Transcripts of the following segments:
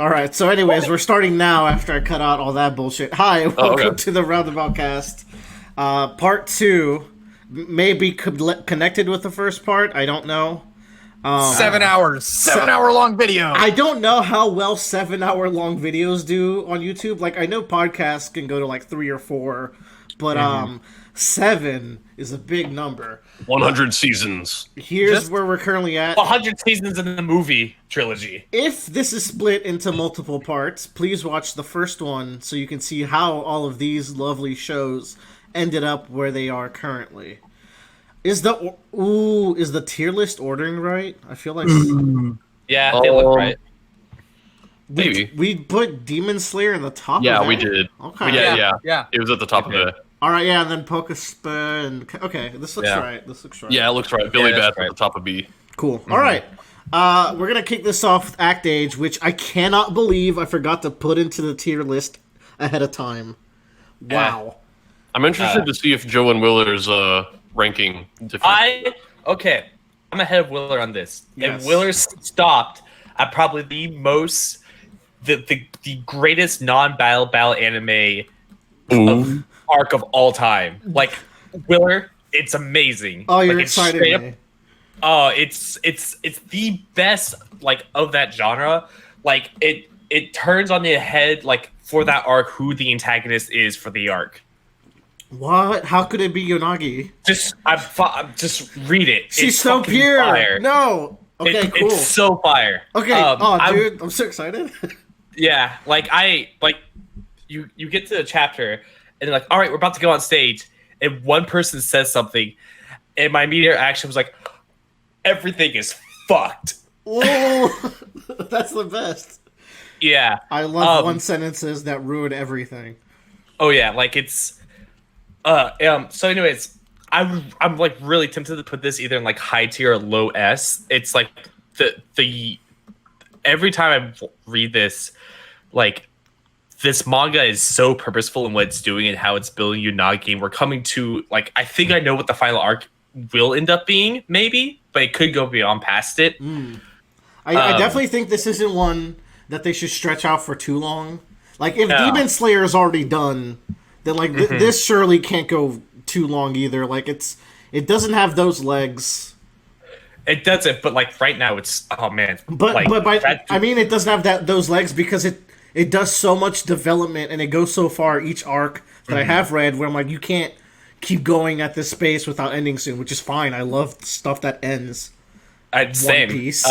All right. So, anyways, we're starting now after I cut out all that bullshit. Hi, welcome to the Roundabout Cast. Part 2 may be connected with the first part. I don't know. 7 hours. 7-hour long video. I don't know how well 7-hour long videos do on YouTube. Like, I know podcasts can go to like 3 or 4, but 7 is a big number. 100 seasons. Here's where we're currently at. 100 seasons in the movie trilogy. If this is split into multiple parts, please watch the first one so you can see how all of these lovely shows ended up where they are currently. Is the tier list ordering right? I feel like Yeah, they look right. Maybe we put Demon Slayer in the top. Yeah, of we it? did. Okay. Yeah. It was at the top of it. All right. Yeah, and then Pokespa and okay, this looks right. This looks right. Yeah, it looks right. Billy Bat at the top of B. Cool. All right. We're gonna kick this off with Act Age, which I cannot believe I forgot to put into the tier list ahead of time. Wow. I'm interested to see if Joe and Willer's ranking different. I'm ahead of Willer on this. Yes. And Willer stopped at probably the greatest non-battle anime arc of all time. Like, Willer, it's amazing. Oh, you're like, excited me. Oh, it's the best, like, of that genre. Like, it turns on the head, like, for that arc, who the antagonist is for the arc. What? How could it be Yonagi? Just read it. She's it's so pure. Fire. No. Okay, cool. It's so fire. Okay. Dude, I'm so excited. Yeah, you get to the chapter and they're like, all right, we're about to go on stage, and one person says something, and my immediate action was like, everything is fucked. Oh, that's the best. Yeah, I love one sentences that ruin everything. Oh yeah, like it's. So anyways, I'm like really tempted to put this either in like high tier or low S. It's like the every time I read this, like, this manga is so purposeful in what it's doing and how it's building Unagi. We're coming to, like, I think I know what the final arc will end up being, maybe, but it could go beyond past it. I definitely think this isn't one that they should stretch out for too long. Like, if Demon Slayer is already done, then like this surely can't go too long either. Like, it doesn't have those legs. It doesn't, but like right now it's But I mean, it doesn't have those legs because it does so much development and it goes so far each arc that I have read where I'm like, you can't keep going at this space without ending soon, which is fine. I love stuff that ends. Same. One Piece.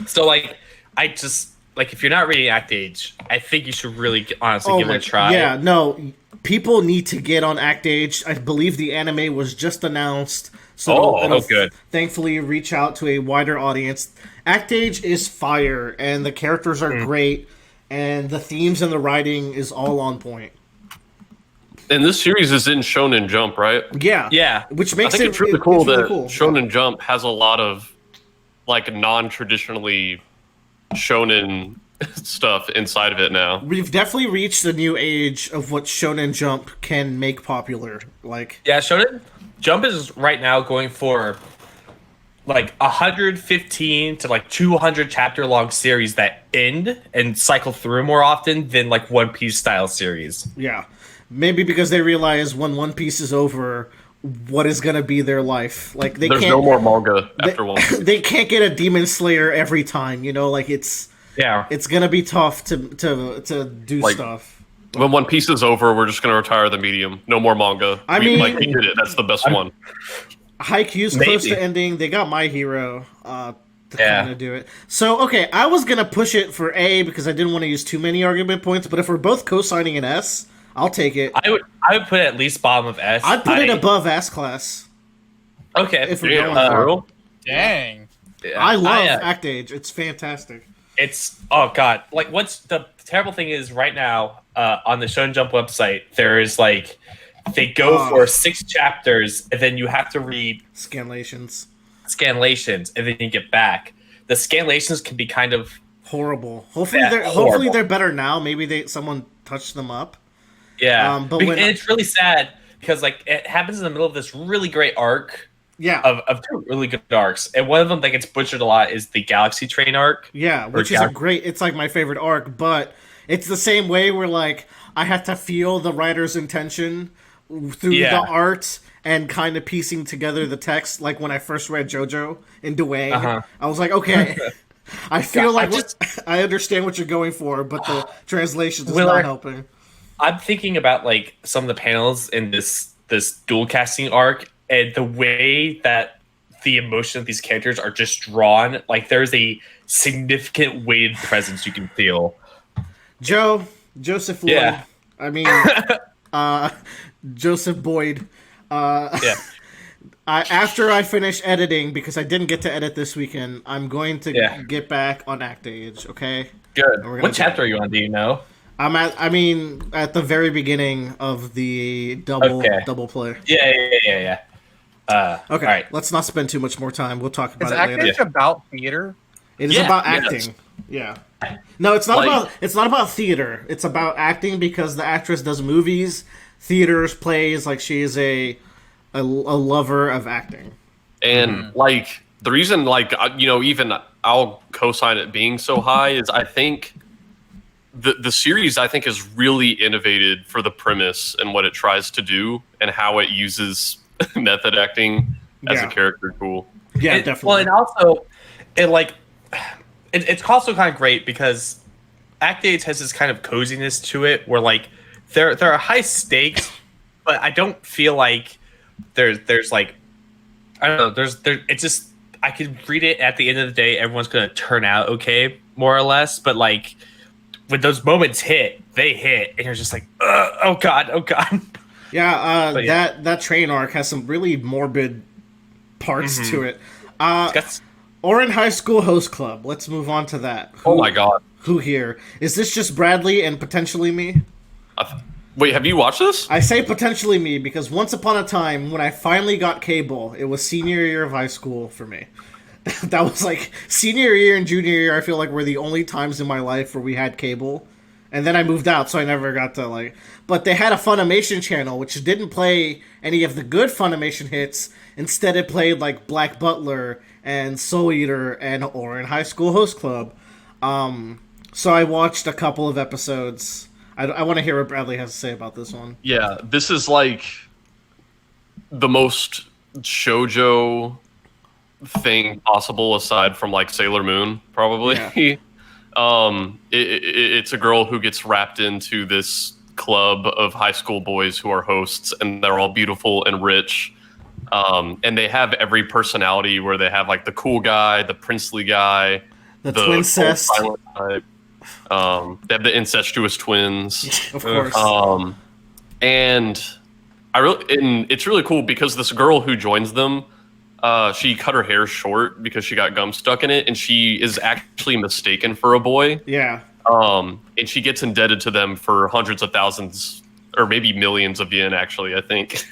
So like, I just like, if you're not reading Act Age, I think you should really honestly give it a try. Yeah, no, people need to get on Act Age. I believe the anime was just announced. So it'll good. Thankfully reach out to a wider audience. Act Age is fire, and the characters are great, and the themes and the writing is all on point. And this series is in Shonen Jump, right? Yeah. Which makes I think it's really cool that cool. Shonen Jump has a lot of like non-traditionally shonen stuff inside of it now. We've definitely reached a new age of what Shonen Jump can make popular. Like, yeah, Shonen Jump is right now going for like 115 to like 200 chapter long series that end and cycle through more often than like One Piece style series. Yeah. Maybe because they realize when One Piece is over, what is going to be their life. Like, There's no more manga after One Piece. They can't get a Demon Slayer every time, you know? Like, it's going to be tough to do stuff. When One Piece is over, we're just going to retire the medium. No more manga. I mean, mean, we did it. That's the best one. Haikyuu's close to ending. They got My Hero to kind of do it. So, okay, I was going to push it for A because I didn't want to use too many argument points, but if we're both co-signing an S, I'll take it. I would put it at least bottom of S. I'd put it above S class. Okay. If we're going for Dang. I love Act Age. It's fantastic. It's, oh god, like, what's the terrible thing is right now on the Shonen Jump website, there is like, they go for 6 chapters and then you have to read scanlations and then you get back. The scanlations can be kind of horrible. Hopefully they're better now. Maybe someone touched them up. Yeah, and it's really sad because like it happens in the middle of this really great arc Yeah. of two really good arcs, and one of them that gets butchered a lot is the Galaxy Train arc. Yeah, which is a great. It's like my favorite arc, but it's the same way where like I have to feel the writer's intention through the art and kind of piecing together the text. Like when I first read JoJo in Dwayne, I was like, okay, I feel like I understand what you're going for, but the translation is not helping. I'm thinking about like some of the panels in this dual casting arc, and the way that the emotion of these characters are just drawn. Like there's a significant weighted presence you can feel. Joseph Lloyd. Yeah. I mean, Joseph Boyd. After I finish editing, because I didn't get to edit this weekend, I'm going to get back on Act Age. Okay. Good. What chapter are you on? Do you know? I'm at the very beginning of the double play. Yeah. Okay. All right. Let's not spend too much more time. We'll talk about it later. Is Act Age about theater? It is about acting. Yeah. No, it's not about theater. It's about acting because the actress does movies, theaters, plays. Like she is a lover of acting. And like the reason, like even I'll co-sign it being so high is I think the series I think is really innovated for the premise and what it tries to do and how it uses method acting as a character tool. Yeah, definitely. Well, and also it's also kind of great because Act 8 has this kind of coziness to it where like there are high stakes, but I don't feel like there's like I don't know, it's just I can read it at the end of the day, everyone's gonna turn out okay, more or less. But like when those moments hit, they hit, and you're just like, oh god. Yeah, that train arc has some really morbid parts to it. Orin High School Host Club. Let's move on to that. Oh my god. Who here? Is this just Bradley and potentially me? Wait, have you watched this? I say potentially me because once upon a time, when I finally got cable, it was senior year of high school for me. That was like senior year and junior year, I feel like were the only times in my life where we had cable. And then I moved out, so I never got to like... But they had a Funimation channel, which didn't play any of the good Funimation hits. Instead, it played like Black Butler and Soul Eater and Orin High School Host Club. So I watched a couple of episodes. I want to hear what Bradley has to say about this one. Yeah, this is like the most shoujo thing possible aside from like Sailor Moon, probably. Yeah. It's a girl who gets wrapped into this club of high school boys who are hosts, and they're all beautiful and rich. And they have every personality where they have like the cool guy, the princely guy, the twincest. They have the incestuous twins, of course. And it's really cool because this girl who joins them, she cut her hair short because she got gum stuck in it, and she is actually mistaken for a boy. Yeah. And she gets indebted to them for hundreds of thousands, or maybe millions of yen, actually, I think.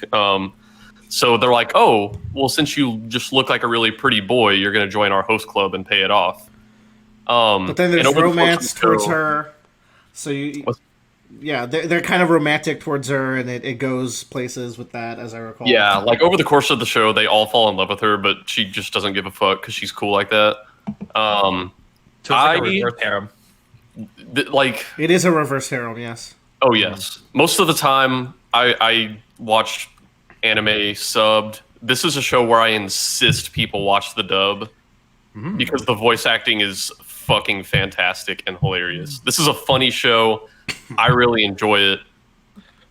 So they're like, oh, well, since you just look like a really pretty boy, you're going to join our host club and pay it off. But then there's romance towards her. So they're kind of romantic towards her, and it goes places with that, as I recall. Yeah, like over the course of the show, they all fall in love with her, but she just doesn't give a fuck because she's cool like that. So it's like a reverse harem. It is a reverse harem, yes. Oh yes. Most of the time, I watch anime subbed. This is a show where I insist people watch the dub because the voice acting is fucking fantastic and hilarious. This is a funny show. I really enjoy it.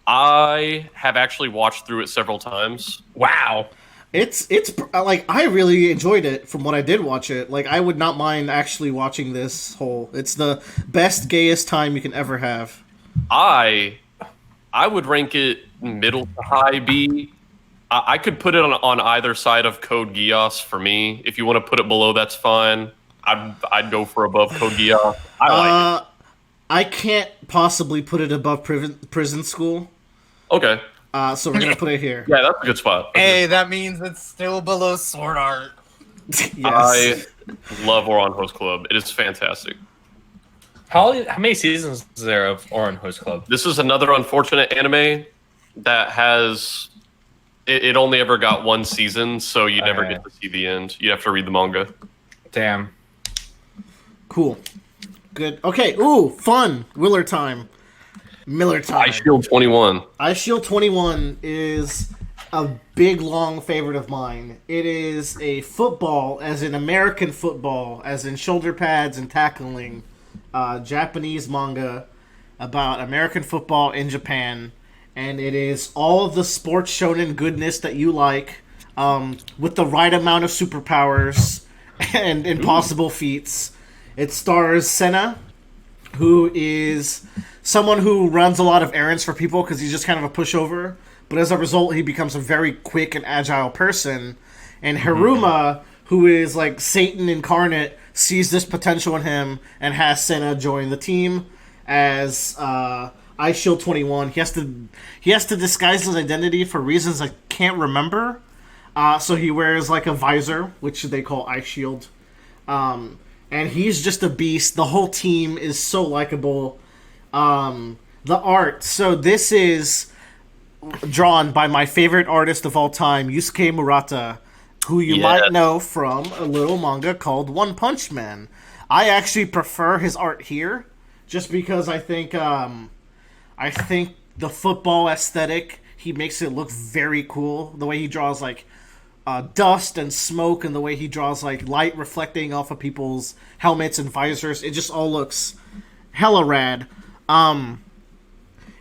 I have actually watched through it several times. Wow. It's like I really enjoyed it from what I did watch it. Like I would not mind actually watching this whole. It's the best gayest time you can ever have. I would rank it middle to high B. I could put it on either side of Code Geass for me. If you want to put it below, that's fine. I'd go for above Code Geass. I like it. I can't possibly put it above prison school. Okay. So we're gonna put it here. Yeah, that's a good spot. Hey, that means it's still below Sword Art. Yes. I love Oran Host Club. It is fantastic. How many seasons is there of Oran Host Club? This is another unfortunate anime that has it only ever got one season, so you never Okay. get to see the end. You have to read the manga. Damn. Cool. Good. Okay. Ooh, fun. Willer time. Miller time. Ice Shield 21. Ice Shield 21 is a big, long favorite of mine. It is a football, as in American football, as in shoulder pads and tackling, Japanese manga about American football in Japan. And it is all of the sports shonen goodness that you like, with the right amount of superpowers and impossible feats. It stars Senna, who is someone who runs a lot of errands for people because he's just kind of a pushover. But as a result, he becomes a very quick and agile person. And Haruma, who is like Satan incarnate, sees this potential in him and has Senna join the team as Ice Shield 21. He has to disguise his identity for reasons I can't remember. So he wears like a visor, which they call Ice Shield. And he's just a beast. The whole team is so likable. The art. So this is drawn by my favorite artist of all time, Yusuke Murata, who you might know from a little manga called One Punch Man. I actually prefer his art here, just because I think the football aesthetic, he makes it look very cool. The way he draws like dust and smoke, and the way he draws like light reflecting off of people's helmets and visors, it just all looks hella rad.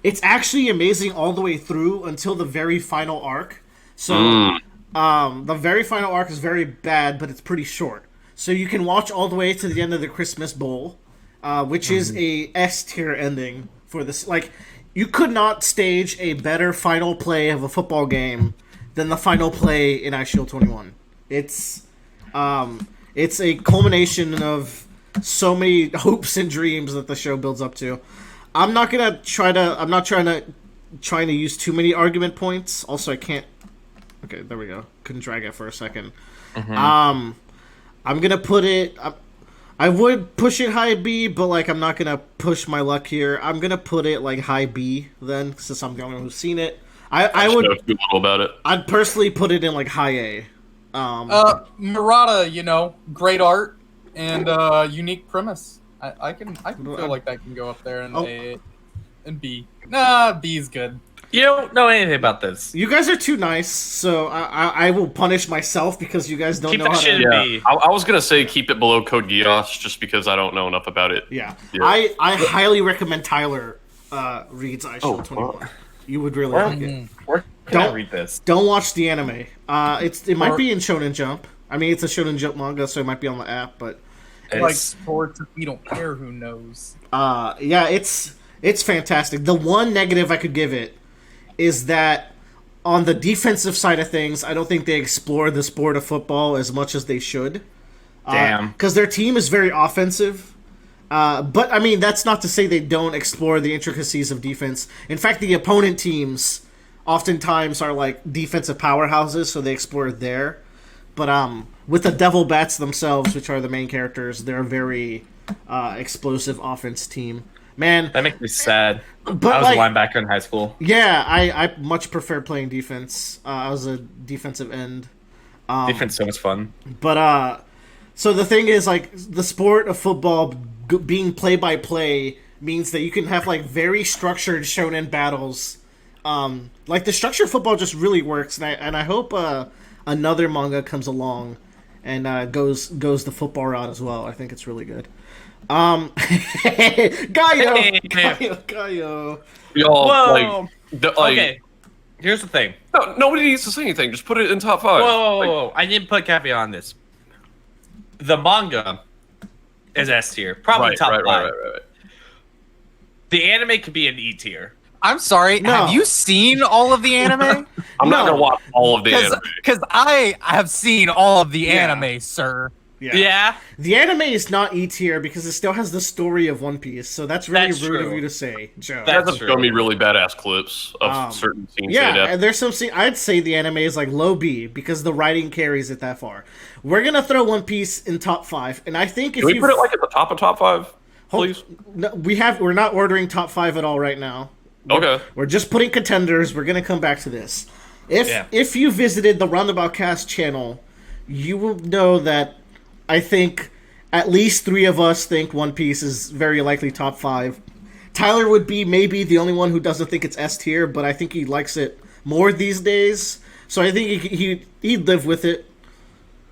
It's actually amazing all the way through until the very final arc. So the very final arc is very bad, but it's pretty short. So you can watch all the way to the end of the Christmas Bowl, which is a S tier ending for this. Like, you could not stage a better final play of a football game than the final play in Ice Shield 21. It's a culmination of so many hopes and dreams that the show builds up to. I'm not trying to use too many argument points. Also, I can't. Okay, there we go. Couldn't drag it for a second. I'm gonna put it. I would push it high B, but like I'm not gonna push my luck here. I'm gonna put it like high B then, since I'm the only one who's seen it. I would. Know too little about it. I'd personally put it in like high A. Murata, great art and unique premise. I can feel like that can go up there in A and B. Nah, B's good. You don't know anything about this. You guys are too nice, so I will punish myself because you guys don't Keep know that how shit to. in Yeah, B. I was gonna say keep it below Code Geass just because I don't know enough about it. Yeah. Yeah. I highly recommend Tyler reads Ice Shield 21. You would really like it. Where can I Don't- read this? Don't watch the anime. It might be in Shonen Jump. I mean, it's a Shonen Jump manga, so it might be on the app. But Like It's, sports, if we don't care, who knows? yeah, it's fantastic. The one negative I could give it is that on the defensive side of things, I don't think they explore the sport of football as much as they should. damn. Because their team is very offensive. But, I mean, that's not to say they don't explore the intricacies of defense. In fact, the opponent teams oftentimes are, like, defensive powerhouses, so they explore it there. But with the Devil Bats themselves, which are the main characters, they're a very explosive offense team. Man, That makes me sad. but I was like, a linebacker in high school. yeah, I much prefer playing defense. I was a defensive end. Defense so much fun. But so the thing is, like, the sport of football being play by play means that you can have like very structured shonen battles. Like the structure of football just really works, and I hope another manga comes along and goes the football route as well. I think it's really good. Gaio, Gaio. Y'all, Whoa. like, Okay. Here's the thing. nobody needs to say anything. Just put it in top 5. Whoa. I didn't put caveat on this. The manga is S tier. Probably top 5. Right. The anime could be an E tier. I'm sorry. No. Have you seen all of the anime? I'm not No. gonna watch all of the anime. Because I have seen all of the anime, sir. Yeah. The anime is not E tier because it still has the story of One Piece, so that's really That's rude true. of you to say, Joe. You guys That's have true. shown me really badass clips of certain scenes. Yeah, and there's some scene. I'd say the anime is like low B because the writing carries it that far. We're gonna throw One Piece in top 5, and I think if Can we you put it like at the top of top 5, please? no, we're not ordering top 5 at all right now. Okay. We're just putting contenders. We're gonna come back to this. If you visited the Roundabout Cast channel, you will know that I think at least 3 of us think One Piece is very likely top 5. Tyler would be maybe the only one who doesn't think it's S tier, but I think he likes it more these days. So I think he'd live with it.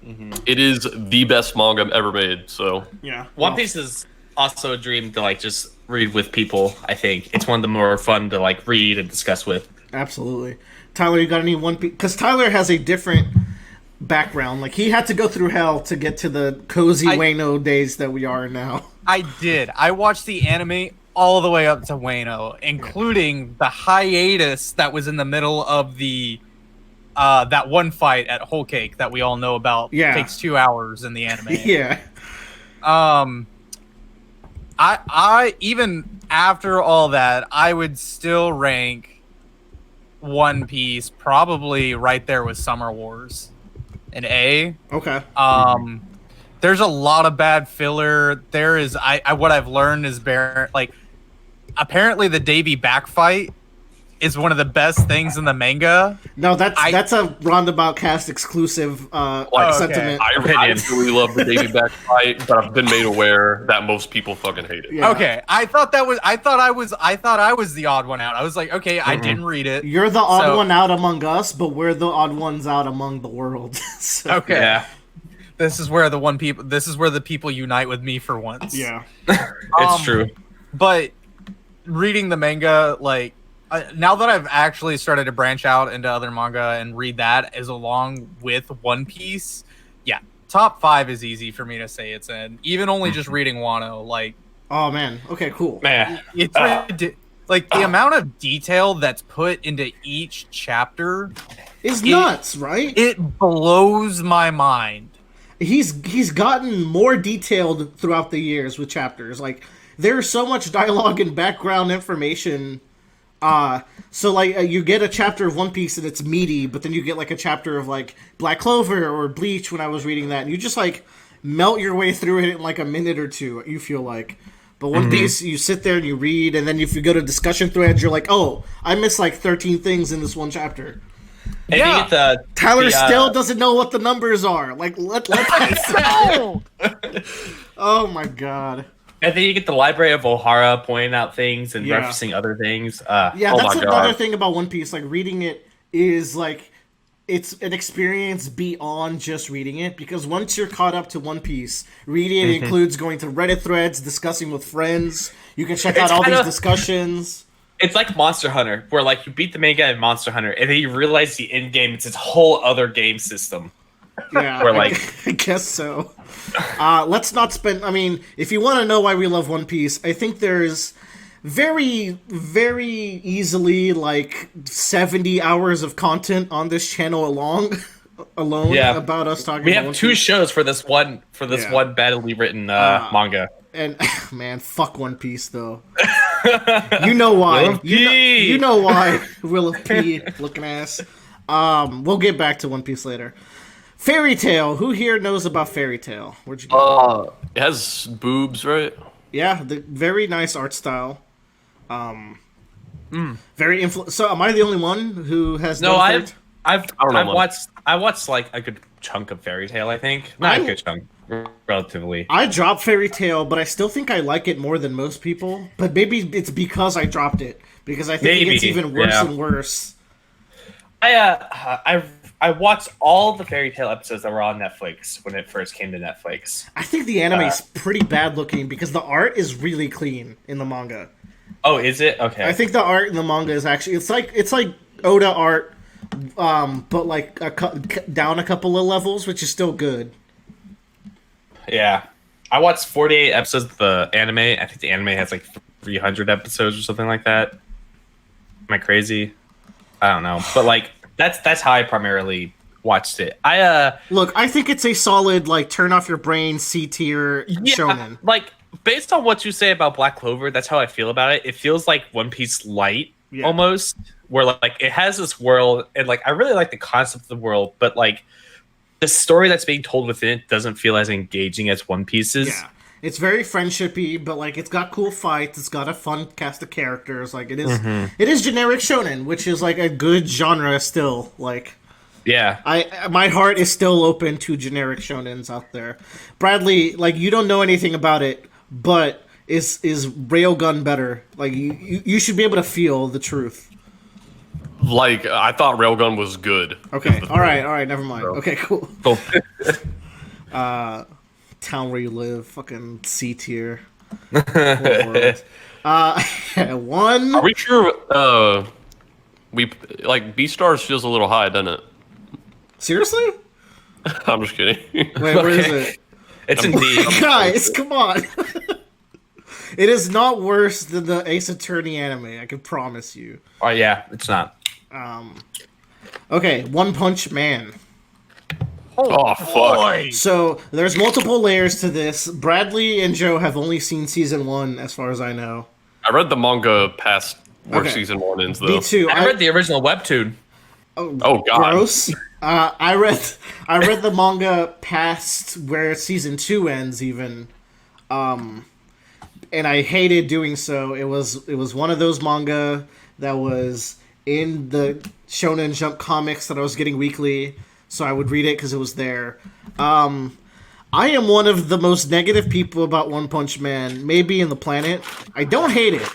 Mm-hmm. It is the best manga ever made. So yeah, One Piece is also a dream to like just read with people. I think it's one of the more fun to like read and discuss with. Absolutely. Tyler, you got any One Piece? Because Tyler has a different background. Like, he had to go through hell to get to the cozy Wano days that we are now. I did. I watched the anime all the way up to Wano, including the hiatus that was in the middle of the that one fight at Whole Cake that we all know about. Yeah. Takes 2 hours in the anime. Yeah. I even after all that, I would still rank One Piece probably right there with Summer Wars. An A. Okay. There's a lot of bad filler. There is what I've learned is apparently the Davy back fight is one of the best things in the manga. No, that's a Roundabout Cast exclusive sentiment. I really love the Davy back fight, but I've been made aware that most people fucking hate it. Yeah. Okay, I thought I was the odd one out. I was like, okay, I didn't read it. You're the odd one out among us, but we're the odd ones out among the world. So. Okay. Yeah. This is where the people unite with me for once. Yeah. It's true. But reading the manga, like, now that I've actually started to branch out into other manga and read that as along with One Piece, yeah, top 5 is easy for me to say it's in. Even only just reading Wano, like. Oh man. Okay. Cool. Man. It's like the amount of detail that's put into each chapter is nuts, right? It blows my mind. He's gotten more detailed throughout the years with chapters. Like, there's so much dialogue and background information. So like you get a chapter of One Piece and it's meaty, but then you get like a chapter of like Black Clover or Bleach when I was reading that, and you just like melt your way through it in like a minute or two, you feel like. But One Piece, you sit there and you read, and then if you go to discussion threads, you're like, oh, I missed like 13 things in this one chapter. And you get Tyler still doesn't know what the numbers are. Like, let No! Oh my god. And then you get the Library of Ohara pointing out things and referencing other things. Yeah, that's another thing about One Piece. Like, reading it is like, it's an experience beyond just reading it, because once you're caught up to One Piece, reading it includes going to Reddit threads, discussing with friends. You can check out all these discussions. It's like Monster Hunter, where like you beat the main guy in Monster Hunter, and then you realize the end game it's its whole other game system. Yeah, where like I guess so. Let's not spend. I mean, if you want to know why we love One Piece, I think there's very, very easily like 70 hours of content on this channel alone about us talking. We about have One 2 Piece. shows for this one badly written manga. And man, fuck One Piece though. You know why? You know why? Will of P looking ass. We'll get back to One Piece later. Fairy Tail. Who here knows about Fairy Tail? Where'd you go? It has boobs, right? Yeah, the very nice art style. Very So, am I the only one who has? No, I watched like a good chunk of Fairy Tail. I think not a good chunk, relatively. I dropped Fairy Tail, but I still think I like it more than most people. But maybe it's because I dropped it, because I think it gets even worse and worse. I watched all the Fairy Tail episodes that were on Netflix when it first came to Netflix. I think the anime is pretty bad looking, because the art is really clean in the manga. Oh, is it? Okay. I think the art in the manga is actually it's like Oda art, but like down a couple of levels, which is still good. Yeah, I watched 48 episodes of the anime. I think the anime has like 300 episodes or something like that. Am I crazy? I don't know, but like that's how I primarily watched it. Look, I think it's a solid like turn off your brain C tier shonen. Like based on what you say about Black Clover, that's how I feel about it. It feels like One Piece light almost, where like it has this world, and like I really like the concept of the world, but like the story that's being told within it doesn't feel as engaging as One Piece's. Yeah. It's very friendshipy, but like it's got cool fights. It's got a fun cast of characters. Like it is, it is generic shonen, which is like a good genre still. Like, Yeah. my heart is still open to generic shonens out there. Bradley, like you don't know anything about it, but is Railgun better? Like you should be able to feel the truth. Like, I thought Railgun was good. Okay, all right, never mind. Okay, cool. Cool. Town where you live, fucking C tier. One. Are we sure? We like B-Stars feels a little high, doesn't it? Seriously? I'm just kidding. Wait, where is it? It's indeed. Guys, come on. It is not worse than the Ace Attorney anime, I can promise you. Oh yeah, it's not. Okay, One Punch Man. Oh fuck! So there's multiple layers to this. Bradley and Joe have only seen season 1, as far as I know. I read the manga past where Okay. season 1 ends, though. Me too. I read the original webtoon. Oh god! Gross. I read the manga past where season 2 ends, even, and I hated doing so. It was one of those manga that was in the Shonen Jump comics that I was getting weekly, so I would read it because it was there. I am one of the most negative people about One Punch Man, maybe in the planet. I don't hate it,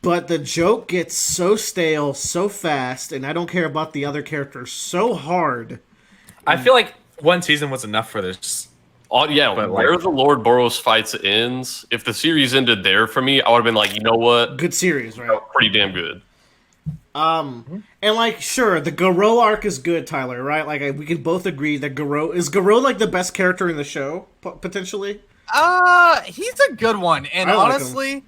but the joke gets so stale so fast, and I don't care about the other characters so hard. I feel like one season was enough for this. Oh, yeah, But, where like- the Lord Boros fights ends, if the series ended there for me, I would have been like, you know what? Good series, right? Pretty damn good. And like, sure, the Garou arc is good, Tyler, right? Like, we can both agree that Garou like the best character in the show, potentially. He's a good one, and I like him. honestly,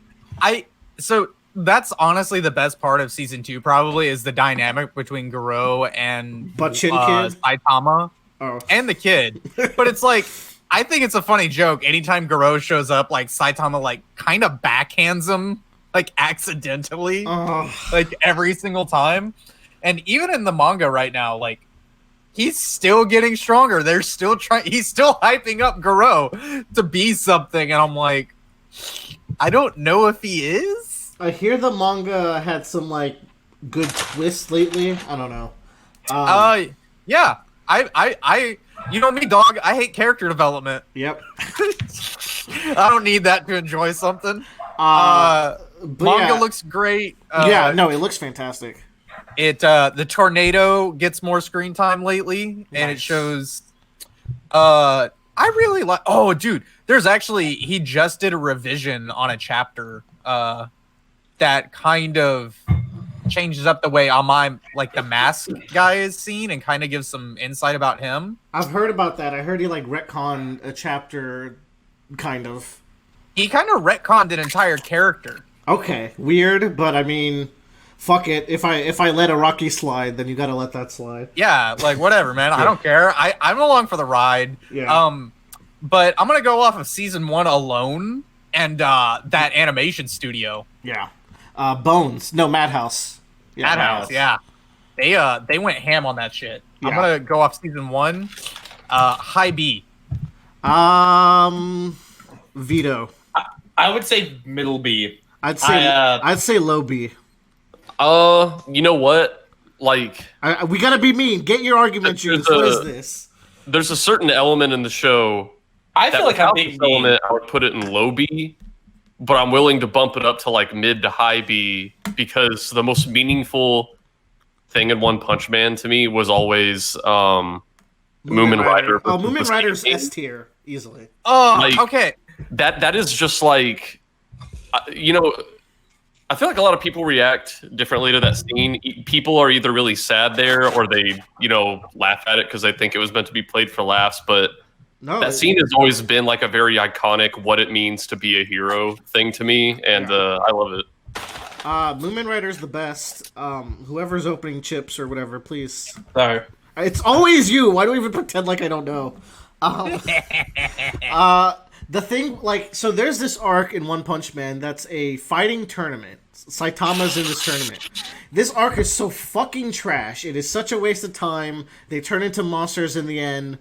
so that's honestly the best part of season 2. Probably is the dynamic between Garou and Butt Chin Kid? Saitama Oh, and the kid. But it's like, I think it's a funny joke. Anytime Garou shows up, like Saitama, like kind of backhands him, like accidentally, like every single time. And even in the manga right now, like he's still getting stronger. They're still trying. He's still hyping up Garou to be something, and I'm like, I don't know if he is. I hear the manga had some like good twists lately. I don't know. Yeah. I you know me, dog. I hate character development. Yep. I don't need that to enjoy something. But Manga yeah. looks great. Yeah, no, it looks fantastic. The tornado gets more screen time lately, and it Nice. shows. I really like. Oh, dude, there's actually he just did a revision on a chapter. That kind of changes up the way Amai, like the mask guy, is seen, and kind of gives some insight about him. I've heard about that. I heard he like retconned a chapter, kind of. He kind of retconned an entire character. Okay, weird, but I mean, fuck it. If I let a Rocky slide, then you gotta let that slide. Yeah, like whatever, man. I don't care. I'm along for the ride. Yeah. But I'm gonna go off of season 1 alone and that animation studio. Yeah. Bones. No, Madhouse. Yeah, Madhouse, yeah. They went ham on that shit. I'm Yeah. gonna go off season 1. High B. Veto. I would say middle B. I'd say I, I'd say low B. You know what? Like, We gotta be mean. Get your argument, Juice. What is this? there's a certain element in the show. I feel like I'm without big this B. element, I would put it in low B, but I'm willing to bump it up to like mid to high B because the most meaningful thing in One Punch Man to me was always Moomin Rider. Oh, Moomin versus Rider's King. S tier easily. Oh, Like- okay. That is just like, you know, I feel like a lot of people react differently to that scene. People are either really sad there or they, laugh at it because they think it was meant to be played for laughs. But No, that scene has always been like a very iconic what it means to be a hero thing to me. And I love it. Moomin Rider's the best. Whoever's opening chips or whatever, please. Sorry. It's always you. Why do we even pretend like I don't know? The thing, so there's this arc in One Punch Man that's a fighting tournament. Saitama's in this tournament. This arc is so fucking trash. It is such a waste of time. They turn into monsters in the end.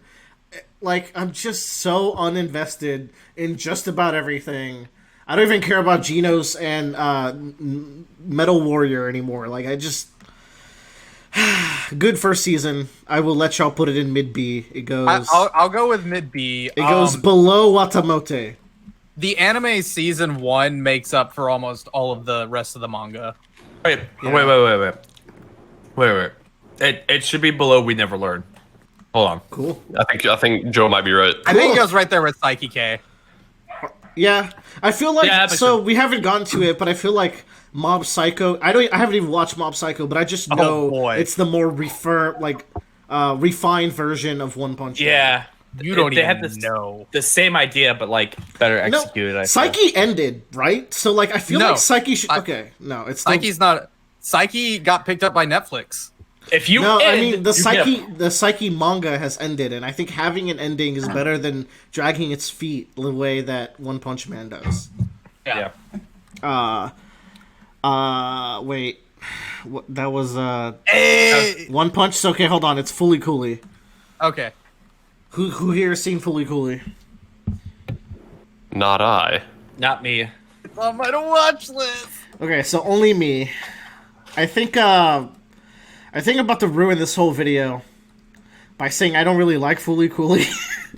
like I'm just so uninvested in just about everything. I don't even care about Genos and Metal Warrior anymore. Like I just good first season. I will let y'all put it in mid B. It goes. I'll go with mid B. It goes below Watamote. The anime season 1 makes up for almost all of the rest of the manga. Wait. It should be below We Never Learn. Hold on. Cool. I think Joe might be right. I think it goes right there with Psyche K. Yeah, I feel like we haven't gotten to it, but I feel like Mob Psycho. I haven't even watched Mob Psycho, but I just know it's the more refined version of One Punch Man. Yeah, you don't they even have know the same idea, but like better executed. No, Psyche ended, right? So like, I feel like Psyche should. Okay, no, it's Psyche's not. Psyche got picked up by Netflix. If you I mean the Psyche manga has ended, and I think having an ending is better than dragging its feet the way that One Punch Man does. Yeah. Wait, that was One Punch. So, okay, hold on, it's Fully Cooley. Okay. Who here has seen Fully Cooley? Not I. Not me. It's on my watch list. Okay, so only me. I think I'm about to ruin this whole video by saying I don't really like Fully Cooley.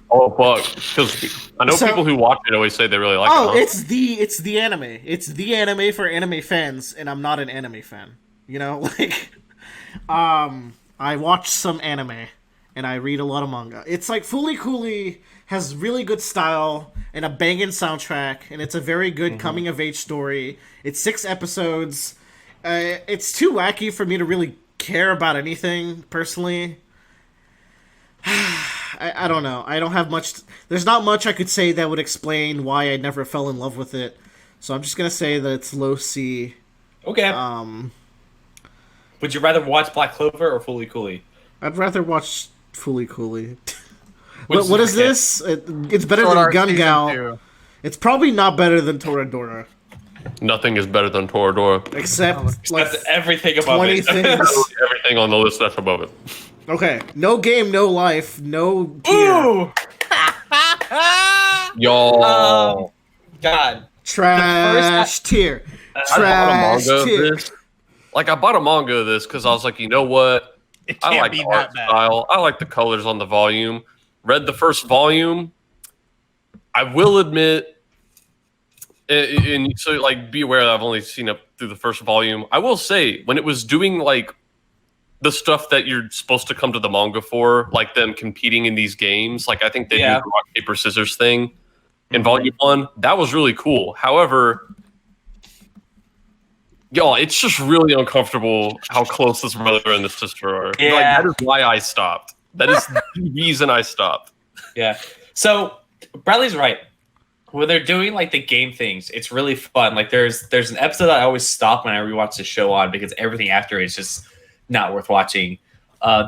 Oh fuck! Because I know people who watch it always say they really like it. Oh, it's the anime. It's the anime for anime fans, and I'm not an anime fan. You know, like, I watch some anime and I read a lot of manga. It's like Fully Cooley has really good style and a banging soundtrack, and it's a very good coming of age story. It's 6 episodes. It's too wacky for me to really care about anything personally. I don't know. I don't have much. There's not much I could say that would explain why I never fell in love with it. So I'm just gonna say that it's low C. Okay. Would you rather watch Black Clover or Fully Cooley? I'd rather watch Fully Cooley. What is this? It's better than Gun Gal. It's probably not better than Toradora. Nothing is better than Toradora. Except like everything above 20 it. things. Everything on the list that's above it. Okay, no game, no life, no gear. Ooh! Y'all. God. Trash tier. I bought a Trash manga of tier. this. Like, I bought a manga of this because I was like, you know what? I like the art style. I like the colors on the volume. Read the first volume. I will admit, and so like be aware that I've only seen up through the first volume. I will say, when it was doing like the stuff that you're supposed to come to the manga for, like them competing in these games, like I think they do the rock, paper, scissors thing in volume 1, that was really cool. However, y'all, it's just really uncomfortable how close this brother and this sister are. Yeah. Like, that is why I stopped. That is the reason I stopped. Yeah. So Bradley's right. When they're doing like the game things, it's really fun. Like there's an episode that I always stop when I rewatch the show on because everything after is just not worth watching.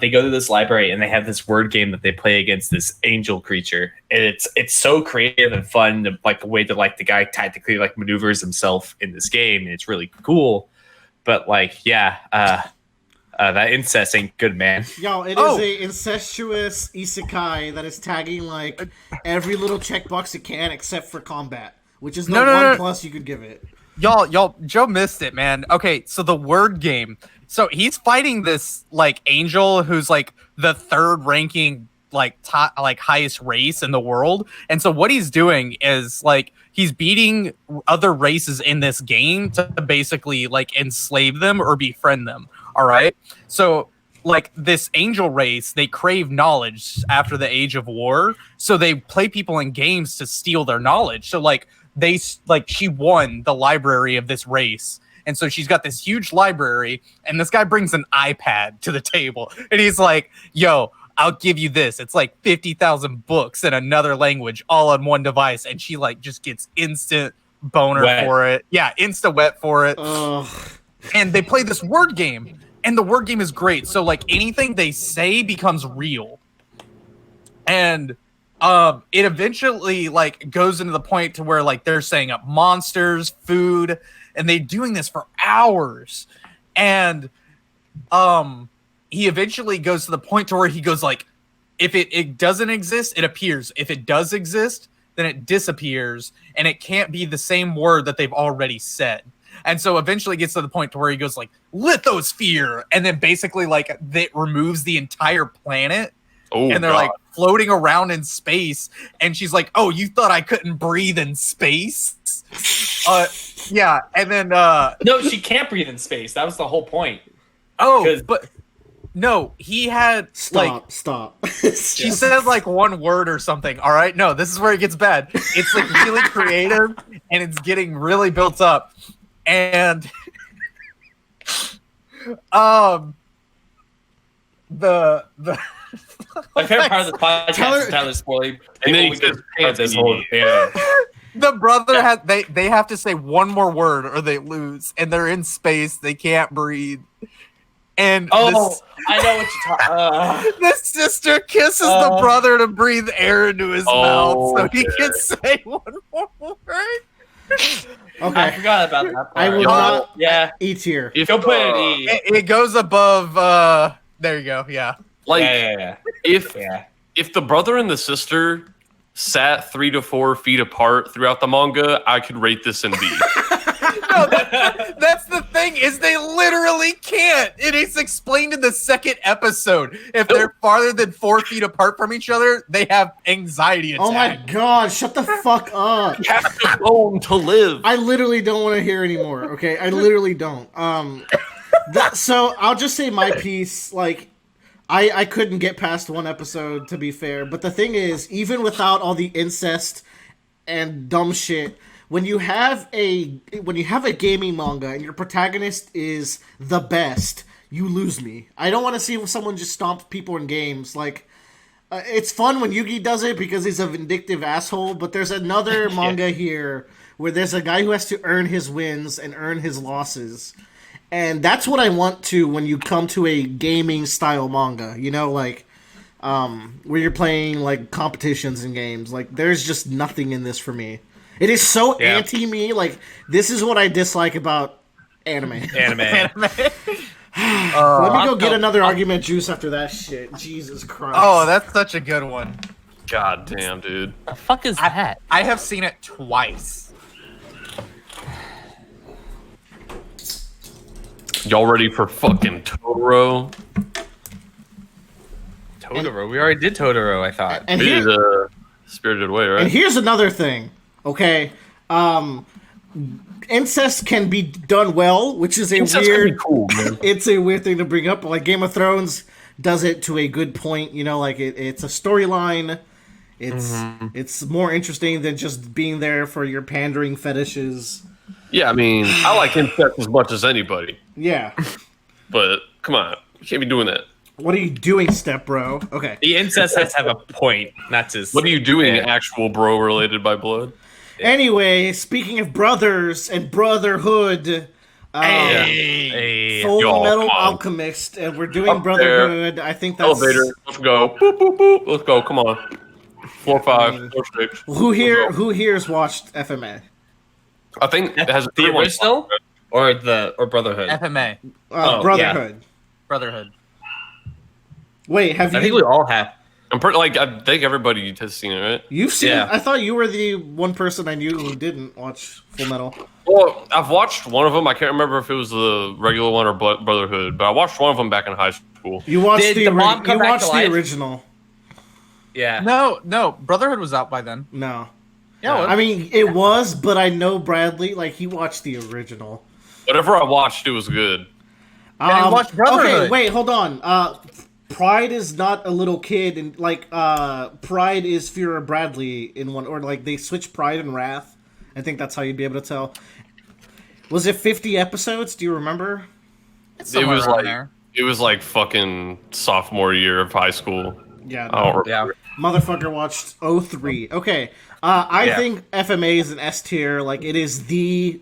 They go to this library and they have this word game that they play against this angel creature, and it's so creative and fun. Like the way that like the guy tactically like maneuvers himself in this game, and it's really cool. But like, that incest ain't good, man. Yo, it is a incestuous isekai that is tagging like every little checkbox it can except for combat, which is the one plus you could give it. Y'all, Joe missed it, man. Okay, so the word game. So he's fighting this like angel who's like the 3rd ranking like highest race in the world. And so what he's doing is like he's beating other races in this game to basically like enslave them or befriend them. All right. So like this angel race, they crave knowledge after the Age of War. So they play people in games to steal their knowledge. So like she won the library of this race. And so she's got this huge library, and this guy brings an iPad to the table, and he's like, yo, I'll give you this. It's like 50,000 books in another language all on one device. And she like just gets instant boner for it. Yeah. Insta wet for it. And they play this word game, and the word game is great. So like anything they say becomes real. And it eventually like goes into the point to where like they're saying up monsters, food, and they're doing this for hours. And he eventually goes to the point to where he goes like, If it doesn't exist, it appears. If it does exist, then it disappears, and it can't be the same word that they've already said. And so eventually it gets to the point to where he goes like lithosphere, and then basically like that removes the entire planet, and they're like floating around in space. And she's like, "Oh, you thought I couldn't breathe in space?" Yeah, and then No, she can't breathe in space. That was the whole point. but no, he had Stop. She said like one word or something. All right, no, this is where it gets bad. It's like really creative, and it's getting really built up. And the My favorite part of the podcast is Tyler spoiling. And then he says, this whole the brother has they have to say one more word or they lose, and they're in space. They can't breathe. And I know what you're talking. the sister kisses the brother to breathe air into his mouth so he can say one more word. Okay. I forgot about that part. I will not. Yeah. E tier. Go put it in E. It goes above. There you go. Yeah. Like Yeah. if the brother and the sister sat 3 to 4 feet apart throughout the manga, I could rate this in B. No, that's the thing, is they literally can't. It is explained in the second episode. If they're farther than 4 feet apart from each other, they have anxiety attacks. Oh my god, shut the fuck up. You have to bone to live. I literally don't want to hear anymore, okay? I literally don't. So I'll just say my piece, like, I couldn't get past one episode, to be fair. But the thing is, even without all the incest and dumb shit, when you have a gaming manga and your protagonist is the best, you lose me. I don't want to see someone just stomp people in games. Like, it's fun when Yugi does it because he's a vindictive asshole, but there's another manga here where there's a guy who has to earn his wins and earn his losses. And that's what I want to when you come to a gaming style manga, you know, like where you're playing like competitions in games. Like, there's just nothing in this for me. It is so anti me. Like, this is what I dislike about anime. Anime. Let me go get another argument juice after that shit. Jesus Christ. Oh, that's such a good one. God damn, dude. The fuck is that? I have seen it twice. Y'all ready for fucking Totoro? Totoro. We already did Totoro, I thought. And We here, did Spirited Away, right? and here's another thing, okay? Incest can be done well, which is a Incest can be weird... cool, man. It's a weird thing to bring up, but like Game of Thrones does it to a good point, you know, like it's a storyline. It's more interesting than just being there for your pandering fetishes. Yeah, I mean, I like incest as much as anybody, Yeah. but come on, you can't be doing that. What are you doing, step bro? Okay. The incest has to have a point, not just. What are you doing, actual bro related by blood? Anyway, speaking of brothers and brotherhood, Hey. Full Yo, Metal come on. Alchemist, and we're doing Up brotherhood. I think that's Elevator, let's go. Boop, boop, boop. Let's go, come on. Floor 5, floor 6. Who Let's go. here's watched FMA? I think it has The original or Brotherhood? FMA, Brotherhood. Brotherhood. Wait, have I think we you? all have. I'm pretty like I think everybody has seen it, right? You've seen? Yeah. I thought you were the one person I knew who didn't watch Full Metal. Well, I've watched one of them. I can't remember if it was the regular one or Brotherhood, but I watched one of them back in high school. You watched Did the the mom come you back watched to the life? original. Yeah. No, Brotherhood was out by then. No. Yeah, I mean, it was, but I know Bradley, like, he watched the original. Whatever I watched, it was good. And he watched Brotherhood. Okay, wait, hold on. Pride is not a little kid, and like Pride is Führer Bradley in one, or like they switch Pride and Wrath. I think that's how you'd be able to tell. Was it 50 episodes? Do you remember? It's It was somewhere like around it was like fucking sophomore year of high school. Yeah, I don't Yeah. remember. motherfucker watched 03. Okay, I think FMA is an S tier. Like it is the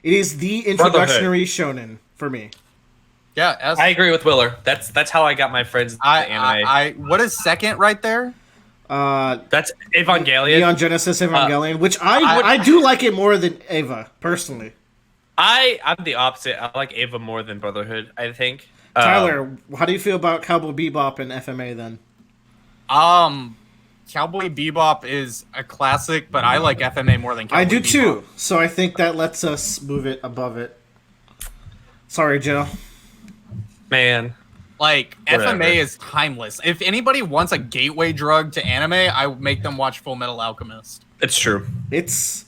introductory shonen for me. Yeah, I agree with Willer. That's how I got my friends into anime. what is second right there? That's Evangelion. Neon Genesis Evangelion, which I do like it more than Eva personally. I'm the opposite. I like Ava more than Brotherhood, I think. Tyler, how do you feel about Cowboy Bebop and FMA then? Cowboy Bebop is a classic, but I like FMA more than Cowboy I do Bebop. too. So I think that lets us move it above it. Sorry, Joe. Man. Like, Whatever. FMA is timeless. If anybody wants a gateway drug to anime, I would make them watch Full Metal Alchemist. It's true. It's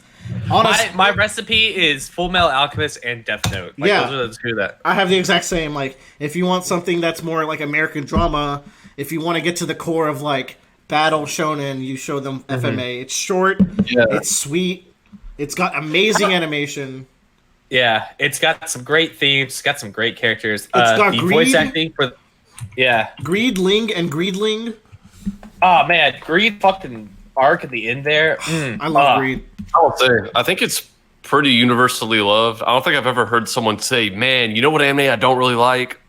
honest. My recipe is Full Metal Alchemist and Death Note. Like, Yeah. those are the two that. I have the exact same. Like, if you want something that's more like American drama, if you want to get to the core of like battle shonen, you show them FMA. It's short. Yeah. It's sweet. It's got amazing animation. Yeah, it's got some great themes. It's got some great characters. got the Greed. voice acting for. Yeah. Greedling and Greedling. Oh man, Greed fucking arc at the end there. I love Greed. I will say, I think it's pretty universally loved. I don't think I've ever heard someone say, "Man, you know what anime I don't really like?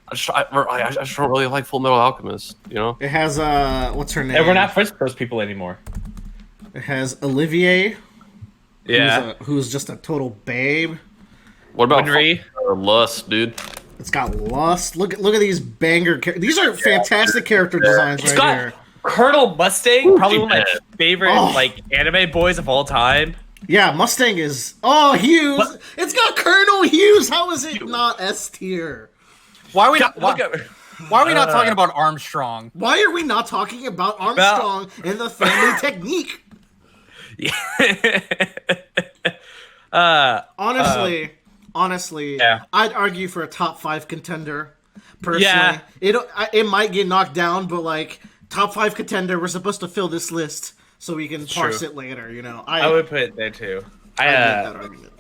I just don't really like Full Metal Alchemist." You know? It has what's her name? And we're not friends with those people anymore. It has Olivier, Yeah. who's just a total babe. What about Winry? Lust, dude? It's got Lust. Look at these banger. These are fantastic character designs It's right got here. Colonel Mustang, probably one of my yeah. favorite like anime boys of all time. Yeah, Mustang is. Oh, Hughes. It's got Colonel Hughes. How is it not S tier? Why are we not? Look at Why are we not talking about Armstrong? Why are we not talking about Armstrong and the family technique? Honestly, Yeah. I'd argue for a top 5 contender. Personally, Yeah. it might get knocked down, but like top 5 contender, we're supposed to fill this list so we can parse true. it later. You know, I would put it there too. I get that argument.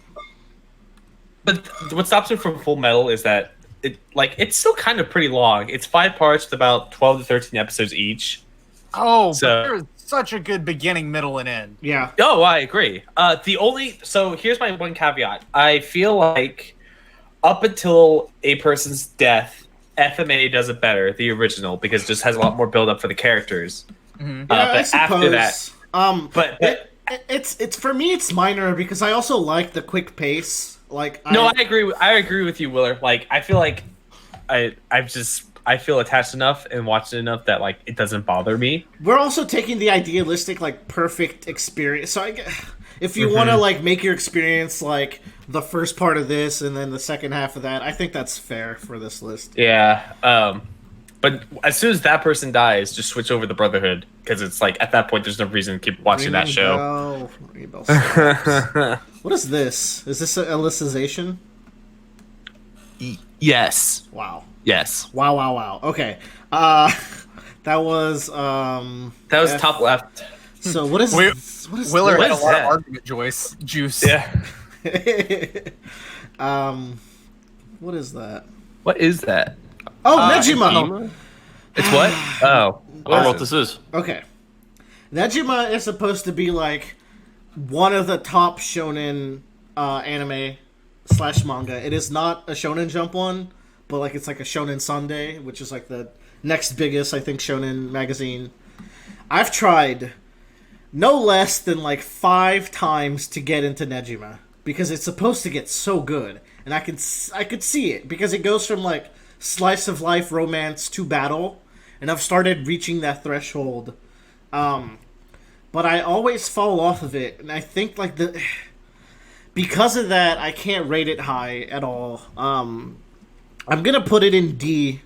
But what stops me from Full Metal is that it's still kind of pretty long. It's 5 parts with about 12 to 13 episodes each. Oh, So- but there's such a good beginning, middle, and end. Yeah, Oh, I agree. So here's my one caveat. I feel like up until a person's death, FMA does it better, the original, because it just has a lot more build up for the characters. I But suppose. after that, but It's for me. It's minor because I also like the quick pace. Like no, I agree. I agree with you, Willer. Like I feel like I feel attached enough and watched it enough that like it doesn't bother me. we're also taking the idealistic, like perfect experience. So if you want to like make your experience like the first part of this and then the second half of that, I think that's fair for this list. Yeah. But as soon as that person dies, just switch over the Brotherhood because it's like at that point there's no reason to keep watching that show. Rainbow Stars. What is this? Is this an elicization? Yes. Wow. Yes. Wow. Okay. That was That was top left. So what is We- what is Willard What had a is lot that? of argument juice. Yeah. what is that? What is that? Oh, Nejima. It's what? Oh. I don't know what this is. Okay. Nejima is supposed to be like one of the top shonen anime / manga. It is not a Shonen Jump one, but like it's like a Shonen Sunday, which is like the next biggest, I think, shonen magazine. I've tried no less than like 5 times to get into Nejima because it's supposed to get so good, and I could see it because it goes from like slice of life romance to battle, and I've started reaching that threshold. But I always fall off of it, and I think like because of that, I can't rate it high at all. I'm gonna put it in D.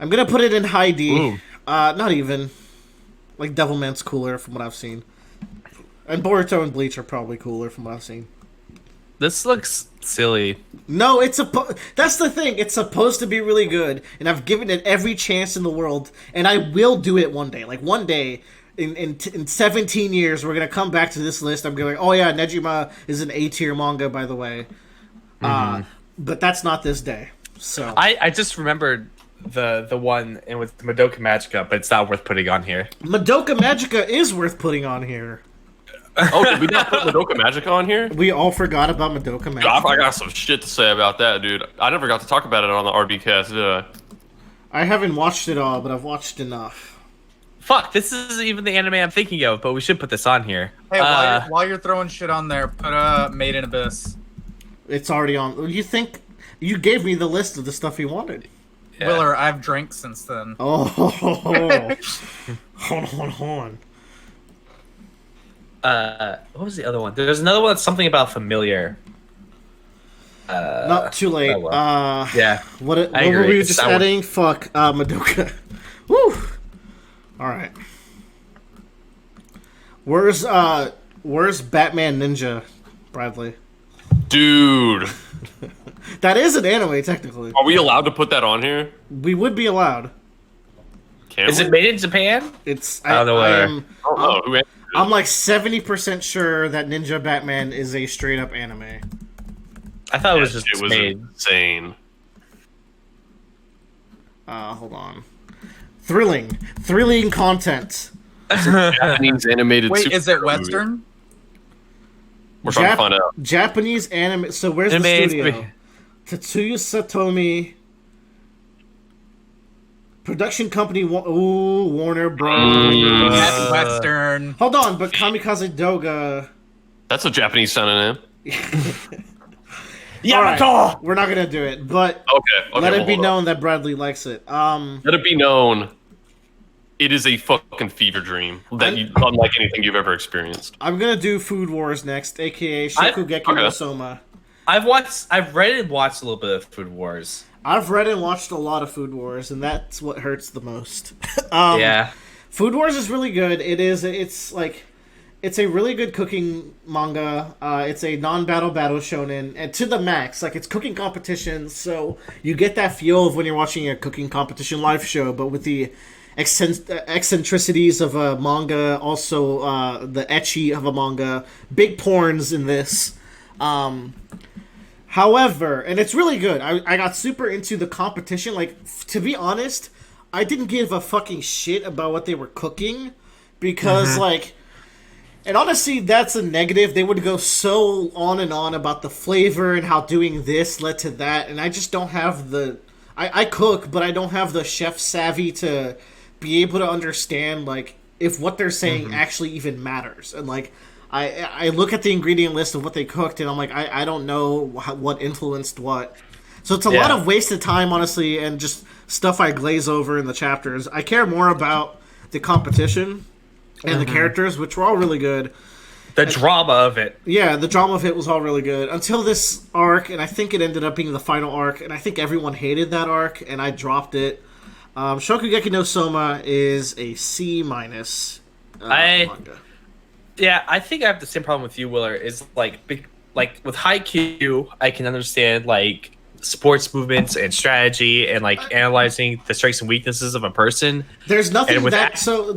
I'm gonna put it in high D. Ooh. Not even. Like Devilman's cooler from what I've seen, and Boruto and Bleach are probably cooler from what I've seen. This looks silly. No, that's the thing. It's supposed to be really good, and I've given it every chance in the world, and I will do it one day. Like one day, in 17 years, we're gonna come back to this list. I'm going, oh yeah, Nejima is an A tier manga, by the way. But that's not this day. So I just remembered the one and with Madoka Magica, but it's not worth putting on here. Madoka Magica is worth putting on here. Oh, did we not put Madoka Magica on here? We all forgot about Madoka Magica. I got some shit to say about that, dude. I never got to talk about it on the RB cast, did I? I haven't watched it all, but I've watched enough. Fuck, this isn't even the anime I'm thinking of, but we should put this on here. Hey, while you're throwing shit on there, put Made in Abyss. It's already on. You think you gave me the list of the stuff you wanted? Yeah. Willer, I've drank since then. Oh, hold on. What was the other one? There's another one that's something about familiar. Not too late. oh well. Yeah. What were agree. we It's just that one. adding? Fuck, Madoka. Woo. All right. Where's Batman Ninja, Bradley? Dude, That is an anime, technically. are we allowed to put that on here? We would be allowed. Can Is we? it made in Japan? It's I don't know where. I don't know. Who answered it? I'm like 70% sure that Ninja Batman is a straight up anime. I thought it was just It was made. insane. Hold on. Thrilling content. Japanese animated. Wait, is it superhero movie. Western? We're trying to find out. Japanese anime. So where's the Anime studio? Tatsuya Satomi. Production company. Warner Bros. That's Western. Hold on, but Kamikaze Doga. That's a Japanese sounding name. Alright, we're not gonna do it, but Okay. let it well, be hold on. known that Bradley likes it. Let it be known. It is a fucking fever dream unlike anything you've ever experienced. I'm gonna do Food Wars next, aka I- Shokugeki no okay. Soma. I've read and watched a little bit of Food Wars. I've read and watched a lot of Food Wars, and that's what hurts the most. Yeah. Food Wars is really good. It's a really good cooking manga. It's a non-battle shonen, and to the max. Like, it's cooking competitions, so you get that feel of when you're watching a cooking competition live show, but with the eccentricities of a manga, also the ecchi of a manga, big porns in this. However, and it's really good. I got super into the competition. Like, to be honest, I didn't give a fucking shit about what they were cooking because, like, and honestly, that's a negative. They would go so on and on about the flavor and how doing this led to that, and I just don't have the. I cook, but I don't have the chef savvy to be able to understand, like, if what they're saying actually even matters. And, like, I look at the ingredient list of what they cooked, and I'm like, I don't know what influenced what. So it's a lot of wasted time, honestly, and just stuff I glaze over in the chapters. I care more about the competition and the characters, which were all really good. The drama of it. Yeah, the drama of it was all really good. Until this arc, and I think it ended up being the final arc, and I think everyone hated that arc, and I dropped it. Shokugeki no Soma is a C-. Manga. Yeah, I think I have the same problem with you, Willer. Is like with Haikyuu, I can understand like sports movements and strategy and like analyzing the strengths and weaknesses of a person. There's nothing And with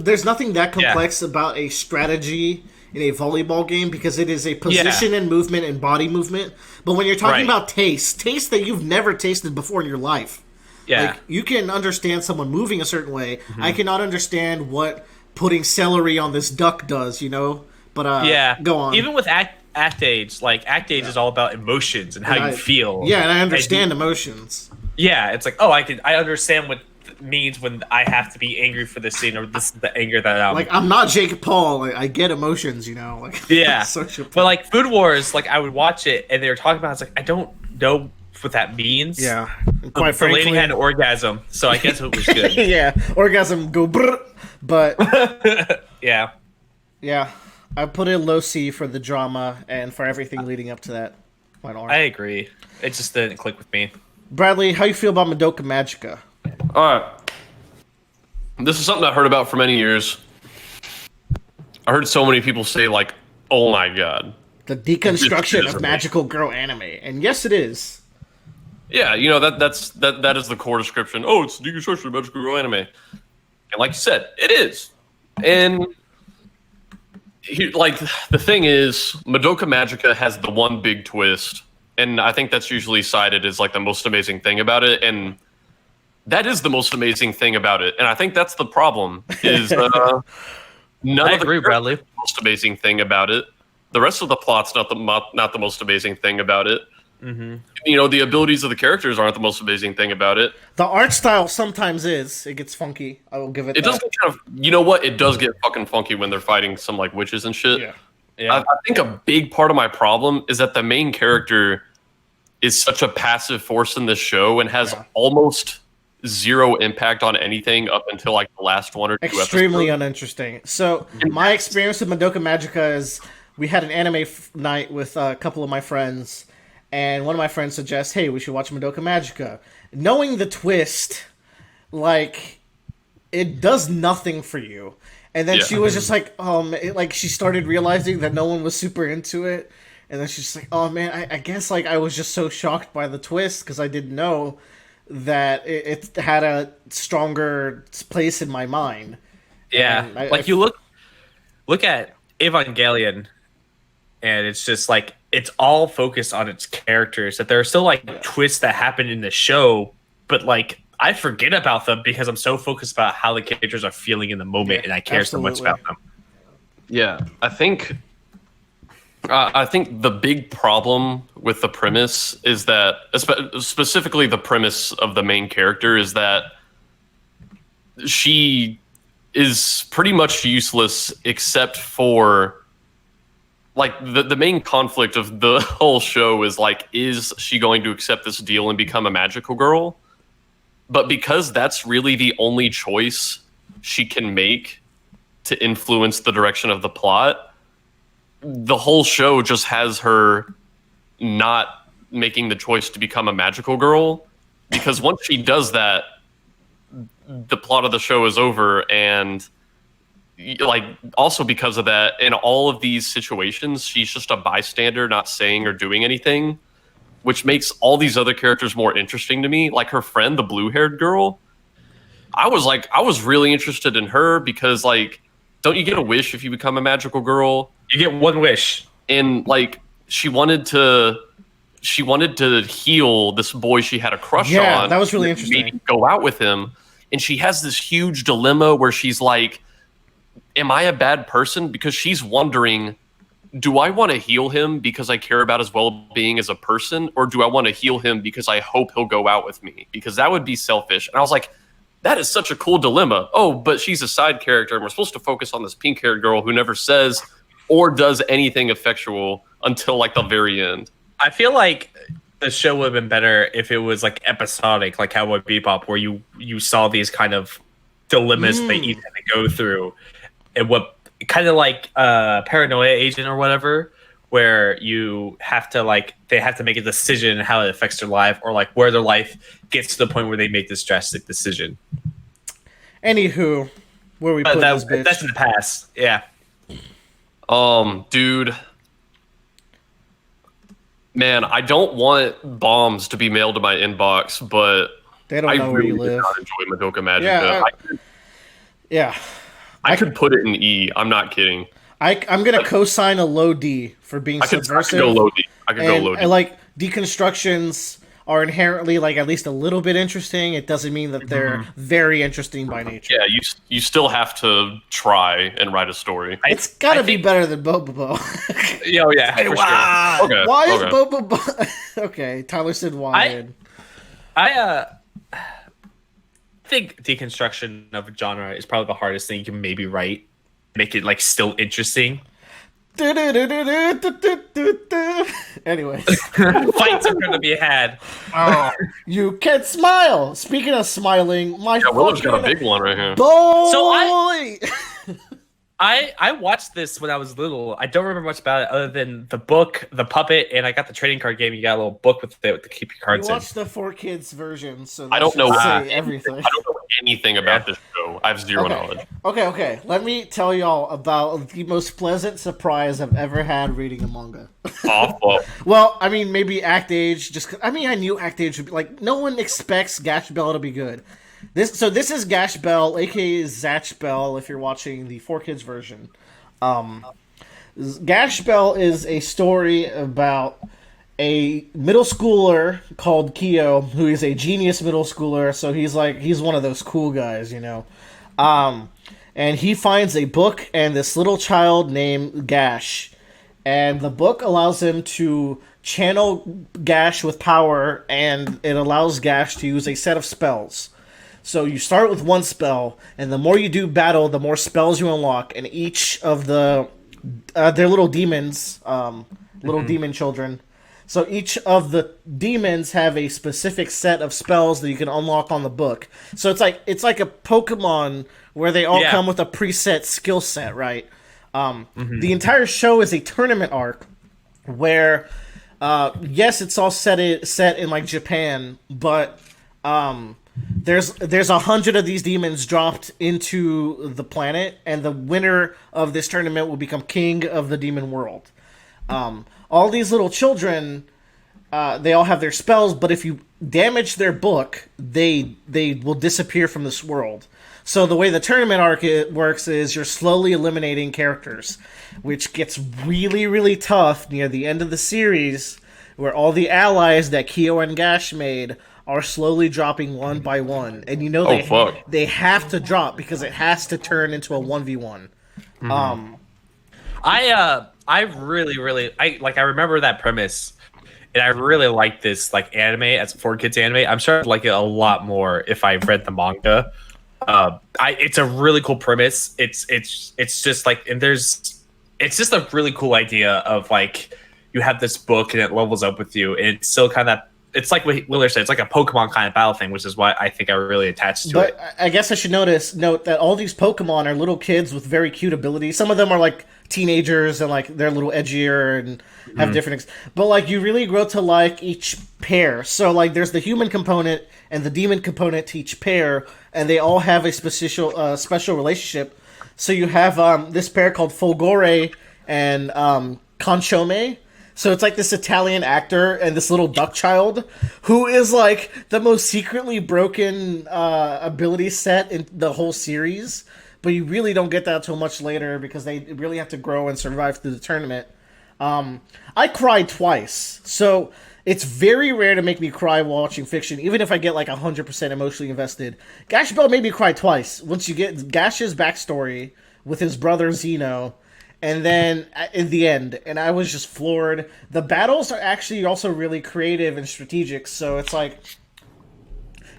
there's nothing that complex about a strategy in a volleyball game because it is a position and movement and body movement. But when you're talking about taste that you've never tasted before in your life, like, you can understand someone moving a certain way. I cannot understand what putting celery on this duck does, you know? But go on. Even with act age, like act age is all about emotions and how you feel. Yeah, and I understand emotions. Yeah, it's like, oh, I understand what it means when I have to be angry for this scene, or this is the anger that I'm like. I'm not Jake Paul. Like, I get emotions, you know. Like, yeah. social But like Food Wars, like I would watch it and they were talking about it, it's like I don't know what that means. Yeah, And quite the frankly, lady had an orgasm, so I guess it was good. yeah, orgasm go brr, but Yeah. yeah, I put it low C for the drama and for everything leading up to that final arc. I agree. It just didn't click with me. Bradley, how you feel about Madoka Magica? All right. This is something I heard about for many years. I heard so many people say, like, oh my god. The deconstruction This is of magical girl anime, and yes, it is. Yeah, you know, that is the core description. Oh, it's deconstruction of magical girl anime. And like you said, it is. And like the thing is, Madoka Magica has the one big twist, and I think that's usually cited as like the most amazing thing about it, and that is the most amazing thing about it. And I think that's the problem. Is none I of agree, the Bradley. the most amazing thing about it. The rest of the plot's not the most amazing thing about it. Mm-hmm. You know, the abilities of the characters aren't the most amazing thing about it. The art style sometimes is. It gets funky. I will give it. It that. does get kind of, you know what? It does get fucking funky when they're fighting some like witches and shit. Yeah. Yeah. I think a big part of my problem is that the main character is such a passive force in this show and has almost zero impact on anything up until like the last one or two Extremely episodes. uninteresting. So my experience with Madoka Magica is we had an anime night with a couple of my friends, and one of my friends suggests, "Hey, we should watch Madoka Magica." Knowing the twist, like, it does nothing for you. And then she was just like, like she started realizing that no one was super into it. And then she's just like, oh man, I guess like I was just so shocked by the twist because I didn't know that it had a stronger place in my mind. Yeah, you look at Evangelion, and it's just like it's all focused on its characters. That there are still like twists that happen in the show, but like I forget about them because I'm so focused about how the characters are feeling in the moment, and I care so much about them. Yeah, I think the big problem with the premise is that, specifically the premise of the main character, is that she is pretty much useless except for, like, the main conflict of the whole show is, like, is she going to accept this deal and become a magical girl? But because that's really the only choice she can make to influence the direction of the plot, the whole show just has her not making the choice to become a magical girl. Because once she does that, the plot of the show is over. And like, also because of that, in all of these situations, she's just a bystander, not saying or doing anything, which makes all these other characters more interesting to me. Like her friend, the blue-haired girl, I was really interested in her because, like, don't you get a wish if you become a magical girl? You get one wish. And like she wanted to heal this boy she had a crush on. Yeah, that was really interesting. Maybe go out with him. And she has this huge dilemma where she's like, am I a bad person? Because she's wondering, do I want to heal him because I care about his well-being as a person? Or do I want to heal him because I hope he'll go out with me? Because that would be selfish. And I was like, that is such a cool dilemma. Oh, but she's a side character, and we're supposed to focus on this pink-haired girl who never says or does anything effectual until like the very end. I feel like the show would have been better if it was like episodic, like Cowboy Bebop, where you saw these kind of dilemmas that you had to go through, and what kind of like Paranoia Agent or whatever, where you have to like they have to make a decision how it affects their life, or like where their life gets to the point where they make this drastic decision. Anywho, where we put this bitch? That's in the past. Yeah. Dude. Man, I don't want bombs to be mailed to my inbox, but They don't know where you live. I enjoy Madoka Magica. Yeah, I could put it in E. I'm not kidding. I'm gonna co-sign a low D for being subversive. I could go low D. And like deconstructions are inherently like at least a little bit interesting. It doesn't mean that they're very interesting by nature. Yeah, you still have to try and write a story. It's gotta be better than Bobobo. Oh yeah. For wow. Sure. Okay, Why is Bobobo? Okay, Tyler said why. I think deconstruction of a genre is probably the hardest thing you can maybe write. Make it like still interesting. Anyways, fights are going to be had. Oh, you can smile. Speaking of smiling, my Willow's got a big one right here. boy. So I watched this when I was little. I don't remember much about it other than the book, the puppet, and I got the trading card game. You got a little book with it to keep your cards You in. watched the 4Kids version, so I don't know everything. I don't know anything about this show. I have zero knowledge. Okay. Let me tell y'all about the most pleasant surprise I've ever had reading a manga. Awful. Well, I mean, maybe Act Age. I knew Act Age would be like. No one expects Gash Bell to be good. This is Gash Bell, aka Zatch Bell, if you're watching the 4Kids version. Gash Bell is a story about a middle schooler called Kyo, who is a genius middle schooler. So he's one of those cool guys, you know. And he finds a book and this little child named Gash, and the book allows him to channel Gash with power, and it allows Gash to use a set of spells. So you start with one spell, and the more you do battle, the more spells you unlock, and each of they're little demons, demon children. So each of the demons have a specific set of spells that you can unlock on the book. So it's like a Pokemon where they all come with a preset skill set, right? The entire show is a tournament arc where, yes, it's all set in like Japan, but there's 100 of these demons dropped into the planet, and the winner of this tournament will become king of the demon world. All these little children, they all have their spells, but if you damage their book, they will disappear from this world. So the way the tournament arc works is you're slowly eliminating characters, which gets really, really tough near the end of the series, where all the allies that Kyo and Gash made are slowly dropping one by one. And you know they have to drop because it has to turn into a 1v1. I really I remember that premise, and I really like this like anime as for kids anime. I'm sure I'd like it a lot more if I read the manga. It's a really cool premise. It's just like, and it's just a really cool idea of like you have this book and it levels up with you. And it's still kind of, it's like what Willer said, it's like a Pokemon kind of battle thing, which is why I think I really attached to it. I guess I should note that all these Pokemon are little kids with very cute abilities. Some of them are like teenagers and like they're a little edgier and have different but like you really grow to like each pair. So like there's the human component and the demon component to each pair, and they all have a special relationship. So you have this pair called Folgore and Conchome. So it's like this Italian actor and this little duck child who is like the most secretly broken ability set in the whole series. But you really don't get that until much later because they really have to grow and survive through the tournament. I cried twice. So it's very rare to make me cry while watching fiction, even if I get like 100% emotionally invested. Gash Bell made me cry twice. Once you get Gash's backstory with his brother Zeno, and then in the end, and I was just floored. The battles are actually also really creative and strategic, so it's like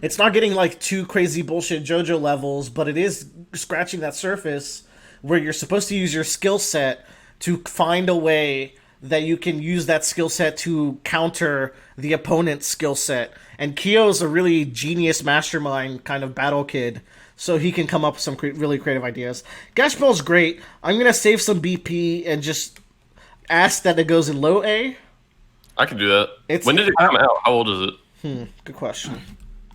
it's not getting like too crazy bullshit JoJo levels, but it is scratching that surface where you're supposed to use your skill set to find a way that you can use that skill set to counter the opponent's skill set. And Kyo's a really genius mastermind kind of battle kid, so he can come up with some really creative ideas. Gash Bell's great. I'm going to save some BP and just ask that it goes in low A. I can do that. When did it come out? How old is it? Good question.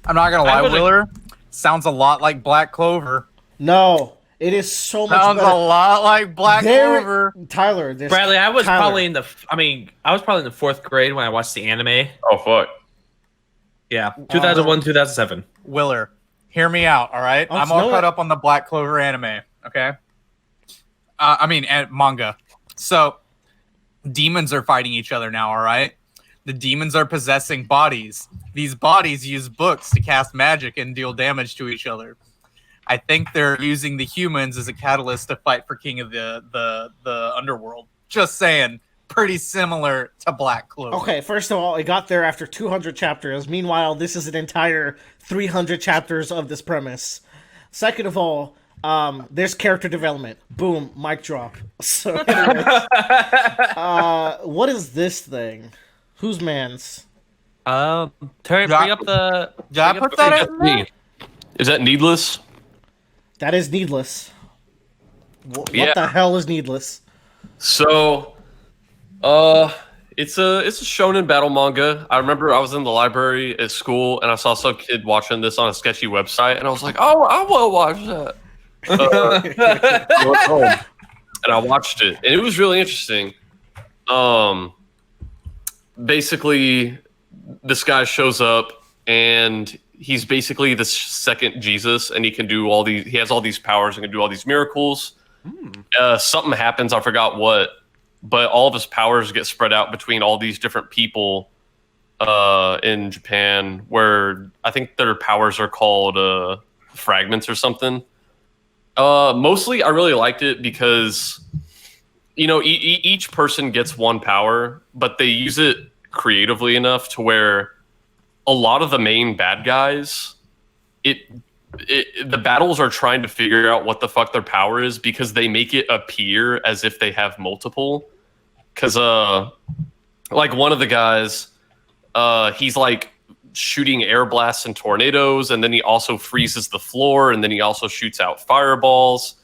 I'm not going to lie, Willer. Sounds a lot like Black Clover. No. It is so much Sounds better. a lot like Black Clover. Tyler, Bradley, I was probably in the fourth grade when I watched the anime. Oh, fuck. Yeah, 2001, 2007. Willer, hear me out, all right? I'm all caught up on the Black Clover anime, okay? Manga. So, demons are fighting each other now, all right? The demons are possessing bodies. These bodies use books to cast magic and deal damage to each other. I think they're using the humans as a catalyst to fight for king of the underworld. Just saying, pretty similar to Black Clover. Okay, first of all, it got there after 200 chapters. Meanwhile, this is an entire 300 chapters of this premise. Second of all, there's character development. Boom, mic drop. So, anyways, what is this thing? Whose man's? Bring up the. Did I put that in there? Is that Needless? That is Needless. What the hell is Needless? So, it's a shonen battle manga. I remember I was in the library at school and I saw some kid watching this on a sketchy website, and I was like, "Oh, I will watch that." I went home and I watched it, and it was really interesting. Basically, this guy shows up and he's basically the second Jesus, and he has all these powers and can do all these miracles. Something happens, I forgot what, but all of his powers get spread out between all these different people in Japan, where I think their powers are called fragments or something. Mostly I really liked it because, each person gets one power, but they use it creatively enough to where a lot of the main bad guys, the battles are trying to figure out what the fuck their power is because they make it appear as if they have multiple. Because like one of the guys, he's like shooting air blasts and tornadoes, and then he also freezes the floor, and then he also shoots out fireballs.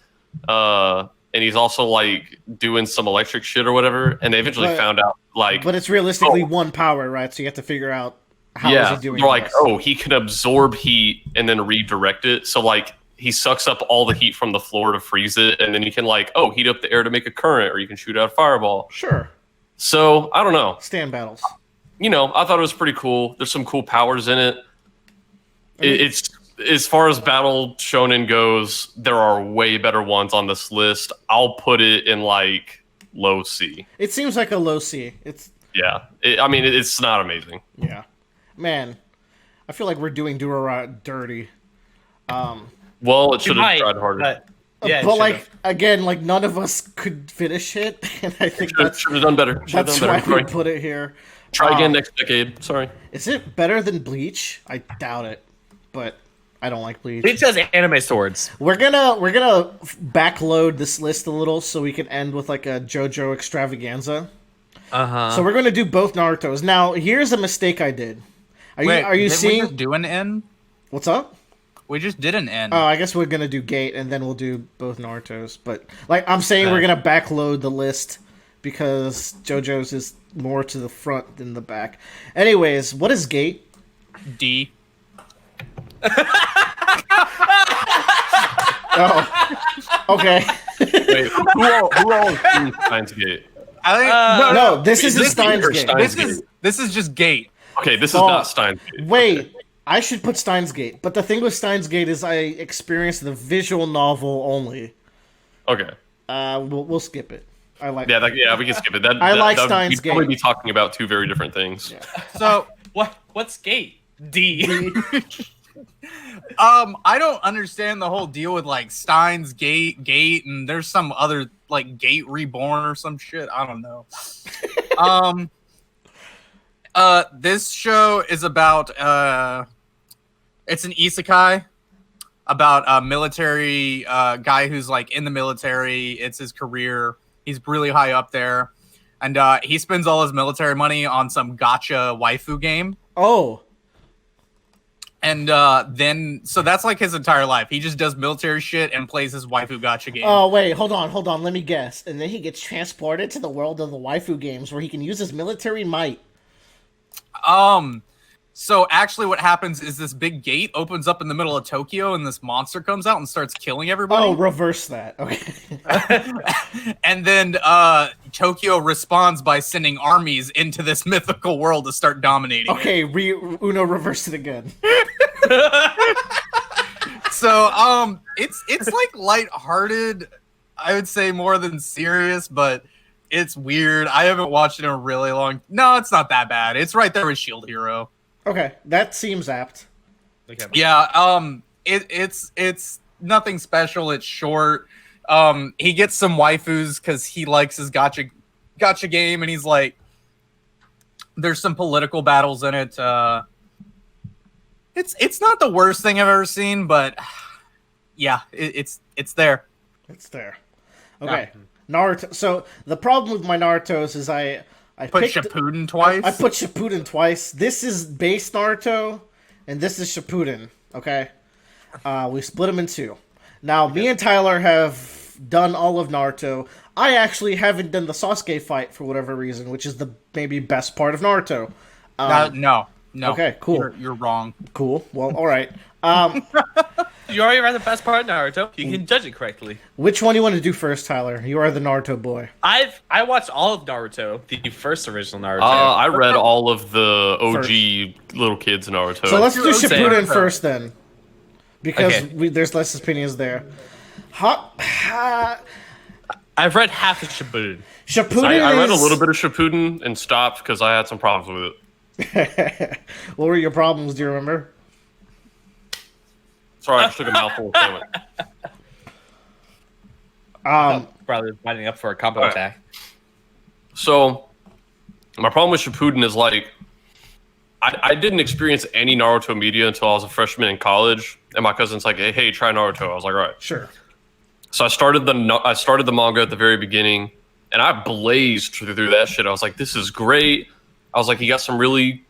And he's also like doing some electric shit or whatever. And they eventually found out like, but it's realistically one power, right? So you have to figure out how is he doing. They're like, oh, he can absorb heat and then redirect it. So like he sucks up all the heat from the floor to freeze it, and then you can like, oh, heat up the air to make a current, or you can shoot out a fireball. Sure. So I don't know. Stand battles. You know, I thought it was pretty cool. There's some cool powers in it. It's as far as battle shonen goes, there are way better ones on this list. I'll put it in like low C. It seems like a low C. It's it's not amazing. Yeah, man, I feel like we're doing Durarara dirty. Well, it should have tried harder. But like again, like none of us could finish it, and I think should have done better. That's why we put it here. Try again next decade. Sorry. Is it better than Bleach? I doubt it, but I don't like Bleach. Bleach has anime swords. We're gonna backload this list a little so we can end with like a JoJo extravaganza. So we're gonna do both Naruto's. Now, here's a mistake I did. Are you seeing? We just do an N? What's up? We just did an N. Oh, I guess we're gonna do Gate and then we'll do both Naruto's. But like I'm saying, we're gonna backload the list because JoJo's is more to the front than the back. Anyways, what is Gate? D. Oh, okay. Wait, who all is in Steins Gate? I think no, this isn't Steins Gate. This is just Gate. Okay, this is not Steins Gate. Wait, I should put Steins Gate, but the thing with Steins Gate is I experienced the visual novel only. Okay. We'll skip it. I like. Yeah, we can skip it. I like Steins Gate. We'd probably be talking about two very different things. Yeah. So what's Gate? D. I don't understand the whole deal with like Steins Gate, and there's some other like Gate Reborn or some shit. I don't know. This show is about it's an isekai about a military guy who's like in the military. It's his career. He's really high up there, and he spends all his military money on some gacha waifu game. Oh. And then, so that's like his entire life. He just does military shit and plays his waifu gacha game. Oh, wait, hold on. Let me guess. And then he gets transported to the world of the waifu games where he can use his military might. So actually what happens is this big gate opens up in the middle of Tokyo and this monster comes out and starts killing everybody. Oh, reverse that. Okay. And then Tokyo responds by sending armies into this mythical world to start dominating. Okay, Uno reverse it again. So it's like lighthearted, I would say, more than serious, but it's weird. I haven't watched it in a really long. No, it's not that bad. It's right there with Shield Hero. Okay, that seems apt. Okay. Yeah, it's nothing special. It's short. He gets some waifus because he likes his gacha game, and he's like, there's some political battles in it. It's not the worst thing I've ever seen, but yeah, it's there. It's there. Okay, yeah. Naruto. So the problem with my Naruto's is I put Shippuden twice. I put Shippuden twice. This is base Naruto, and this is Shippuden. Okay, we split them in two. Now, me and Tyler have done all of Naruto. I actually haven't done the Sasuke fight for whatever reason, which is the maybe best part of Naruto. No. Okay, cool. You're wrong. Cool. Well, all right. You already read the best part of Naruto. You can judge it correctly. Which one do you want to do first, Tyler? You are the Naruto boy. I watched all of Naruto, the first original Naruto. I read all of the OG little kids Naruto. So let's do Shippuden first then, because there's less opinions there. I've read half of Shippuden. I read a little bit of Shippuden and stopped because I had some problems with it. What were your problems? Do you remember? Sorry, I just took a mouthful of salmon. Probably lining up for a combo attack. So, my problem with Shippuden is like, I didn't experience any Naruto media until I was a freshman in college, and my cousin's like, "Hey, try Naruto." I was like, "All right, sure." So I started the manga at the very beginning, and I blazed through that shit. I was like, this is great. I was like, you got some really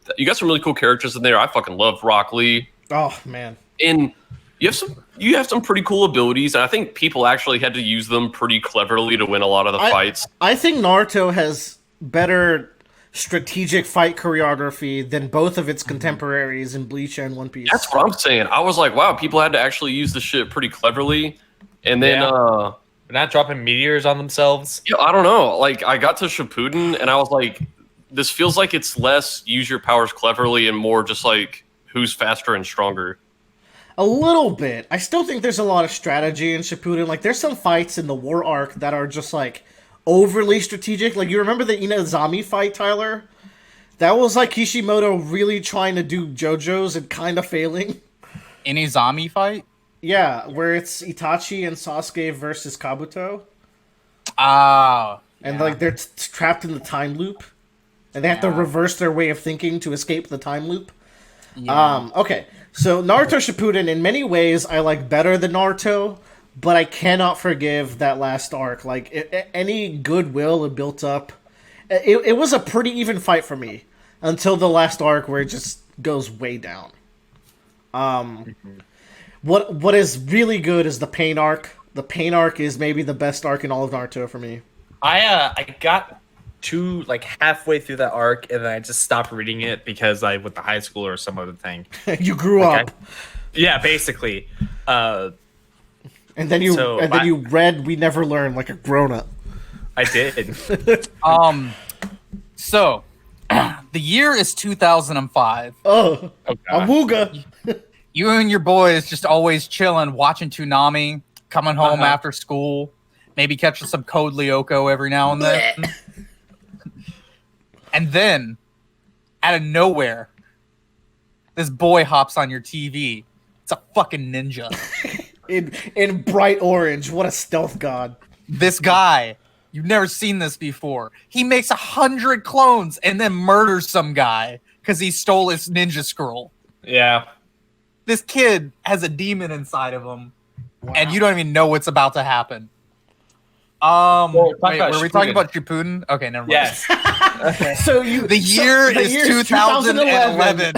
cool characters in there. I fucking love Rock Lee. Oh man. And you have some pretty cool abilities, and I think people actually had to use them pretty cleverly to win a lot of the fights. I think Naruto has better strategic fight choreography than both of its contemporaries in Bleach and One Piece. That's what I'm saying. I was like, wow, people had to actually use the shit pretty cleverly. And then They're not dropping meteors on themselves. yeah, I don't know. Like I got to Shippuden and I was like, this feels like it's less use your powers cleverly and more just like who's faster and stronger. A little bit. I still think there's a lot of strategy in Shippuden. Like, there's some fights in the war arc that are just, like, overly strategic. Like, you remember the Inazami fight, Tyler? That was, like, Kishimoto really trying to do Jojos and kind of failing. Inazami fight? Yeah, where it's Itachi and Sasuke versus Kabuto. Ah. And, like, they're trapped in the time loop. And they have to reverse their way of thinking to escape the time loop. Yeah. Okay, so Naruto Shippuden, in many ways, I like better than Naruto, but I cannot forgive that last arc. Like, any goodwill it built up, it was a pretty even fight for me until the last arc where it just goes way down. What is really good is the Pain arc. The Pain arc is maybe the best arc in all of Naruto for me. I got to like halfway through that arc and then I just stopped reading it because I went to high school or some other thing. You grew up. Yeah, basically. And then you read We Never Learn like a grown up. I did. So the year is 2005. Oh, God. Awooga. You and your boys just always chilling, watching Toonami, coming home after school, maybe catching some Code Lyoko every now and then. And then, out of nowhere, this boy hops on your TV. It's a fucking ninja. in bright orange. What a stealth god. This guy, you've never seen this before. He makes 100 clones and then murders some guy because he stole his ninja scroll. Yeah. This kid has a demon inside of him, and you don't even know what's about to happen. Wait, were we talking about Shippuden? Okay, never mind. Yes. Okay. So the year is 2011.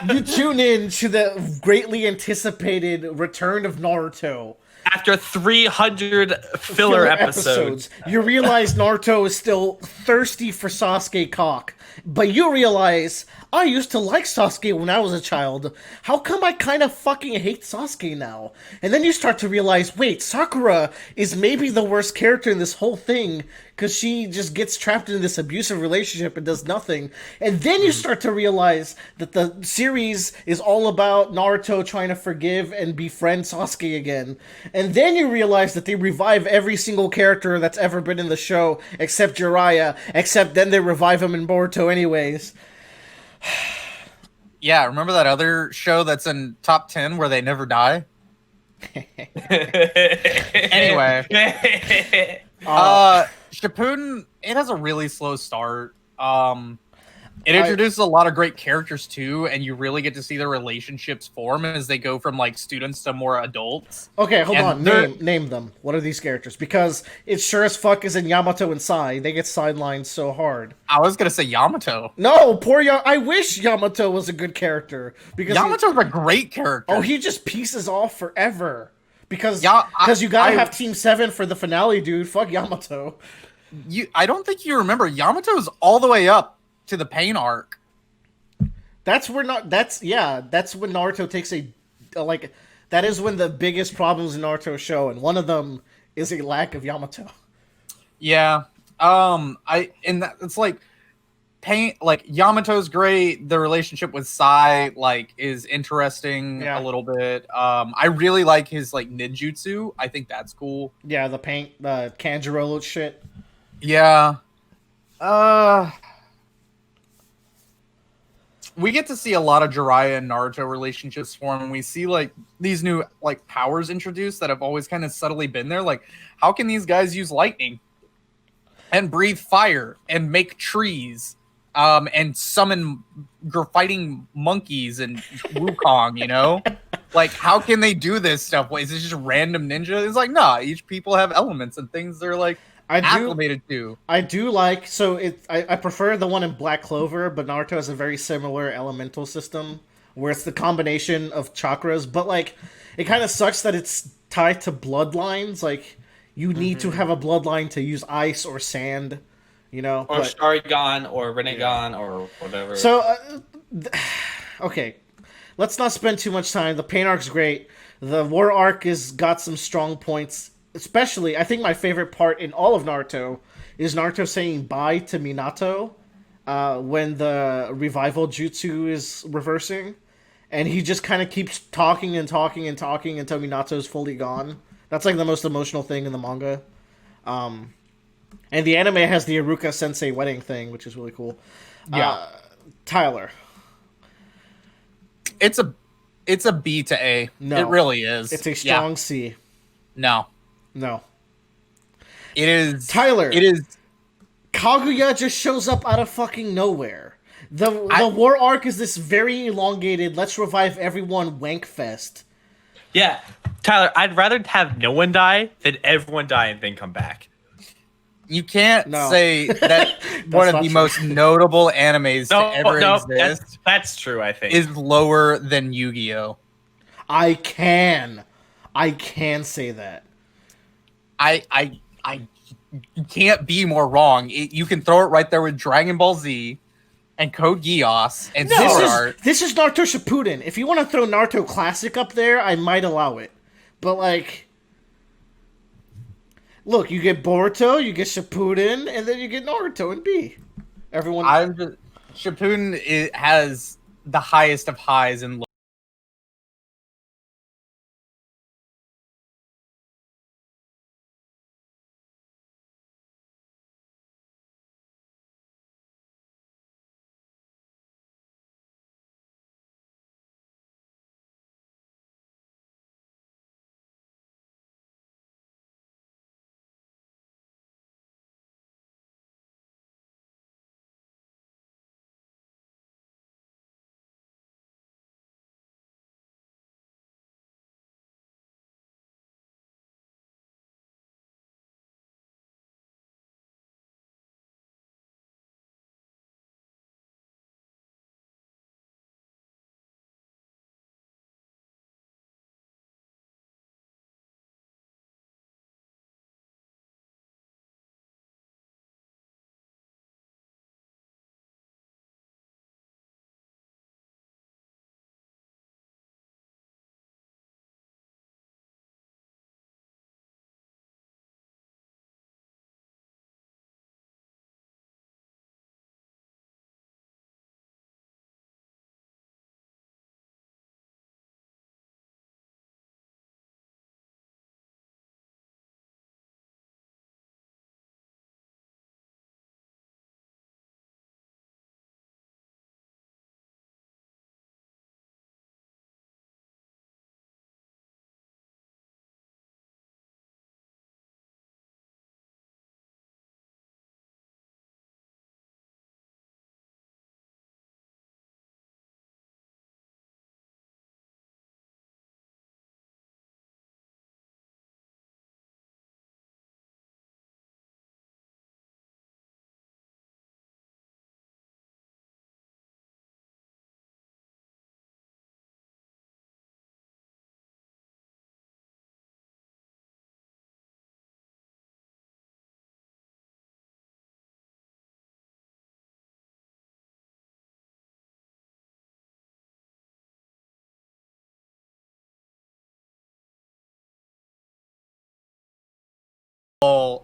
You tune in to the greatly anticipated return of Naruto. After 300 filler episodes. You realize Naruto is still thirsty for Sasuke cock. But you realize, I used to like Sasuke when I was a child. How come I kind of fucking hate Sasuke now? And then you start to realize, wait, Sakura is maybe the worst character in this whole thing because she just gets trapped in this abusive relationship and does nothing. And then you start to realize that the series is all about Naruto trying to forgive and befriend Sasuke again. And then you realize that they revive every single character that's ever been in the show except Jiraiya, except then they revive him in Boruto anyways. Yeah, remember that other show that's in top 10 where they never die? Anyway. Shippuden, it has a really slow start. It introduces a lot of great characters too, and you really get to see their relationships form as they go from like students to more adults. Okay, hold on. Name them. What are these characters? Because it sure as fuck is in Yamato and Sai. They get sidelined so hard. I was gonna say Yamato. No, poor I wish Yamato was a good character because Yamato's a great character. Oh, he just pieces off forever because you gotta have Team 7 for the finale, dude. Fuck Yamato. I don't think you remember Yamato's all the way up to the Pain arc. That's when Naruto takes that is when the biggest problems in Naruto show, and one of them is a lack of Yamato. Yeah. It's like Pain, like Yamato's great. The relationship with Sai is interesting a little bit. I really like his ninjutsu. I think that's cool. Yeah, the Kanjuro shit. Yeah. We get to see a lot of Jiraiya and Naruto relationships form, and we see these new powers introduced that have always kind of subtly been there. Like, how can these guys use lightning and breathe fire and make trees, and summon fighting monkeys and Wukong? You know, Like, how can they do this stuff? Wait, is it just random ninja? It's like, nah, each people have elements and things they're like acclimated to. I do like I prefer the one in Black Clover, but Naruto has a very similar elemental system where it's the combination of chakras, but like it kind of sucks that it's tied to bloodlines. Like you need to have a bloodline to use ice or sand, you know, or Sharingan or Rinnegan or whatever. So okay, let's not spend too much time. The pain arc's great. The war arc is got some strong points. Especially, I think my favorite part in all of Naruto is Naruto saying bye to Minato when the revival jutsu is reversing. And he just kind of keeps talking and talking and talking until Minato's fully gone. That's like the most emotional thing in the manga. And the anime has the Iruka Sensei wedding thing, which is really cool. Yeah. Tyler. It's a B to A. No. It really is. It's a strong C. No. No. It is. Tyler. It is. Kaguya just shows up out of fucking nowhere. The war arc is this very elongated, let's revive everyone wank fest. Yeah, Tyler, I'd rather have no one die than everyone die and then come back. You can't say that one of the most notable animes to ever exist. That's true, I think. Is lower than Yu-Gi-Oh! I can say that. I you can't be more wrong. You can throw it right there with Dragon Ball Z and Code Geass and Sword Art. This is Naruto Shippuden. If you want to throw Naruto Classic up there, I might allow it. But like, look, you get Boruto, you get Shippuden, and then you get Naruto and B. Shippuden has the highest of highs and lows.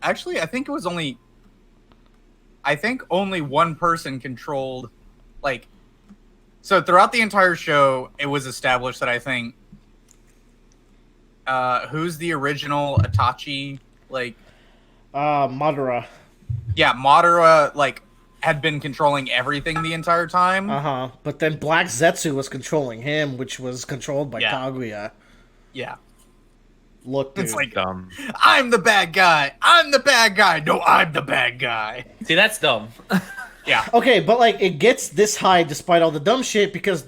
Actually, I think only one person controlled, like, so throughout the entire show, it was established that I think, who's the original Itachi, like, Madara. Yeah, Madara, like, had been controlling everything the entire time. But then Black Zetsu was controlling him, which was controlled by Kaguya. Yeah. Look, dude. It's like, I'm the bad guy. I'm the bad guy. No, I'm the bad guy. See, that's dumb. Yeah. Okay, but like it gets this high despite all the dumb shit because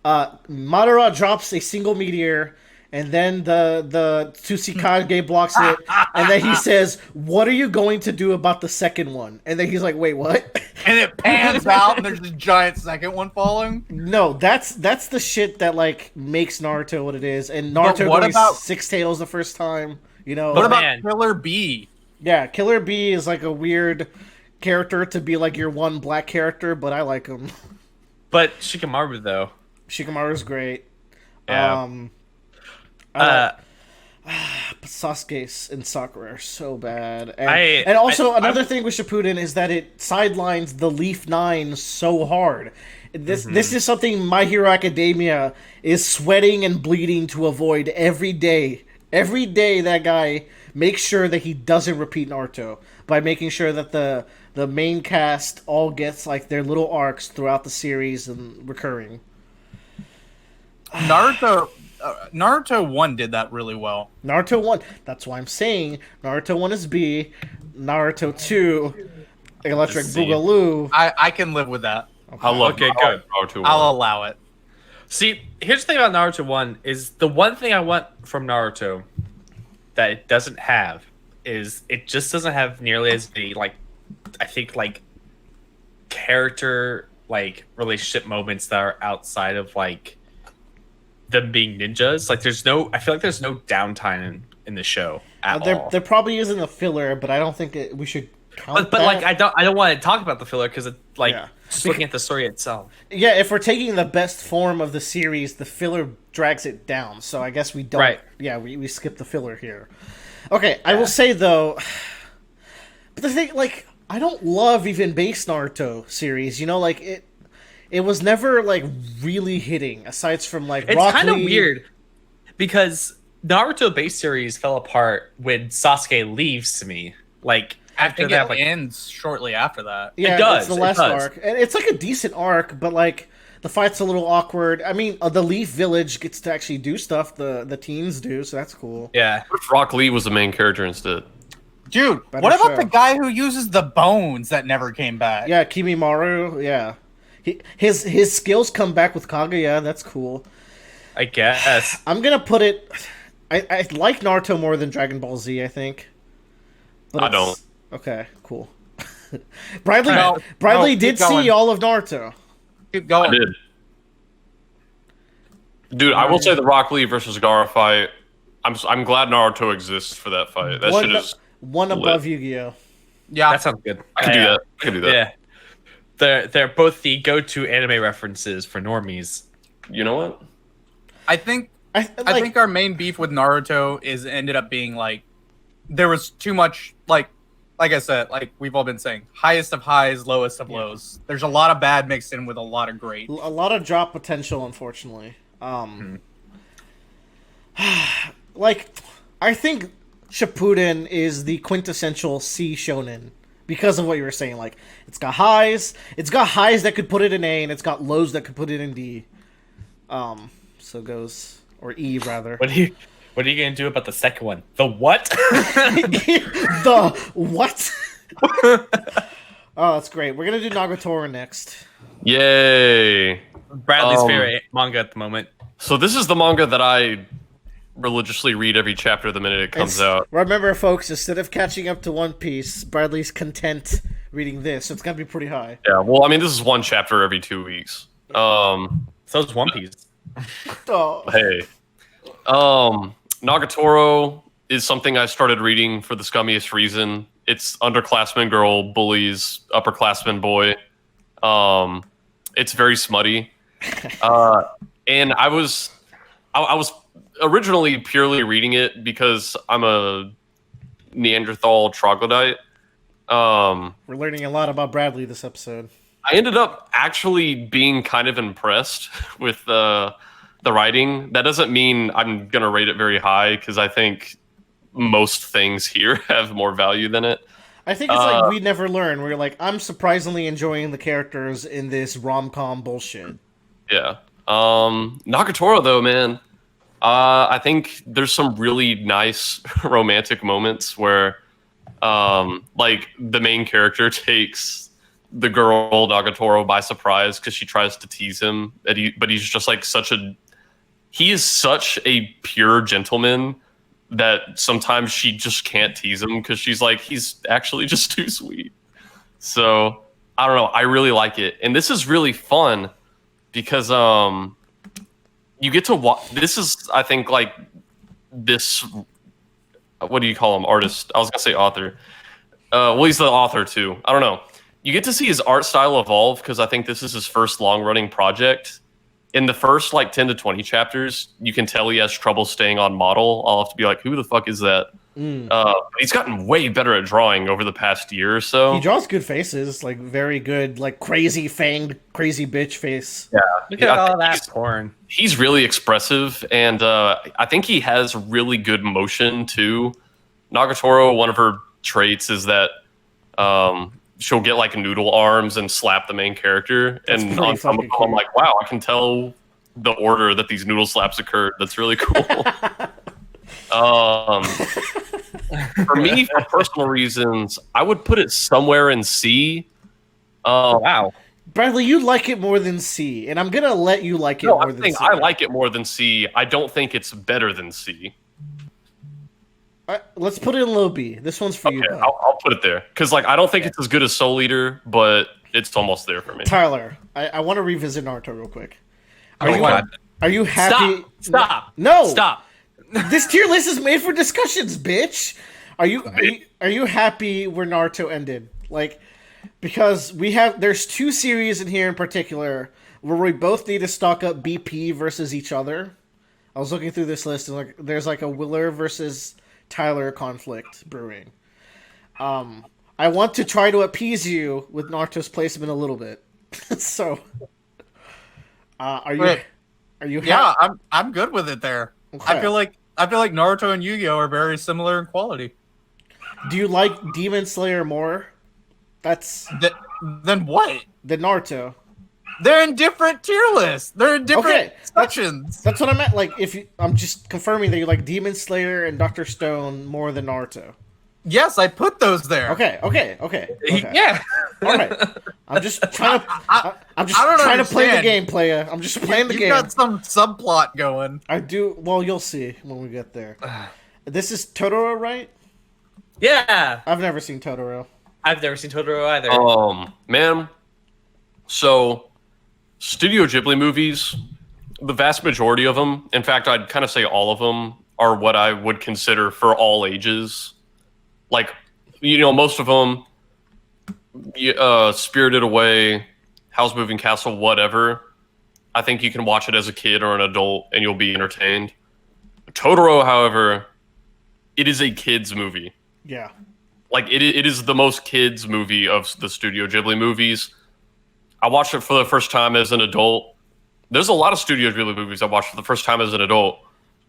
Madara drops a single meteor, and then the Tsuchikage blocks it, and then he says, "What are you going to do about the second one?" And then he's like, "Wait, what?" And it pans out, and there's a giant second one falling. No, that's the shit that like makes Naruto what it is, and But Naruto what going about- six tails the first time. You know, What about man. Killer B? yeah, Killer B is like a weird character to be like your one black character, but I like him. But Shikamaru though. Shikamaru's great. Yeah. Sasuke and Sakura are so bad, and, I- and also I- another thing with Shippuden is that it sidelines the Leaf Nine so hard. This is something My Hero Academia is sweating and bleeding to avoid every day. Every day, that guy makes sure that he doesn't repeat Naruto by making sure that the main cast all gets like their little arcs throughout the series and recurring. Naruto 1 did that really well. Naruto 1, that's why I'm saying Naruto 1 is B, Naruto 2, Electric C. Boogaloo. I can live with that. I love Okay, good. Naruto. I'll allow it. See, here's the thing about Naruto 1 is the one thing I want from Naruto that it doesn't have is it just doesn't have nearly as many like I think like character like relationship moments that are outside of like them being ninjas. Like I feel like there's no downtime in the show at all. There probably isn't a filler, but I don't think we should count But that. like I don't want to talk about the filler because it's like Yeah. just looking at the story itself. Yeah, if we're taking the best form of the series, the filler drags it down. So I guess we don't. Right. Yeah, we skip the filler here. Okay, I will say though, but the thing, like, I don't love even base Naruto series. You know, like it was never like really hitting. Aside from like It's Rock kind of Lee. weird because Naruto base series fell apart when Sasuke leaves to me. Like I after think that, it like ends shortly after that. Yeah, does, it's the it last does. arc, and it's like a decent arc, but like the fight's a little awkward. I mean, the Leaf Village gets to actually do stuff. The teens do, so that's cool. yeah. What if Rock Lee was the main character instead? Dude, Better what about show. the guy who uses the bones that never came back? Yeah, Kimimaru. Yeah, his skills come back with Kaguya. That's cool. I guess. I'm gonna put it. I like Naruto more than Dragon Ball Z. I think. But I it's- don't. Okay, cool. Bradley No, Bradley no, did keep going. see all of Naruto. Keep I going. did. Dude, I will say the Rock Lee versus Gaara fight. I'm glad Naruto exists for that fight. That shit is. One lit. above Yu-Gi-Oh. Yeah, That sounds good. I can do that. I can do that. Yeah. They're both the go-to anime references for normies. You know what? I think I I think our main beef with Naruto is ended up being like there was too much like I said, like we've all been saying, highest of highs, lowest of lows. There's a lot of bad mixed in with a lot of great. a lot of drop potential, unfortunately. Like, I think Shippuden is the quintessential C shonen because of what you were saying. Like, it's got highs that could put it in A, and it's got lows that could put it in D. So it goes, or E rather. What are you gonna do about the second one? The what? The what? Oh, that's great. We're gonna do Nagatoro next. Yay! Bradley's favorite manga at the moment. So this is the manga that I religiously read every chapter the minute it comes out. Remember, folks, instead of catching up to One Piece, Bradley's content reading this, so it's gotta be pretty high. Yeah, well, I mean, this is one chapter every 2 weeks. So is One Piece. Oh. Hey. Nagatoro is something I started reading for the scummiest reason. It's underclassman girl bullies upperclassman boy. It's very smutty. And I was originally purely reading it because I'm a Neanderthal troglodyte. We're learning a lot about Bradley this episode. I ended up actually being kind of impressed with the writing. That doesn't mean I'm going to rate it very high because I think most things here have more value than it. I think it's like We Never Learn, where you're like, I'm surprisingly enjoying the characters in this rom-com bullshit. Yeah. Nagatoro, though, man, I think there's some really nice romantic moments where like the main character takes the girl Nagatoro by surprise because she tries to tease him, but he's just like he is such a pure gentleman that sometimes she just can't tease him because she's like, he's actually just too sweet. So I don't know. I really like it, and this is really fun because you get to watch. This is, I think, like this. What do you call him? Artist. I was gonna say author. Well, he's the author too. I don't know. You get to see his art style evolve because I think this is his first long-running project. In the first like 10 to 20 chapters, you can tell he has trouble staying on model. I'll have to be like, who the fuck is that? He's gotten way better at drawing over the past year or so. He draws good faces, like very good, like crazy fanged, crazy bitch face. Yeah, Look at all that porn. He's really expressive, and I think he has really good motion too. Nagatoro, one of her traits is that she'll get like noodle arms and slap the main character. That's and pretty on some of them, I'm like, wow, I can tell the order that these noodle slaps occurred. That's really cool. For me, for personal reasons, I would put it somewhere in C. Wow. Bradley, you like it more than C, and I'm gonna let you like it more than C. I like it more than C. I don't think it's better than C. Let's put it in low B. This one's for you. I'll put it there because, like, I don't think it's as good as Soul Eater, but it's almost there for me. Tyler, I want to revisit Naruto real quick. Are you happy? Stop. No. Stop. This tier list is made for discussions, bitch. Are you happy where Naruto ended? Like, because there's two series in here in particular where we both need to stock up BP versus each other. I was looking through this list and like there's like a Willer versus Tyler conflict brewing. I want to try to appease you with Naruto's placement a little bit. So, are you Yeah, I'm good with it there. Okay. I feel like Naruto and Yu-Gi-Oh are very similar in quality. Do you like Demon Slayer more? Then what? Than Naruto. They're in different tier lists. They're in different sections. That's what I meant. Like, I'm just confirming that you like Demon Slayer and Dr. Stone more than Naruto. Yes, I put those there. Okay. Yeah. All right. I'm just trying to. I'm just trying to play the game, playa. I'm just playing the game. You got some subplot going. I do. Well, you'll see when we get there. This is Totoro, right? Yeah. I've never seen Totoro. I've never seen Totoro either. Man. So, Studio Ghibli movies, the vast majority of them, in fact, I'd kind of say all of them, are what I would consider for all ages. Like, most of them, Spirited Away, Howl's Moving Castle, whatever. I think you can watch it as a kid or an adult and you'll be entertained. Totoro, however, it is a kid's movie. Yeah. Like, it is the most kids movie of the Studio Ghibli movies. I watched it for the first time as an adult. There's a lot of Studio Ghibli movies I watched for the first time as an adult.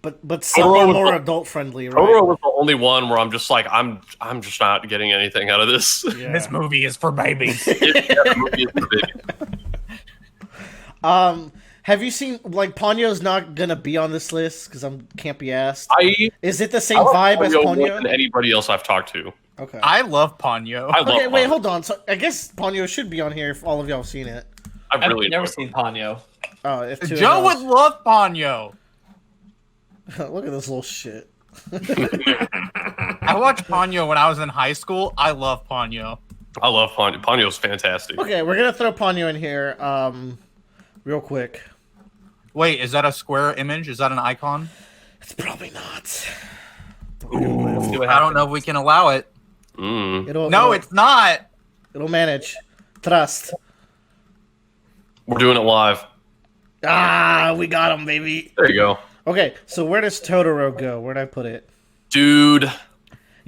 But some are more adult friendly, right? Totoro was the only one where I'm just like, I'm just not getting anything out of this. Yeah. This movie is for babies. Have you seen, like, Ponyo's not gonna be on this list because can't be asked. Is it the same I love vibe as more Ponyo? than anybody else I've talked to. Okay. I love Ponyo. Okay, wait, Ponyo. hold on. So I guess Ponyo should be on here if all of y'all have seen it. I've I've really never enjoyed seen Ponyo. Oh, if two Joe of would us- love Ponyo. Look at this little shit. I watched Ponyo when I was in high school. I love Ponyo. I love Ponyo. Ponyo's fantastic. Okay, we're gonna throw Ponyo in here, real quick. Wait, is that a square image? Is that an icon? It's probably not. Let's see what I don't know if we can allow it. No, it's not. It'll manage. Trust. We're doing it live. Ah, we got him, baby. There you go. Okay, so where does Totoro go? Where'd I put it? Dude,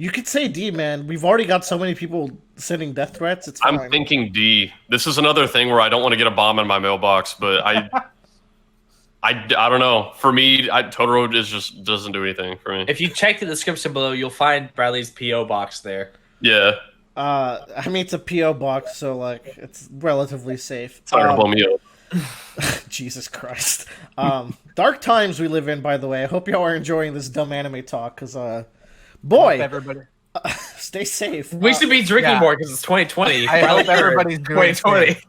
You could say D, man. We've already got so many people sending death threats. It's fine. I'm thinking D. This is another thing where I don't want to get a bomb in my mailbox, but I don't know. For me, Totoro just doesn't do anything for me. If you check the description below, you'll find Bradley's PO box there. Yeah. I mean, it's a PO box, so like it's relatively safe. It's not gonna blow me up. Jesus Christ. Dark times we live in, by the way. I hope y'all are enjoying this dumb anime talk, because boy, Stay safe. We should be drinking yeah. more because it's 2020. I hope everybody's doing 2020.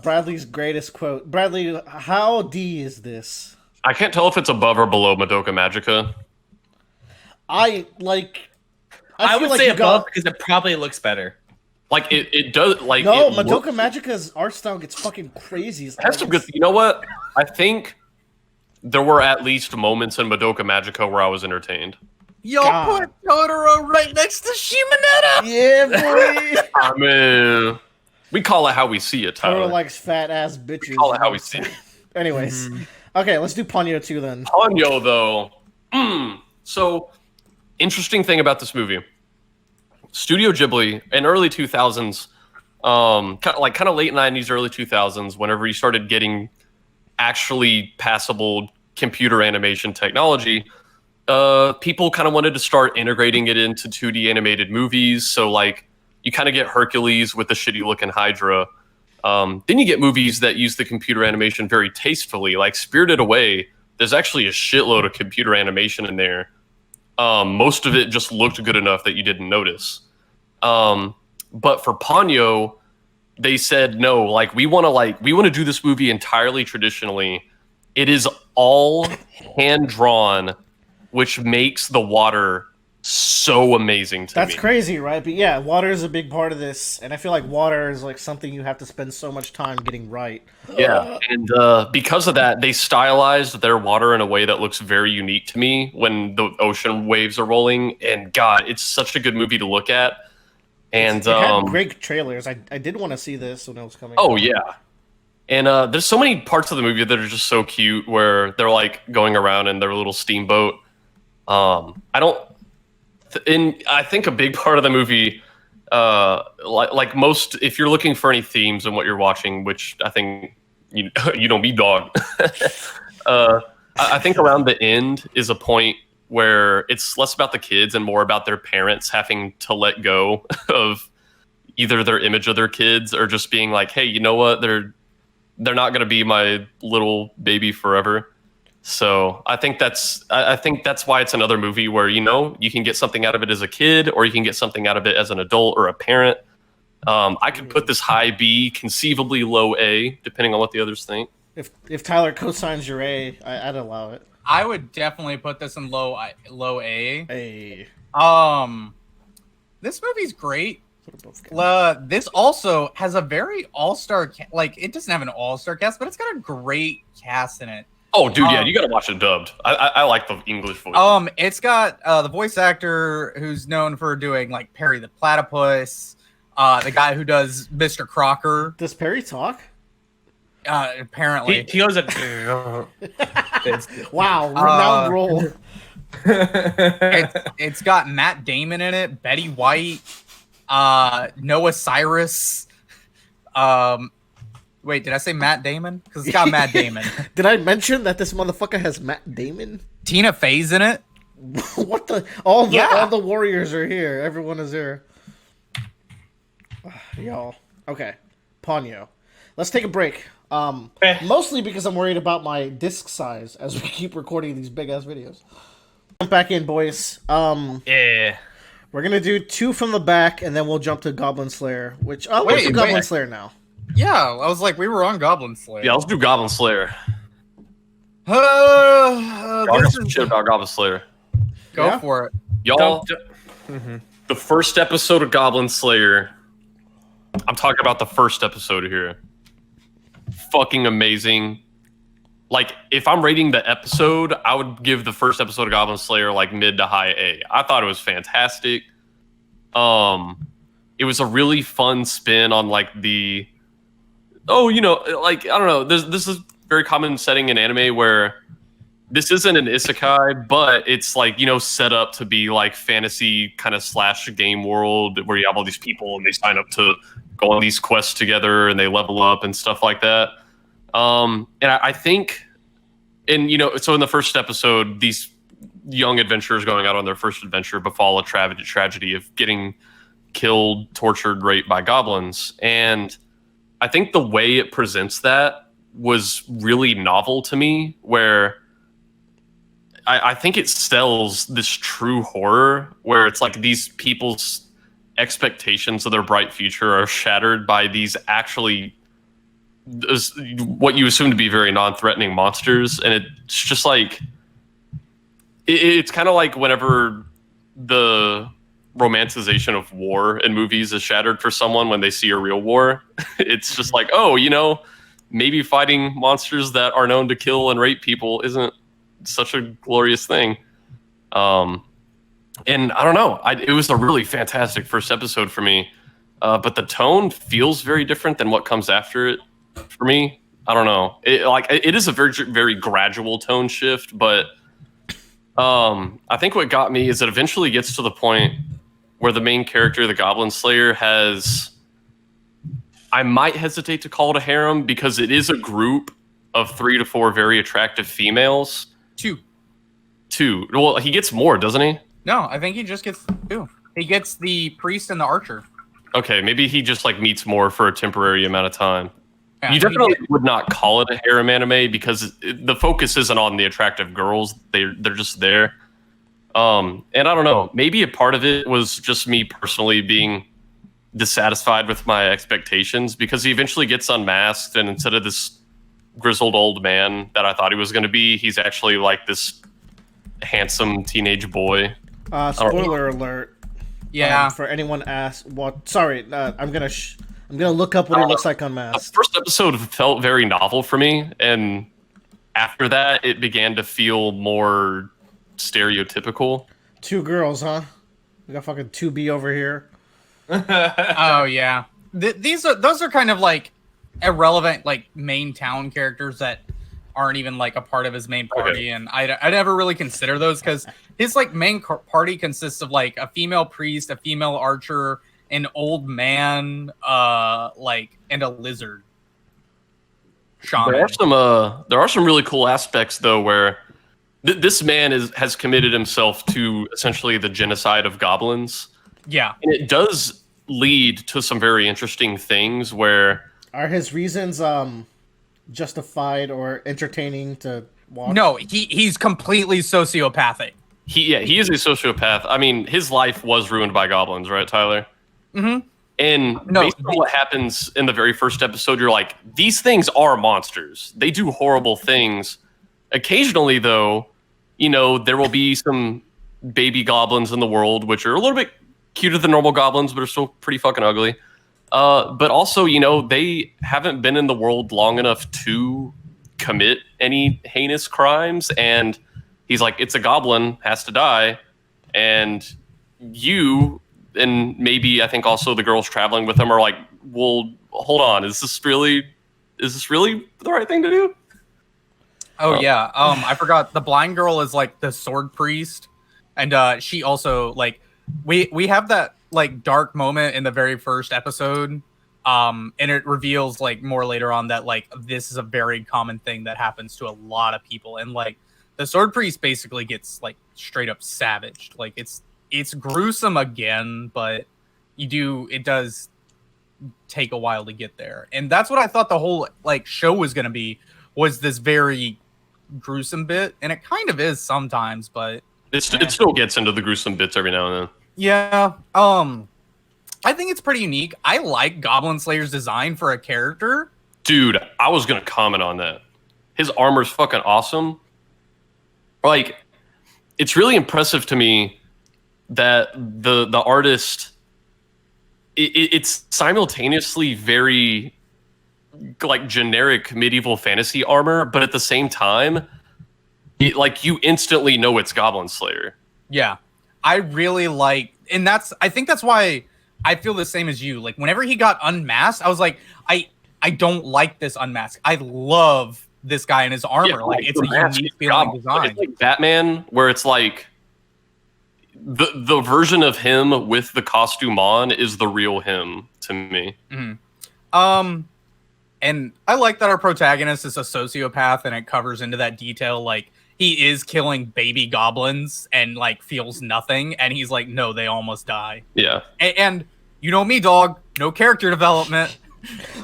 Bradley's greatest quote. Bradley, how D is this? I can't tell if it's above or below Madoka Magica. I feel would like say you above got- because it probably looks better. Like it does. Like No, it Madoka looks- Magica's art style gets fucking crazy. It has some good. You know what? I think there were at least moments in Madoka Magica where I was entertained. Y'all God. put Totoro right next to Shimonetta. Yeah, boy. I mean, we call it how we see it, Toro Tyler. likes fat ass bitches. Call it how we see it. Anyways, okay, let's do Ponyo 2 then. Ponyo, though. So, interesting thing about this movie. Studio Ghibli in early 2000s, kind of late 90s, early 2000s, whenever you started getting actually passable computer animation technology, people kind of wanted to start integrating it into 2D animated movies. So, like, you kind of get Hercules with the shitty looking Hydra. Then you get movies that use the computer animation very tastefully, like Spirited Away. There's actually a shitload of computer animation in there. Most of it just looked good enough that you didn't notice. But for Ponyo, they said no. Like we want to do this movie entirely traditionally. It is all hand drawn, which makes the water so amazing to me. That's crazy, right? But yeah, water is a big part of this, and I feel like water is like something you have to spend so much time getting right. Yeah, and because of that, they stylized their water in a way that looks very unique to me when the ocean waves are rolling. And God, it's such a good movie to look at. And It had great trailers. I did want to see this when it was coming. oh out. yeah, and there's so many parts of the movie that are just so cute, where they're like going around in their little steamboat. I think a big part of the movie, like most, if you're looking for any themes in what you're watching, which I think you don't be dog. I think around the end is a point where it's less about the kids and more about their parents having to let go of either their image of their kids or just being like, hey, you know what, they're not going to be my little baby forever. So I think that's why it's another movie where, you know, you can get something out of it as a kid or you can get something out of it as an adult or a parent. I could put this high B, conceivably low A, depending on what the others think. If Tyler co-signs your A, I'd allow it. I would definitely put this in low A. A. This movie's great. This also has a very all-star like it doesn't have an all-star cast, but it's got a great cast in it. Oh, dude, yeah, you gotta watch it dubbed. I like the English voice. It's got the voice actor who's known for doing like Perry the Platypus, the guy who does Mr. Crocker. Does Perry talk? Apparently, He goes like, Wow, renowned role. it's got Matt Damon in it, Betty White, Noah Cyrus. Wait, did I say Matt Damon? Because it's got Matt Damon. Did I mention that this motherfucker has Matt Damon? Tina Fey's in it. What the? All the warriors are here. Everyone is here. Y'all. Okay. Ponyo. Let's take a break. Mostly because I'm worried about my disc size as we keep recording these big ass videos. Jump back in, boys. yeah. We're gonna do 2 from the back, and then we'll jump to Goblin Slayer. We'll do Goblin Slayer now. Yeah, I was like, we were on Goblin Slayer. Yeah, let's do Goblin Slayer. Y'all Y'all got some shit about Goblin Slayer. Go for it. Y'all, the first episode of Goblin Slayer, I'm talking about the first episode here. Fucking amazing. Like, if I'm rating the episode, I would give the first episode of Goblin Slayer like mid to high A. I thought it was fantastic. It was a really fun spin on like the, like, I don't know. This is very common setting in anime where this isn't an isekai, but it's like, set up to be like fantasy kind of slash game world where you have all these people and they sign up to go on these quests together and they level up and stuff like that. And I think, so in the first episode, these young adventurers going out on their first adventure befall a tragedy of getting killed, tortured, raped by goblins. And I think the way it presents that was really novel to me, where I think it sells this true horror where it's like these people's expectations of their bright future are shattered by these actually what you assume to be very non-threatening monsters, and it's just like it's kind of like whenever the romanticization of war in movies is shattered for someone when they see a real war. It's just like, oh, maybe fighting monsters that are known to kill and rape people isn't such a glorious thing. And I don't know, it was a really fantastic first episode for me, but the tone feels very different than what comes after it for me. I don't know, it is a very, very gradual tone shift, but I think what got me is it eventually gets to the point where the main character, the Goblin Slayer, has, I might hesitate to call it a harem because it is a group of 3 to 4 very attractive females. Two. Well, he gets more, doesn't he? No, I think he just gets 2. He gets the priest and the archer. Okay, maybe he just like meets more for a temporary amount of time. Yeah, You definitely would not call it a harem anime because the focus isn't on the attractive girls. They're just there. And I don't know, maybe a part of it was just me personally being dissatisfied with my expectations because he eventually gets unmasked, and instead of this grizzled old man that I thought he was going to be, he's actually like this handsome teenage boy. Spoiler alert. Yeah. For anyone asked, well, sorry, I'm gonna look up what he looks like unmasked. The first episode felt very novel for me, and after that, it began to feel more stereotypical. 2 girls, huh? We got fucking 2B over here. Oh yeah. Those are kind of like irrelevant, like main town characters that aren't even like a part of his main party. Okay. And I never really consider those because his like main party consists of like a female priest, a female archer, an old man, and a lizard shaman. There are some really cool aspects though where this man has committed himself to essentially the genocide of goblins. Yeah. And it does lead to some very interesting things where... Are his reasons justified or entertaining to watch? No, he's completely sociopathic. He is a sociopath. I mean, his life was ruined by goblins, right, Tyler? Mm-hmm. And based on what happens in the very first episode, you're like, these things are monsters. They do horrible things. Occasionally, though, there will be some baby goblins in the world, which are a little bit cuter than normal goblins, but are still pretty fucking ugly. But also, they haven't been in the world long enough to commit any heinous crimes. And he's like, it's a goblin, has to die. And you, and maybe I think also the girls traveling with him are like, well, hold on, is this really the right thing to do? Oh yeah. I forgot the blind girl is like the sword priest, and she also like we have that like dark moment in the very first episode, and it reveals like more later on that like this is a very common thing that happens to a lot of people, and like the sword priest basically gets like straight up savaged. Like it's gruesome again, but it does take a while to get there, and that's what I thought the whole like show was gonna be, was this very gruesome bit, and it kind of is sometimes, but it still gets into the gruesome bits every now and then. Yeah. I think it's pretty unique. I like Goblin Slayer's design for a character. Dude, I was gonna comment on that. His armor's fucking awesome. Like, it's really impressive to me that the artist it's simultaneously very like generic medieval fantasy armor, but at the same time, you instantly know it's Goblin Slayer. Yeah, I really like, and I think that's why I feel the same as you. Like whenever he got unmasked, I was like, I don't like this unmask. I love this guy in his armor. Yeah, like it's a unique feeling design. It's like Batman, where it's like the version of him with the costume on is the real him to me. Mm-hmm. And I like that our protagonist is a sociopath, and it covers into that detail. Like he is killing baby goblins and like feels nothing, and he's like, no, they almost die. Yeah. And you know me, dog. No character development.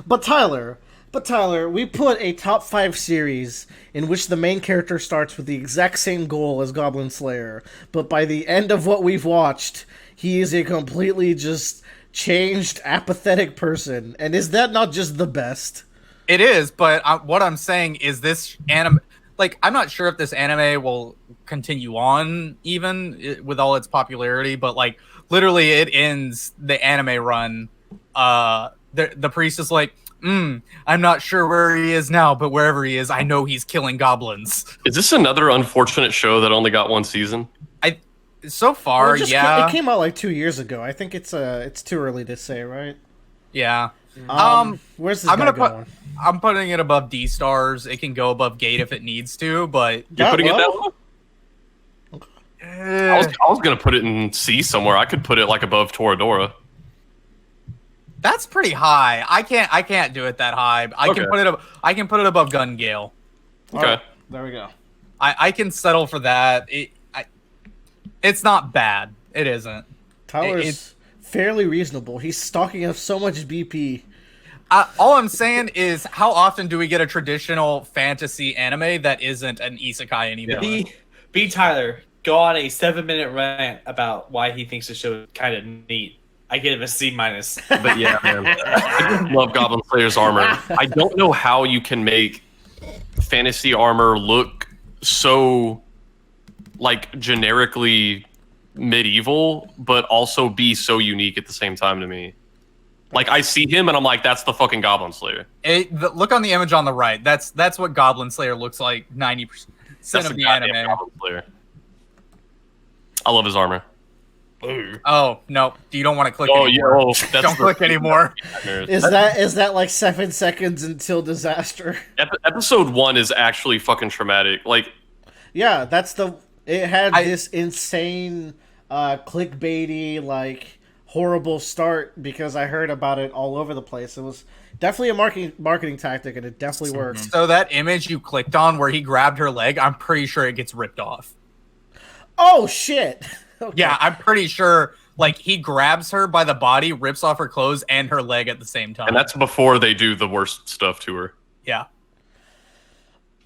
But Tyler, But Tyler, we put a top 5 series in which the main character starts with the exact same goal as Goblin Slayer, but by the end of what we've watched, he is a completely just changed, apathetic person. And is that not just the best? It is, but what I'm saying is this anime. Like, I'm not sure if this anime will continue on with all its popularity, but like literally, it ends the anime run. The priest is like, I'm not sure where he is now, but wherever he is, I know he's killing goblins. Is this another unfortunate show that only got one season? So far, Well, yeah. It came out like 2 years ago. I think it's too early to say, right? Yeah. Where's this guy going? I'm putting it above D stars. It can go above Gate if it needs to, but You're putting it that low? eh, I was gonna put it in C somewhere. I could put it like above Toradora. that's pretty high. I can't do it that high. I Okay. can put it above Gun Gale. Okay. Alright, there we go. I can settle for that. It's not bad. It isn't. Tyler's fairly reasonable. He's stocking up so much BP. All I'm saying is, how often do we get a traditional fantasy anime that isn't an isekai anymore? B. Tyler, go on a 7-minute rant about why he thinks the show is kind of neat. I give it a C-. But yeah, man, I just love Goblin Slayer's armor. I don't know how you can make fantasy armor look so like generically medieval, but also be so unique at the same time to me. Like, I see him and I'm like, that's the fucking Goblin Slayer. Look on the image on the right. That's what Goblin Slayer looks like 90% That's of the the goddamn anime. Goblin Slayer. I love his armor. Oh no, you don't want to click Oh anymore. yeah, that's Don't click anymore. Is that like 7 seconds until disaster? Episode 1 is actually fucking traumatic. Like, Yeah, it had this insane clickbaity, like horrible start because I heard about it all over the place. It was definitely a marketing tactic, and it definitely worked. So that image you clicked on where he grabbed her leg, I'm pretty sure it gets ripped off. Oh shit! Okay. Yeah, I'm pretty sure. Like, he grabs her by the body, rips off her clothes and her leg at the same time. and that's before they do the worst stuff to her. yeah.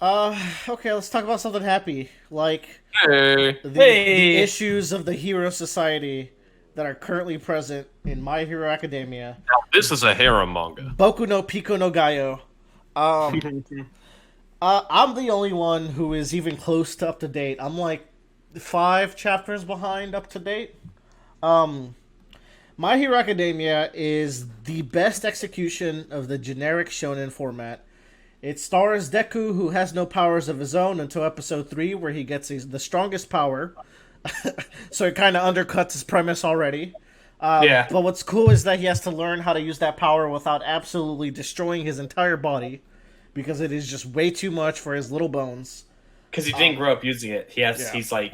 Okay, let's talk about something happy, like Hey. the issues of the Hero Society that are currently present in My Hero Academia. Now, this is a harem manga. Boku no Pico no Gaio. I'm the only one who is even close to up to date. I'm like 5 chapters behind up to date. My Hero Academia is the best execution of the generic shonen format. It stars Deku, who has no powers of his own until episode 3, where he gets the strongest power. So it kind of undercuts his premise already. Yeah. But what's cool is that he has to learn how to use that power without absolutely destroying his entire body, because it is just way too much for his little bones. Because he didn't grow up using it. He's like,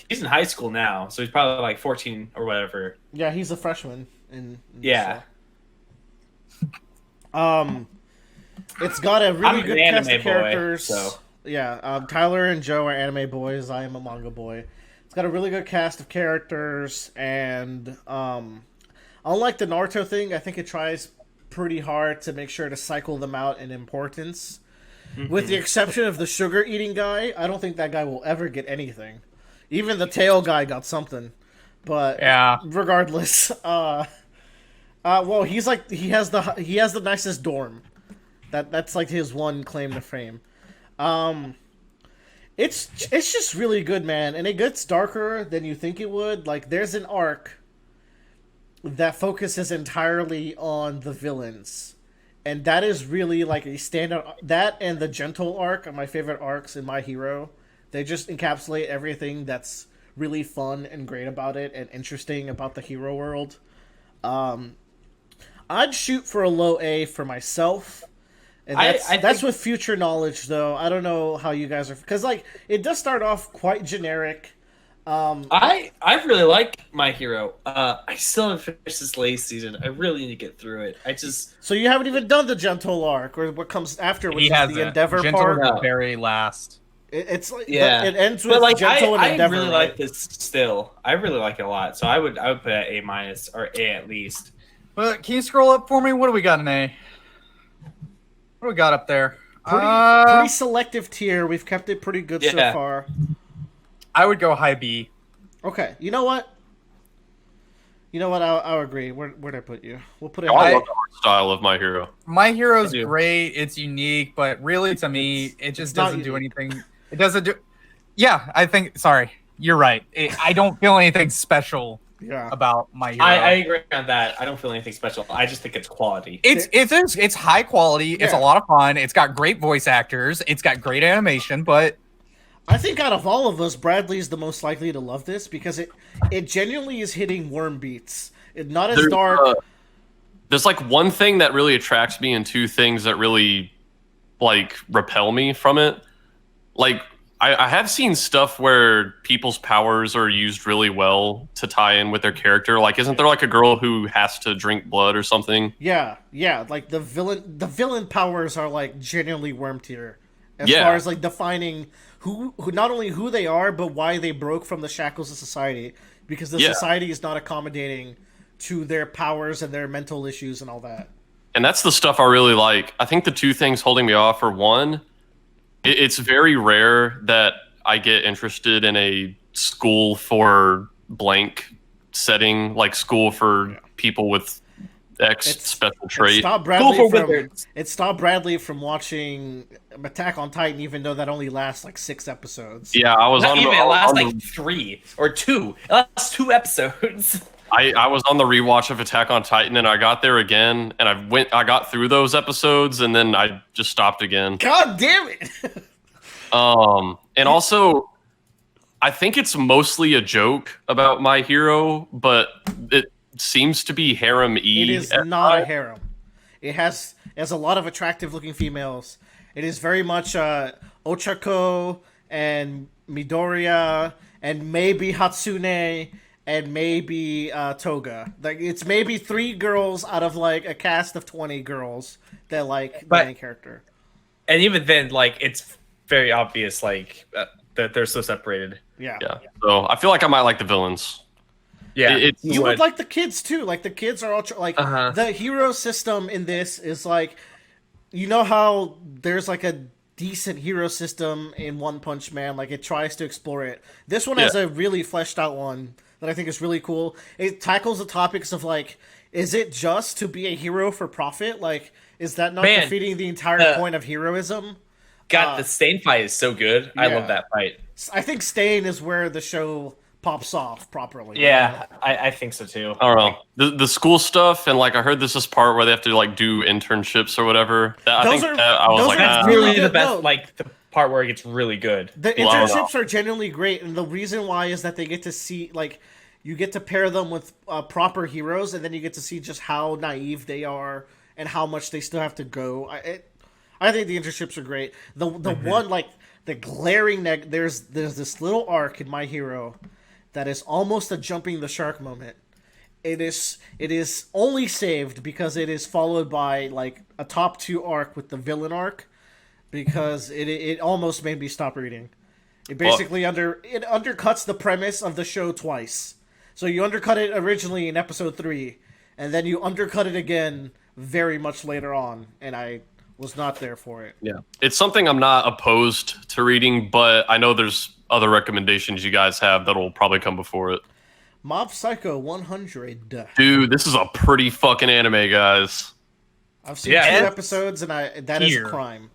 he's in high school now, so he's probably like 14 or whatever. Yeah, he's a freshman. In Yeah. It's got a really I'm good an cast anime of boy, characters. so. Yeah, Tyler and Joe are anime boys. I am a manga boy. It's got a really good cast of characters, and unlike the Naruto thing, I think it tries pretty hard to make sure to cycle them out in importance. With the exception of the sugar-eating guy, I don't think that guy will ever get anything. Even the tail guy got something. But Yeah. regardless, well, he has the nicest dorm. That's like his one claim to fame. It's just really good, man, and it gets darker than you think it would. Like, there's an arc that focuses entirely on the villains, and that is really like a standout. That and the Gentle arc are my favorite arcs in My Hero. They just encapsulate everything that's really fun and great about it and interesting about the hero world. I'd shoot for a low A for myself. And that's with future knowledge, though. I don't know how you guys are, because like it does start off quite generic. I really like My Hero. I still haven't finished this latest season. I really need to get through it. So you haven't even done the Gentle arc, or what comes after, which He is has the Endeavor Gentle part. is the No. very last. It's like Yeah. it ends with But like Gentle and I Endeavor. really right? like this still. I really like it a lot. So I would put it A- or A at least. Well, can you scroll up for me? What do we got in A? What do we got up there? Pretty selective tier. We've kept it pretty good so Yeah. far. I would go high B. Okay, you know what? I'll agree. Where'd I put you? We'll put it. I high. love the art style of My Hero. My Hero's I do. great. It's unique, but really to me, it just not doesn't do unique. anything. It doesn't do. Yeah, I think. Sorry, you're right. I don't feel anything special Yeah. about My Hero. I agree on that. I don't feel anything special. I just think it's quality. It's high quality. It's Yeah. a lot of fun. It's got great voice actors. It's got great animation, but I think out of all of us, Bradley's the most likely to love this because it genuinely is hitting worm beats. It's not as dark. There's like one thing that really attracts me and two things that really like repel me from it. Like I have seen stuff where people's powers are used really well to tie in with their character. Like, isn't there like a girl who has to drink blood or something? Yeah. Like the villain powers are like genuinely worm tier, as Yeah. far as like defining who not only who they are but why they broke from the shackles of society, because the Yeah. society is not accommodating to their powers and their mental issues and all that. And that's the stuff I really like. I think the two things holding me off are one, it's very rare that I get interested in a school for blank setting, like school for people with X It's- special It trait. stopped Bradley from watching Attack on Titan, even though that only lasts like 6 episodes. Yeah, I was Not on even. the, It lasts on like the 3 or 2. It lasts 2 episodes. I was on the rewatch of Attack on Titan and I got there again and I got through those episodes and then I just stopped again. God damn it! And also I think it's mostly a joke about My Hero, but it seems to be harem-y. It is at not a times. harem. It has a lot of attractive looking females. It is very much Ochako and Midoriya and maybe Hatsune and maybe Toga. Like it's maybe 3 girls out of like a cast of 20 girls that like the But- main character. And even then, like, it's very obvious, like, that they're so separated. Yeah. Yeah. So I feel like I might like the villains. Yeah. It's You would like the kids too. Like the kids are all like Uh-huh. the hero system in this is like, you know how there's like a decent hero system in One Punch Man. Like it tries to explore it. This one has Yeah. a really fleshed out one that I think is really cool. It tackles the topics of like, is it just to be a hero for profit? Like, is that not Man, defeating the entire uh, point of heroism? God, the Stain fight is so good. I yeah. love that fight. I think Stain is where the show pops off properly. Yeah, I think so too. I don't know the school stuff and like I heard this part where they have to like do internships or whatever. I Those think are- that, I was those like, are That's ah. really really the good, best, no. like, the part where it gets really good. The Well, I don't internships are genuinely great, and the reason why is that they get to see, like, you get to pair them with proper heroes, and then you get to see just how naive they are and how much they still have to go. I think the internships are great. The one, like, the glaring there's this little arc in My Hero that is almost a jumping the shark moment. It is only saved because it is followed by like a top 2 arc with the villain arc, because it almost made me stop reading. It basically it undercuts the premise of the show twice. So you undercut it originally in episode 3, and then you undercut it again very much later on, and I was not there for it. Yeah, it's something I'm not opposed to reading, but I know there's other recommendations you guys have that'll probably come before it. Mob Psycho 100. Dude, this is a pretty fucking anime, guys. I've seen Yeah, 2 it's episodes, and that is a tier. crime.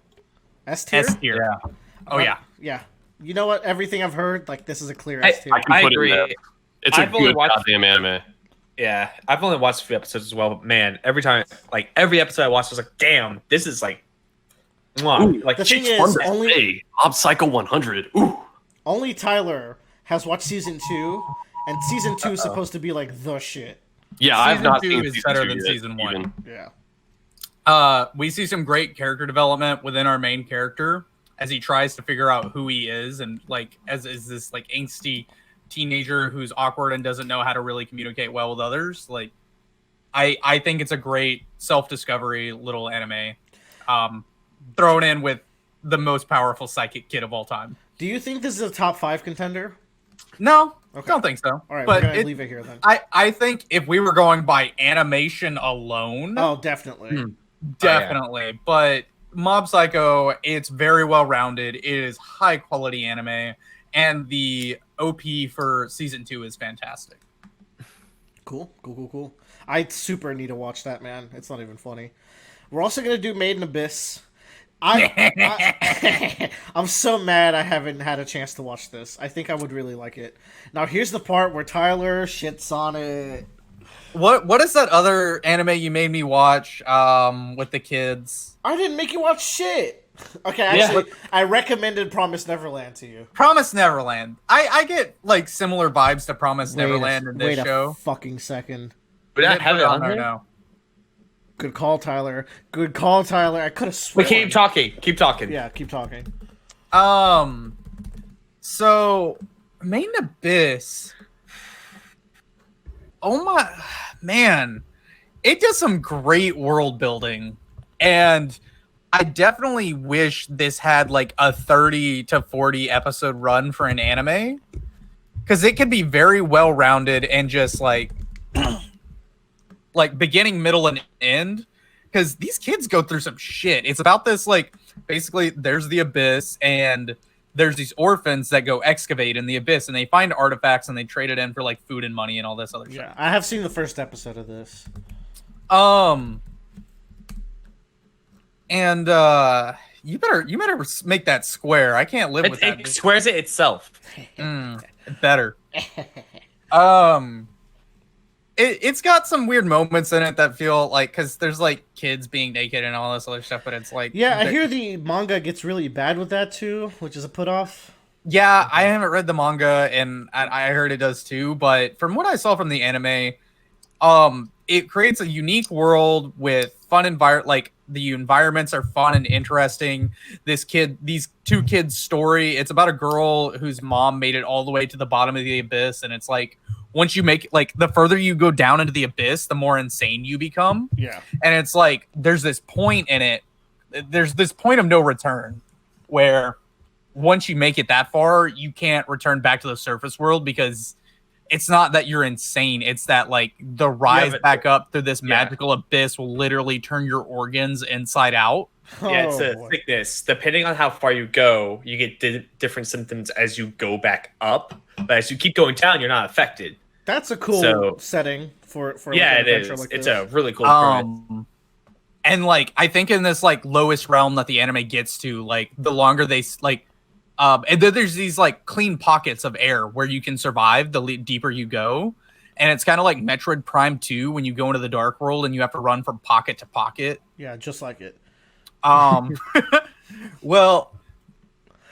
S tier? S tier. Yeah. Oh yeah. Yeah. You know what? Everything I've heard, like, this is a clear I- S tier. I can I put agree. it in there. It's a I've only good watched- goddamn anime. Yeah, I've only watched a few episodes as well, but man, every time, like, every episode I watched, I was like, damn, this is like, mwah. Ooh, Like, the thing It's is, fun to only- say. Mob Psycho 100. Ooh. Only Tyler has watched season 2, and season 2 is supposed to be like the shit. Yeah, I've Season not 2 seen is season better 2 than yet, season 1. even. Yeah. We see some great character development within our main character as he tries to figure out who he is, and like as is this like angsty teenager who's awkward and doesn't know how to really communicate well with others. Like, I think it's a great self-discovery little anime, thrown in with the most powerful psychic kid of all time. Do you think this is a top 5 contender? No, Okay. don't think so. All right, but we're gonna leave it here then. I think if we were going by animation alone, Oh, definitely. Hmm. definitely. But Mob Psycho, it's very well rounded. It is high quality anime, and the OP for season 2 is fantastic. Cool. I super need to watch that, man. It's not even funny. We're also gonna do Made in Abyss. I'm so mad I haven't had a chance to watch this. I think I would really like it. Now here's the part where Tyler shits on it. What is that other anime you made me watch with the kids? I didn't make you watch shit. Okay, actually, I recommended Promise Neverland to you. Promise Neverland. I get like similar vibes to Promise Neverland in this wait show. a fucking second. We don't have it on there there. now. Good call, Tyler. Good call, Tyler. I could have We sworn. keep talking. Keep talking. Yeah, keep talking. So Main Abyss. Oh my man. It does some great world building. And I definitely wish this had like a 30 to 40 episode run for an anime. Because it could be very well rounded and just like like beginning, middle, and end. Because these kids go through some shit. It's about this like basically there's the abyss and there's these orphans that go excavate in the abyss and they find artifacts and they trade it in for like food and money and all this other shit. Yeah, I have seen the first episode of this. And you better make that square. I can't live with that. It squares it itself. Better. It's got some weird moments in it that feel like, because there's like kids being naked and all this other stuff, but it's like, Yeah, I hear the manga gets really bad with that too, which is a put off. yeah, I haven't read the manga and I heard it does too, but from what I saw from the anime, it creates a unique world with fun like the environments are fun and interesting. These two kids' story, it's about a girl whose mom made it all the way to the bottom of the abyss, and it's like once you make like the further you go down into the abyss, the more insane you become. Yeah. And it's like there's this point in it, there's this point of no return where once you make it that far, you can't return back to the surface world because it's not that you're insane. It's that like the rise back up through this magical abyss will literally turn your organs inside out. Yeah, it's a sickness. Depending on how far you go, you get different symptoms as you go back up. But as you keep going down, you're not affected. That's a cool setting for yeah, like an it adventure is. like It's this. a really cool premise. And like I think in this like lowest realm that the anime gets to, like the longer they like and then there's these like clean pockets of air where you can survive the deeper you go. And it's kind of like Metroid Prime 2 when you go into the dark world and you have to run from pocket to pocket. Yeah, just like it. Well,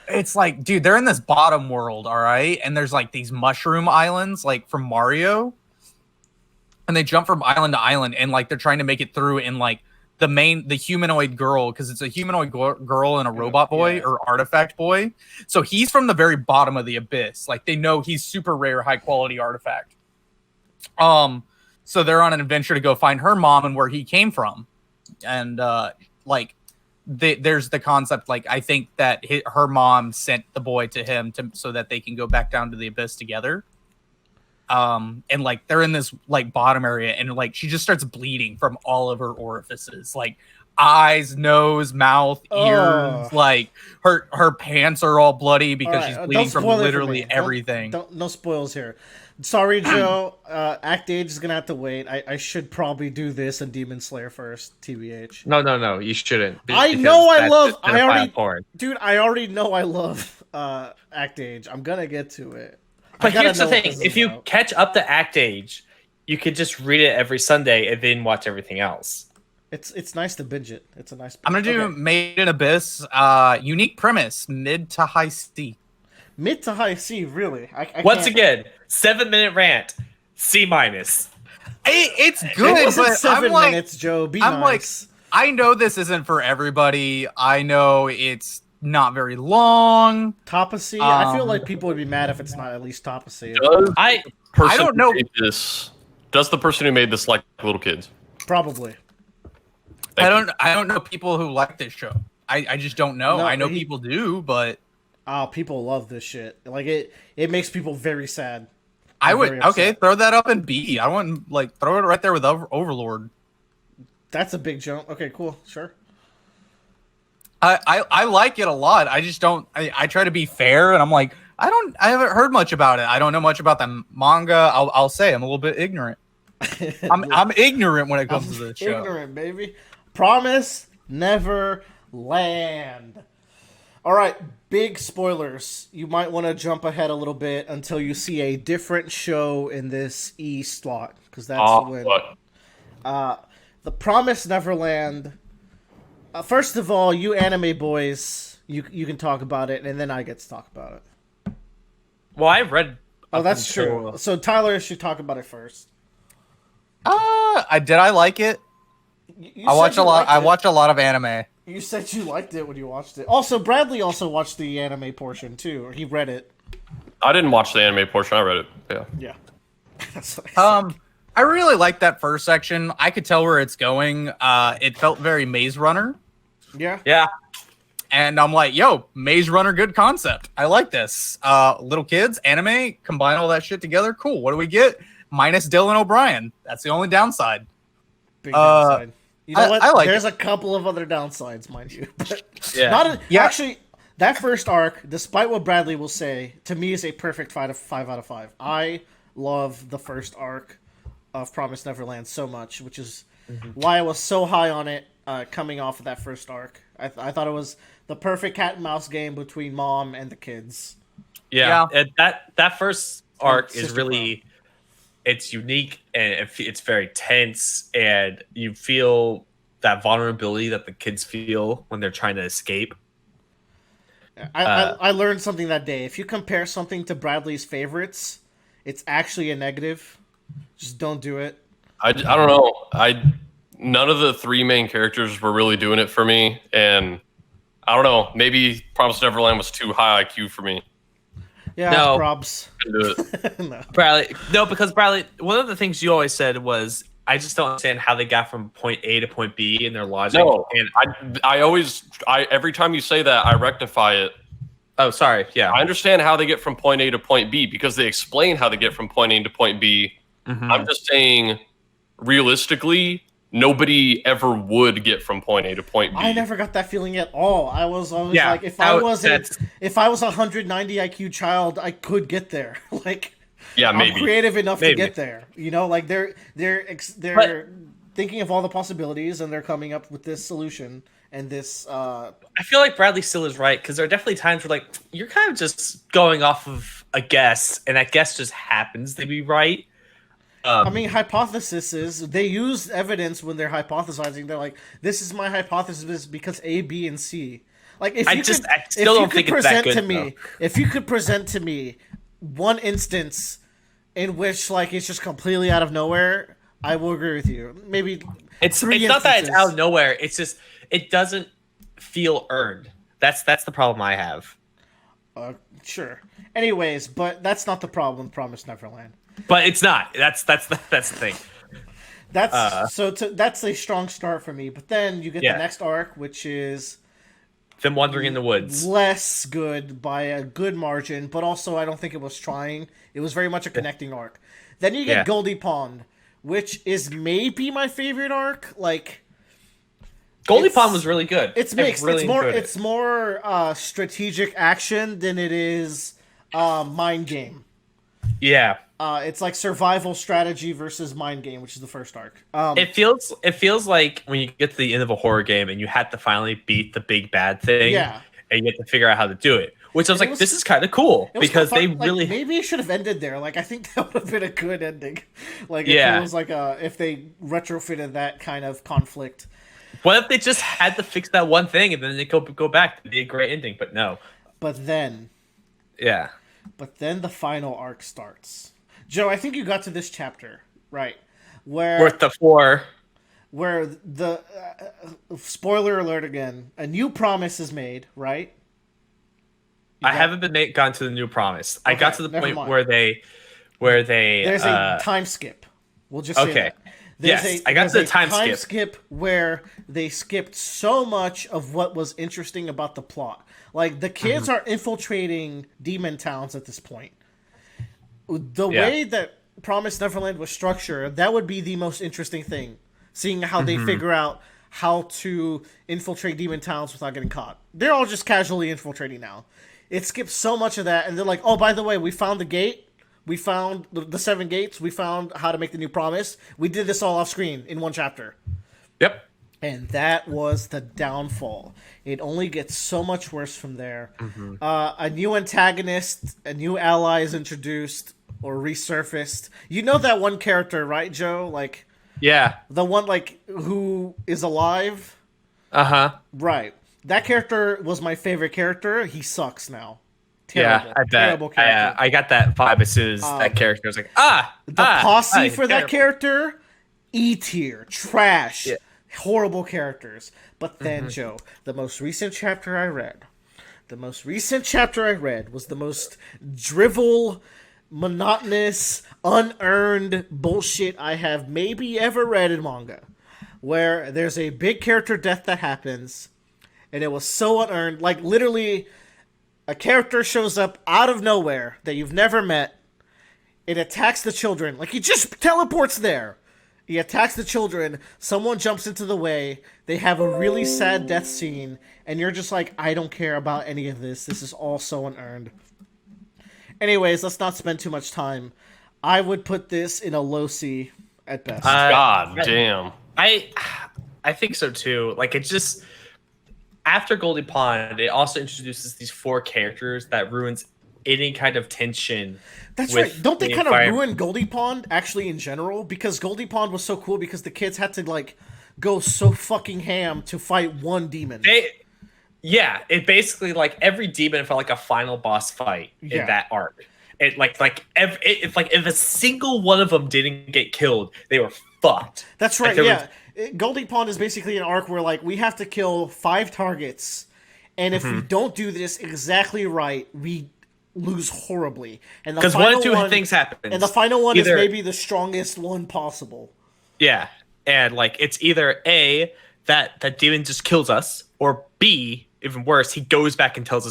it's like, dude, they're in this bottom world, all right? And there's like these mushroom islands like from Mario. And they jump from island to island and like they're trying to make it through in like the humanoid girl, because it's a humanoid girl and a robot boy or artifact boy. So he's from the very bottom of the abyss. Like they know he's super rare, high quality artifact. So they're on an adventure to go find her mom and where he came from. And like there's the concept, like I think that her mom sent the boy to him so that they can go back down to the abyss together. And like they're in this like bottom area and like she just starts bleeding from all of her orifices, like eyes, nose, mouth, ears. Like her pants are all bloody because she's bleeding from literally everything. No spoils here. Sorry, Joe. Act Age is gonna have to wait. I should probably do this and Demon Slayer first, TBH. No, you shouldn't. I know I love. I already know I love Act Age. I'm gonna get to it. But here's the thing: if you catch up to Act Age, you could just read it every Sunday and then watch everything else. It's nice to binge it. It's a nice. I'm gonna do Made in Abyss. Unique premise: mid to high C. Mid to high C, really? I Once again, 7-minute rant, C-. It's good, it wasn't but 7 I'm like, minutes, Joe. I'm nice. I know this isn't for everybody. I know it's not very long. Top of C? I feel like people would be mad if it's not at least top of C. I don't know. Does the person who made this like little kids? Probably. I don't know people who like this show. I just don't know. I know people do, but people love this shit. Like it makes people very sad. I would throw that up in B. I wouldn't like throw it right there with Overlord. That's a big jump. Okay, cool, sure. I like it a lot. I just don't. I try to be fair, and I'm like, I haven't heard much about it. I don't know much about the manga. I'll say I'm a little bit ignorant. I'm ignorant when it comes to this show. Ignorant, baby. Promise Never Land. All right, big spoilers. You might want to jump ahead a little bit until you see a different show in this E slot, because that's when the Promise Neverland. First of all, you anime boys, you can talk about it, and then I get to talk about it. Well, I read. Oh, that's true. So Tyler should talk about it first. I like it. I watch a lot. I watch a lot of anime. You said you liked it when you watched it. Also, Bradley also watched the anime portion too, or he read it. I didn't watch the anime portion. I read it. Yeah. Yeah. That's what I said. I really liked that first section. I could tell where it's going. It felt very Maze Runner. Yeah. Yeah. And I'm like, yo, Maze Runner, good concept. I like this. Little kids, anime, combine all that shit together. Cool. What do we get? Minus Dylan O'Brien. That's the only downside. Big downside. You know what? I like There's a couple of other downsides, mind you. But Yeah. Actually, that first arc, despite what Bradley will say, to me is a perfect 5 out of 5. I love the first arc of Promised Neverland so much, which is why I was so high on it coming off of that first arc. I thought it was the perfect cat and mouse game between mom and the kids. Yeah. And that first arc is Sister really, it's unique and it's very tense, and you feel that vulnerability that the kids feel when they're trying to escape. I learned something that day. If you compare something to Bradley's favorites, it's actually a negative. Just don't do it. I don't know. None of the three main characters were really doing it for me, and I don't know. Maybe Promised Neverland was too high IQ for me. Yeah, No. probs. No. Bradley, no, because Bradley, one of the things you always said was, I just don't understand how they got from point A to point B in their logic. No, And every time you say that, I rectify it. oh, sorry, yeah, I understand how they get from point A to point B because they explain how they get from point A to point B. I'm just saying, realistically, nobody ever would get from point A to point B. I never got that feeling at all. I was always Yeah, like, if I was a 190 IQ child, I could get there. Like, yeah, I'm maybe. creative enough to Maybe. get there. You know, like they're thinking of all the possibilities and they're coming up with this solution and this. I feel like Bradley still is right, because there are definitely times where, like, you're kind of just going off of a guess, and that guess just happens to be right. I mean, hypotheses, they use evidence when they're hypothesizing. They're like, this is my hypothesis because A, B, and C. Like, if I you still don't think it's that good, though. If you could present to me one instance in which, like, it's just completely out of nowhere, I will agree with you. Maybe It's three not that it's instances. out of nowhere. It's just it doesn't feel earned. That's the problem I have. Sure. Anyways, but that's not the problem with Promised Neverland. But it's not. That's the thing. That's a strong start for me. But then you get Yeah. the next arc, which is Them wandering in the woods. less good by a good margin, but also I don't think it was trying. It was very much a connecting arc. Then you get Yeah. Goldie Pond, which is maybe my favorite arc. Like, Goldie it's- Pond was really good. it's I mixed. really enjoyed it. It's more strategic action than it is mind game. Yeah. It's like survival strategy versus mind game, which is the first arc. It feels like when you get to the end of a horror game and you have to finally beat the big bad thing. Yeah. And you have to figure out how to do it. Which I was And it like, was- this is kind of cool It was because fun. they Like, really maybe it should have ended there. Like, I think that would have been a good ending. Like, if Yeah. it was like if they retrofitted that kind of conflict. What if they just had to fix that one thing and then they go back to be a great ending? But no. But then Yeah. the final arc starts. Joe, I think you got to this chapter, right? Where Worth the 4. where the spoiler alert again, a new promise is made, right? I haven't gotten to the new promise. I Okay, got to the never point mind. where they There's a time skip. We'll just say okay. that. There's Yes, I got to the there's a time skip. where they skipped so much of what was interesting about the plot. Like, the kids are infiltrating demon towns at this point. The Yeah. way that Promised Neverland was structured, that would be the most interesting thing. Seeing how they figure out how to infiltrate demon towns without getting caught. They're all just casually infiltrating now. It skips so much of that, and they're like, oh, by the way, we found the gate. We found the 7 gates. We found how to make the new promise. We did this all off screen in 1 chapter. Yep. And that was the downfall. It only gets so much worse from there. A new antagonist, a new ally is introduced or resurfaced. You know that one character, right, Joe? Like, Yeah. the one, like, who is alive? Uh-huh. Right. That character was my favorite character. He sucks now. Yeah, Terrible. I bet. Terrible character. I got that vibe as soon as that character was like, The posse for that terrible. character, E tier, trash, Yeah. horrible characters. But then, Joe, the most recent chapter I read was the most drivel, monotonous, unearned bullshit I have maybe ever read in manga. Where there's a big character death that happens, and it was so unearned, like literally a character shows up out of nowhere that you've never met. It attacks the children. Like, he just teleports there. He attacks the children. Someone jumps into the way. They have a really sad death scene. And you're just like, I don't care about any of this. This is all so unearned. Anyways, let's not spend too much time. I would put this in a low C at best. God damn. I think so too. Like, it just, after Goldie Pond, it also introduces these 4 characters that ruins any kind of tension. That's with right. Don't they the kind of environment. ruin Goldie Pond, actually, in general? Because Goldie Pond was so cool because the kids had to, like, go so fucking ham to fight one demon. It basically, like, every demon felt like a final boss fight Yeah. in that arc. If a single one of them didn't get killed, they were fucked. That's Like, right, there yeah. Goldie Pond is basically an arc where, like, we have to kill 5 targets, and if we don't do this exactly right, we lose horribly. And Because one of 2 things happen. And the final one Either- is maybe the strongest one possible. Yeah, and like it's either A, that demon just kills us, or B, even worse, he goes back and tells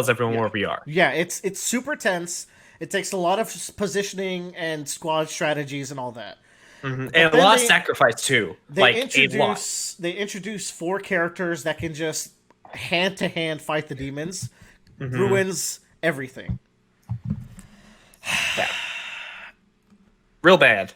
everyone where we are. Yeah, it's super tense. It takes a lot of positioning and squad strategies and all that. And a lot of sacrifice too. Like a lot. They introduce 4 characters that can just hand to hand fight the demons. Ruins everything. Yeah. Real bad.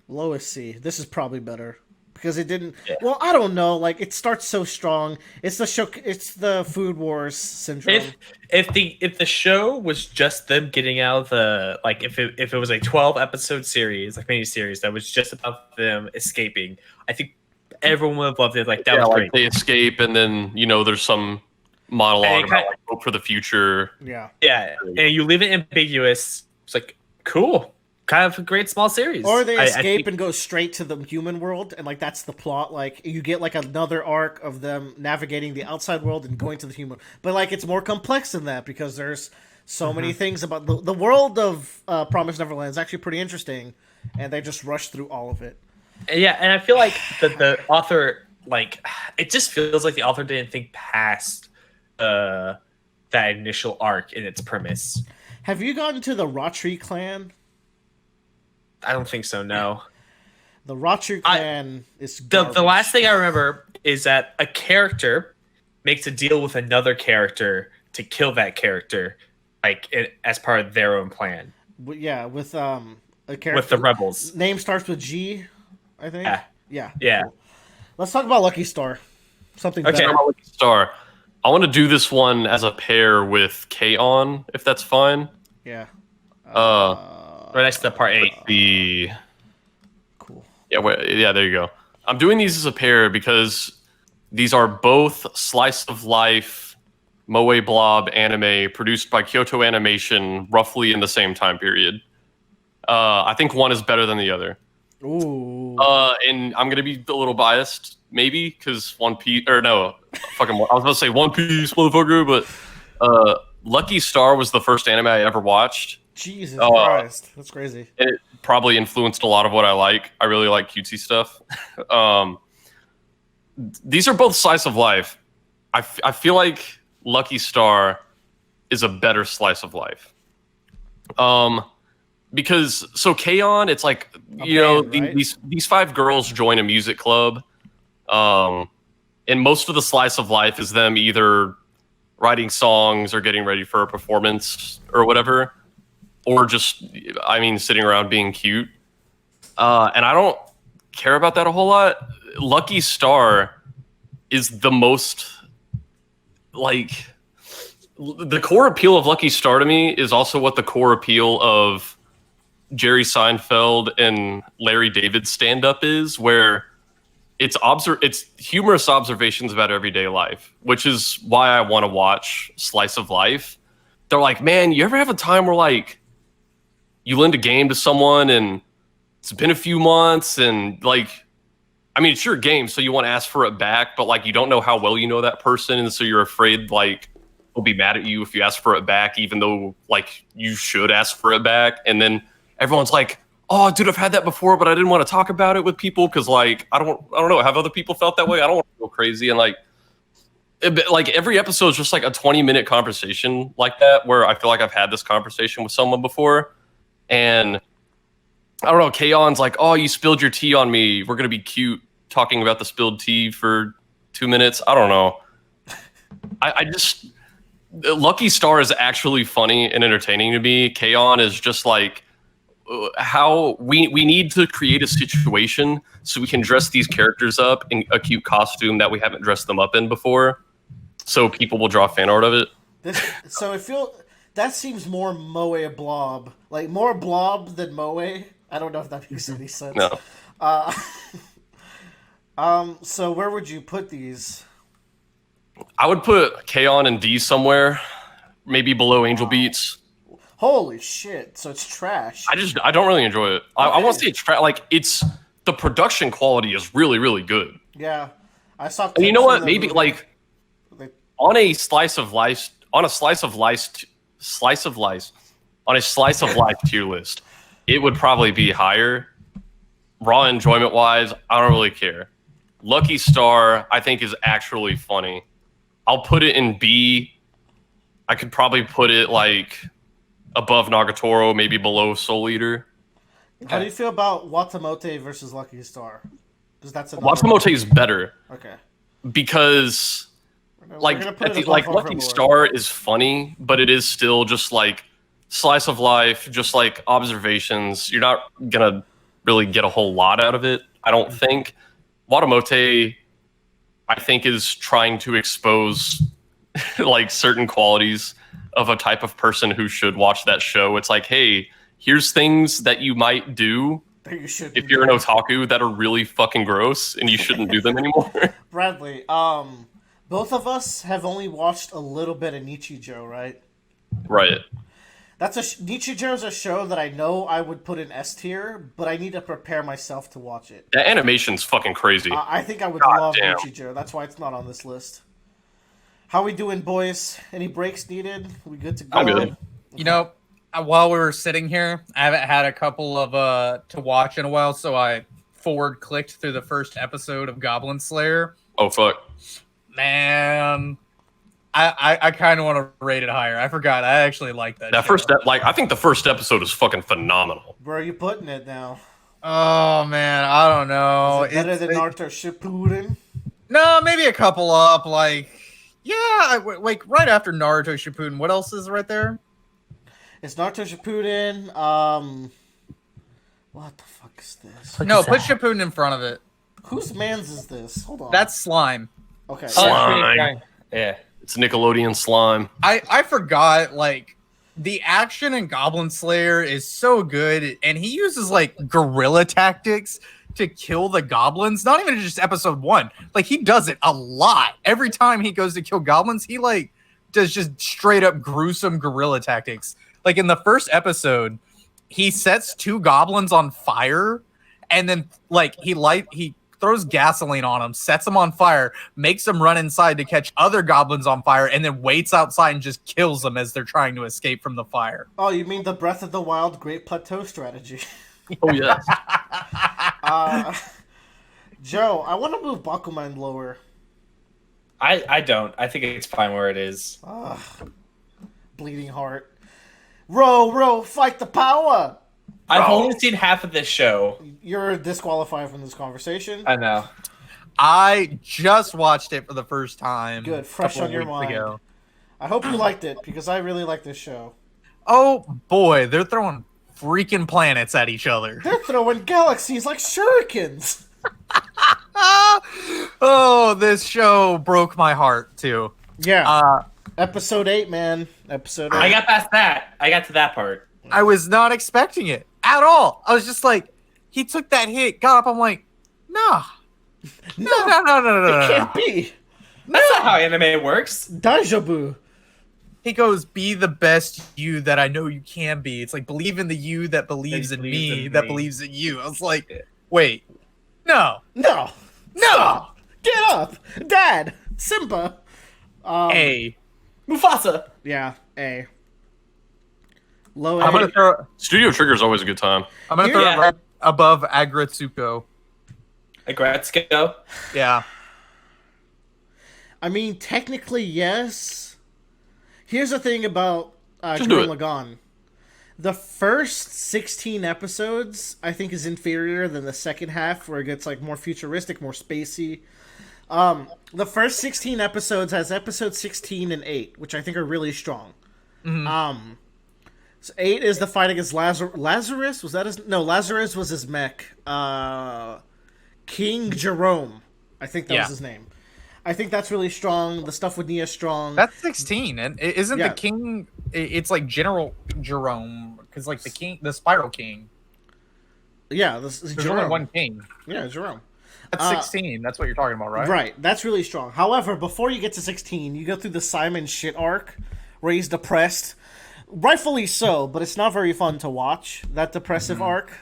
Lowest C. This is probably better because it didn't. Yeah. Well, I don't know. Like, it starts so strong. It's the Food Wars syndrome. If the show was just them getting out of the, like, if it was a 12 episode series, like mini series that was just about them escaping, I think everyone would have loved it. Like, that was great. They escape, and then there's some monologue about like hope for the future. Yeah. And you leave it ambiguous. It's like, cool. Kind of a great small series. Or they escape and go straight to the human world, and like that's the plot. Like, you get like another arc of them navigating the outside world and going to the human. But like, it's more complex than that because there's so many things about the world of Promised Neverland is actually pretty interesting, and they just rush through all of it. Yeah, and I feel like the author, like, it just feels like the author didn't think past that initial arc in its premise. Have you gotten to the Rotary clan? I don't think so, no. The Rotary clan is the last thing I remember is that a character makes a deal with another character to kill that character, like, as part of their own plan. Yeah, with a character with the rebels. Name starts with G, I think. Yeah. Yeah. Let's talk about Lucky Star. Something Okay. better. Lucky Star. I want to do this one as a pair with K-On, if that's fine. Yeah. Right next to the part 8. Cool. Yeah, there you go. I'm doing these as a pair because these are both slice of life Moe Blob anime produced by Kyoto Animation roughly in the same time period. I think one is better than the other. Ooh. And I'm gonna be a little biased, maybe, because I was about to say One Piece, motherfucker, but Lucky Star was the first anime I ever watched. Jesus Christ, that's crazy. And it probably influenced a lot of what I like. I really like cutesy stuff. These are both slice of life. I feel like Lucky Star is a better slice of life. Because K-On, it's like, band, right? these 5 girls join a music club, And most of the slice of life is them either writing songs or getting ready for a performance or whatever, or just, sitting around being cute. And I don't care about that a whole lot. Lucky Star is the most, like, the core appeal of Lucky Star to me is also what the core appeal of Jerry Seinfeld and Larry David's stand-up is, where it's humorous observations about everyday life, which is why I want to watch Slice of Life. They're like, man, you ever have a time where, like, you lend a game to someone and it's been a few months and, like, it's your game, so you want to ask for it back, but, like, you don't know how well you know that person, and so you're afraid, like, they'll be mad at you if you ask for it back, even though, like, you should ask for it back. And then everyone's like, oh, dude, I've had that before, but I didn't want to talk about it with people because, like, I don't know, have other people felt that way? I don't want to go crazy. And, like, every episode is just, like, a 20-minute conversation like that, where I feel like I've had this conversation with someone before. And I don't know, K-On's like, oh, you spilled your tea on me. We're going to be cute talking about the spilled tea for 2 minutes. I don't know. I just... Lucky Star is actually funny and entertaining to me. K-On is just like, how we need to create a situation so we can dress these characters up in a cute costume that we haven't dressed them up in before, so people will draw fan art of it. That seems more Moe Blob, like more Blob than Moe. I don't know if that makes any sense. No. So where would you put these? I would put K-On and D somewhere, maybe below Angel Beats. Holy shit! So it's trash. I don't really enjoy it. Okay. I want to say it's trash. Like, the production quality is really, really good. Yeah, I saw. And you know what? Maybe like on a slice of life tier list, it would probably be higher. Raw enjoyment wise, I don't really care. Lucky Star, I think, is actually funny. I'll put it in B. I could probably put it, like, above Nagatoro, maybe below Soul Eater. How do you feel about Watamote versus Lucky Star? Because that's Watamote is better. Okay. Because, like Lucky Star is funny, but it is still just, like, slice of life, just, like, observations. You're not gonna really get a whole lot out of it, I don't think. Watamote, I think, is trying to expose like certain qualities of a type of person who should watch that show. It's like, hey, here's things that you might do if you're an otaku that are really fucking gross and you shouldn't do them anymore. Bradley, both of us have only watched a little bit of Nichijou, right? Right. Nichijou is a show that I know I would put in S tier, but I need to prepare myself to watch it. That animation's fucking crazy. I think I would love Nichijou. That's why it's not on this list. How we doing, boys? Any breaks needed? We good to go? I'm good. You know, while we were sitting here, I haven't had a couple of to watch in a while, so I forward clicked through the first episode of Goblin Slayer. Oh fuck, man! I kind of want to rate it higher. I forgot. I actually like that. That first I think the first episode is fucking phenomenal. Where are you putting it now? Oh man, I don't know. Is it better than Naruto Shippuden? No, maybe a couple up. Like, yeah, like right after Naruto Shippuden. What else is right there? It's Naruto Shippuden. What the fuck is this? No, put Shippuden in front of it. Whose man's is this? Hold on. That's Slime. Okay. Slime. Yeah. It's Nickelodeon Slime. I forgot, like, the action in Goblin Slayer is so good, and he uses, like, guerrilla tactics to kill the goblins. Not even just episode 1. Like, he does it a lot. Every time he goes to kill goblins, he, like, does just straight up gruesome guerrilla tactics. Like, in the first episode, he sets 2 goblins on fire, and then, like, he throws gasoline on them, sets them on fire, makes them run inside to catch other goblins on fire, and then waits outside and just kills them as they're trying to escape from the fire. Oh, you mean the Breath of the Wild Great Plateau strategy? Oh, yes. Joe, I want to move Bakuman lower. I don't. I think it's fine where it is. Bleeding heart. Row, fight the power! I've only seen half of this show. You're disqualified from this conversation. I know. I just watched it for the first time. Good, fresh a couple on your weeks mind. ago. I hope you liked it because I really like this show. Oh boy, they're throwing freaking planets at each other. They're throwing galaxies like shurikens. Oh, this show broke my heart too. Yeah. Episode 8, man. Episode 8. I got past that. I got to that part. I was not expecting it at all. I was just like, he took that hit, got up. I'm like, nah. No. It can't be. That's not how anime works. Deja vu. He goes, be the best you that I know you can be. It's like, believe in the you that believes in believes me, in that me. believes in you. I was like, wait, no. No. Get up. Dad. Simba. A. Mufasa. Yeah, A. Low I'm A. gonna throw Studio Trigger's always a good time. I'm gonna throw Yeah. it right above Agretsuko. Agretsuko. Yeah. I mean, technically, yes. Here's the thing about Just do Gurren it. Lagann. The first 16 episodes, I think, is inferior than the second half, where it gets like more futuristic, more spacey. The first 16 episodes has episode 16 and 8, which I think are really strong. So 8 is the fight against Lazarus. Was that his? No, Lazarus was his mech. King Jerome, I think that Yeah. was his name. I think that's really strong. The stuff with Nia is strong. That's 16, and isn't Yeah. the king? It's like General Jerome, because like the king, the Spiral King. Yeah, this is There's Jerome. only one king. Yeah, Jerome. That's 16. That's what you're talking about, right? Right, that's really strong. However, before you get to 16, you go through the Simon shit arc, where he's depressed. Rightfully so, but it's not very fun to watch, that depressive arc.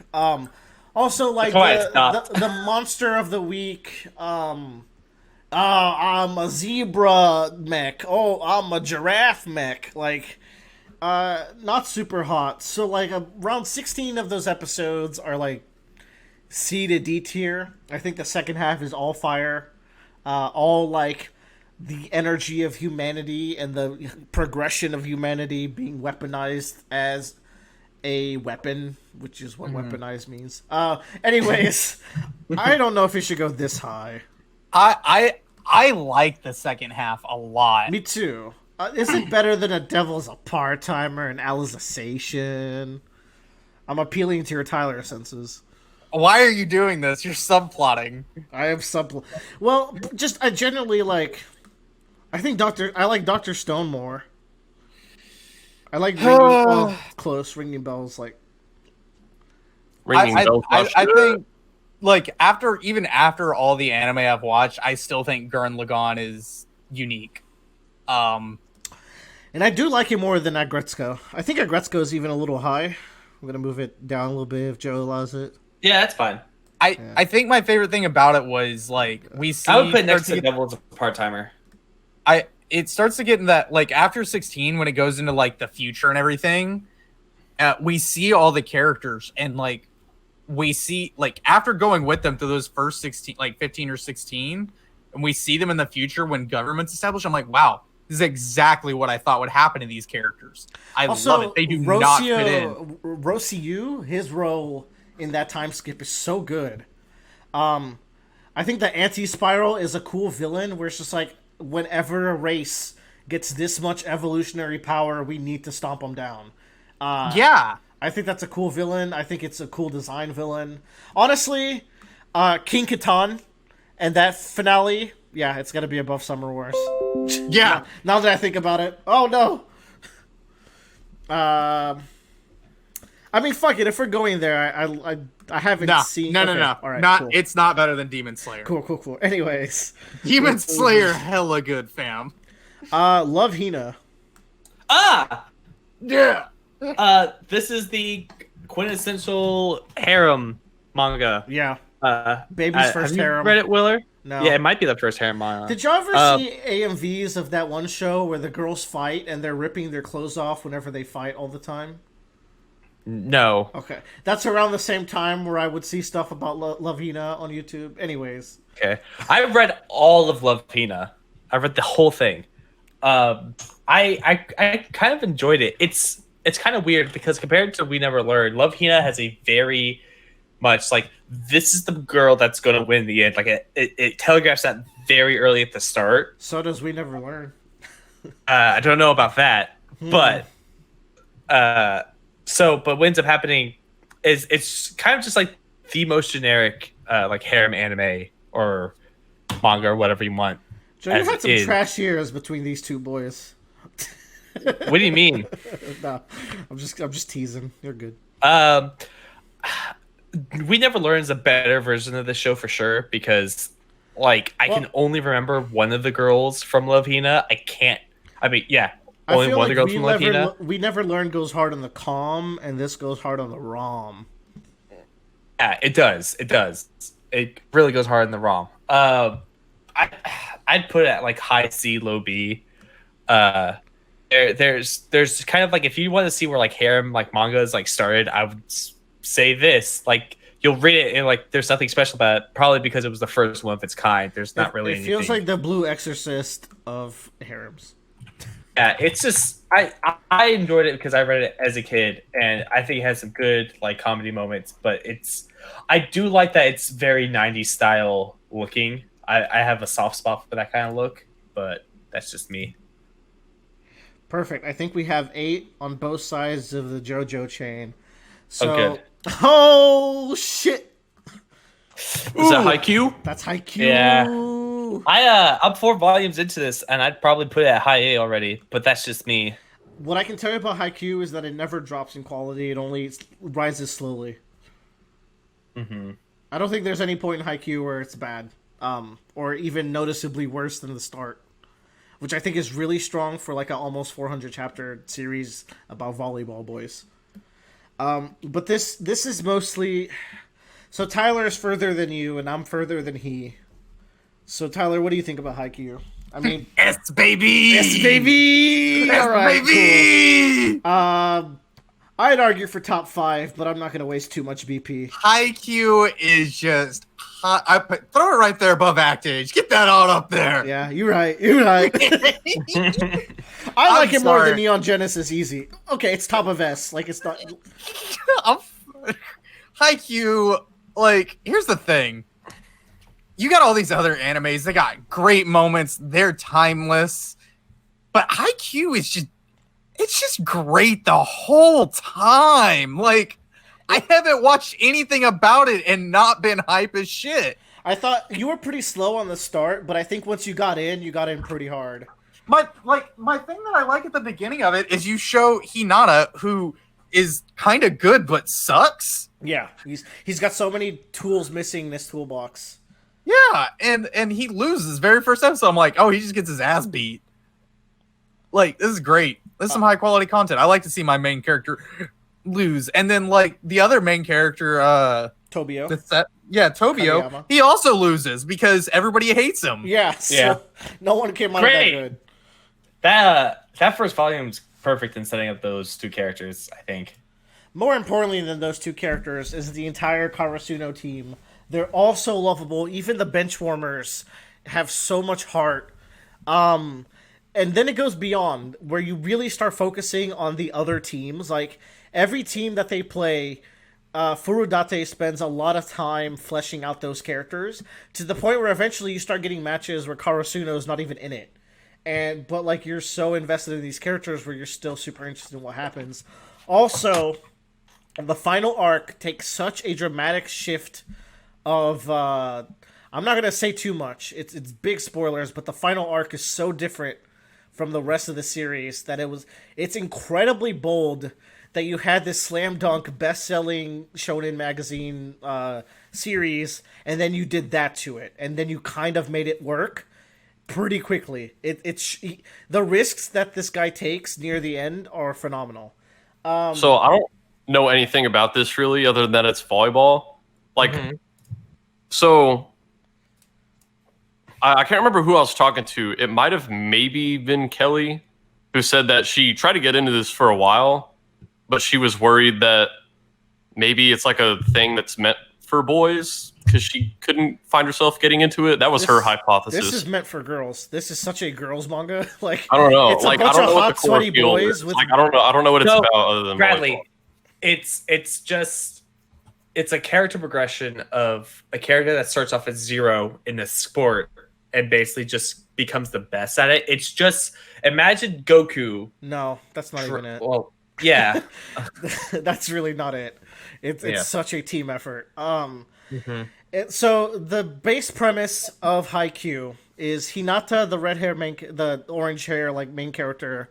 Also, like, That's why I stopped. the monster of the week, I'm a zebra mech. Oh, I'm a giraffe mech. Like, not super hot. So, like, around 16 of those episodes are, like, C to D tier. I think the second half is all fire. All, like, the energy of humanity and the progression of humanity being weaponized as a weapon, which is what weaponized means. Anyways, I don't know if it should go this high. I like the second half a lot. Me too. Is it better than A Devil's a Part-Timer and Alicization? I'm appealing to your Tyler senses. Why are you doing this? You're subplotting. I have Well, just I generally like. I think I like Dr. Stone more. I like ringing bells. Like, Ringing bells. I think, like, after all the anime I've watched, I still think Gurren Lagann is unique. and I do like it more than Agretsuko. I think Agretsuko is even a little high. I'm gonna move it down a little bit if Joe allows it. Yeah, that's fine. I think my favorite thing about it was like we see. I would put next start to get- Devil's a part-timer. It starts to get in that, like, after 16 when it goes into like the future and everything, we see all the characters, and like we see, like, after going with them through those first 16, like 15 or 16, and we see them in the future when government's established. I'm like, wow, this is exactly what I thought would happen to these characters. I love it. They do not fit in. Rossiu, his role in that time skip is so good. I think the anti-spiral is a cool villain where it's just like, whenever a race gets this much evolutionary power, we need to stomp them down. Yeah. I think that's a cool villain. I think it's a cool design villain. Honestly, King Catan and that finale, yeah, it's got to be above Summer Wars. Yeah. Now that I think about it. Oh, no. I mean, fuck it. If we're going there, I haven't seen... No. Okay, all right, not cool. It's not better than Demon Slayer. Cool. Anyways. Demon Slayer, hella good, fam. Love Hina. Yeah. This is the quintessential harem manga. Yeah. Baby's first have you harem. read it, Willer? No. Yeah, it might be the first harem manga. Did y'all ever see AMVs of that one show where the girls fight and they're ripping their clothes off whenever they fight all the time? No. Okay. That's around the same time where I would see stuff about Love Hina on YouTube. Anyways. Okay. I've read all of Love Hina. I've read the whole thing. I kind of enjoyed it. It's kind of weird because compared to We Never Learned, Love Hina has a very much. Like, this is the girl that's going to win in the end. Like, it telegraphs that very early at the start. So does We Never Learn. I don't know about that, but but what ends up happening is it's kind of just like the most generic like harem anime or manga or whatever you want. Joe, you had some trash years between these two boys. What do you mean? No, I'm just teasing. You're good. We Never Learn is a better version of the show for sure because, like, I can only remember one of the girls from Love Hina. Only one of the girls from Love Hina. We Never Learn goes hard on the com, and this goes hard on the rom. Yeah, it does. It does. It really goes hard in the ROM. I'd put it at like high C, low B. There's kind of like, if you want to see where like harem like manga is like started, I would say this. Like, you'll read it and like there's nothing special about it, probably because it was the first one of its kind. There's not really anything. It feels like the Blue Exorcist of harems. Yeah, it's just I enjoyed it because I read it as a kid, and I think it has some good like comedy moments. But I do like that it's very 90s style looking. I have a soft spot for that kind of look, but that's just me. Perfect. I think we have 8 on both sides of the JoJo chain. So, good. Oh shit! Is that Haikyuu? That's Haikyuu. Yeah. I'm 4 volumes into this, and I'd probably put it at high A already, but that's just me. What I can tell you about Haikyuu is that it never drops in quality. It only rises slowly. Mm-hmm. I don't think there's any point in Haikyuu where it's bad, or even noticeably worse than the start, which I think is really strong for like an almost 400 chapter series about volleyball boys. But this is mostly... So Tyler is further than you, and I'm further than he. So Tyler, what do you think about Haikyuu? I mean... S baby! S baby! S Alright, baby! cool. I'd argue for top 5, but I'm not going to waste too much BP. Haikyuu is just hot. Throw it right there above Act Age. Get that on up there. Yeah, you're right. I like it more than Neon Genesis Easy. Okay, it's top of S. Like, it's not... Haikyuu, like, here's the thing. You got all these other animes. They got great moments. They're timeless. But Haikyuu is just... It's just great the whole time. Like, I haven't watched anything about it and not been hype as shit. I thought you were pretty slow on the start, but I think once you got in pretty hard. My thing that I like at the beginning of it is you show Hinata, who is kind of good but sucks. Yeah, he's got so many tools missing in this toolbox. Yeah, and he loses very first episode. I'm like, oh, he just gets his ass beat. Like, this is great. This is some high quality content. I like to see my main character lose. And then, like, the other main character, Tobio. Tobio, Kageyama. he also loses because everybody hates him. Yeah, so no one came out of that good. That first volume's perfect in setting up those 2 characters, I think. More importantly than those 2 characters is the entire Karasuno team. They're all so lovable. Even the benchwarmers have so much heart. And then it goes beyond, where you really start focusing on the other teams. Like, every team that they play, Furudate spends a lot of time fleshing out those characters, to the point where eventually you start getting matches where Karasuno is not even in it. But, like, you're so invested in these characters where you're still super interested in what happens. Also, the final arc takes such a dramatic shift of... I'm not going to say too much. It's big spoilers, but the final arc is so different from the rest of the series that it's incredibly bold that you had this slam dunk best-selling shonen magazine series, and then you did that to it, and then you kind of made it work pretty quickly. The risks that this guy takes near the end are phenomenal. So I don't know anything about this really, other than that it's volleyball. Like, so I can't remember who I was talking to. It might have maybe been Kelly, who said that she tried to get into this for a while, but she was worried that maybe it's like a thing that's meant for boys because she couldn't find herself getting into it. That was her hypothesis. This is meant for girls. This is such a girls manga. Like, I don't know. It's like, a bunch I don't of know hot, what the core sweaty feel boys is. with... Like, I don't know what it's about other than Bradley, volleyball. it's it's a character progression of a character that starts off at 0 in the sport and basically just becomes the best at it. It's just imagine Goku. No, that's not even it. Well, yeah. That's really not it. It's Yeah. such a team effort. Mm-hmm. So the base premise of Haikyuu is Hinata, the red hair the orange hair like main character.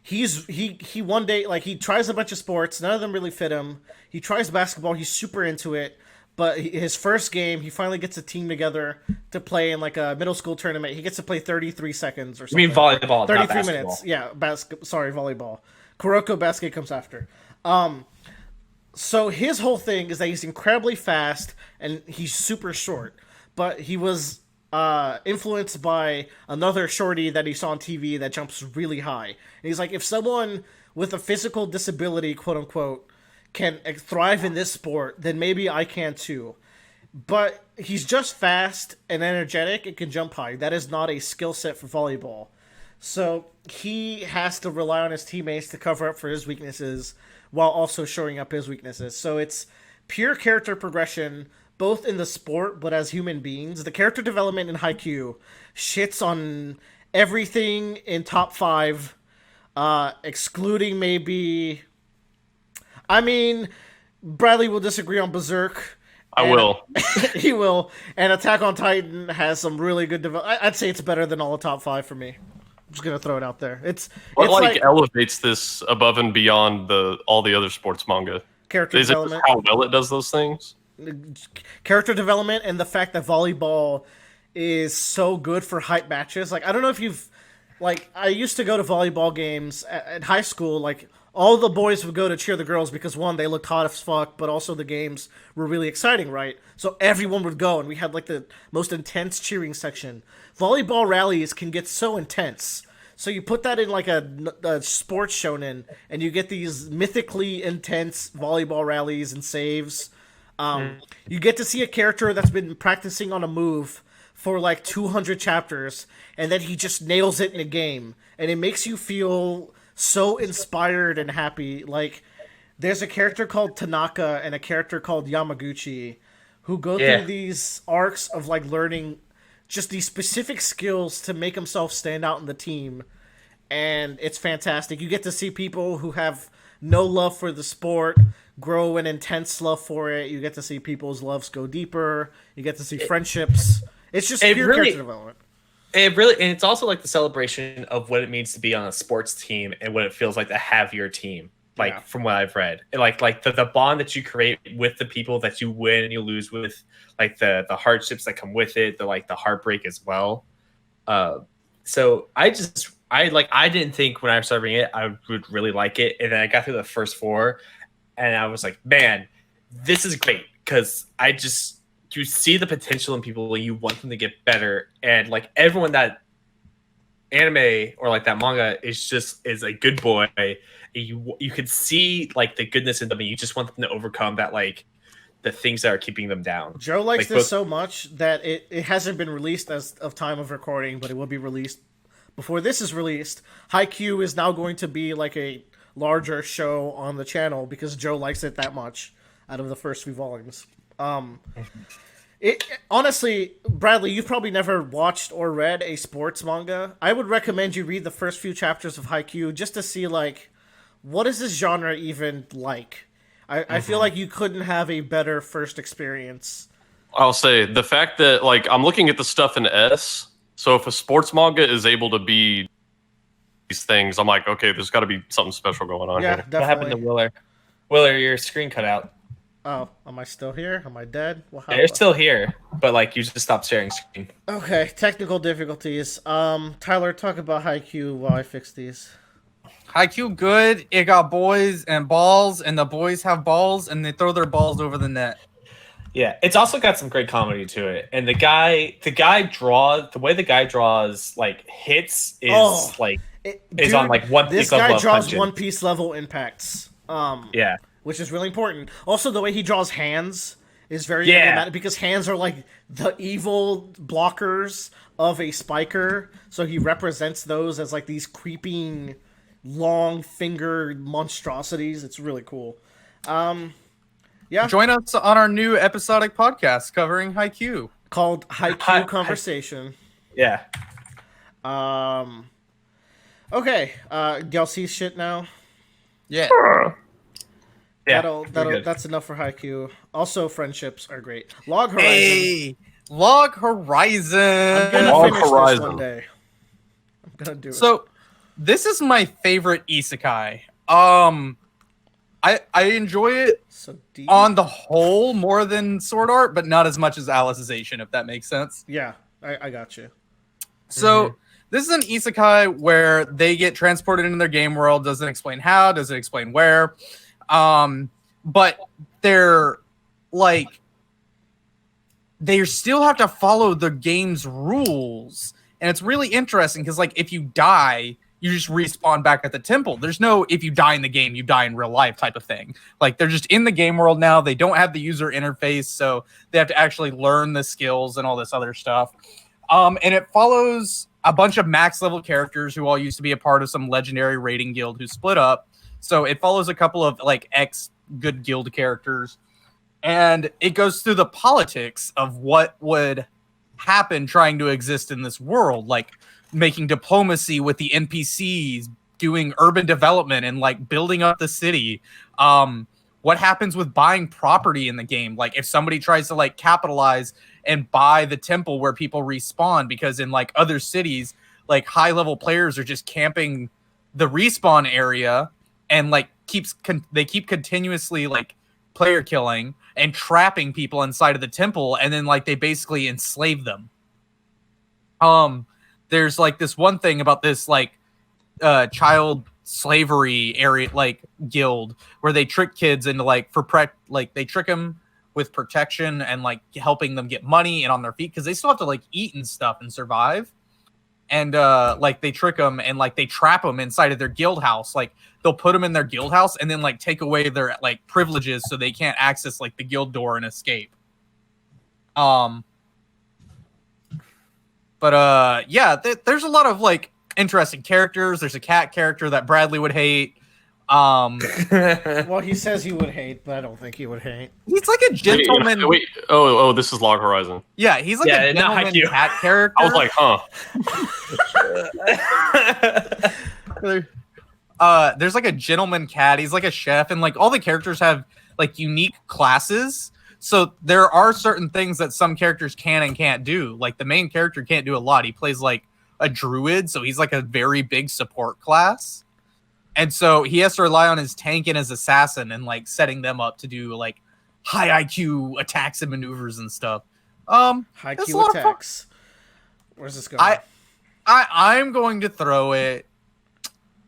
He one day like he tries a bunch of sports, none of them really fit him. He tries basketball, he's super into it. But his first game, he finally gets a team together to play in like a middle school tournament. He gets to play 33 seconds or You something. mean volleyball, 33 not basketball. minutes. Yeah, sorry, volleyball. Kuroko basket comes after. So his whole thing is that he's incredibly fast and he's super short. But he was influenced by another shorty that he saw on TV that jumps really high. And he's like, if someone with a physical disability, quote unquote, can thrive in this sport, then maybe I can too. But he's just fast and energetic and can jump high. That is not a skill set for volleyball. So he has to rely on his teammates to cover up for his weaknesses while also showing up his weaknesses. So it's pure character progression, both in the sport but as human beings. The character development in Haikyuu shits on everything in top 5, excluding maybe... I mean, Bradley will disagree on Berserk. I will. He will. And Attack on Titan has some really good I'd say it's better than all the top 5 for me. I'm just gonna throw it out there. What it's like elevates this above and beyond all the other sports manga? character Is it just development. how well it does those things? Character development and the fact that volleyball is so good for hype matches. Like, I don't know if you've... Like, I used to go to volleyball games at high school. Like, all the boys would go to cheer the girls because, one, they looked hot as fuck, but also the games were really exciting, right? So everyone would go, and we had, like, the most intense cheering section. Volleyball rallies can get so intense. So you put that in, like, a sports shonen, and you get these mythically intense volleyball rallies and saves. You get to see a character that's been practicing on a move for, like, 200 chapters, and then he just nails it in a game. And it makes you feel so inspired and happy. Like, there's a character called Tanaka and a character called Yamaguchi who go through these arcs of, like, learning just these specific skills to make himself stand out in the team. And it's fantastic. You get to see people who have no love for the sport grow an intense love for it. You get to see people's loves go deeper. You get to see friendships. It's just pure character development. It really, and it's also like the celebration of what it means to be on a sports team and what it feels like to have your team. Like from what I've read, like the bond that you create with the people that you win and you lose with, like the hardships that come with it, the heartbreak as well. So I didn't think when I was started reading it I would really like it, and then I got through the first 4, and I was like, man, this is great because you see the potential in people, you want them to get better, and like everyone that anime or like that manga is a good boy. You could see like the goodness in them, and you just want them to overcome that, like the things that are keeping them down. Joe likes this so much that it hasn't been released as of time of recording, but it will be released before this is released. Haikyuu is now going to be like a larger show on the channel because Joe likes it that much out of the first few volumes. Honestly, Bradley, you've probably never watched or read a sports manga. I would recommend you read the first few chapters of Haikyuu just to see, like, what is this genre even like? I feel like you couldn't have a better first experience. I'll say the fact that, like, I'm looking at the stuff in S, so if a sports manga is able to be these things, I'm like, okay, there's got to be something special going on Yeah, here. definitely. What happened to Willer? Willer, your screen cut out. Oh, am I still here? Am I dead? Well, You're still here, but like you just stopped sharing screen. Okay, technical difficulties. Tyler, talk about Haikyuu while I fix these. Haikyuu good. It got boys and balls, and the boys have balls, and they throw their balls over the net. Yeah, it's also got some great comedy to it, and the way the guy draws like hits is on like One Piece. This guy level draws punches. One Piece level impacts. Yeah, which is really important. Also, the way he draws hands is very emblematic because hands are like the evil blockers of a spiker. So he represents those as like these creeping, long-fingered monstrosities. It's really cool. Yeah. Join us on our new episodic podcast covering Haikyuu. Called Haikyuu Conversation. Yeah. Okay. Y'all see shit now? Yeah. Yeah. That's enough for Haikyuu. Also, friendships are great. Log Horizon. Hey, Log Horizon. I'm gonna Log finish Horizon. this one day. I'm gonna do it. So, this is my favorite isekai. I enjoy it So deep. on the whole more than Sword Art, but not as much as Alicization, if that makes sense. Yeah, I got you. So this is an isekai where they get transported into their game world. Doesn't explain how, doesn't explain where. But they're like, they still have to follow the game's rules. And it's really interesting because, like, if you die, you just respawn back at the temple. There's no, if you die in the game, you die in real life type of thing. Like, they're just in the game world now. They don't have the user interface, so they have to actually learn the skills and all this other stuff. And it follows a bunch of max level characters who all used to be a part of some legendary raiding guild who split up. So it follows a couple of like ex good guild characters, and it goes through the politics of what would happen trying to exist in this world, like making diplomacy with the NPCs, doing urban development and like building up the city. What happens with buying property in the game? Like if somebody tries to like capitalize and buy the temple where people respawn, because in like other cities, like high level players are just camping the respawn area and like they keep continuously like player killing and trapping people inside of the temple, and then like they basically enslave them. There's like this one thing about this like child slavery area, like guild, where they trick kids into like they trick them with protection and like helping them get money and on their feet, because they still have to like eat and stuff and survive. And like they trick them and like they trap them inside of their guild house. Like they'll put them in their guild house and then like take away their like privileges so they can't access like the guild door and escape. But there's a lot of like interesting characters. There's a cat character that Bradley would hate. Well, he says he would hate, but I don't think he would hate. He's like a gentleman. Wait. Oh, this is Log Horizon. Yeah, he's like a not gentleman Haikyuu. cat character. I was like, huh. There's like a gentleman cat. He's like a chef, and like all the characters have like unique classes. So there are certain things that some characters can and can't do. Like the main character can't do a lot. He plays like a druid, so he's like a very big support class. And so he has to rely on his tank and his assassin and like setting them up to do like high IQ attacks and maneuvers and stuff. High that's a Q lot of fun. attacks. Where's this going? I'm going to throw it.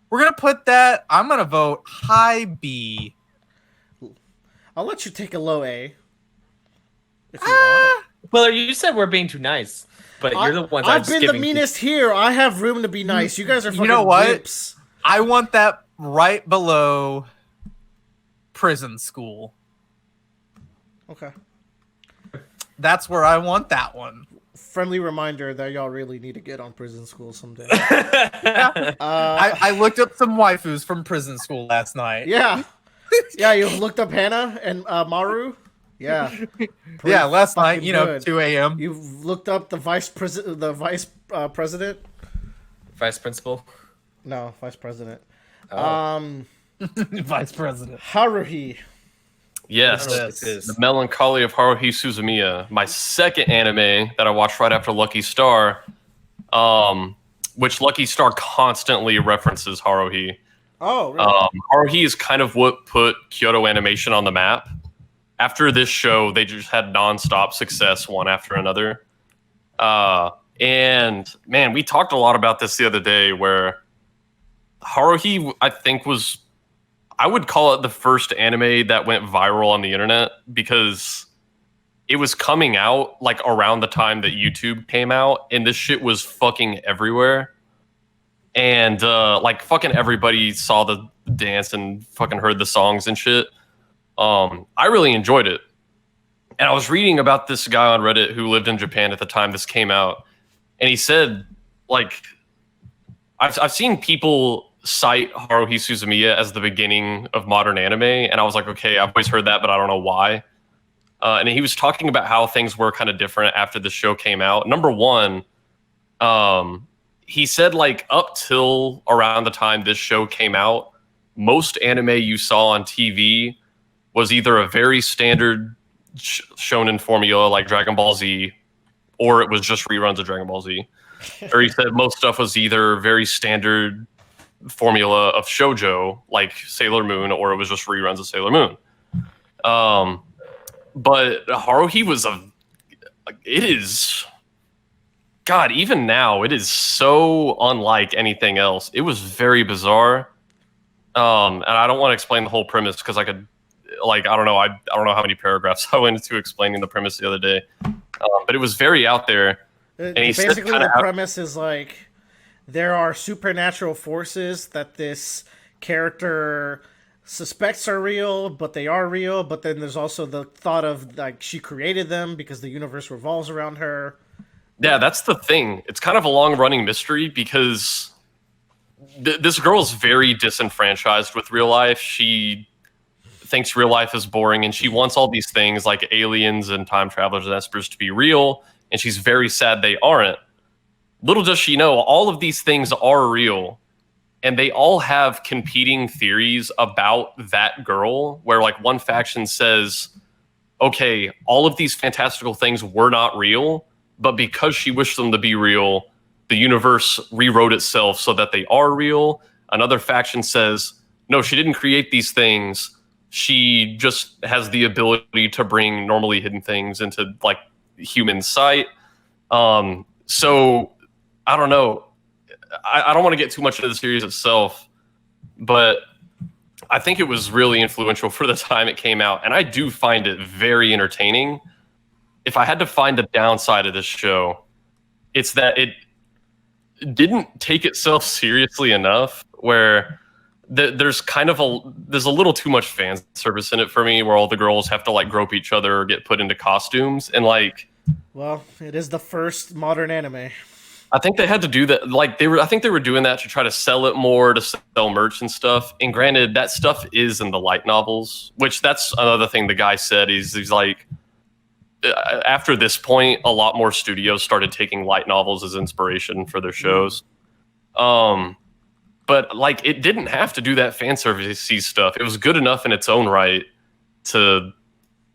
We're gonna put that. I'm gonna vote high B. I'll let you take a low A. If you want. Well, you said we're being too nice, but you're the ones I've been the meanest here. I have room to be nice. You guys are fucking You know what? wimps. I want that right below prison school. Okay. That's where I want that one. Friendly reminder that y'all really need to get on prison school someday. I looked up some waifus from prison school last night. Yeah. Yeah, you looked up Hannah and Maru? Yeah. Yeah, last night, fucking you know, good. 2 a.m. You've looked up the vice president. Vice principal. No, vice president. Vice president. Haruhi. Yes, Yes. The Melancholy of Haruhi Suzumiya, my second anime that I watched right after Lucky Star, which Lucky Star constantly references Haruhi. Oh, really? Haruhi is kind of what put Kyoto Animation on the map. After this show, they just had nonstop success one after another. And man, we talked a lot about this the other day, where Haruhi, I think, I would call it the first anime that went viral on the internet, because it was coming out like around the time that YouTube came out, and this shit was fucking everywhere. And like fucking everybody saw the dance and fucking heard the songs and shit. I really enjoyed it. And I was reading about this guy on Reddit who lived in Japan at the time this came out, and he said, like, I've seen people cite Haruhi Suzumiya as the beginning of modern anime, and I was like, okay, I've always heard that, but I don't know why. And he was talking about how things were kind of different after the show came out. Number one, he said like up till around the time this show came out, most anime you saw on TV was either a very standard shonen formula like Dragon Ball Z, or it was just reruns of Dragon Ball Z. Or he said most stuff was either very standard formula of shoujo like Sailor Moon, or it was just reruns of Sailor Moon. But Haruhi was it is, God, even now, it is so unlike anything else. It was very bizarre. And I don't want to explain the whole premise because I could, like, I don't know how many paragraphs I went into explaining the premise the other day. But it was very out there. And he Basically, the premise is like there are supernatural forces that this character suspects are real, but they are real. But then there's also the thought of like she created them because the universe revolves around her. Yeah, that's the thing. It's kind of a long-running mystery because this girl is very disenfranchised with real life. She thinks real life is boring, and she wants all these things like aliens and time travelers and espers to be real, and she's very sad they aren't. Little does she know, all of these things are real, and they all have competing theories about that girl, where like one faction says, okay, all of these fantastical things were not real, but because she wished them to be real, the universe rewrote itself so that they are real. Another faction says, no, she didn't create these things. She just has the ability to bring normally hidden things into like human sight. So I don't know. I don't want to get too much into the series itself, but I think it was really influential for the time it came out. And I do find it very entertaining. If I had to find a downside of this show, it's that it didn't take itself seriously enough, where there's a little too much fan service in it for me, where all the girls have to like grope each other or get put into costumes. And like, well, it is the first modern anime. I think they had to do that. Like I think they were doing that to try to sell it more, to sell merch and stuff. And granted, that stuff is in the light novels, which that's another thing the guy said. He's like, after this point, a lot more studios started taking light novels as inspiration for their shows. But like, it didn't have to do that fan service-y stuff. It was good enough in its own right to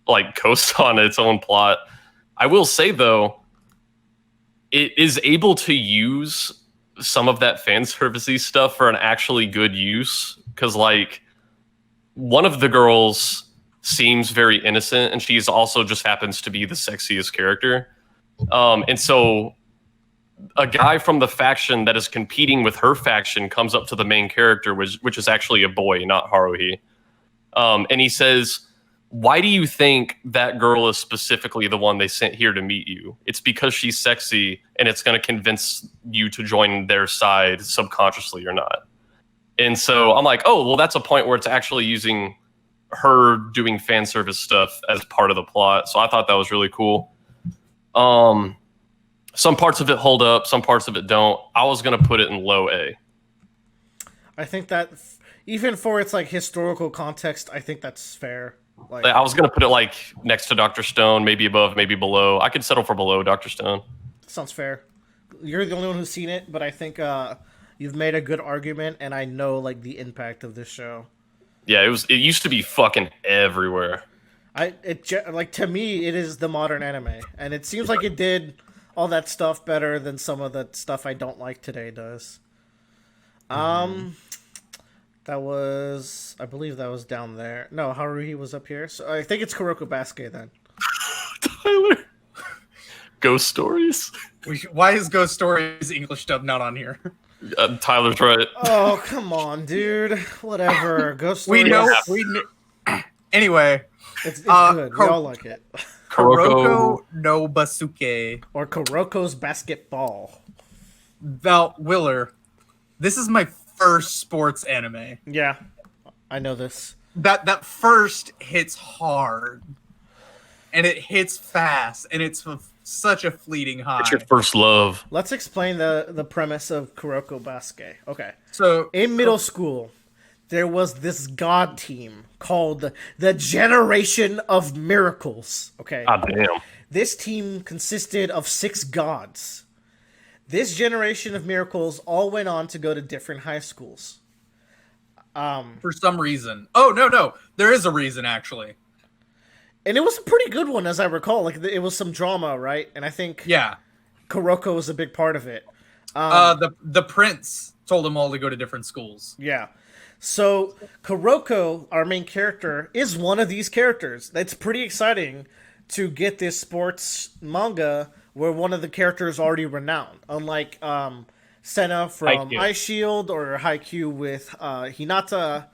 like coast on its own plot. I will say though, it is able to use some of that fan service-y stuff for an actually good use. Because like, one of the girls seems very innocent, and she's also just happens to be the sexiest character. And so a guy from the faction that is competing with her faction comes up to the main character, which is actually a boy, not Haruhi. And he says, why do you think that girl is specifically the one they sent here to meet you? It's because she's sexy, and it's going to convince you to join their side subconsciously or not. And so I'm like, oh, well, that's a point where it's actually using her doing fan service stuff as part of the plot. So I thought that was really cool. Some parts of it hold up, some parts of it don't. I was going to put it in low A. I think that even for its like historical context, I think that's fair. Like, I was going to put it like next to Dr. Stone, maybe above, maybe below. I could settle for below Dr. Stone. Sounds fair. You're the only one who's seen it, but I think you've made a good argument, and I know like the impact of this show. Yeah, it used to be fucking everywhere. Like, to me, it is the modern anime, and it seems like it did all that stuff better than some of the stuff I don't like today does. That was, I believe that was down there. No, Haruhi was up here. So I think it's Kuroko Basket then. Tyler. Ghost Stories? Why is Ghost Stories English dub not on here? Tyler's right. Oh, come on, dude. Whatever. Ghost Stories. We know. Anyway. It's good. We all like it. Kuroko no Basuke. Or Kuroko's Basketball. Val Willer. This is my first sports anime. Yeah. I know this. That first hits hard. And it hits fast. And it's such a fleeting high. It's your first love. Let's explain the premise of Kuroko Basket. Okay. So In middle school, there was this god team called the Generation of Miracles. Okay. God damn. This team consisted of 6 gods. This generation of miracles all went on to go to different high schools. for some reason, no, there is a reason actually. And it was a pretty good one, as I recall. Like, it was some drama, right? And I think Yeah. Kuroko was a big part of it. The prince told them all to go to different schools. Yeah. So, Kuroko, our main character, is one of these characters. It's pretty exciting to get this sports manga where one of the characters is already renowned. Unlike Senna from Haikyuu. Ice Shield or Haikyuu with Hinata,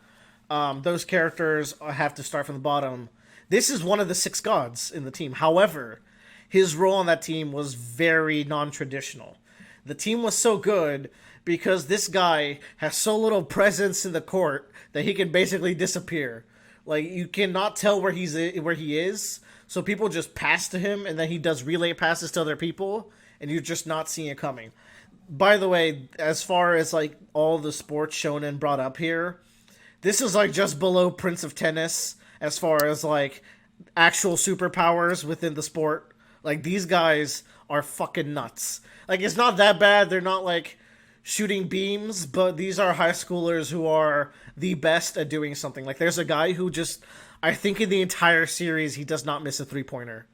those characters have to start from the bottom. This is one of the 6 gods in the team. However, his role on that team was very non-traditional. The team was so good because this guy has so little presence in the court that he can basically disappear. Like, you cannot tell where he is, so people just pass to him, and then he does relay passes to other people, and you're just not seeing it coming. By the way, as far as like all the sports shonen brought up here, this is like just below Prince of Tennis as far as like actual superpowers within the sport. Like, these guys are fucking nuts. Like, it's not that bad. They're not like shooting beams, but these are high schoolers who are the best at doing something. Like, there's a guy who just, I think in the entire series, he does not miss a 3-pointer.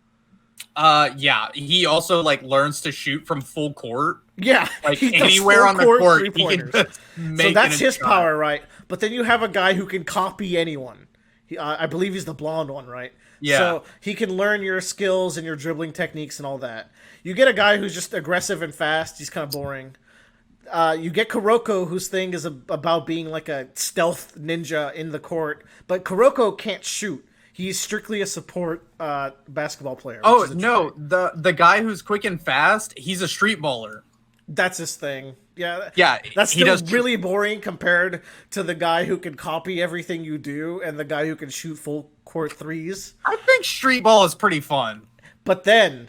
Yeah, he also like learns to shoot from full court. Yeah, Like he does anywhere on the full court, he can 3-pointers. just make So that's it a his shot. power, right? But then you have a guy who can copy anyone. I believe he's the blonde one, right? Yeah. So he can learn your skills and your dribbling techniques and all that. You get a guy who's just aggressive and fast. He's kind of boring. You get Kuroko, whose thing is about being like a stealth ninja in the court. But Kuroko can't shoot. He's strictly a support basketball player. Oh which is no, interesting. the guy who's quick and fast, he's a street baller. That's his thing. Yeah. Yeah, That's he still does really boring compared to the guy who can copy everything you do and the guy who can shoot full court threes. I think street ball is pretty fun. But then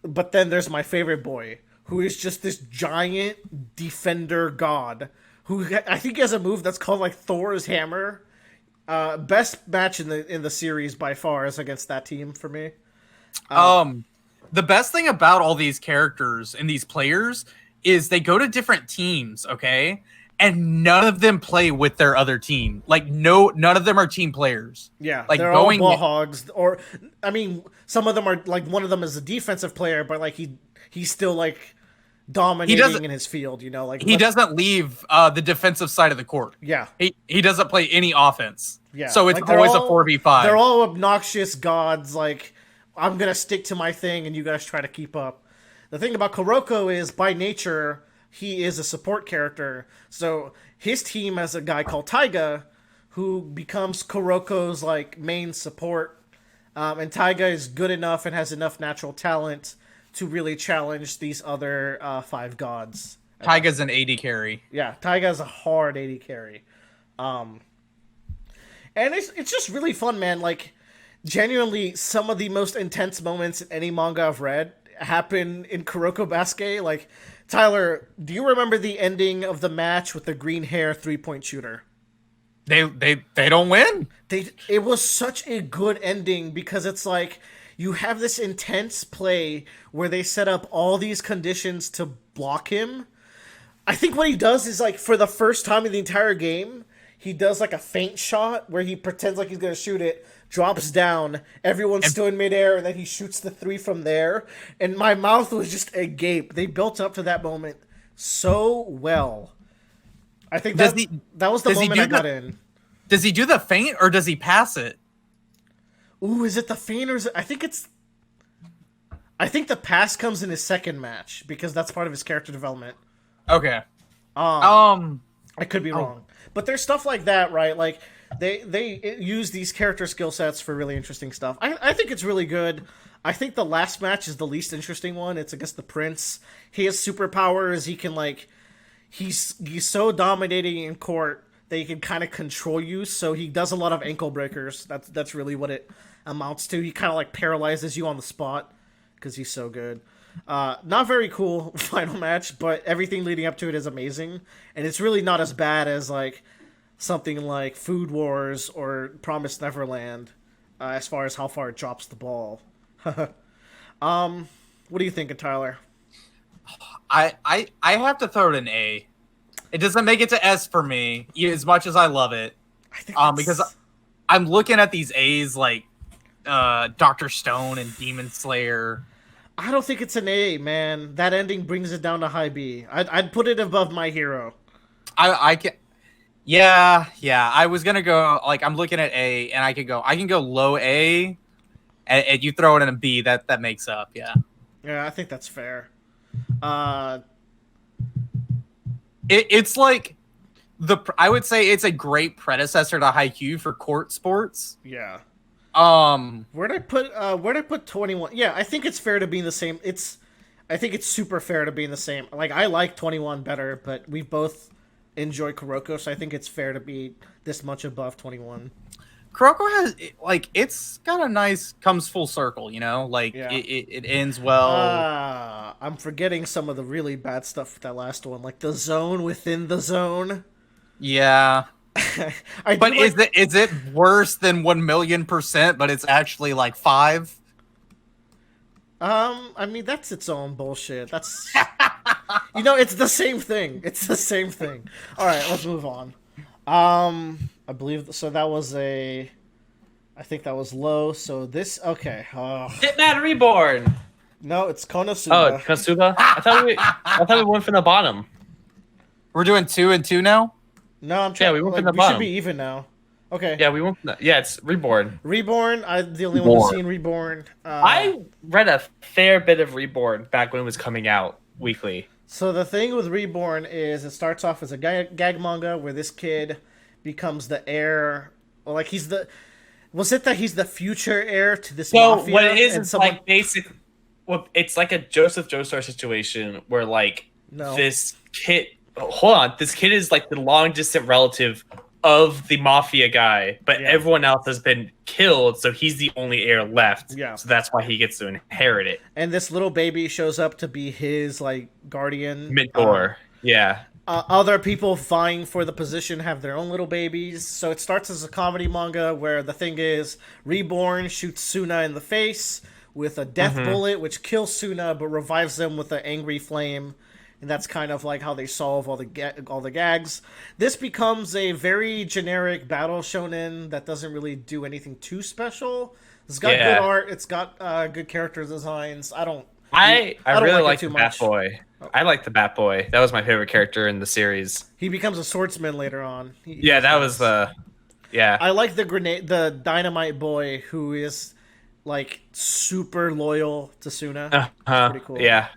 there's my favorite boy, who is just this giant defender god, who I think has a move that's called like Thor's hammer. Best match in the series by far is against that team for me. The best thing about all these characters and these players is they go to different teams, okay? And none of them play with their other team. Like, none of them are team players. Yeah, like they're going all ball hogs, or I mean, some of them are like, one of them is a defensive player, but like he's still like dominating in his field, you know, like he doesn't leave the defensive side of the court. Yeah, He doesn't play any offense. yeah. So it's Like, they're always a all- 4v5. They're all obnoxious gods. Like, I'm gonna stick to my thing, and you guys try to keep up. The thing about Kuroko is, by nature, he is a support character. So his team has a guy called Taiga, who becomes Kuroko's like main support. And Taiga is good enough and has enough natural talent to really challenge these other 5 gods. Taiga's an AD carry. Yeah, Taiga's a hard AD carry. And it's just really fun, man. Like, genuinely, some of the most intense moments in any manga I've read happen in Kuroko Basket. Like, Tyler, do you remember the ending of the match with the green hair 3-point shooter? They don't win. It was such a good ending because it's like you have this intense play where they set up all these conditions to block him. I think what he does is, like, for the first time in the entire game, he does like a feint shot where he pretends like he's gonna shoot it, drops down, everyone's still in midair, and then he shoots the 3 from there. And my mouth was just agape. They built up to that moment so well. I think that was the moment I got in. Does he do the feint or does he pass it? Ooh, is it the feint or is it... I think the pass comes in his second match because that's part of his character development. Okay. I could be wrong. But there's stuff like that, right? Like, they use these character skill sets for really interesting stuff. I think it's really good. I think the last match is the least interesting one. It's against the Prince. He has superpowers. He can, like... He's so dominating in court that he can kind of control you, so he does a lot of ankle breakers. That's really what it amounts to. He kind of, like, paralyzes you on the spot. because he's so good. Not very cool final match, but everything leading up to it is amazing, and it's really not as bad as like something like Food Wars or Promised Neverland, as far as how far it drops the ball. What do you think, Tyler? I have to throw it an A. It doesn't make it to S for me, as much as I love it. I think Because I'm looking at these A's like Dr. Stone and Demon Slayer. I don't think it's an A, man. That ending brings it down to high B. I'd put it above My Hero. I can. Yeah. I was gonna go like I'm looking at A, and I can go low A, and you throw it in a B. That makes up. Yeah. Yeah, I think that's fair. It's like I would say it's a great predecessor to Haikyuu for court sports. Yeah. Where'd I put 21? Yeah, I think it's fair to be in the same. I think it's super fair to be in the same. Like, I like 21 better, but we both enjoy Kuroko, so I think it's fair to be this much above 21. Kuroko has like it's got a nice comes full circle, you know, like Yeah. it ends well. I'm forgetting some of the really bad stuff with that last one, like the zone within the zone. Yeah. But is is it worse than 1,000,000%? But it's actually like 5. I mean, that's its own bullshit. That's it's the same thing. It's the same thing. All right, let's move on. I believe so. That was I think that was low. So this okay. Hitman Reborn. No, it's Konosuba. Oh, Konosuba. I thought we went from the bottom. We're doing 2 and 2 now. No, I'm trying. Yeah, we went from the we bottom. should be even now. Okay. Yeah, we went. It's Reborn. Reborn. I'm the only one who's seen Reborn. I read a fair bit of Reborn back when it was coming out weekly. So the thing with Reborn is it starts off as a gag manga where this kid becomes the heir. Well, like he's the. Was it that he's the future heir to this mafia? What it is, and it's like basic. Well, it's like a Joseph Joestar situation where like this kid. Hold on, this kid is like the long distant relative of the mafia guy, but everyone else has been killed, so he's the only heir left. Yeah. So that's why he gets to inherit it. And this little baby shows up to be his like guardian Mentor. Yeah. Other people vying for the position have their own little babies. So it starts as a comedy manga where the thing is Reborn shoots Suna in the face with a death bullet, which kills Suna but revives them with an angry flame. And that's kind of like how they solve all the gags. This becomes a very generic battle shonen that doesn't really do anything too special. It's got good art. It's got good character designs. I really like the Bat Boy. I like the Bat Boy. That was my favorite character in the series. He becomes a swordsman later on. That was the. Yeah. I like the Dynamite Boy, who is like super loyal to Suna. Pretty cool. Yeah.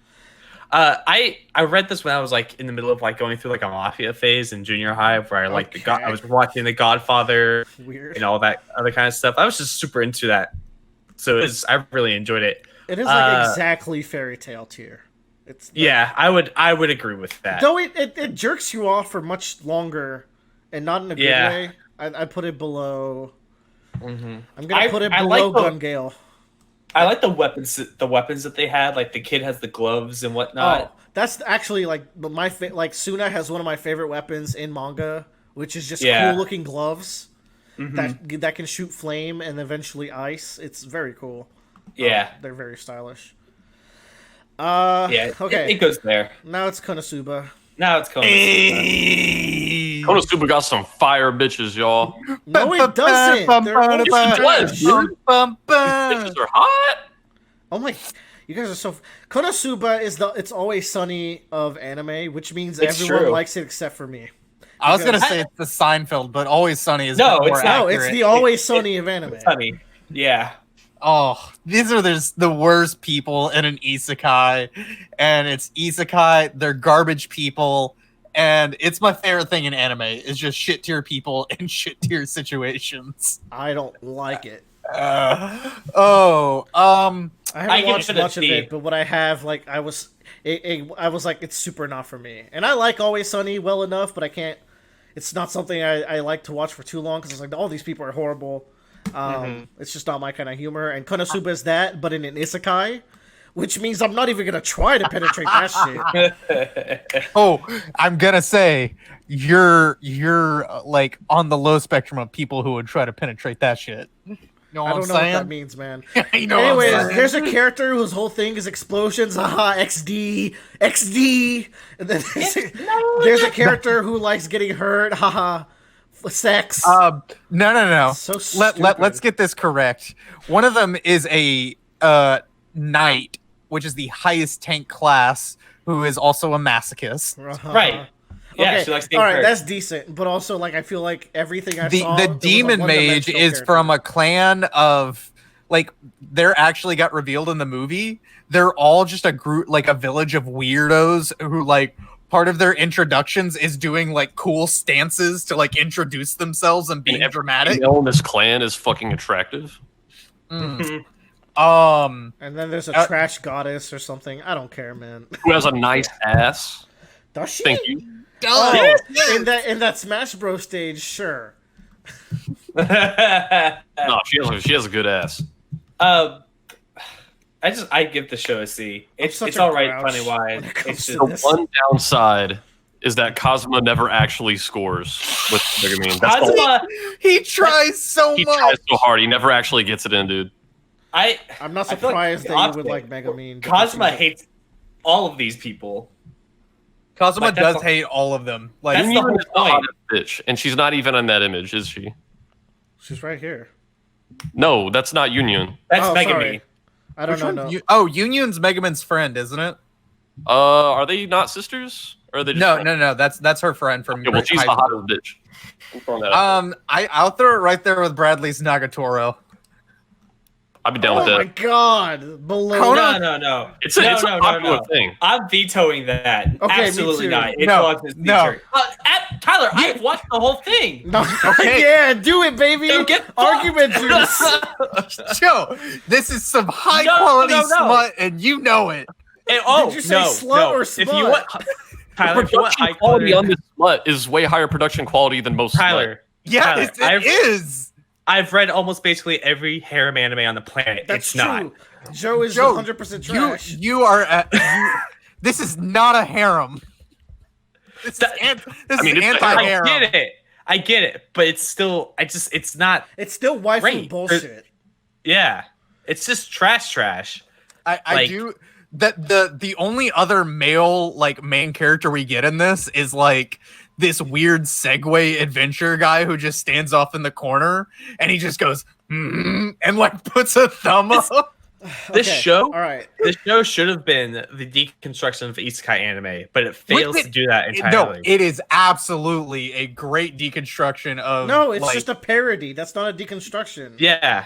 I read this when I was like in the middle of like going through like a mafia phase in junior high, where I was watching The Godfather and all that other kind of stuff. I was just super into that, so I really enjoyed it. It is like exactly Fairy Tail tier. I would agree with that. Though it jerks you off for much longer, and not in a good way. I put it below. Mm-hmm. I'm gonna put it below Gun Gale. I like the weapons that they had. Like the kid has the gloves and whatnot. Oh, that's actually like like Suna has one of my favorite weapons in manga, which is just cool looking gloves that can shoot flame and eventually ice. It's very cool. Yeah, they're very stylish. Okay. It goes there. Now it's Konosuba. Konosuba got some fire bitches, y'all. No, it doesn't. Bitches are hot. Oh my! You guys are so. Konosuba is It's Always Sunny of anime, which means everyone likes it except for me. I was gonna say it's the Seinfeld, but Always Sunny is no, it's the Always Sunny of anime. Sunny, yeah. Oh, these are the worst people in an isekai, and it's isekai. They're garbage people, and it's my favorite thing in anime is just shit tier people and shit tier situations. I don't like it. I haven't watched much of it, but what I have, like, I was like, it's super not for me. And I like Always Sunny well enough, but I can't. It's not something I like to watch for too long because it's like all these people are horrible. It's just not my kind of humor. And Konosuba is that, but in an isekai, which means I'm not even gonna try to penetrate that shit. Oh, I'm gonna say you're like on the low spectrum of people who would try to penetrate that shit. You know what I don't I'm know what saying? that means, man. You know what I'm Anyways, saying? there's a character whose whole thing is explosions. Haha, XD, XD. And then there's a character who likes getting hurt. Haha, sex. No. So Let's get this correct. One of them is a knight, which is the highest tank class, who is also a masochist. Right. Yeah, Okay, she likes all being right, hurt. that's decent. But also, like, I feel like everything I saw. The it was a demon mage one-dimensional is character. from a clan of like they're actually got revealed in the movie. They're all just a group, like a village of weirdos who like part of their introductions is doing like cool stances to like introduce themselves and being dramatic. Female in this clan is fucking attractive. Mm. And then there's a trash goddess or something. I don't care, man. Who has a nice ass. Does she? Thank you. Oh, Yes. in that Smash Bros stage, sure. No, she has a good ass. I give the show a C. It's such it's a all right, grouch funny wise. when it comes It's to just, The this. one downside is that Kazuma never actually scores with Megumin. That's the Kazuma, He tries so he much. tries so hard. He never actually gets it in, dude. I'm not I feel like surprised the that you opposite. would like Megumin. because Kazuma he's- hates all of these people. Kazuma Like, that's does the- hate all of them. Like That's the Union whole is the point. hottest bitch, and she's not even in that image, is she? She's right here. No, that's not Union. That's Oh, Megami. sorry. I don't Which know. one? No. Union's Megaman's friend, isn't it? Are they not sisters? Or are they just No. That's her friend from. Okay, well, she's high the school. hottest bitch. I'm throwing that out there. I'll throw it right there with Bradley's Nagatoro. I'd be down Oh with my that. god, below. Kona- No. It's a popular thing. I'm vetoing that. Okay, me Absolutely too. not. It No, belongs as no. feature. Tyler, I've watched the whole thing. No. Okay. Yeah, do it, baby. Then get fucked. Argument juice. Joe, this is some high No, quality no. smut, and you know it. And, Did you say slut or If you smut? want, Tyler, if you want Production high quality quality on this smut is way higher production quality than most smut. Tyler, Yes, Tyler, it is. I've read almost basically every harem anime on the planet. That's it's true. not. Joe is Joe, 100% trash. You are. This is not a harem. This is, That- this I mean, is it's a anti-harem. I get it, but it's still, it's not. It's still waifu Great. bullshit. Yeah, it's just trash. I Like- do. The only other male like main character we get in this is like this weird Segway adventure guy who just stands off in the corner and he just goes and like puts a thumb up. This Okay, show, All right. this show should have been the deconstruction of isekai anime, but it fails Which to do that No, entirely. it is absolutely a great deconstruction of. No, it's like, just a parody. That's not a deconstruction. Yeah,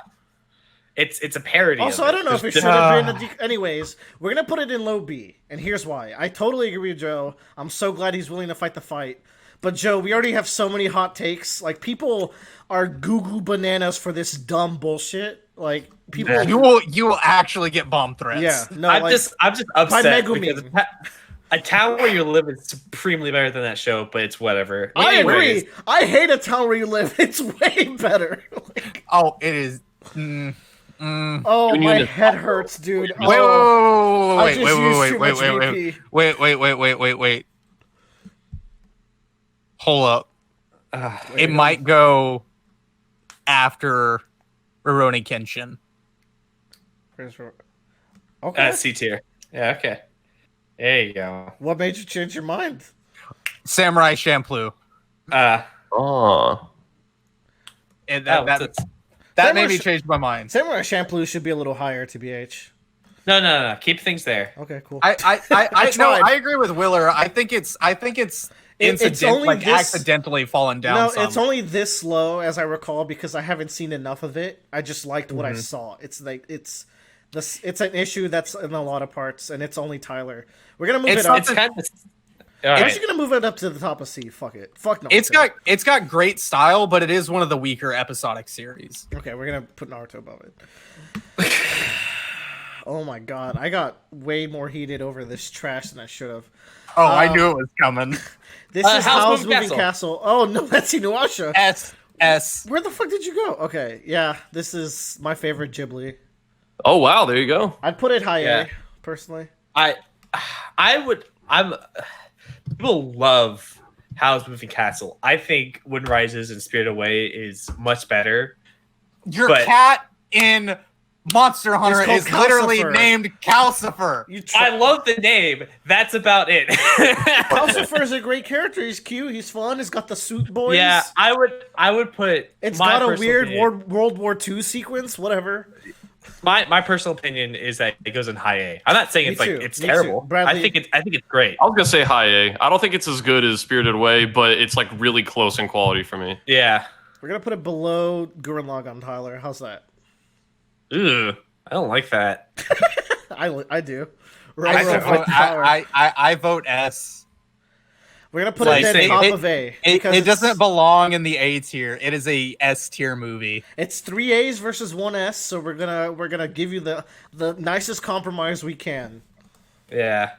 it's a parody. Also, of I don't know if it There's- should have been anyways, we're gonna put it in low B, and here's why. I totally agree with Joe. I'm so glad he's willing to fight the fight. But Joe, we already have so many hot takes. Like, people are goo bananas for this dumb bullshit. Like, people. you will actually get bomb threats. Yeah, no, I'm like, just upset Megumin. because a town where you live is supremely better than that show, but it's whatever. I Anyways, agree. I hate a town where you live. It's way better. Like, Oh, it is. oh, Union my is- head hurts, dude. Wait, Oh, I wait, just wait, used wait, too wait, much wait, VP. wait. Hold up. It might go after Rurouni Kenshin. Okay. C tier. Yeah, okay. There you go. What made you change your mind? Samurai Champloo. Oh. And Oh, that it's- made Samurai me change my mind. Samurai Champloo should be a little higher, TBH. No. Keep things there. Okay, cool. I no, tried. I agree with Willer. I think it's It's incidental, only like this- accidentally fallen down. No, some. it's only this low, as I recall, because I haven't seen enough of it. I just liked what I Mm-hmm. saw. It's like it's an issue that's in a lot of parts, and it's only Tyler. We're gonna move It's it up. It's kind of. All I'm right. just gonna move it up to the top of C. Fuck it. Fuck no. It's got great style, but it is one of the weaker episodic series. Okay, we're gonna put Naruto above it. Oh my god, I got way more heated over this trash than I should have. Oh, I knew it was coming. This is How's How's Moving Moving Castle. Oh no, that's Inuyasha. S. Where the fuck did you go? Okay, yeah, this is my favorite Ghibli. Oh wow, there you go. I'd put it high Yeah. A, personally. I would. People love Howl's Moving Castle. I think Wind Rises and Spirit Away is much better. Your But- cat in Monster Hunter called is literally Calcifer. named Calcifer. I love the name. That's about it. Calcifer is a great character. He's cute. He's fun. He's got the suit boys. Yeah, I would put. It's my got a personal weird opinion- World War II sequence. Whatever. My personal opinion is that it goes in high A. I'm not saying Me it's like too. it's Me terrible. too. Bradley- I think it's great. I was gonna say high A. I don't think it's as good as Spirited Away, but it's like really close in quality for me. Yeah. We're gonna put it below Gurren Lagann, Tyler. How's that? Ugh. I don't like that. I do. I, Right, vote, I vote S. We're gonna put Like, it at say- top it- of A. It because doesn't it's- belong in the A tier. It is a S tier movie. It's 3 A's versus 1 S, so we're gonna give you the nicest compromise we can. Yeah.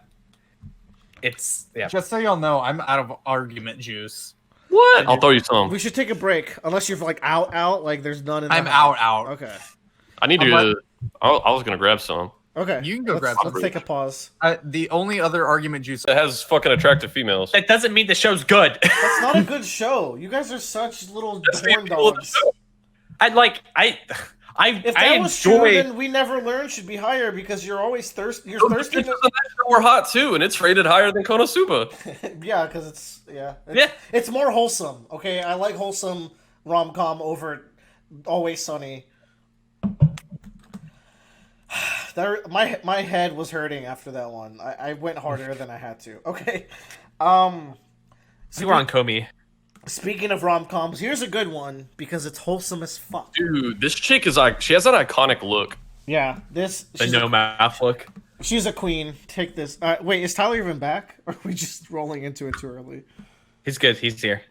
Yeah. Just so y'all know, I'm out of argument juice. What? I'll throw you some. We should take a break, unless you're like out, like there's none in the I'm house. out. Okay. I need I'm to. I was gonna grab some. Okay. You can go let's, grab Let's some. take a pause. The only other argument juice. It has fucking attractive females. That doesn't mean the show's good. That's not a good show. You guys are such little That's the horn appeal of the dogs. show. I If that I was true, enjoy. then We Never Learn should be higher because you're always thirsty. You're thirsty. Bitches in that show were hot too, and it's rated higher than Konosuba. Yeah, because it's Yeah. It's more wholesome. Okay, I like wholesome rom-com over Always Sunny. My head was hurting after that one. I went harder than I had to. Okay. See, we're on Comey. Speaking of rom-coms, here's a good one because it's wholesome as fuck. Dude, this chick is like, she has that iconic look. Yeah, The she's no mouth look. she's a queen. Take this. Wait, is Tyler even back? Or are we just rolling into it too early? He's good. He's here.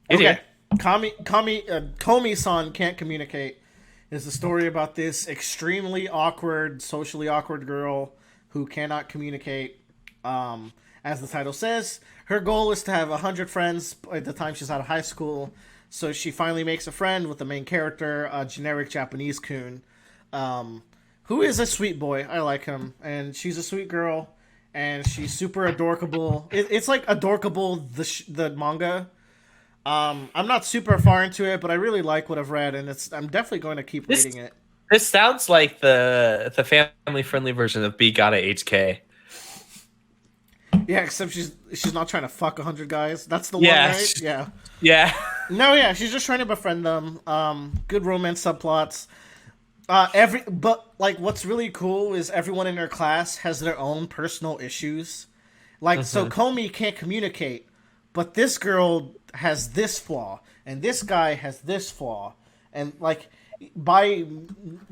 He's Okay. here. Komi-san can't communicate is the story about this extremely awkward, socially awkward girl who cannot communicate. As the title says, her goal is to have 100 friends by the time she's out of high school. So she finally makes a friend with the main character, a generic Japanese kun, who is a sweet boy. I like him. And she's a sweet girl, and she's super adorkable. It's like adorkable, the manga. I'm not super far into it, but I really like what I've read, and I'm definitely going to keep reading it. This sounds like the family friendly version of B Gotta HK. Yeah, except she's not trying to fuck 100 guys. That's the Yeah. one, right? Yeah. Yeah. No, yeah, she's just trying to befriend them. Good romance subplots. But like, what's really cool is everyone in her class has their own personal issues. Like, so Komi can't communicate, but this girl has this flaw, and this guy has this flaw, and like, by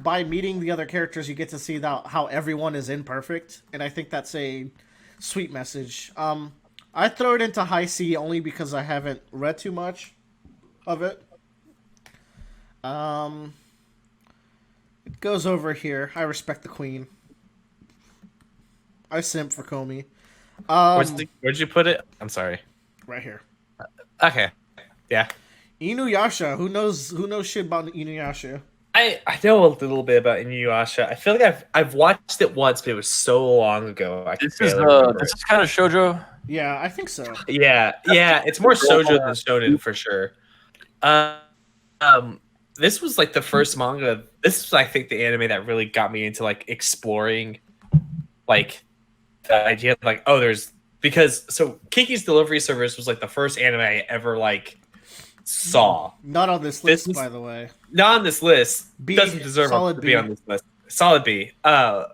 meeting the other characters, you get to see how everyone is imperfect, and I think that's a sweet message. I throw it into high C only because I haven't read too much of it. It goes over here. I respect the queen. I simp for Komi. Where'd you put it? I'm sorry. Right here. Okay. Yeah. Inuyasha. Who knows shit about Inuyasha? I know a little bit about Inuyasha. I feel like I've watched it once, but it was so long ago. This is kind of shoujo. Yeah, I think so. Yeah, it's more shoujo than shonen for sure. This was like the first manga. This was, I think, the anime that really got me into like exploring, like the idea of like, so Kiki's Delivery Service was like the first anime I ever like saw. Not on this list, by the way. Not on this list. B, Doesn't deserve solid to B. be on this list. Solid B. Inuyasha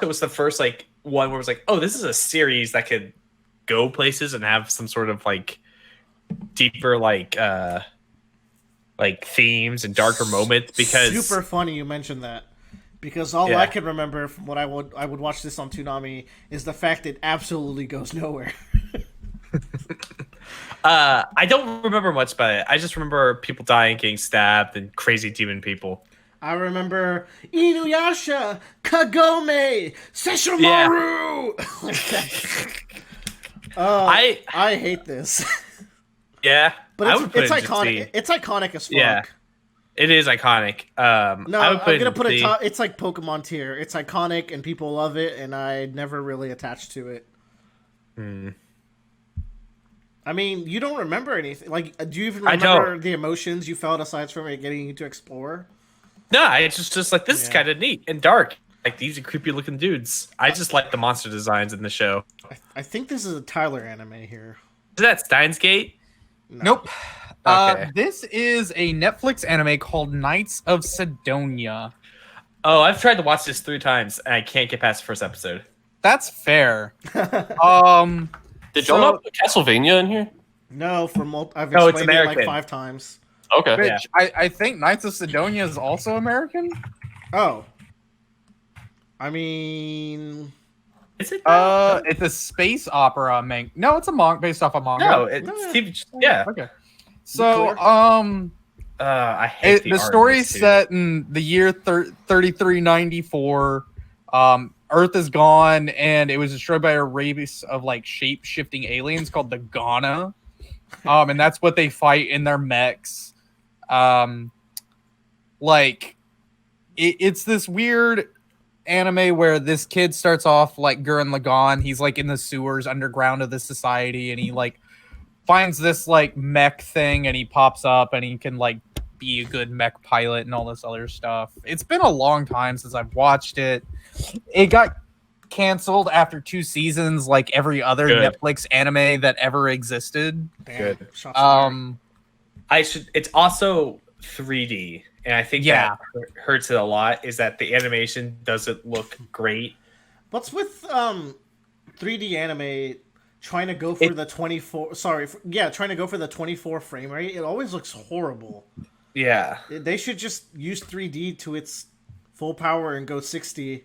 was the first like one where it was like, oh, this is a series that could go places and have some sort of like deeper like themes and darker moments. Because super funny you mentioned that, because all I can remember from what I would watch this on Toonami is the fact it absolutely goes nowhere. I don't remember much about it. I just remember people dying, getting stabbed, and crazy demon people. I remember Inuyasha, Kagome, Sesshomaru. I hate this. Yeah, But I it's would put it in iconic. C. It's iconic as fuck. Yeah. It is iconic. No, I would I'm gonna it put in it C. top. It's like Pokemon tier. It's iconic and people love it, and I never really attached to it. I mean, you don't remember anything. Like, do you even I remember don't. the emotions you felt aside from it getting you to explore? No, it's just like this is Yeah. kind of neat and dark. Like these are creepy looking dudes. I just like the monster designs in the show. I think this is a Tyler anime here. Is that Steins Gate? Nope. Okay. This is a Netflix anime called Knights of Sidonia. Oh, I've tried to watch this 3 times and I can't get past the first episode. That's fair. Did y'all not put Castlevania in here? No, I've No, it's explained it like American. 5 times. Okay. Which Yeah. I think Knights of Sidonia is also American. Oh, I mean, Is it? It's a space opera. No, it's a manga based off a manga. no, it's No. TV. Yeah. Okay. So, I hate the art story's too. set in the year 3394. Earth is gone, and it was destroyed by a race of like shape-shifting aliens called the Ghana. And that's what they fight in their mechs. It's this weird anime where this kid starts off like Gurren Lagann. He's like in the sewers underground of this society, and he like finds this like mech thing, and he pops up, and he can like be a good mech pilot and all this other stuff. It's been a long time since I've watched it. It got canceled after 2 seasons, like every other Good. Netflix anime that ever existed. damn. Good. Shots fired. It's also 3D, and I think Yeah. that hurts it a lot. Is that the animation doesn't look great? What's with 3D anime trying to go for the 24? Trying to go for the 24 frame rate. It always looks horrible. Yeah. They should just use 3D to its full power and go 60,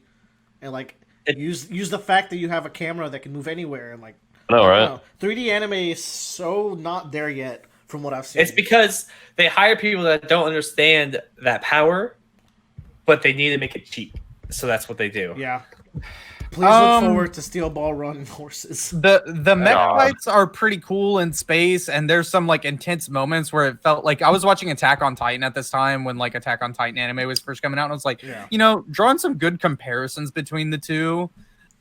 and like use the fact that you have a camera that can move anywhere and like. I know, I right? don't know. 3D anime is so not there yet from what I've seen. It's because they hire people that don't understand that power, but they need to make it cheap. So that's what they do. Yeah. Please look forward to Steel Ball Run horses. The mech God. fights are pretty cool in space, and there's some like intense moments where it felt like I was watching Attack on Titan at this time when like Attack on Titan anime was first coming out, and I was like, Yeah. drawing some good comparisons between the two,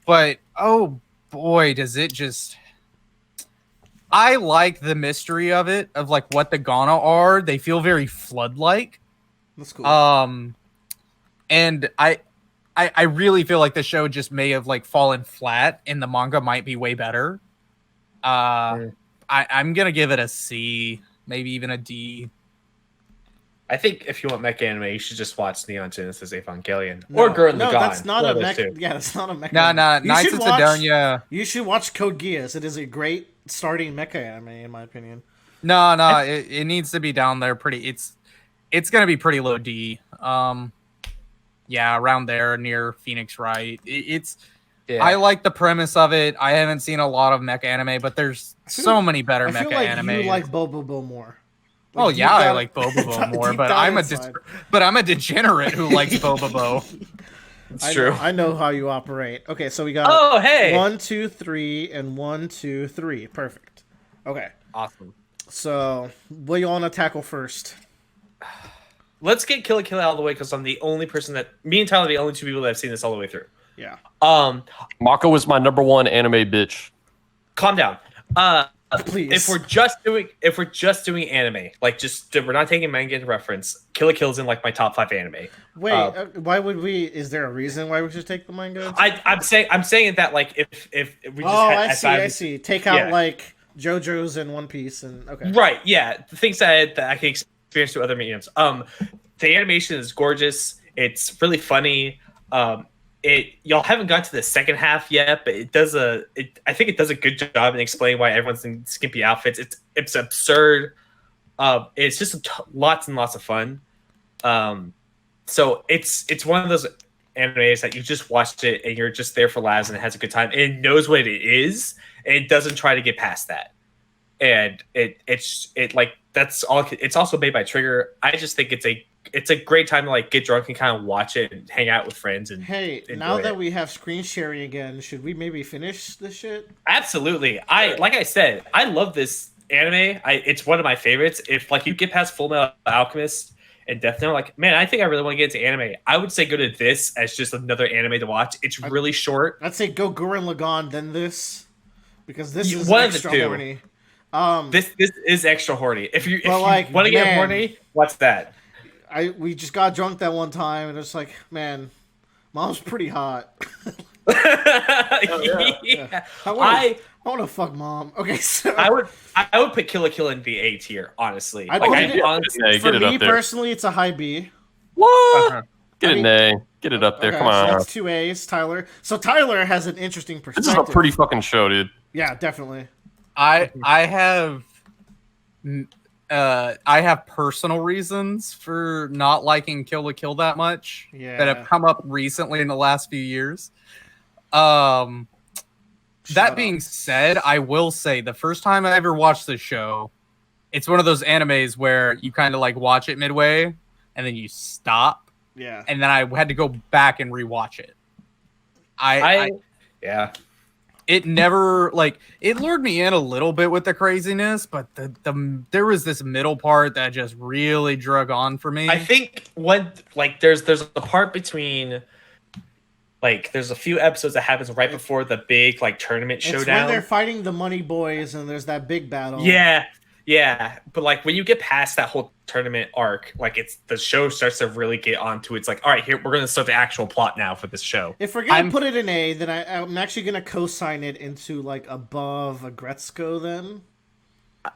but oh boy, does it just. I like the mystery of it, of like what the Ghana are. They feel very flood-like. That's cool. And I really feel like the show just may have like fallen flat, and the manga might be way better. I'm gonna give it a C, maybe even a D. I think if you want mecha anime, you should just watch Neon Genesis Evangelion No, or Gurren no, Lagann. that's not One a of those mech. two. Yeah, that's not a mecha. Nah, anime. You Knights should of watch- Sidonia. You should watch Code Geass. It is a great starting mecha anime, in my opinion. No, it needs to be down there. It's gonna be pretty low D. Yeah, around there near Phoenix Wright. Yeah. I like the premise of it. I haven't seen a lot of mecha anime, but there's so many better I feel mecha like anime. you like Bobobo more. Oh Like, yeah, deep I down- like Bobobo more, deep but down inside. I'm a degenerate who likes Bobobo. It's I true. Know, I know how you operate. Okay, so we got Oh, hey. 1, 2, 3, and 1, 2, 3. Perfect. Okay, Awesome. so what do you want to tackle first? Let's get Kill la Kill out of the way because I'm the only person me and Tyler are the only 2 people that have seen this all the way through. Yeah. Mako was my #1 anime bitch. Calm down. Please. If we're just doing anime, like we're not taking manga into reference, Kill la Kill's in like my top 5 anime. Wait, why would we? Is there a reason why we should take the manga? I'm saying that like if we just Oh, had, I see. Take out Yeah. like JoJo's and One Piece and okay. Right, yeah. The things that I can experience through other mediums. The animation is gorgeous. It's really funny. Y'all haven't got to the second half yet, but I think it does a good job in explaining why everyone's in skimpy outfits. It's absurd. It's just lots and lots of fun. So it's one of those animes that you just watched it and you're just there for laughs and it has a good time. And it knows what it is and it doesn't try to get past that. And it's like that's all. It's also made by Trigger. I just think it's a great time to like get drunk and kind of watch it and hang out with friends. And Hey, enjoy now it. that we have screen sharing again, should we maybe finish this shit? Absolutely, like I said, I love this anime. It's one of my favorites. If like you get past Full Metal Alchemist and Death Note, like, man, I think I really want to get into anime. I would say go to this as just another anime to watch. It's really short. I'd say go Gurren Lagann, then this, because this is one of the extra two. horny. This is extra horny. If you like, want to get man. horny, watch that. We just got drunk that one time, and it's like, man, mom's pretty hot. Yeah. I want to fuck mom. Okay, so I would put Kill la Kill in the A tier, honestly. I'd Like, put I it- honestly, Yeah, for get it me up there. personally, it's a high B. What? Get I it mean- an A. Get it up there. Okay, Come so on. that's 2 A's, Tyler. So Tyler has an interesting This perspective. is a pretty fucking show, dude. Yeah, definitely. I have personal reasons for not liking Kill la Kill that much Yeah. that have come up recently in the last few years. Shut That up. being said, I will say the first time I ever watched the show, it's one of those animes where you kind of like watch it midway and then you stop, Yeah. and then I had to go back and rewatch it. yeah. It never like it lured me in a little bit with the craziness, but there was this middle part that just really drug on for me. I think there's a part between there's a few episodes that happens right before the big tournament It's when showdown. they're fighting the money boys and there's that big battle. Yeah, but when you get past that whole tournament arc, it's the show starts to really get onto it's all right, here we're gonna start the actual plot now for this show. If we're gonna put it in A, then I'm actually gonna co-sign it into above a Gretzko. Then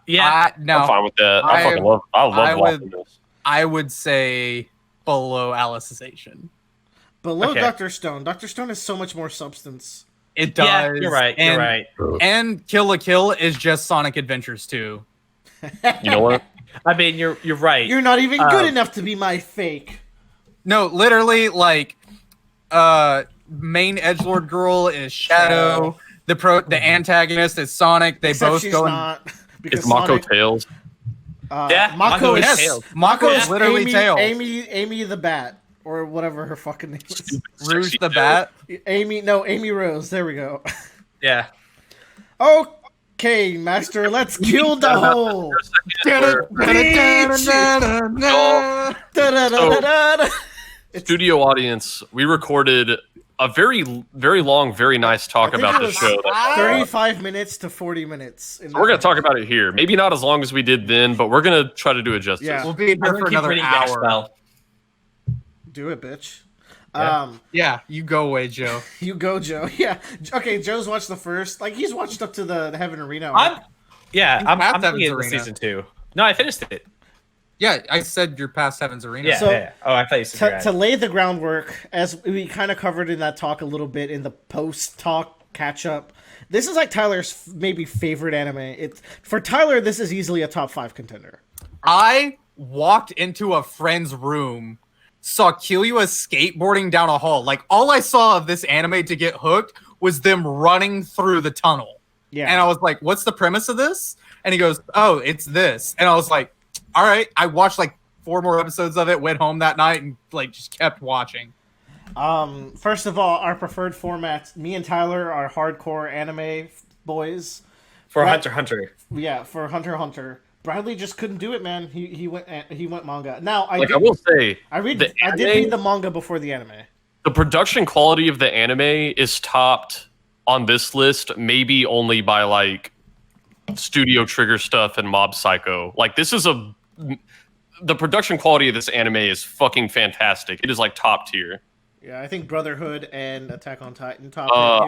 Yeah, no, I'm fine with that. I I love watching would- this. I would say below Alicization. below Okay. Dr. Stone. Dr. Stone has so much more substance. It does. yeah, you're right. And, You're right. And Kill la Kill is just Sonic Adventures 2. You know what? I mean, you're right. You're not even good enough to be my fake. No, literally, main edgelord girl is Shadow. The antagonist is Sonic. They Except both she's go in. not. Because It's Mako Sonic, Tails. Yeah, Mako is is Tails. Mako is Mako's literally Amy, Tails. Amy the Bat, or whatever her fucking name is. Rouge Sexy the Tails. Bat. Amy Rose. There we go. Yeah. Okay, Master, let's kill the hole. Da-da-da-da-da. Studio audience, we recorded a very, very long, very nice talk I think about it the was show. 35 minutes to 40 minutes. We're going to talk about it here. Maybe not as long as we did then, but we're going to try to do it justice. Yeah. We'll be I'm here gonna for keep another reading hour. Gaspell. Do it, bitch. Yeah. Yeah, you go away, Joe. You go, Joe. Yeah. Okay, Joe's watched the first. He's watched up to the Heaven Arena. I'm have I'm to have thinking of Arena. season 2. No, I finished it. Yeah, I said you're past Heaven's Arena. Yeah. So- yeah. Oh, I thought you said To lay the groundwork, as we kind of covered in that talk a little bit in the post-talk catch-up, this is Tyler's maybe favorite anime. For Tyler, this is easily a top 5 contender. I walked into a friend's room, saw Killua skateboarding down a hall. All I saw of this anime to get hooked was them running through the tunnel. Yeah. And I was like, what's the premise of this? And he goes, oh, it's this. And I was like, all right. I watched 4 more episodes of it, went home that night, and just kept watching. First of all, our preferred format, me and Tyler are hardcore anime boys. for Right. Hunter x Hunter. Yeah, for Hunter x Hunter. Bradley just couldn't do it, man. He went manga. Now I I will say, I did the read the manga before the anime. the production quality of the anime is topped on this list, maybe only by Studio Trigger stuff and Mob Psycho. The production quality of this anime is fucking fantastic. It is top tier. Yeah, I think Brotherhood and Attack on Titan top.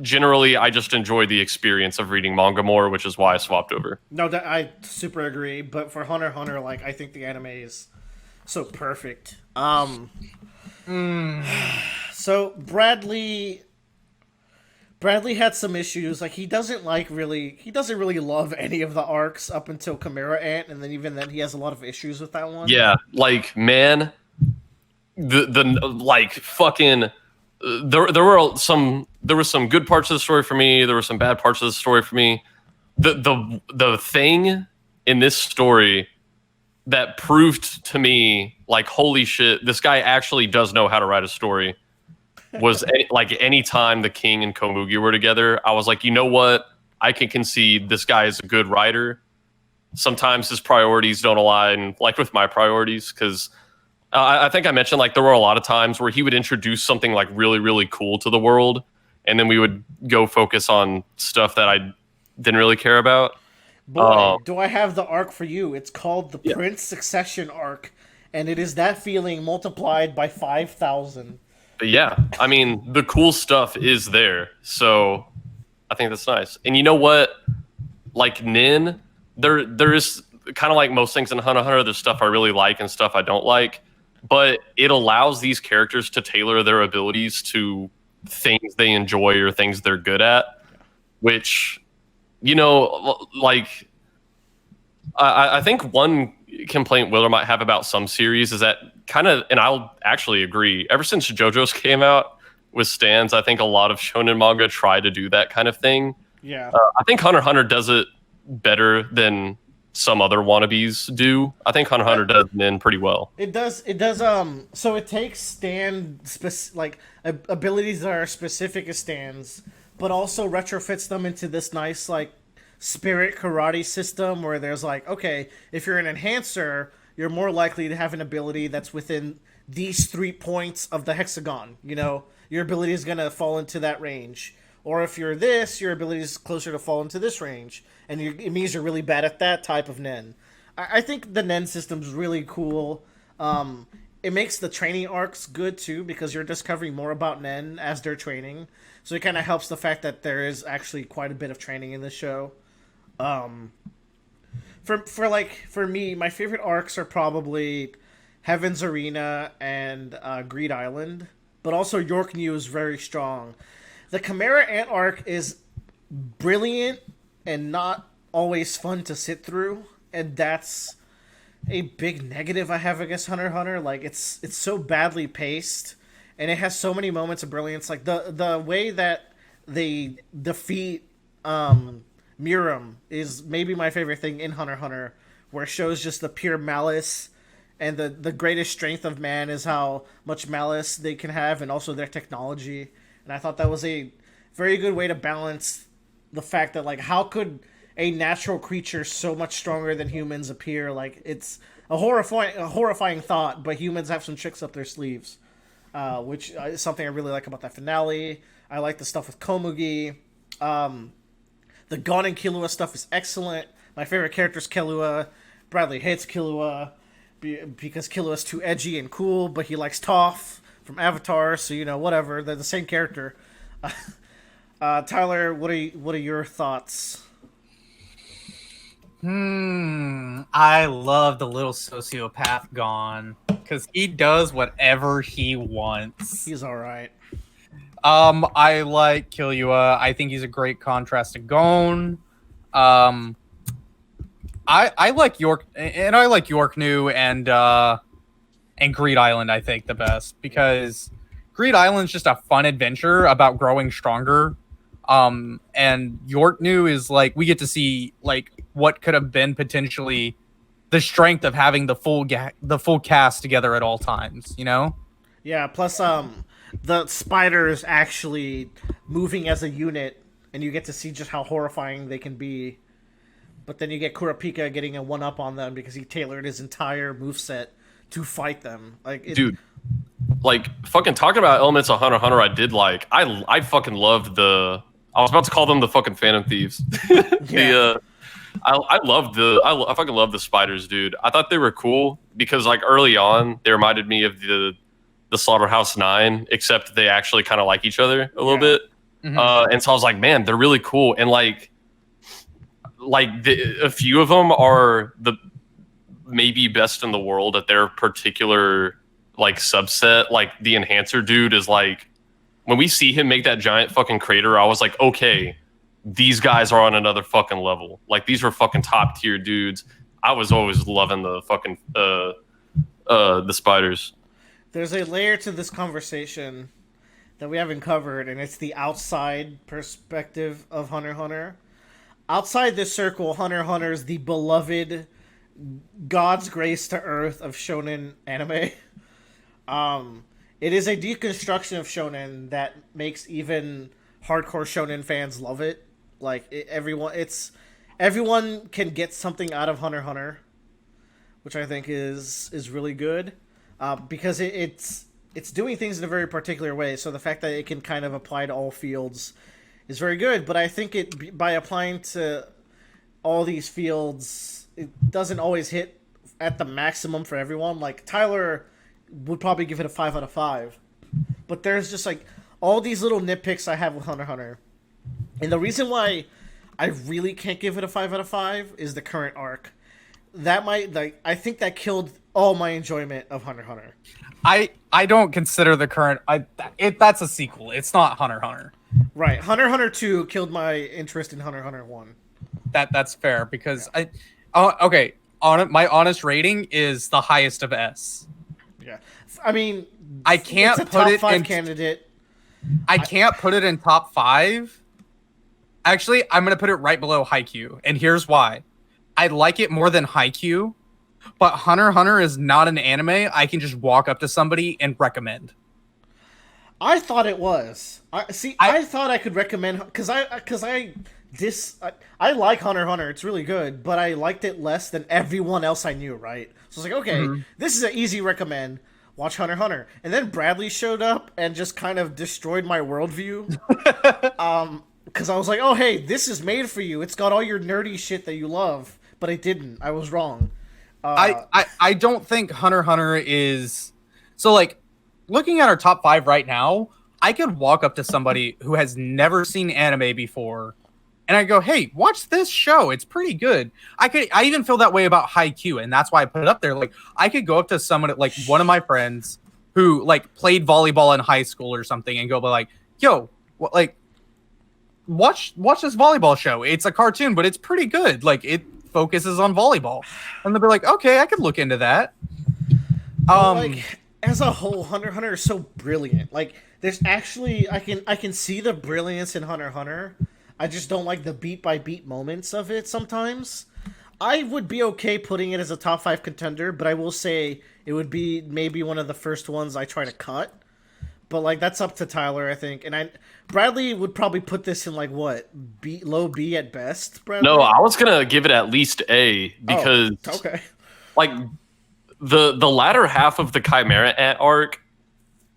Generally, I just enjoy the experience of reading manga more, which is why I swapped over. No, I super agree. But for Hunter x Hunter, I think the anime is so perfect. So Bradley had some issues. He doesn't really love any of the arcs up until Chimera Ant, and then even then he has a lot of issues with that one. Yeah, man, fucking. There were some good parts of the story for me. There were some bad parts of the story for me. The thing in this story that proved to me holy shit, this guy actually does know how to write a story was any time the King and Komugi were together, I was like, you know what? I can concede this guy is a good writer. sometimes his priorities don't align like with my priorities because I think I mentioned like there were a lot of times where he would introduce something like really really cool to the world, and then we would go focus on stuff that I didn't really care about. Boy, do I have the arc for you. It's called the Yeah. Prince Succession arc, and it is that feeling multiplied by 5,000. But yeah, I mean the cool stuff is there, so I think that's nice. And you know what? Like Nin, there is kind of like most things in Hunter x Hunter. There's stuff I really like and stuff I don't like, but it allows these characters to tailor their abilities to things they enjoy or things they're good at, which like I think one complaint Willer might have about some series is that kind of, and I'll actually agree. Ever since Jojos came out with stands, I think a lot of shonen manga try to do that kind of thing. Yeah. I think Hunter x Hunter does it better than some other wannabes do. I think Hunter x Hunter does Nin pretty well. It does. So it takes abilities that are specific as stands, but also retrofits them into this nice like spirit karate system where there's like, okay, if you're an enhancer, you're more likely to have an ability that's within these 3 points of the hexagon. You know, your ability is gonna fall into that range. Or if you're this, your ability is closer to fall into this range, and it means you're really bad at that type of Nen. I think the Nen system's really cool. It makes the training arcs good too because you're discovering more about Nen as they're training. So it kind of helps the fact that there is actually quite a bit of training in the show. For me, my favorite arcs are probably Heaven's Arena and Greed Island, but also York New is very strong. The Chimera Ant arc is brilliant and not always fun to sit through, and that's a big negative I have against Hunter x Hunter. Like it's so badly paced, and it has so many moments of brilliance. Like the way that they defeat Miram is maybe my favorite thing in Hunter x Hunter, where it shows just the pure malice. And the greatest strength of man is how much malice they can have, and also their technology. And I thought that was a very good way to balance the fact that, like, how could a natural creature so much stronger than humans appear? Like, it's a horrifying thought, but humans have some tricks up their sleeves, which is something I really like about that finale. I like the stuff with Komugi. The Gon and Killua stuff is excellent. My favorite character is Killua. Bradley hates Killua because Killua's too edgy and cool, but he likes Toph from Avatar, so whatever. They're the same character. Tyler, what are your thoughts? I love the little sociopath Gon because he does whatever he wants. He's all right. I like Killua. I think he's a great contrast to Gon. I like York, and I like York New and Greed Island, I think, the best, because Greed Island's just a fun adventure about growing stronger. And York New is like, we get to see like what could have been potentially the strength of having the full cast together at all times, Yeah, plus the spiders actually moving as a unit, and you get to see just how horrifying they can be. But then you get Kurapika getting a one-up on them because he tailored his entire moveset to fight them. Dude, like, fucking talking about elements of Hunter x Hunter I did like. I fucking loved the... I was about to call them the fucking Phantom Thieves. Yeah. I fucking love the spiders, dude. I thought they were cool because, like, early on, they reminded me of the Slaughterhouse 9, except they actually kind of like each other a little bit. Mm-hmm. And so I was like, man, they're really cool. And, like a few of them are the maybe best in the world at their particular like subset. Like the enhancer dude is like, when we see him make that giant fucking crater, I was like, okay, these guys are on another fucking level. Like these are fucking top tier dudes. I was always loving the fucking the spiders. There's a layer to this conversation that we haven't covered, and it's the outside perspective of Hunter x Hunter. Outside this circle, Hunter x Hunter is the beloved God's grace to Earth of shonen anime. It is a deconstruction of shonen that makes even hardcore shonen fans love it. Like it's everyone can get something out of Hunter x Hunter, which I think is really good, because it's doing things in a very particular way. So the fact that it can kind of apply to all fields is very good. But I think by applying to all these fields, it doesn't always hit at the maximum for everyone. Like Tyler would probably give it a 5 out of 5, but there's just like all these little nitpicks I have with Hunter x Hunter, and the reason why I really can't give it a 5 out of 5 is the current arc. That I think that killed all my enjoyment of Hunter x Hunter. I don't consider the current that's a sequel. It's not Hunter x Hunter. Right. Hunter x Hunter 2 killed my interest in Hunter x Hunter 1. That's fair because okay, my honest rating is the highest of S. Yeah. I mean, I can't it's a put top it 5 in candidate. I can't put it in top 5. Actually, I'm going to put it right below Haikyuu, and here's why. I like it more than Haikyuu, but Hunter x Hunter is not an anime I can just walk up to somebody and recommend. I thought it was. I thought I could recommend because I like Hunter x Hunter. It's really good, but I liked it less than everyone else I knew. Right, so I was like, okay, this is an easy recommend. Watch Hunter x Hunter, and then Bradley showed up and just kind of destroyed my worldview. Because I was like, oh hey, this is made for you. It's got all your nerdy shit that you love, but it didn't. I was wrong. I don't think Hunter x Hunter is so like. Looking at our top 5 right now, I could walk up to somebody who has never seen anime before, and I go, "Hey, watch this show. It's pretty good." I even feel that way about Haikyuu, and that's why I put it up there. Like, I could go up to someone, like one of my friends who like played volleyball in high school or something, and go, like, "Yo, watch this volleyball show. It's a cartoon, but it's pretty good. Like, it focuses on volleyball," and they'll be like, "Okay, I could look into that." As a whole, Hunter x Hunter is so brilliant. Like, there's actually I can see the brilliance in Hunter x Hunter. I just don't like the beat by beat moments of it sometimes. I would be okay putting it as a top 5 contender, but I will say it would be maybe one of the first ones I try to cut. But like that's up to Tyler, I think. And Bradley would probably put this in like what? Low B at best, Bradley? No, I was gonna give it at least A because okay. Like the latter half of the Chimera Ant arc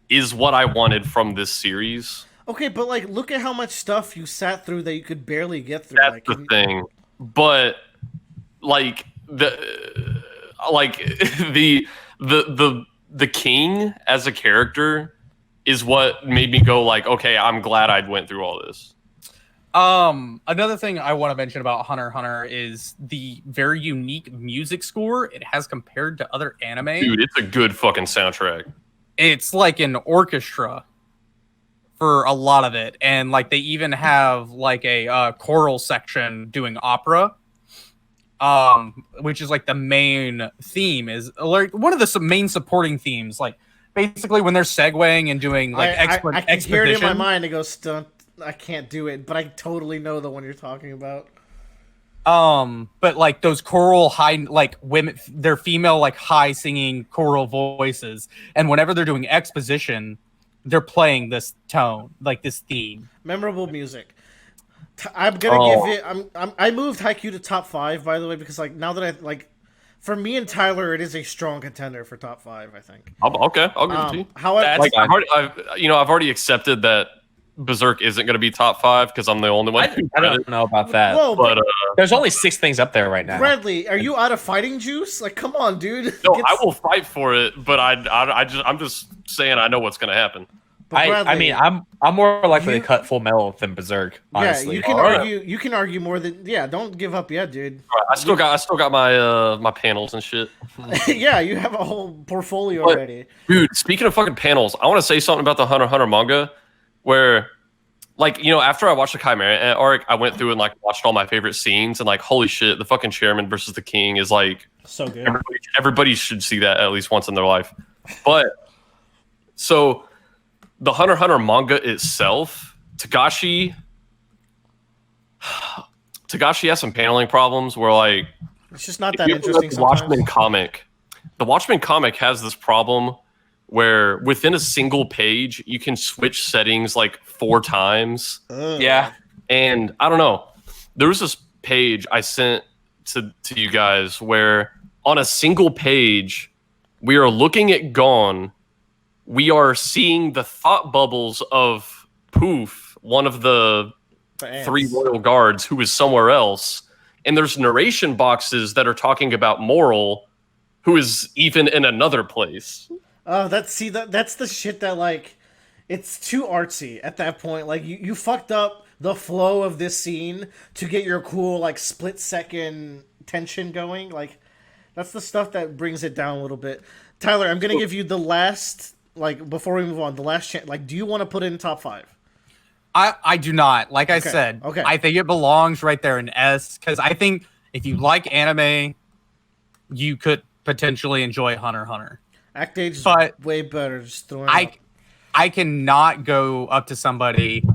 is what I wanted from this series. Okay, but like look at how much stuff you sat through that you could barely get through. That's the thing. But like the king as a character is what made me go like, okay, I'm glad I went through all this. Another thing I want to mention about Hunter x Hunter is the very unique music score it has compared to other anime. Dude, it's a good fucking soundtrack. It's like an orchestra for a lot of it, and like they even have like a choral section doing opera, which is like the main theme is like one of the main supporting themes. Like basically when they're segueing and doing like I can hear it in my mind. It goes stunt. I can't do it, but I totally know the one you're talking about. But like those choral high, like women, they're female, like high singing choral voices, and whenever they're doing exposition, they're playing this tone, like this theme. Memorable music. I'm gonna give it. I moved Haikyuu to top 5, by the way, because like now that I like, for me and Tyler, it is a strong contender for top 5. I think. Okay, I'll give it to you. However, like I've already accepted that Berserk isn't going to be top 5 because I'm the only one. I don't know about that. Whoa, but there's only 6 things up there right now. Bradley, are you out of fighting juice? Like, come on, dude. No, I will fight for it, but I'm just saying I know what's going to happen. I mean, I'm more likely to cut Full Metal than Berserk. Honestly. Yeah, you can argue. You can argue more than Don't give up yet, dude. Right, I still got my my panels and shit. Yeah, you have a whole portfolio already, dude. Speaking of fucking panels, I want to say something about the Hunter x Hunter manga, where, like, you know, after I watched the Chimera Ant arc, I went through and like watched all my favorite scenes, and like, holy shit, the fucking chairman versus the king is like so good. Everybody should see that at least once in their life. But so the Hunter x Hunter manga itself, Tagashi has some paneling problems where like it's just not that interesting. The Watchmen comic has this problem where within a single page you can switch settings like 4 times. Yeah, and I don't know. There was this page I sent to you guys where on a single page we are looking at Gon. We are seeing the thought bubbles of Poof, one of the three royal guards who is somewhere else. And there's narration boxes that are talking about Moral, who is even in another place. Oh, that's the shit that, like, it's too artsy at that point. Like, you fucked up the flow of this scene to get your cool, like, split-second tension going. Like, that's the stuff that brings it down a little bit. Tyler, I'm gonna give you the last, like, before we move on, the last chance. Like, do you want to put it in top 5? I do not. Like I said, I think it belongs right there in S, because I think if you like anime, you could potentially enjoy Hunter x Hunter. Act Age is way better. Just throwing I cannot go up to somebody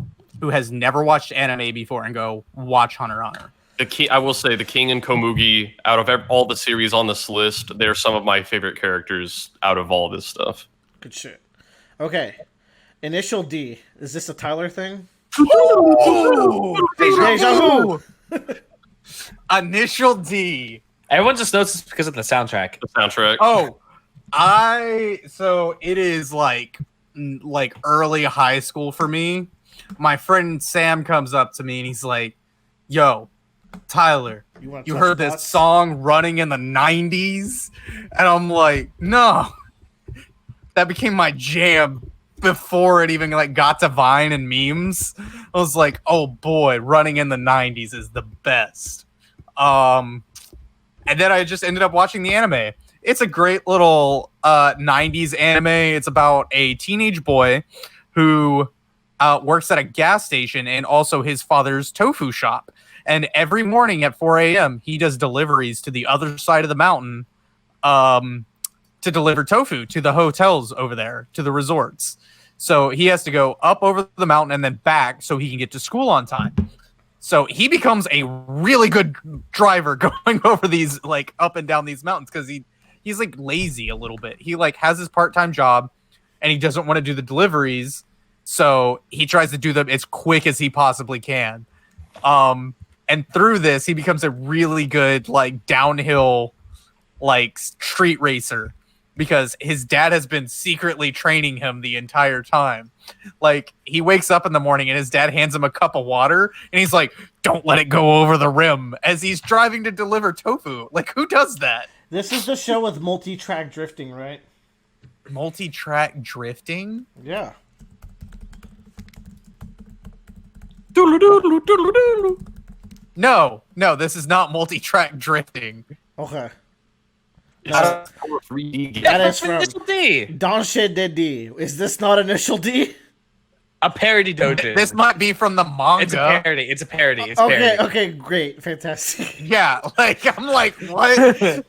who has never watched anime before and go, watch Hunter x Hunter. I will say the King and Komugi, out of all the series on this list, they're some of my favorite characters out of all this stuff. Good shit. Okay. Initial D. Is this a Tyler thing? Ooh, deja vu. Initial D. Everyone just knows this because of the soundtrack. The soundtrack. Oh, so it is like early high school for me. My friend Sam comes up to me and he's like, "Yo, Tyler, you heard this song running in the 90s?" And I'm like, "No." That became my jam before it even like got to Vine and memes. I was like, "Oh boy, running in the 90s is the best." And then I just ended up watching the anime. It's a great little 90s anime. It's about a teenage boy who works at a gas station and also his father's tofu shop. And every morning at 4 a.m., he does deliveries to the other side of the mountain to deliver tofu to the hotels over there, to the resorts. So he has to go up over the mountain and then back so he can get to school on time. So he becomes a really good driver going over these, like, up and down these mountains because he's like lazy a little bit. He like has his part-time job and he doesn't want to do the deliveries. So he tries to do them as quick as he possibly can. And through this, he becomes a really good, like, downhill, like, street racer because his dad has been secretly training him the entire time. Like, he wakes up in the morning and his dad hands him a cup of water and he's like, "Don't let it go over the rim," as he's driving to deliver tofu. Like, who does that? This is the show with multi-track drifting, right? Multi-track drifting? Yeah. No, this is not multi-track drifting. Okay. It's 3D. That is from Initial D. Danshe de D. Is this not Initial D? A parody dojo. This might be from the manga. It's a parody. It's a parody. It's parody. Okay, great. Fantastic. Yeah, like, I'm like, what?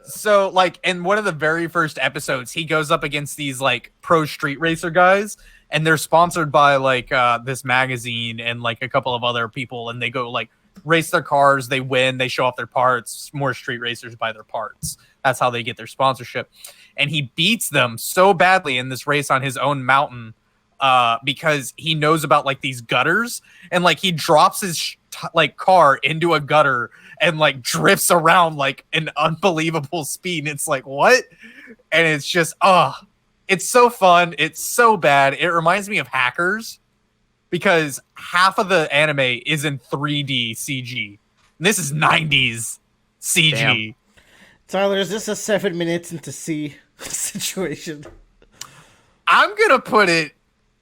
So, like, in one of the very first episodes, he goes up against these, like, pro street racer guys, and they're sponsored by, like, this magazine and, like, a couple of other people, and they go, like, race their cars, they win, they show off their parts. More street racers buy their parts. That's how they get their sponsorship. And he beats them so badly in this race on his own mountain because he knows about, like, these gutters, and, like, he drops his car into a gutter and, like, drifts around like an unbelievable speed. And it's like, what? And it's just it's so fun, it's so bad. It reminds me of Hackers because half of the anime is in 3D CG. And this is 90s CG. Damn. Tyler, is this a 7 minutes into C situation? I'm gonna put it,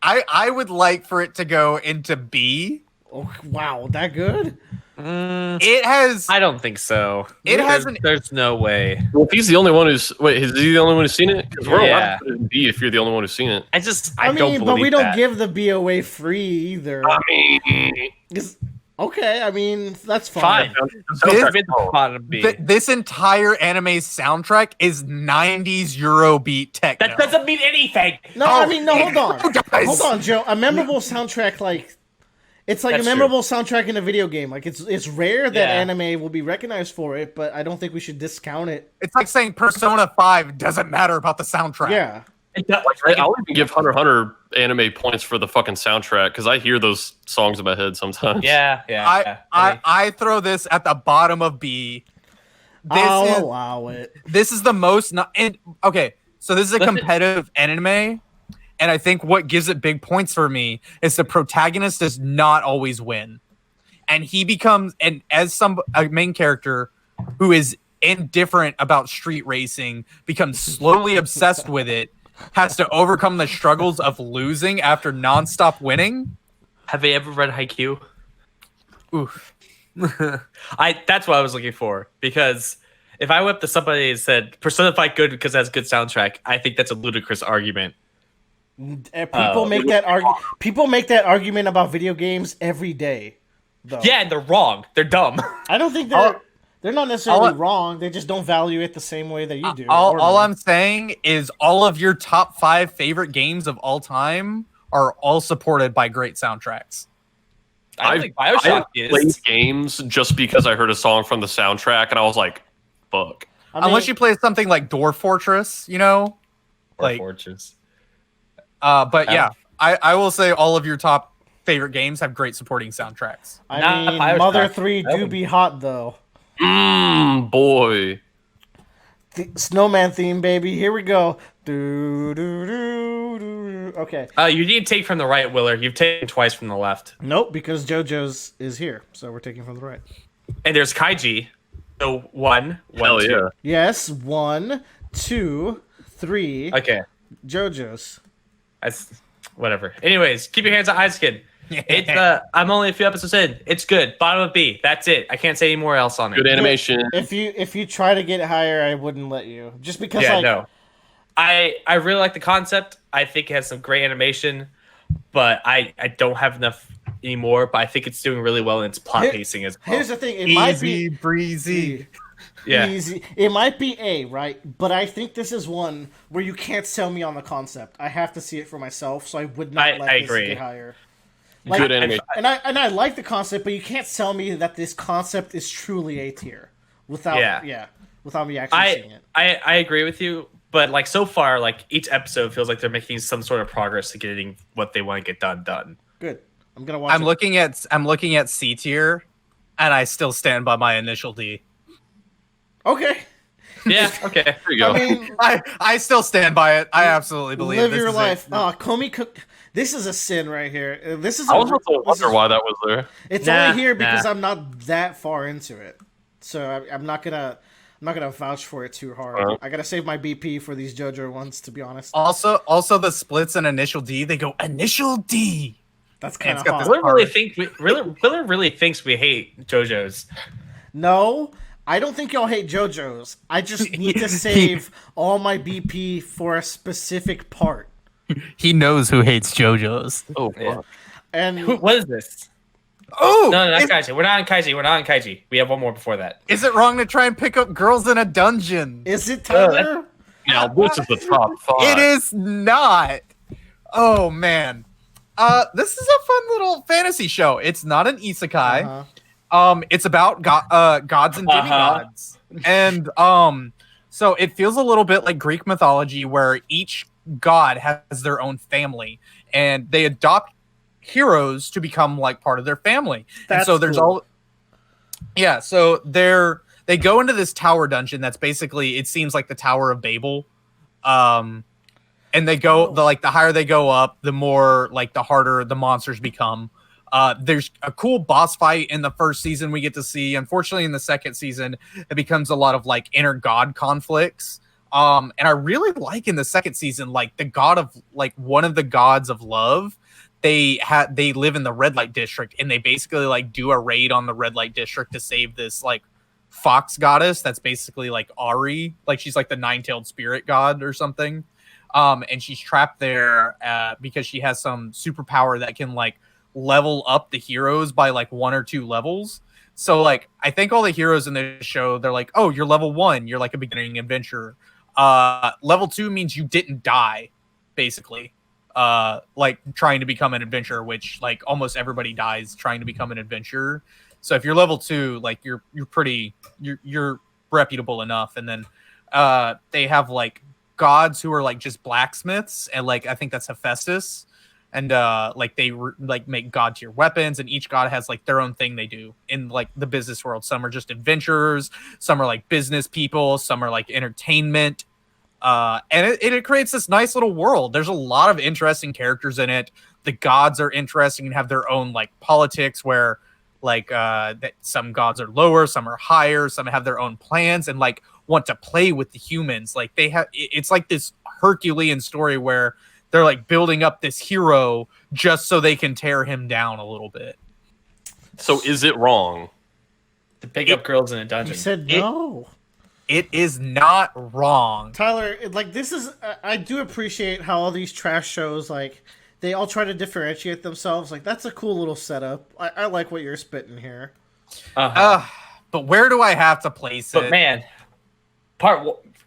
I would like for it to go into B. Oh, wow, that good? It has. I don't think so. There's no way. Well, if he's the only one who's is he the only one who's seen it? Because we're allowed Yeah. to put it in B if you're the only one who's seen it. I mean, don't believe but we don't that. give the B away free either. I mean, Okay, I mean, that's fine. Fine. This entire anime soundtrack is 90s Eurobeat techno. That doesn't mean anything. No, I mean, no, hold on. Guys. Hold on, Joe. A memorable soundtrack, like, it's like That's a memorable soundtrack in a video game. Like, it's rare that Yeah. anime will be recognized for it, but I don't think we should discount it. It's like saying Persona 5 doesn't matter about the soundtrack. Yeah. I'll even give Hunter x Hunter anime points for the fucking soundtrack because I hear those songs in my head sometimes. Yeah. I throw this at the bottom of B. I'll allow it. This is the most okay. So this is a competitive anime, and I think what gives it big points for me is the protagonist does not always win, and he becomes a main character who is indifferent about street racing, becomes slowly obsessed with it, has to overcome the struggles of losing after nonstop winning. Have they ever read Haikyuu? Oof. That's what I was looking for, because if I went up to somebody and said personify good because it has good soundtrack, I think that's a ludicrous argument. People make that argument about video games every day, though. Yeah, and they're wrong. They're dumb. I don't think they're not necessarily wrong. They just don't value it the same way that you do. All I'm saying is all of your top 5 favorite games of all time are all supported by great soundtracks. I don't think Bioshock is. Played games just because I heard a song from the soundtrack and I was like, fuck. Unless you play something like Dwarf Fortress, like Fortress. But yeah, I will say all of your top favorite games have great supporting soundtracks. Bioshock. Mother 3 do be hot though. Boy. Snowman theme, baby. Here we go. Do, do, do, do. Okay. You need to take from the right, Willer. You've taken twice from the left. Nope, because JoJo's is here, so we're taking from the right. And there's Kaiji. So one. Hell two. yeah. Yes, 1, 2, 3. Okay. JoJo's. That's whatever. Anyways, keep your hands on Ice Kid. It's I'm only a few episodes in. It's good. Bottom of B. That's it. I can't say any more else on it. Good animation. If you try to get higher, I wouldn't let you. Just because no. I really like the concept. I think it has some great animation, but I don't have enough anymore. But I think it's doing really well in its plot pacing as well. Here's the thing. It might be breezy. Yeah. Easy. It might be A, right? But I think this is one where you can't sell me on the concept. I have to see it for myself, so I would not let this get higher. Like, Good animation. And I like the concept, but you can't sell me that this concept is truly A tier without me actually seeing it. I agree with you, but like so far, like each episode feels like they're making some sort of progress to getting what they want to get done. Good. I'm gonna watch. I'm looking at C tier, and I still stand by my initial D. Okay. Yeah. Okay. There you go. I mean, I still stand by it. I absolutely believe live this your is life. it. Comey Cook. This is a sin right here. This is. I was also wondering why that was there. It's only here because I'm not that far into it, so I'm not gonna vouch for it too hard. I gotta save my BP for these JoJo ones, to be honest. Also the splits and initial D. They go initial D. That's kind of got hot. this- Willer really thinks we hate JoJo's. No, I don't think y'all hate JoJo's. I just need to save all my BP for a specific part. He knows who hates JoJo's. Oh, Yeah. fuck. And What is this? Oh, No, not Kaiji. We're not on Kaiji. We have one more before that. is it wrong to try and pick up girls in a dungeon? is it Tyler? Now, this is the top 5. It is not. Oh man, this is a fun little fantasy show. It's not an isekai. It's about gods and demigods, and so it feels a little bit like Greek mythology, where each god has their own family, and they adopt heroes to become like part of their family. And so there's cool. so they go into this tower dungeon that's basically, it seems like the Tower of Babel. And they go the higher they go up, the more like the harder the monsters become. There's a cool boss fight in the first season we get to see. Unfortunately, in the second season, it becomes a lot of like inner god conflicts. And I really like in the second season, like the god of like one of the gods of love. They live in the red light district, and they basically like do a raid on the red light district to save this like fox goddess that's basically like Ari, like she's like the nine-tailed spirit god or something. And she's trapped there because she has some superpower that can like level up the heroes by like 1 or 2 levels. So like I think all the heroes in this show, they're like, oh, you're level 1, you're like a beginning adventurer. Level 2 means you didn't die, basically. Like trying to become an adventurer, which like almost everybody dies trying to become an adventurer. So if you're level 2, like you're reputable enough. And then they have like gods who are like just blacksmiths, and like I think that's Hephaestus, and like they like make god tier weapons, and each god has like their own thing they do in like the business world. Some are just adventurers, some are like business people, some are like entertainment. And it creates this nice little world. There's a lot of interesting characters in it. The gods are interesting and have their own like politics where like that some gods are lower, some are higher, some have their own plans and like want to play with the humans. Like they have, it's like this Herculean story where they're like building up this hero just so they can tear him down a little bit. So is it wrong to pick up girls in a You dungeon? said no. It is not wrong. Tyler, like this is I do appreciate how all these trash shows like they all try to differentiate themselves. Like that's a cool little setup. I like what you're spitting here. But where do I have to place it? But man,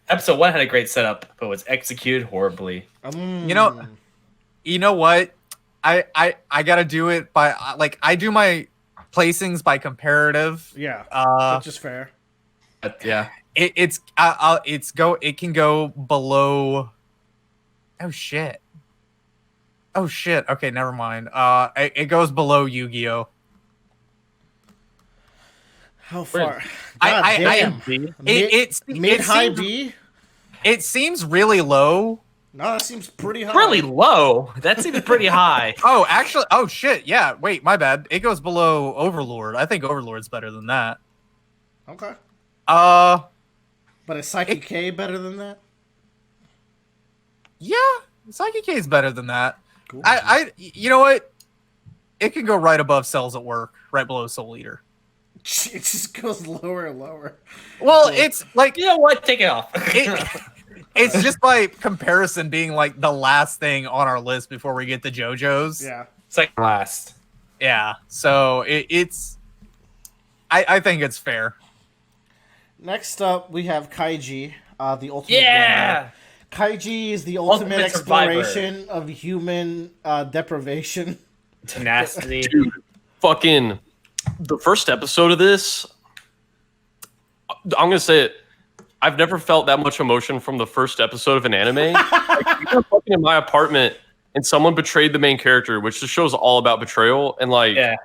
episode 1 had a great setup, but was executed horribly. You know what? I gotta do it by like I do my placings by comparative. Yeah, which is fair. But yeah. It can go below. Oh shit. Okay, never mind. It goes below Yu-Gi-Oh. How far? I damn. Mid high seems, B. It seems really low. No, that seems pretty high. Really low. That seems pretty high. Oh, actually, oh shit. Yeah, wait, my bad. It goes below Overlord. I think Overlord's better than that. Okay. But is Psychic K better than that? Yeah, Psychic K is better than that. Cool. You know what? It can go right above Cells at Work, right below Soul Eater. It just goes lower and lower. Well, it's like You know what? Take it off. it's just by comparison being like the last thing on our list before we get the JoJo's. Yeah. Second last. Yeah. So it's I think it's fair. Next up, we have Kaiji, the ultimate. Yeah. gamer. Kaiji is the ultimate Ultimate survivor. exploration of human deprivation. Tenacity. Dude, fucking the first episode of this, I'm gonna say it. I've never felt that much emotion from the first episode of an anime. Like, we were fucking in my apartment and someone betrayed the main character, which the show's all about betrayal. And like, Yeah.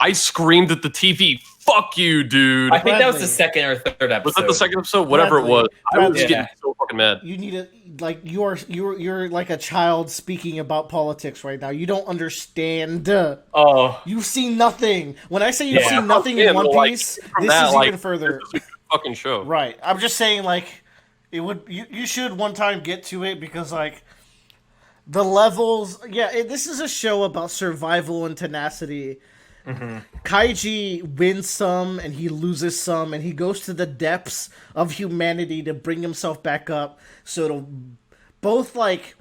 I screamed at the TV, "Fuck you, dude!" I think that was Bradley. the second or third episode. Was that the second episode? Whatever Bradley. it was. I was Bradley. getting Yeah. so fucking mad. You need to like you're like a child speaking about politics right now. You don't understand. Oh. You've seen nothing. When I say you've Yeah. seen nothing Yeah, in One but, like, Piece, from this that, is like, even further. This is a good fucking show. Right. I'm just saying, like, it would. You should one time get to it because, like, the levels. Yeah, this is a show about survival and tenacity. Kaiji wins some and he loses some, and he goes to the depths of humanity to bring himself back up. So it'll both like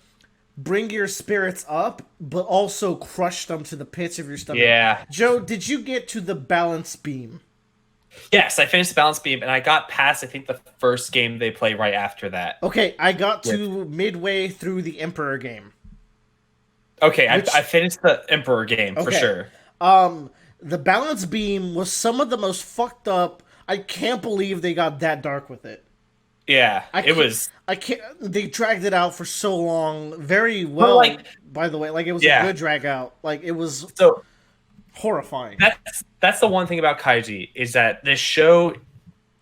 bring your spirits up, but also crush them to the pits of your stomach. Yeah. Joe, did you get to the balance beam? Yes, I finished Balance Beam, and I got past, I think, the first game they play right after that. Okay, I got to midway through the Emperor game. Okay, Which- I finished the Emperor game, for Okay. sure. The balance beam was some of the most fucked up. I can't believe they got that dark with it. Yeah, I it can't- was... I can't. They dragged it out for so long. Very well, like- by the way. Like, it was Yeah. a good drag out. Like, it was So, horrifying. that's the one thing about Kaiji, is that this show...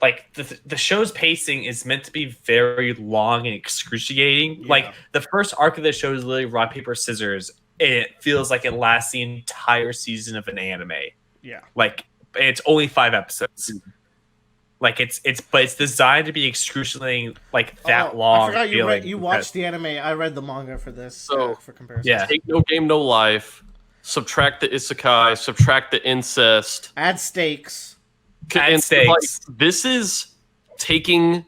Like, the show's pacing is meant to be very long and excruciating. Yeah. Like, the first arc of the show is literally rock, paper, scissors. And it feels like it lasts the entire season of an anime. Yeah. Like, it's only 5 episodes. Like, it's designed to be excruciating, like, that Oh, long. I forgot you feeling. you watched the anime. I read the manga for this. So, For comparison. Yeah. Take no game, no life. Subtract the isekai. Subtract the incest. Add stakes. Add And, stakes. like, this is taking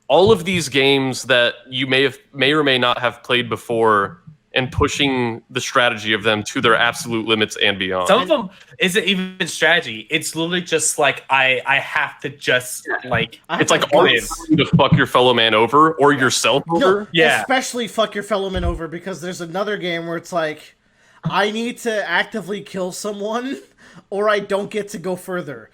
all of these games that you may or may not have played before and pushing the strategy of them to their absolute limits and beyond. Some of them isn't even strategy. It's literally just like I have to just like I It's have like, to are go- you willing to fuck your fellow man over or yourself No, over? Yeah. especially fuck your fellow man over, because there's another game where it's like, I need to actively kill someone or I don't get to go further.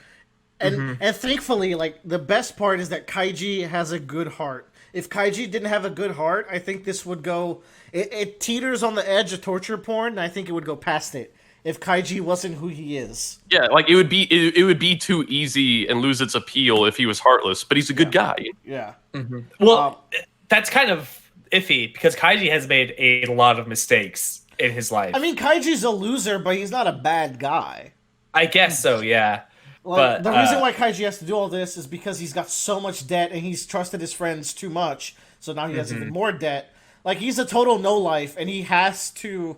And and thankfully, like, the best part is that Kaiji has a good heart. if Kaiji didn't have a good heart, I think this would go. It teeters on the edge of torture porn, and I think it would go past it if Kaiji wasn't who he is. Yeah, like it would be too easy and lose its appeal if he was heartless. But he's a good guy. Yeah. Well, that's kind of iffy because Kaiji has made a lot of mistakes in his life. I mean, Kaiji's a loser, but he's not a bad guy. I guess so, yeah. Like, But the reason why Kaiji has to do all this is because he's got so much debt and he's trusted his friends too much, so now he has even more debt. Like, he's a total no-life, and he has to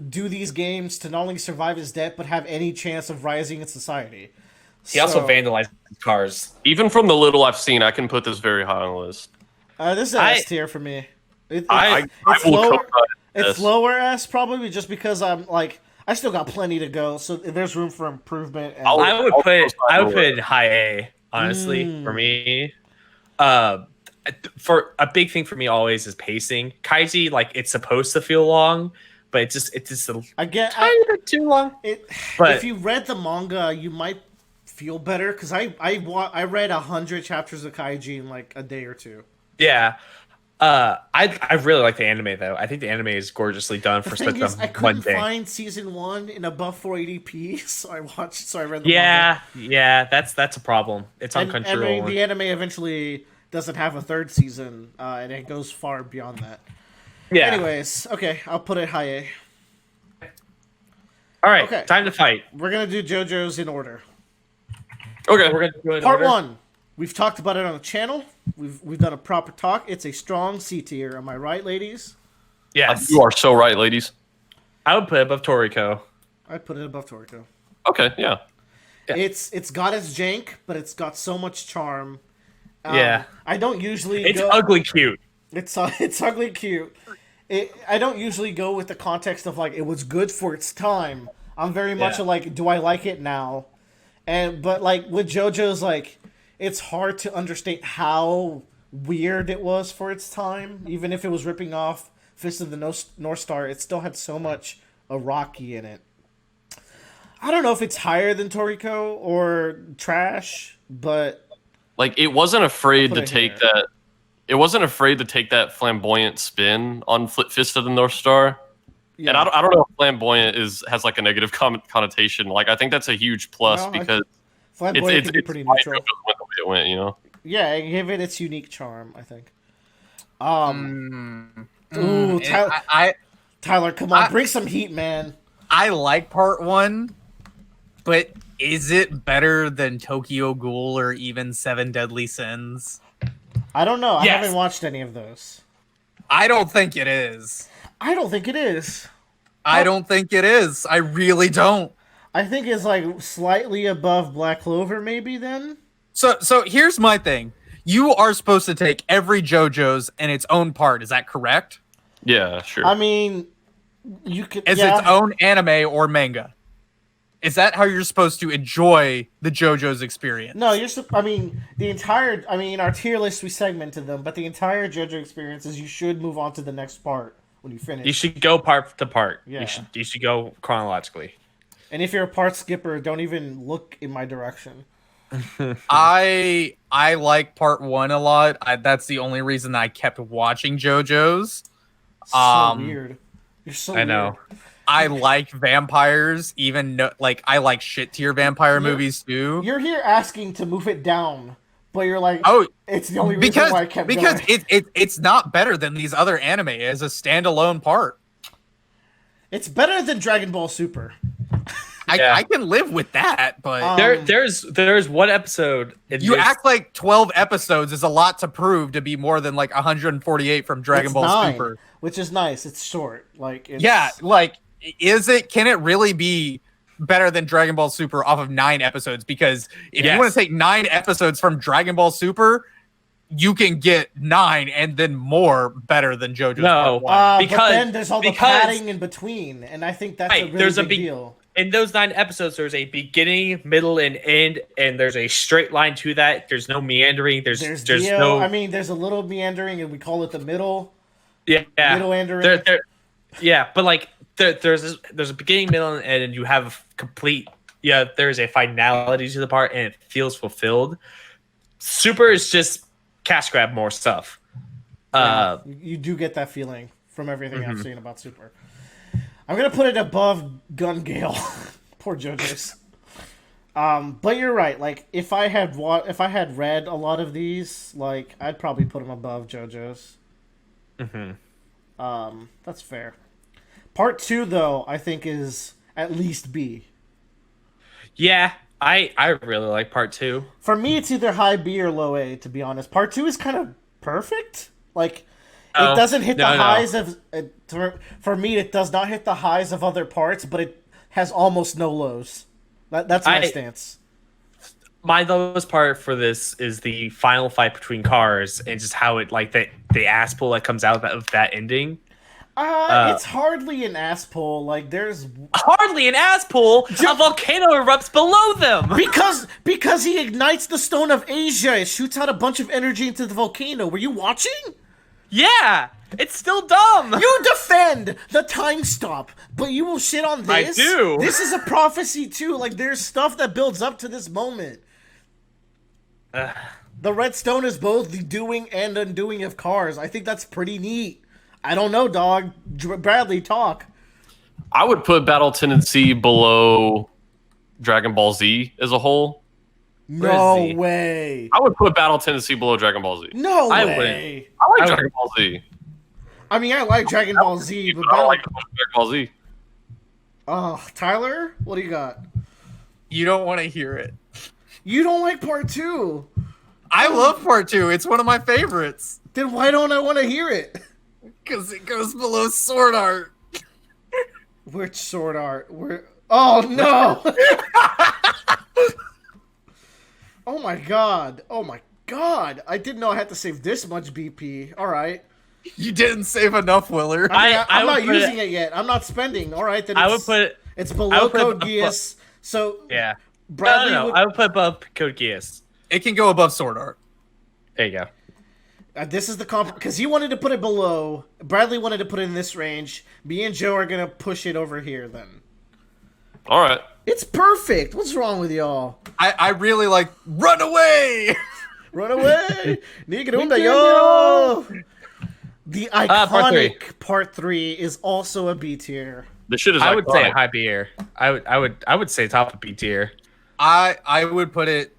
do these games to not only survive his debt, but have any chance of rising in society. he also vandalized cars. Even from the little I've seen, I can put this very high on the list. This is an S tier for me. I It's will lower. co-sign It's this. lower S probably just because I'm like I still got plenty to go, so there's room for improvement. And I would I'll put co-sign it high A, honestly, for me. For a big thing for me always is pacing. Kaiji, like it's supposed to feel long, but it's just a I get tiny bit too long. But if you read the manga, you might feel better because I read 100 chapters of Kaiji in like a day or two. yeah. I really like the anime though. I think the anime is gorgeously done for The such thing is, I a one couldn't thing. find season 1 in above 480p, so I read the manga. Yeah, that's a problem. It's on And Crunchyroll. the anime eventually doesn't have a third season, and it goes far beyond that. yeah. Anyways, okay, I'll put it high A. All right, okay. time to fight. We're gonna do JoJo's in order. Okay. We're gonna do it. Part 1. We've talked about it on the channel. We've done a proper talk. It's a strong C tier. Am I right, ladies? Yes, You are so right, ladies. I would put it above Toriko. I'd put it above Toriko. Okay, yeah. Yeah. It's got its jank, but it's got so much charm. Yeah. I don't usually It's go... ugly cute. It's ugly cute. I don't usually go with the context of like it was good for its time. I'm very much Yeah. like, do I like it now? But like with JoJo's, like it's hard to understand how weird it was for its time. Even if it was ripping off Fist of the North Star, it still had so much Araki in it. I don't know if it's higher than Toriko or trash, but Like it wasn't afraid Put to it take here. that. It wasn't afraid to take that flamboyant spin on Fist of the North Star. yeah. And I don't know if flamboyant has like a negative connotation. Like I think that's a huge plus No, because Flamboyant can be pretty fine neutral. it went the way it went, you know. Yeah, give it its unique charm, I think. And Tyler, I Tyler, come on, I- bring some heat, man. I like part 1, but is it better than Tokyo Ghoul or even Seven Deadly Sins? I don't know. I Yes. haven't watched any of those. I don't think it is. I don't think it is. I don't think it is. I really don't. I think it's like slightly above Black Clover, maybe then. So here's my thing. You are supposed to take every JoJo's in its own part. Is that correct? Yeah, sure. I mean, you could. As yeah, its own anime or manga. Is that how you're supposed to enjoy the JoJo's experience? No, I mean, the entire. I mean, our tier list we segmented them, but the entire JoJo experience is you should move on to the next part when you finish. You should go part to part. Yeah. You should go chronologically. And if you're a part skipper, don't even look in my direction. I like part 1 a lot. That's the only reason I kept watching JoJo's. So weird. You're so. I know. weird. I like vampires, I like shit tier vampire You're- movies too. You're here asking to move it down, but you're like, Oh, it's the only reason why I kept because going. it's not better than these other anime as a standalone part. It's better than Dragon Ball Super. Yeah. I can live with that, but There's one episode. you act like 12 episodes is a lot to prove to be more than like 148 from Dragon It's Ball 9, Super. which is nice. It's short. Like, it's, Yeah, like can it really be better than Dragon Ball Super off of 9 episodes? Because if you Yes. want to take 9 episodes from Dragon Ball Super, you can get 9 and then more better than JoJo's No. Part 1. but Because- then there's all the because- padding in between, and I think that's a Right, really there's a big big- deal. In those 9 episodes, there's a beginning, middle, and end, and there's a straight line to that. There's no meandering. There's Dio, no. I mean, there's a little meandering, and we call it the middle. Yeah, Middle-andering. Yeah, but like there's a beginning, middle, and end, and you have complete. Yeah, there's a finality to the part, and it feels fulfilled. Super is just cash grab more stuff. You do get that feeling from everything I've seen about Super. I'm gonna put it above Gun Gale. Poor Jojos. But you're right. Like, if I had read a lot of these, like, I'd probably put them above JoJo's. That's fair. Part 2, though, I think is at least B. Yeah, I really like part 2. For me, it's either high B or low A, to be honest. Part 2 is kind of perfect. Like, it doesn't hit the highs of... For me, it does not hit the highs of other parts, but it has almost no lows. That's my stance. My lowest part for this is the final fight between cars and just how it, like, the ass pull that comes out of that ending. It's hardly an ass pull. Like, there's... Hardly an ass pull! A volcano erupts below them! Because he ignites the Stone of Asia. It shoots out a bunch of energy into the volcano. Were you watching? Yeah! It's still dumb! You defend the time stop, but you will shit on this? I do! This is a prophecy, too. Like, there's stuff that builds up to this moment. The red stone is both the doing and undoing of cars. I think that's pretty neat. I don't know, dog. Bradley, talk. I would put Battle Tendency below Dragon Ball Z as a whole. No way. I would put Battle Tendency below Dragon Ball Z. No I way. wouldn't. I like Dragon Ball Z. I mean, I like Dragon Ball Z, but I don't like Dragon Ball Z. Oh, Tyler, what do you got? You don't want to hear it. You don't like part 2. I love part 2. It's one of my favorites. Then why don't I want to hear it? Because it goes below Sword Art. Which Sword Art? Oh, no! Oh my god. Oh my god. I didn't know I had to save this much BP. Alright. You didn't save enough, Willard. I'm not using it yet. I'm not spending. Alright, then it's below Code Geass. So, Yeah. Bradley No. I would put above Code Geass. It can go above Sword Art. There you go. This is the because he wanted to put it below. Bradley wanted to put it in this range. Me and Joe are gonna push it over here. Then All right. it's perfect. What's wrong with y'all? I really like Run Away! Run away, Nigga yo. The iconic part 3 is also a B tier. The shit is I would say iconic. high B tier. I would say top of B tier. I would put it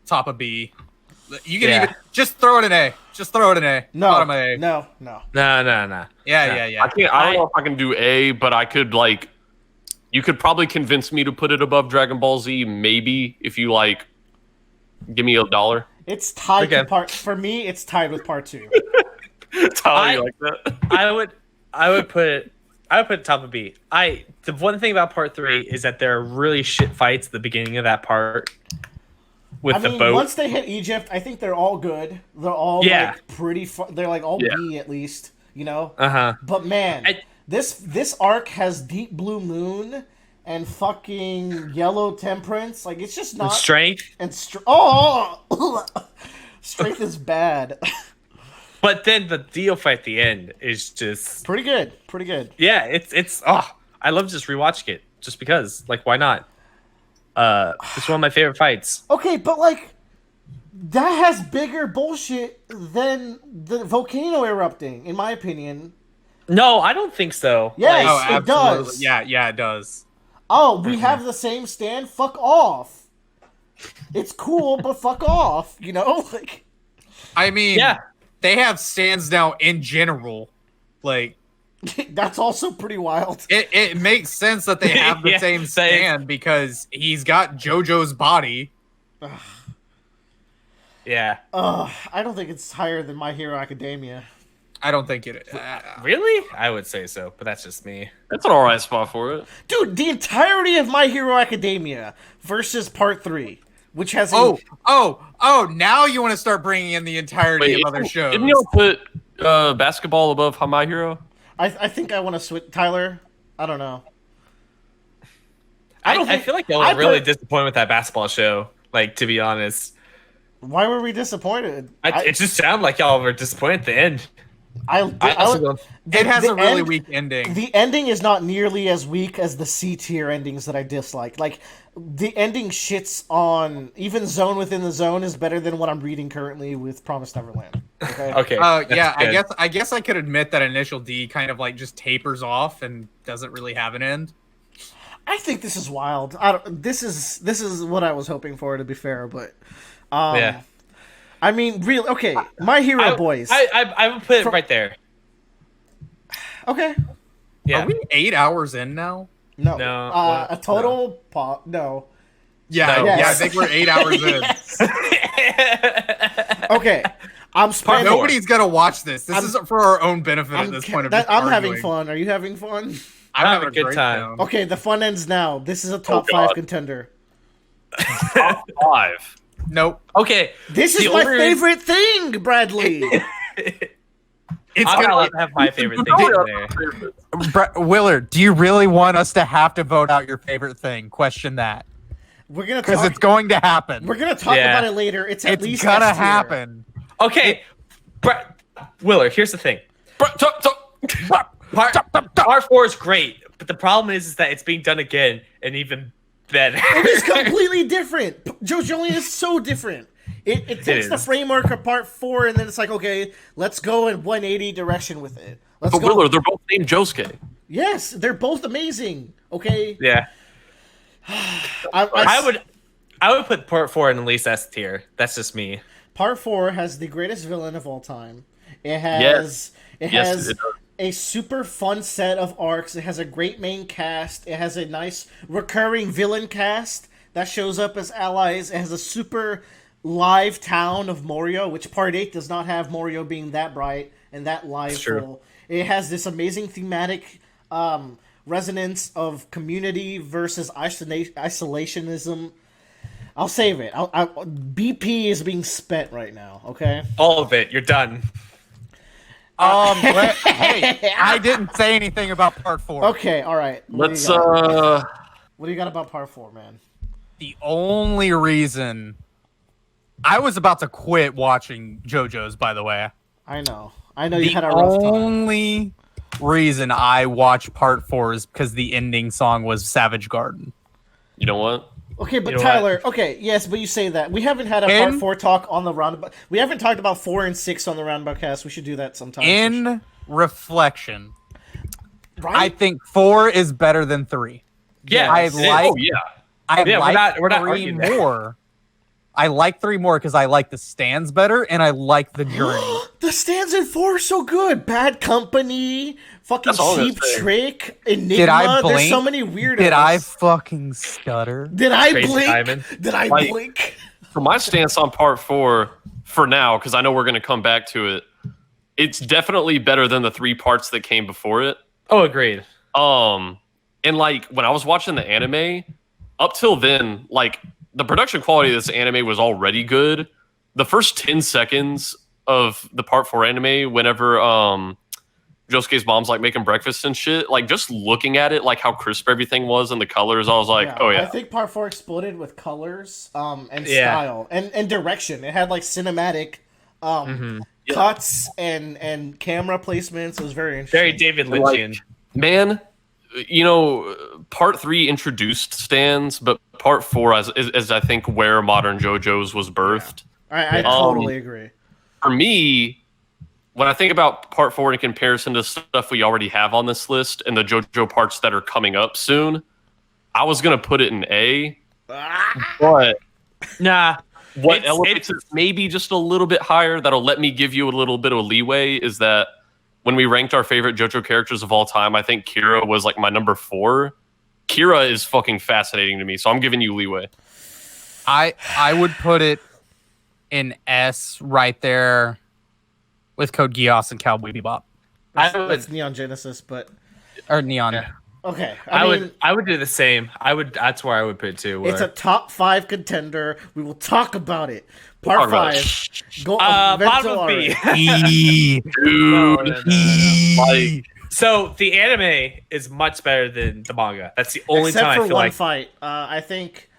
top of B. You can even just throw it in A. Just throw it in A. No, Bottom of A. no. No. Yeah. I don't know if I can do A, but I could like. You could probably convince me to put it above Dragon Ball Z, maybe if you like. Give me $1. It's tied Okay. to part. For me, it's tied with part 2. Tyler, you like that? I would put it top of B. The one thing about part 3 is that there are really shit fights at the beginning of that part with the boat. Once they hit Egypt, I think they're all good. They're all like pretty. They're like all B at least, you know. But man, this arc has Deep Blue Moon and fucking Yellow Temperance. Like, it's just not Strength. and strength is bad. But then the Dio fight at the end is just Pretty good. yeah. It's I love just rewatching it just because, like, why not? It's one of my favorite fights. Okay, but like, that has bigger bullshit than the volcano erupting, in my opinion. No, I don't think so. Yes, Oh, it does. Yeah, it does. Oh, we have the same stand? Fuck off. It's cool, but fuck off, you know? Like, I mean, Yeah. they have stands now in general. Like, that's also pretty wild. it makes sense that they have the Yeah, same stand because he's got JoJo's body. Yeah. I don't think it's higher than My Hero Academia. I don't think it. Really? I would say so, but that's just me. That's an alright spot for it. Dude, the entirety of My Hero Academia versus Part 3, which has Now you want to start bringing in the entirety of other shows. Didn't you put basketball above My Hero? I think I want to switch. Tyler, I don't know. I feel like y'all were really disappointed with that basketball show. Like, to be honest, Why were we disappointed? it just sounded like y'all were disappointed at the end. It has a really end- weak ending. The ending is not nearly as weak as the C tier endings that I dislike. Like, the ending shits on even Zone Within the Zone is better than what I'm reading currently with Promised Neverland. Okay. Okay. Yeah, that's good. I guess I could admit that Initial D kind of like just tapers off and doesn't really have an end. I think this is wild. This is what I was hoping for, to be fair, but Yeah. I mean, real okay. My Hero Boys. I would put it right there. Okay. Yeah. Are we 8 hours in now? No. No, A total pop. No. Yeah, No. yeah, I Yes. think we're 8 hours in. Okay. I'm spending. Nobody's gonna watch this. This I'm- is for our own benefit at I'm, this point. I'm having fun. Are you having fun? I'm having having a good great time. Okay, the fun ends now. This is a top God. 5 contender. Top 5. Nope. Okay. This is The my only- favorite thing, Bradley. It's I'm not gonna allowed to have my favorite thing in there. Willard, do you really want us to have to vote out your favorite thing? Question that. We're gonna Because talk. it's going to happen. We're gonna talk Yeah. about it later. It's at It's least gonna S tier. happen. Okay. Willard, here's the thing. Part 4 is great, but the problem is that it's being done again and even better. It is completely different. JoJolion is so different. It takes the is. framework of part 4, and then it's like, okay, let's go in 180 direction with it. Let's But go. Willard, they're both named Josuke. Yes, they're both amazing. Okay, Yeah. I I would put part 4 in at least S tier. That's just me. Part 4 has the greatest villain of all time. It has Yes, it does. a super fun set of arcs. It has a great main cast. It has a nice recurring villain cast that shows up as allies. It has a super live town of Morio, which Part 8 does not have Morio being that bright and that liveful. It has this amazing thematic resonance of community versus isolationism. I'll save it. BP is being spent right now, okay? All of it. You're done. Hey, I didn't say anything about part 4. Okay, all right. What Let's do you got about part 4, man? The only reason I was about to quit watching JoJo's, by the way. I know you The had a rough time. only reason I watched part 4 is because the ending song was Savage Garden. You know what? Okay, but You know Tyler, okay, yes, but you say that. We haven't had a In- part 4 talk on the roundabout. We haven't talked about 4 and 6 on the roundabout cast. We should do that sometime. In reflection, right? I think 4 is better than 3. Yeah. I it is. like- Oh, yeah. I Yeah, like we're not 3 arguing that. more. I like 3 more because I like the stands better and I like the journey. The stands in 4 are so good. Bad Company, fucking That's all I'm Cheap saying. Trick, Enigma. Did I There's so blink? many weirdos. Did I fucking stutter? Did I Crazy blink? Diamond. Did I Like- blink? For my stance on part 4, for now, because I know we're going to come back to it, it's definitely better than the 3 parts that came before it. Oh, agreed. And like when I was watching the anime, up till then, like the production quality of this anime was already good. The first 10 seconds of the part 4 anime, whenever Josuke's mom's like making breakfast and shit, like just looking at it, like how crisp everything was and the colors, I was like, oh I yeah. think part 4 exploded with colors and Yeah. style and direction. It had like cinematic cuts and camera placements. It was very interesting. Very David Lynchian. Man, you know, part 3 introduced stands, but part 4 is I think where modern JoJo's was birthed. I totally agree. For me, when I think about part 4 in comparison to stuff we already have on this list and the JoJo parts that are coming up soon, I was gonna put it in A. But Nah. what It's- elevates it maybe just a little bit higher, that'll let me give you a little bit of leeway, is that when we ranked our favorite JoJo characters of all time, I think Kira was like my number 4. Kira is fucking fascinating to me, so I'm giving you leeway. I would put it in S right there with Code Geass and Cowboy Bebop. That's Neon Genesis, but Or Neon. Yeah. okay. I mean, would do the same. That's where I would put it too. it's a top 5 contender. We will talk about it. Part Talk about 5. Go bottom of B. Dude, like So the anime is much better than the manga. That's the only Except time for I feel one like fight. I think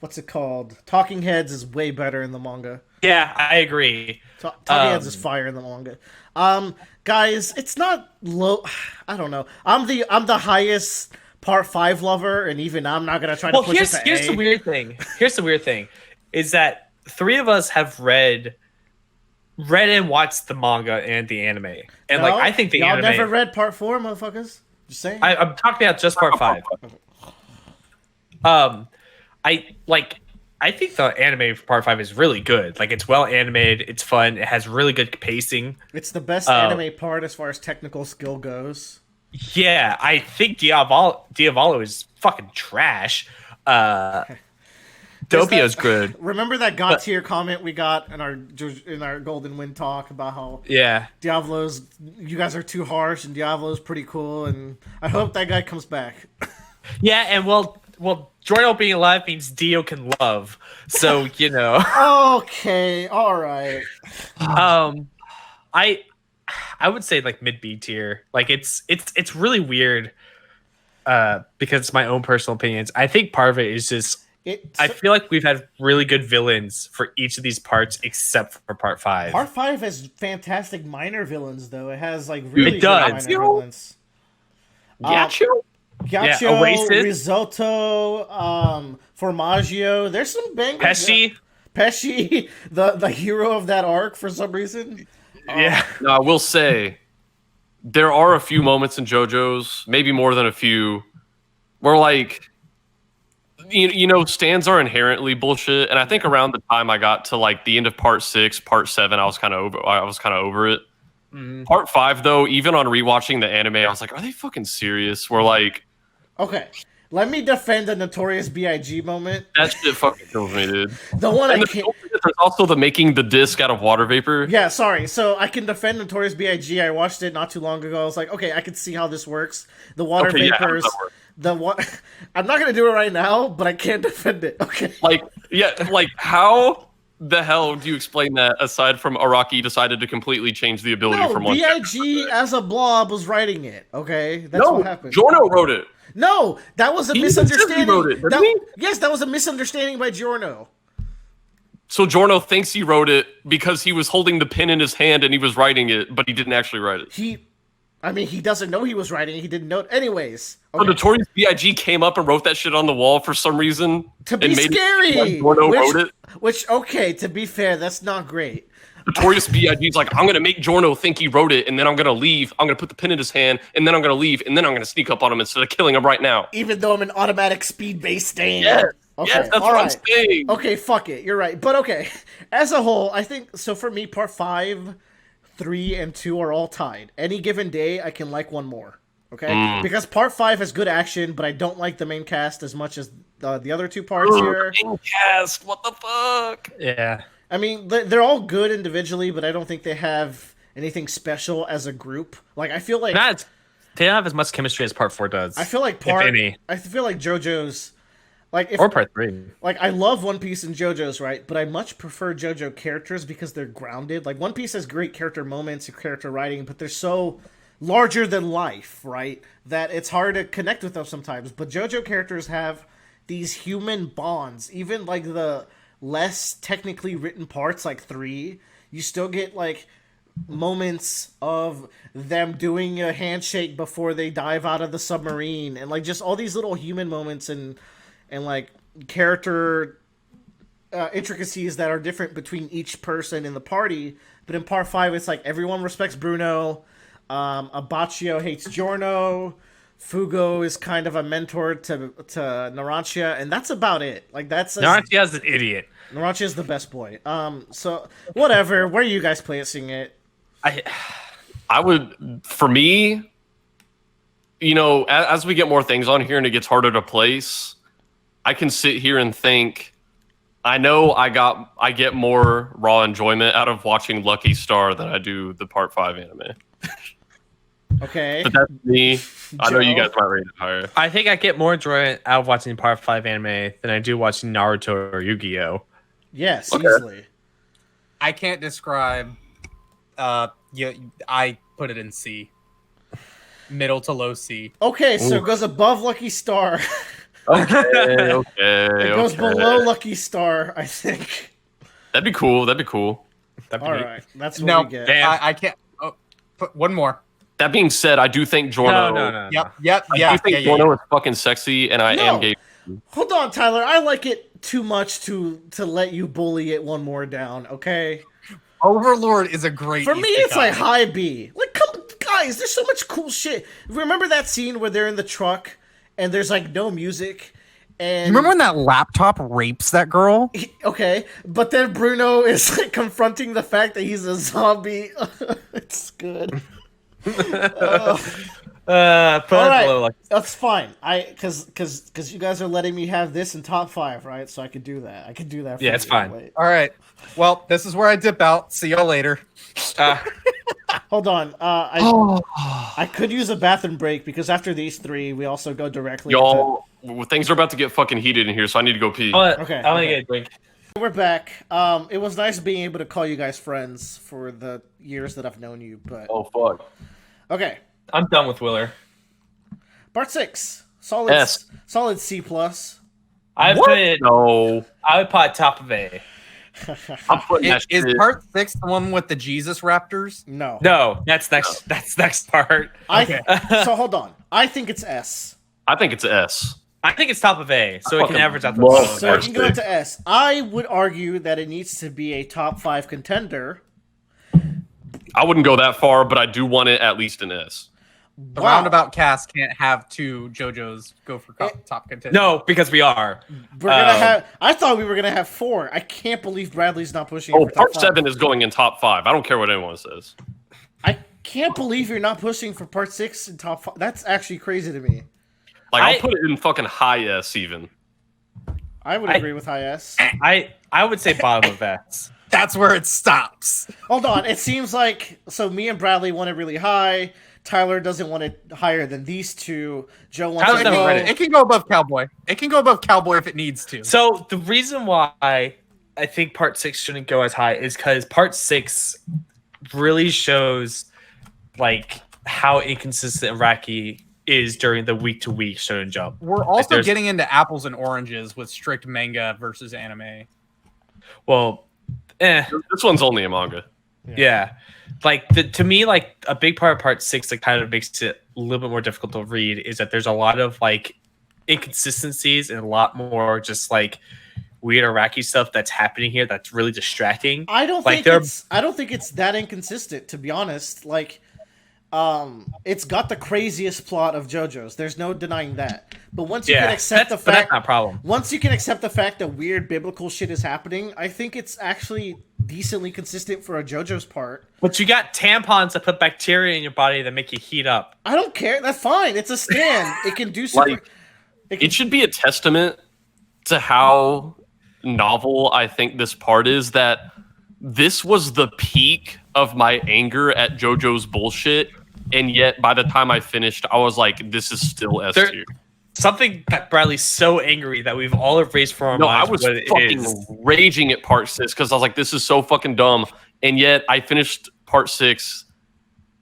what's it called? Talking Heads is way better in the manga. Yeah, I agree. Talking Heads is fire in the manga. Guys, it's not low. I don't know. I'm the highest Part 5 lover, and even I'm not gonna try to push it to here's A. the weird thing. Here's the weird thing, is that 3 of us have read and watched the manga and the anime, and No, I think the y'all anime. never read Part 4, motherfuckers. Just saying. I'm talking about just Part 5. I think the anime for Part 5 is really good. Like, it's well animated, it's fun, it has really good pacing. It's the best anime part as far as technical skill goes. Yeah, I think Diavolo is fucking trash. Dopia's good. Remember that God tier comment we got in our Golden Wind talk about how Yeah. you guys are too harsh and Diablo's pretty cool, and I hope that guy comes back. Yeah, and well, Jordan being alive means Dio can love. So, you know. Okay, all right. I would say like mid B tier. Like it's really weird because it's my own personal opinions. I think part of it is just I feel like we've had really good villains for each of these parts except for Part 5. Part 5 has fantastic minor villains though. It has like really It does. good minor villains. Yacho? Gaucho, Oasis. Risotto, Formaggio. There's some bangers. Pesci, the hero of that arc for some reason. Yeah. Now, I will say, there are a few moments in JoJo's, maybe more than a few, where like, you know, stands are inherently bullshit. And I think around the time I got to like the end of Part 6, Part 7, I was kind of over it. Mm-hmm. Part 5, though, even on rewatching the anime, I was like, are they fucking serious? We're like, okay, let me defend the Notorious B.I.G. moment. that shit fucking kills me, dude. The one I And can't. there's also the making the disc out of water vapor. Yeah, sorry. So I can defend Notorious B.I.G. I watched it not too long ago. I was like, okay, I can see how this works. The water Okay, yeah, how does vapors. that work? I'm not gonna do it right now, but I can defend it. Okay. Like, yeah, like how the hell do you explain that aside from Araki decided to completely change the ability No, from one? B.I.G. as a blob was writing it. Okay, that's what happened. Giorno wrote it. No, that was a He even said he misunderstanding. wrote it, didn't he? Yes, that was a misunderstanding by Giorno. So Giorno thinks he wrote it because he was holding the pen in his hand and he was writing it, but he didn't actually write it. He doesn't know he was writing it. He didn't know. Anyways. So Okay. Notorious B.I.G. came up and wrote that shit on the wall for some reason. To be and made scary. It like Giorno wrote it. Which, okay, to be fair, that's not great. Notorious B.I.G.'s like, I'm going to make Giorno think he wrote it, and then I'm going to leave. I'm going to put the pen in his hand, and then I'm going to leave, and then I'm going to sneak up on him instead of killing him right now. Even though I'm an automatic speed-based stain. Yes, Okay, yes, that's all what right. I'm saying. Okay, fuck it. You're right. But okay, as a whole, I think, so for me, Part 5, 3, and 2 are all tied. Any given day, I can like one more. Okay? Because Part 5 has good action, but I don't like the main cast as much as the other two parts here. Main cast, what the fuck? Yeah. I mean, they're all good individually, but I don't think they have anything special as a group. Like, I feel like... They don't have as much chemistry as Part 4 does. I feel like I feel like JoJo's... or Part 3. Like, I love One Piece and JoJo's, right? But I much prefer JoJo characters because they're grounded. Like, One Piece has great character moments and character writing, but they're so larger than life, right? That it's hard to connect with them sometimes. But JoJo characters have these human bonds. Even, like, the less technically written parts, like 3, you still get, like, moments of them doing a handshake before they dive out of the submarine. And, like, just all these little human moments and like character intricacies that are different between each person in the party. But in Part 5, it's like everyone respects Bruno. Abaccio hates Giorno. Fugo is kind of a mentor to Narancia, and that's about it. Like Narancia's an idiot. Narancia is the best boy. So whatever. Where are you guys placing it? I would, for me, you know, as we get more things on here and it gets harder to place, I can sit here and think, I know I get more raw enjoyment out of watching Lucky Star than I do the Part 5 anime. Okay. But that's me. I know you Joe? guys might rate it higher. I think I get more enjoyment out of watching Part 5 anime than I do watching Naruto or Yu-Gi-Oh! Yes, Okay. easily. I can't describe. I put it in C. Middle to low C. Okay, so it goes above Lucky Star. Okay. It goes below Lucky Star, I think. That'd be cool. That'd be cool. That'd be All neat. right, that's what No, we get. Damn. I can't. Oh, put one more. That being said, I do think Jorno. No. Yep. I do think Jorno is fucking sexy, and I am gay. Hold on, Tyler. I like it too much to let you bully it one more down. Okay. Overlord is a great. For me, it's like high B. Like, come, guys, there's so much cool shit. Remember that scene where they're in the truck and there's like no music, and You remember when that laptop rapes that girl? okay, but then Bruno is like confronting the fact that he's a zombie. It's good. Put All it right, below Lucky Star. that's fine. Because you guys are letting me have this in top 5, right? So I could do that. I could do that. For Yeah, it's you. fine. Wait. All right. Well, this is where I dip out. See y'all later. Hold on. I could use a bathroom break because after these 3, we also go directly. Y'all, things are about to get fucking heated in here, so I need to go pee. Okay, I want to okay. get a drink. We're back. It was nice being able to call you guys friends for the years that I've known you. But Oh fuck. okay, I'm done with Willer. part 6, solid, S. solid C plus. I What? put it. No, I would put it top of A. I'm putting that Is shit. part 6 the one with the Jesus Raptors? No, No, that's next. That's next part. So hold on. I think it's S. I think it's S. I think it's top of A, so it can fucking average out the love bottom. So Part it can go six. into S. I would argue that it needs to be a top 5 contender. I wouldn't go that far, but I do want it at least an S. The roundabout cast can't have 2 JoJos go for top contender. No, because we are. We're gonna have. I thought we were gonna have 4. I can't believe Bradley's not pushing. Oh, for top part 5. 7 is going in top 5. I don't care what anyone says. I can't believe you're not pushing for part 6 in top 5. That's actually crazy to me. Like, I'll I- put it in fucking high S even. I would agree with high S. I would say bottom of S. That's where it stops. Hold on. It seems like so. Me and Bradley want it really high. Tyler doesn't want it higher than these 2. Joe wants Tyler's it never low. read It can go above Cowboy. It can go above Cowboy if it needs to. So the reason why I think part 6 shouldn't go as high is because part 6 really shows like how inconsistent Iraqi is during the week-to-week Shonen Jump. We're also there's- getting into apples and oranges with strict manga versus anime. Well, This one's only a manga. yeah. Like to me, like a big part of part 6 that kind of makes it a little bit more difficult to read is that there's a lot of like inconsistencies and a lot more just like weird Iraqi stuff that's happening here that's really distracting. I don't Like, think it's. I don't think it's that inconsistent, to be honest. Like, it's got the craziest plot of JoJo's. There's no denying that. But once you can accept the but that's fact, not a problem. once you can accept the fact that weird biblical shit is happening, I think it's actually decently consistent for a JoJo's part. But you got tampons that put bacteria in your body that make you heat up. I don't care. That's fine. It's a stand. It can do super. Like, it can, It should be a testament to how novel I think this part is that this was the peak of my anger at JoJo's bullshit, and yet by the time I finished, I was like, this is still S There- tier. Something got Bradley so angry that we've all erased from our No, I minds was what it fucking is. raging at part 6 because I was like, this is so fucking dumb. And yet I finished part 6,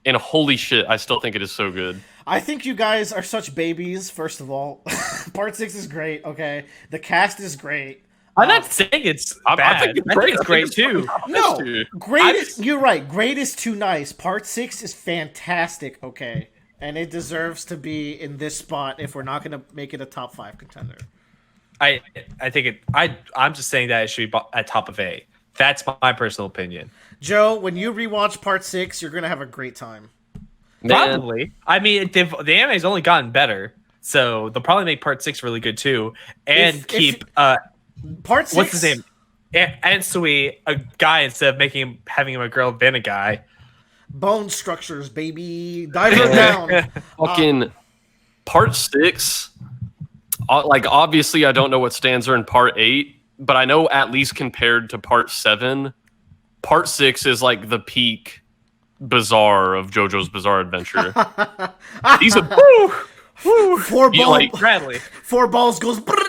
and holy shit, I still think it is so good. I think you guys are such babies. First of all, part 6 is great. Okay, the cast is great. I'm not saying it's bad. I think it's great. it's great too. No, S tier. great. You're right. Great is too nice. Part 6 is fantastic. Okay, and it deserves to be in this spot if we're not going to make it a top 5 contender. I think it. I'm just saying that it should be at top of A. That's my personal opinion. Joe, when you rewatch part 6, you're going to have a great time. Man, Probably. I mean, the anime's only gotten better, so they'll probably make part 6 really good too, and If- keep Part 6. what's his name? Ansui, a guy instead of having him a girl, then a guy. Bone structures, baby. Dive her down. fucking part 6, like, obviously I don't know what stands are in part 8, but I know at least compared to part 7, part 6 is like the peak bizarre of JoJo's Bizarre Adventure. These are Four You ball, like- Bradley. 4 balls goes. brrrt.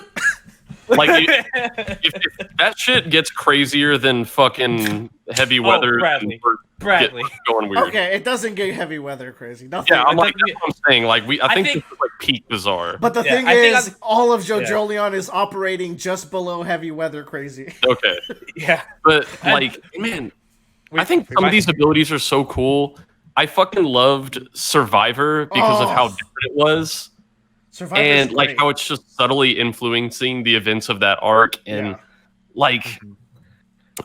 like if that shit gets crazier than fucking heavy weather Bradley. for Bradley. going weird. Okay, it doesn't get heavy weather crazy. Nothing. Yeah, I'm like, doesn't that's what I'm saying. Like, I think think- this is like peak bizarre. But the Yeah, thing I think is, I'm- all of JoJolion is operating just below heavy weather crazy. Okay, Yeah. but like, man, I think we some of might- these abilities are so cool. I fucking loved Survivor because of how Oh. different it was, Survivor's and like great. how it's just subtly influencing the events of that arc, and Yeah. like.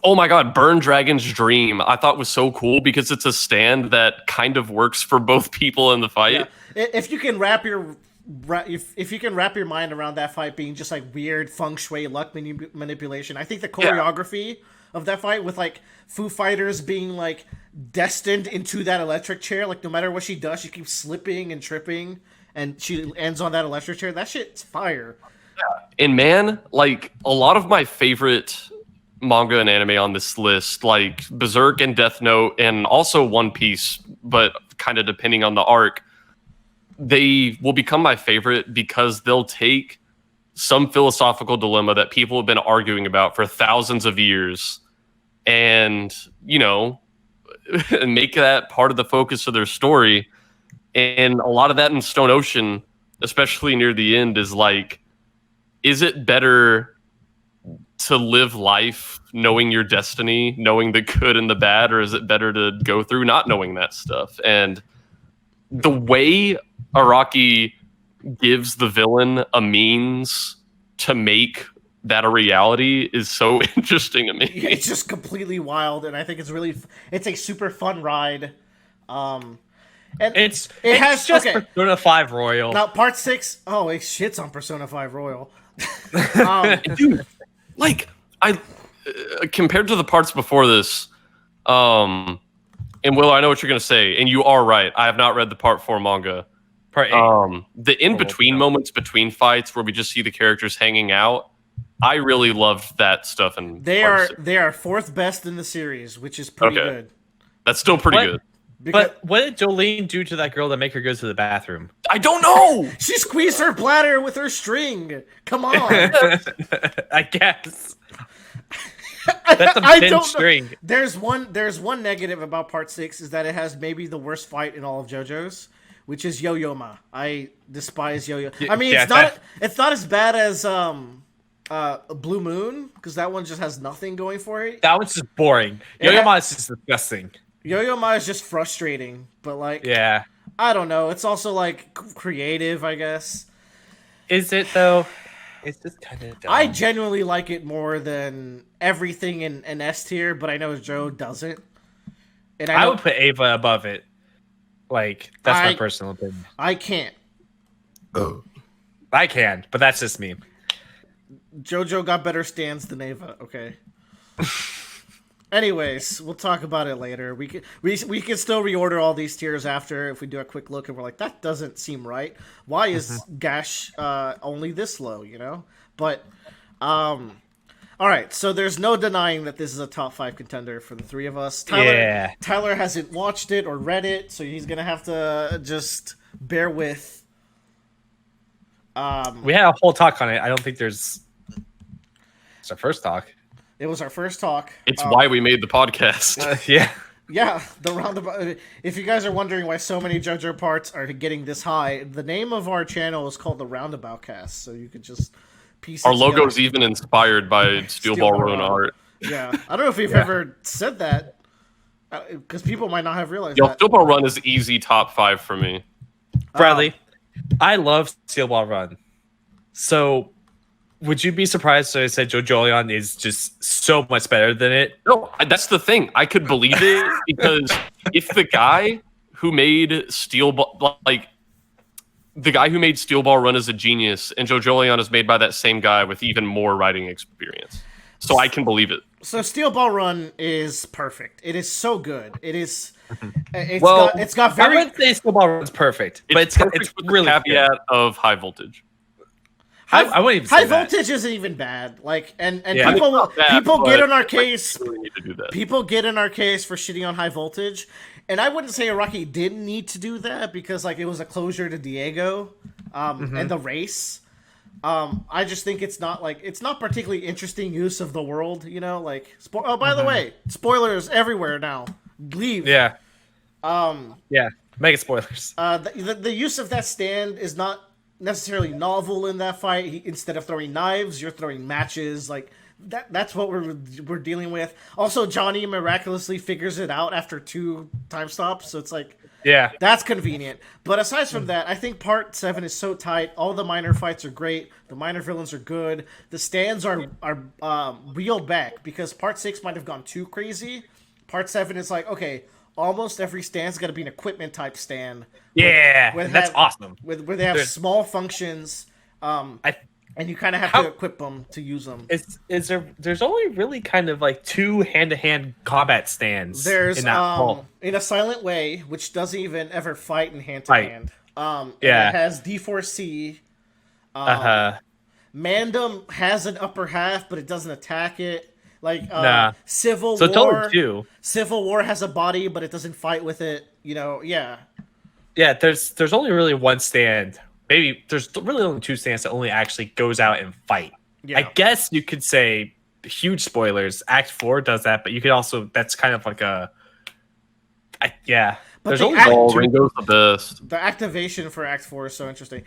Oh my god, Burn Dragon's Dream I thought was so cool because it's a stand that kind of works for both people in the fight. Yeah. If you can wrap your if you can wrap your mind around that fight being just like weird feng shui luck manipulation, I think the choreography of that fight with like Foo Fighters being like destined into that electric chair, like no matter what she does, she keeps slipping and tripping, and she ends on that electric chair. That shit's fire. And man, like a lot of my favorite manga and anime on this list, like Berserk and Death Note, and also One Piece, but kind of depending on the arc, they will become my favorite because they'll take some philosophical dilemma that people have been arguing about for thousands of years and, you know, make that part of the focus of their story. And a lot of that in Stone Ocean, especially near the end, is like, is it better to live life knowing your destiny, knowing the good and the bad, or is it better to go through not knowing that stuff? And the way Araki gives the villain a means to make that a reality is so interesting to me. It's just completely wild, and I think it's really it's a super fun ride. And It's It has- just okay. Persona 5 Royal. now part 6, oh, it shits on Persona 5 Royal. Dude, like I compared to the parts before this, and Will, I know what you're gonna say, and you are right. I have not read the part 4 manga. Part 8. The in between moments between fights where we just see the characters hanging out, I really loved that stuff. And They are 4th best in the series, which is pretty Okay. good. that's still pretty What? good. Because But what did Jolene do to that girl to make her go to the bathroom? I don't know. she squeezed her bladder with her string. Come on. I guess. That's a I thin don't know. string. There's one negative about part 6 is that it has maybe the worst fight in all of JoJo's, which is Yo-Yo-Ma. I despise Yo-Yo. I mean, Yeah, it's not as bad as Blue Moon, because that one just has nothing going for it. That one's just boring. Yeah. Yo-Yo Ma is just disgusting. Yo-Yo-Ma is just frustrating, but like Yeah. I don't know. It's also like creative, I guess. Is it though? It's just kind of dumb. I genuinely like it more than everything in S tier, but I know Joe doesn't. And I know would put Ava above it. Like, that's my I- personal opinion. I can't. I can, but that's just me. JoJo got better stands than Ava. Okay. Anyways, we'll talk about it later. We can still reorder all these tiers after if we do a quick look and we're like, that doesn't seem right. Why is Gash only this low? You know, but all right. So there's no denying that this is a top 5 contender for the three of us. Yeah. Tyler hasn't watched it or read it, so he's gonna have to just bear with. We had a whole talk on it. I don't think there's. It's our first talk. It was our first talk. It's why we made the podcast. Yeah. Yeah, the roundabout. If you guys are wondering why so many JoJo parts are getting this high, the name of our channel is called the Roundabout Cast, so you could just piece. Our it logo's together. even inspired by Steel Ball Ruin Run. art. Yeah, I don't know if we've ever said that because people might not have realized Yo, that. Steel Ball Run is easy top 5 for me. Bradley, I love Steel Ball Run. So, would you be surprised if I said JoJolion is just so much better than it? No, that's the thing. I could believe it because if the guy who made Steel Ball, like the guy who made Steel Ball Run is a genius, and JoJolion is made by that same guy with even more writing experience, so I can believe it. So Steel Ball Run is perfect. It is so good. It is. It's got I very. wouldn't say Steel Ball Run's perfect, but it's perfect with really the good. caveat of high voltage. I wouldn't even say High that. voltage isn't even bad. Like and Yeah. people It's not bad, people get but in our case. We really need to do that. People get in our case for shitting on high voltage, and I wouldn't say Araki didn't need to do that because like it was a closure to Diego, and the race. I just think it's not particularly interesting use of the world. You know, like by the way, spoilers everywhere now. leave. Yeah. Um, Yeah. Mega spoilers. the use of that stand is not necessarily novel in that fight. Instead of throwing knives, you're throwing matches. Like that's what we're dealing with. Also, Johnny miraculously figures it out after 2 time stops, so it's like Yeah. that's convenient. But aside from that, I think Part 7 is so tight. All the minor fights are great. The minor villains are good. The stands are reeled back because Part 6 might have gone too crazy. Part 7 is like, okay, almost every stand's got to be an equipment type stand. Yeah. Where That's awesome. where they have There's- small functions, and you kind of have to equip them to use them. There's only really kind of like 2 hand-to-hand combat stands There's in that hall. in a Silent Way, which doesn't even ever fight in hand to hand. Yeah. It has D4C. Uh-huh. Mandem has an upper half, but it doesn't attack it. Like Nah. Civil So it's War. only 2. Civil War has a body, but it doesn't fight with it. You know, yeah. Yeah, there's only really 1 stand. Maybe there's really only 2 stands that only actually goes out and fight. Yeah. I guess you could say huge spoilers. Act 4 does that, but you could also that's kind of like yeah. But There's the only act- Oh, 2. Ringo's the best. The activation for Act 4 is so interesting.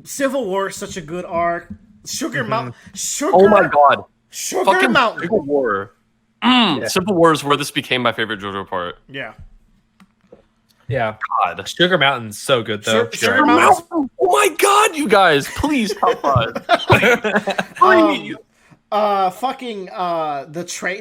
Civil War is such a good arc. Sugar Mountain. Sugar. Oh my god. Sugar Fucking Mountain. Civil War. Civil War is where this became my favorite JoJo part. Yeah. Yeah. God. Sugar Mountain's so good though. Sugar Mountain. Oh my god, you guys, please top 5. Please.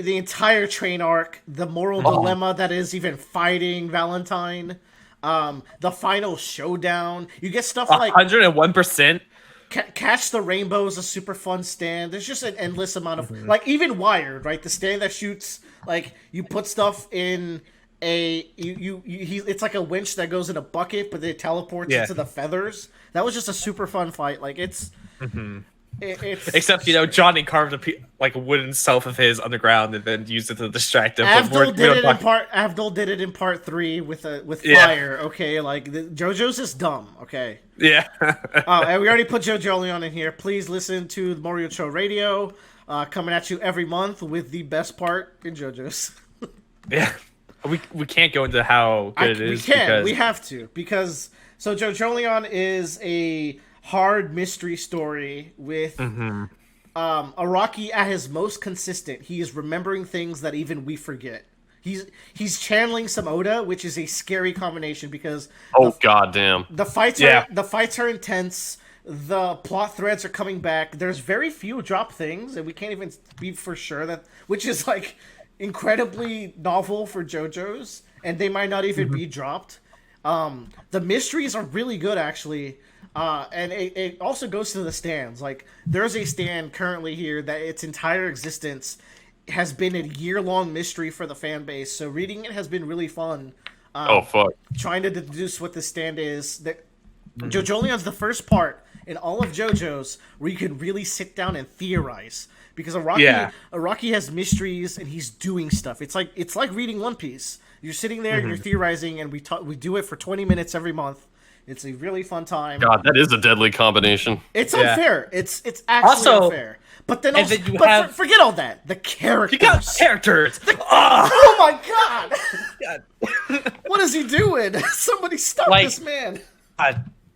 The entire train arc, the moral dilemma that is even fighting Valentine, the final showdown. You get stuff like 101%. Catch the Rainbow is a super fun stand. There's just an endless amount of like even Wired, right? The stand that shoots like you put stuff in it's like a winch that goes in a bucket, but it teleports into the feathers. That was just a super fun fight. Like it's Except Johnny carved a wooden self of his underground and then used it to distract him. Abdul did it in part 3 with fire. Okay, like JoJo's is dumb. Okay. Yeah. And we already put JoJo Leon in here. Please listen to the Morio Show Radio, coming at you every month with the best part in JoJo's. Yeah. We can't go into how good it is. We can. We have to because JoJo Leon is a hard mystery story with Araki at his most consistent. He is remembering things that even we forget. He's channeling some Oda, which is a scary combination because goddamn. The fights are intense. The plot threads are coming back. There's very few drop things, and we can't even be for sure that, which is like incredibly novel for JoJo's, and they might not even be dropped. The mysteries are really good actually. And it also goes to the stands. Like, there's a stand currently here that its entire existence has been a year-long mystery for the fan base. So reading it has been really fun. Fuck. Trying to deduce what the stand is. JoJo Leon's the first part in all of JoJo's where you can really sit down and theorize. Because Araki has mysteries and he's doing stuff. It's like reading One Piece. You're sitting there, you're theorizing, and we do it for 20 minutes every month. It's a really fun time. God, that is a deadly combination. It's unfair. It's actually unfair. But then also, forget all that. The characters. You got characters. Oh my god! What is he doing? Somebody stop this man.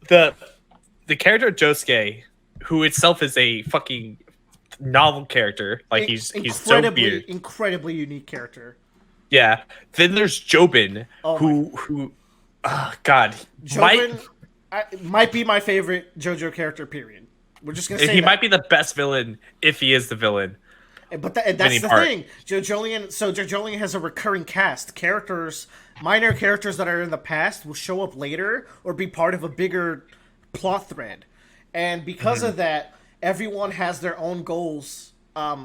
The character Josuke, who itself is a fucking novel character. Like he's so weird. Incredibly unique character. Yeah. Then there's Jobin, who God, Jobin might be my favorite JoJo character. Period. We're just gonna say he might be the best villain if he is the villain. But that's the thing. JoJo Leon has a recurring cast. Minor characters that are in the past will show up later or be part of a bigger plot thread. And because of that, everyone has their own goals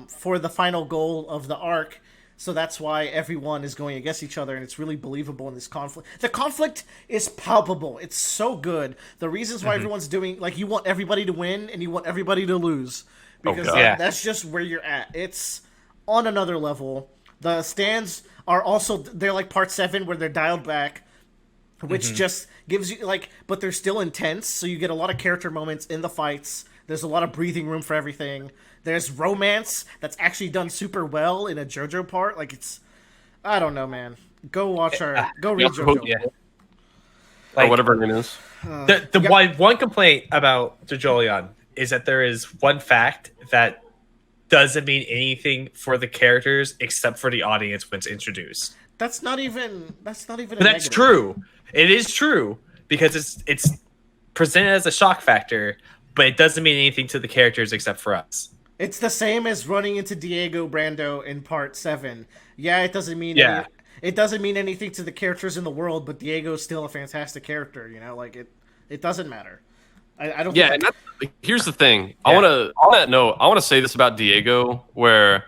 for the final goal of the arc. So that's why everyone is going against each other, and it's really believable in this conflict. The conflict is palpable. It's so good. The reasons why everyone's doing, like, you want everybody to win and you want everybody to lose. Because that's just where you're at. It's on another level. The stands are also, they're like part 7 where they're dialed back, which just gives you, like, but they're still intense. So you get a lot of character moments in the fights. There's a lot of breathing room for everything. There's romance that's actually done super well in a JoJo part. Like, I don't know, man. Go watch our. Go read Yeah. JoJo. Yeah. Or whatever her name is. The yeah. one complaint about Jojolion is that there is one fact that doesn't mean anything for the characters except for the audience when it's introduced. That's not even. That's not even. But that's true. It is true because it's presented as a shock factor, but it doesn't mean anything to the characters except for us. It's the same as running into Diego Brando in Part 7. Yeah, it doesn't mean. Yeah. It doesn't mean anything to the characters in the world, but Diego's still a fantastic character. You know, like it doesn't matter. I don't. Yeah, think and here's the thing. I want to on that note. I want to say this about Diego, where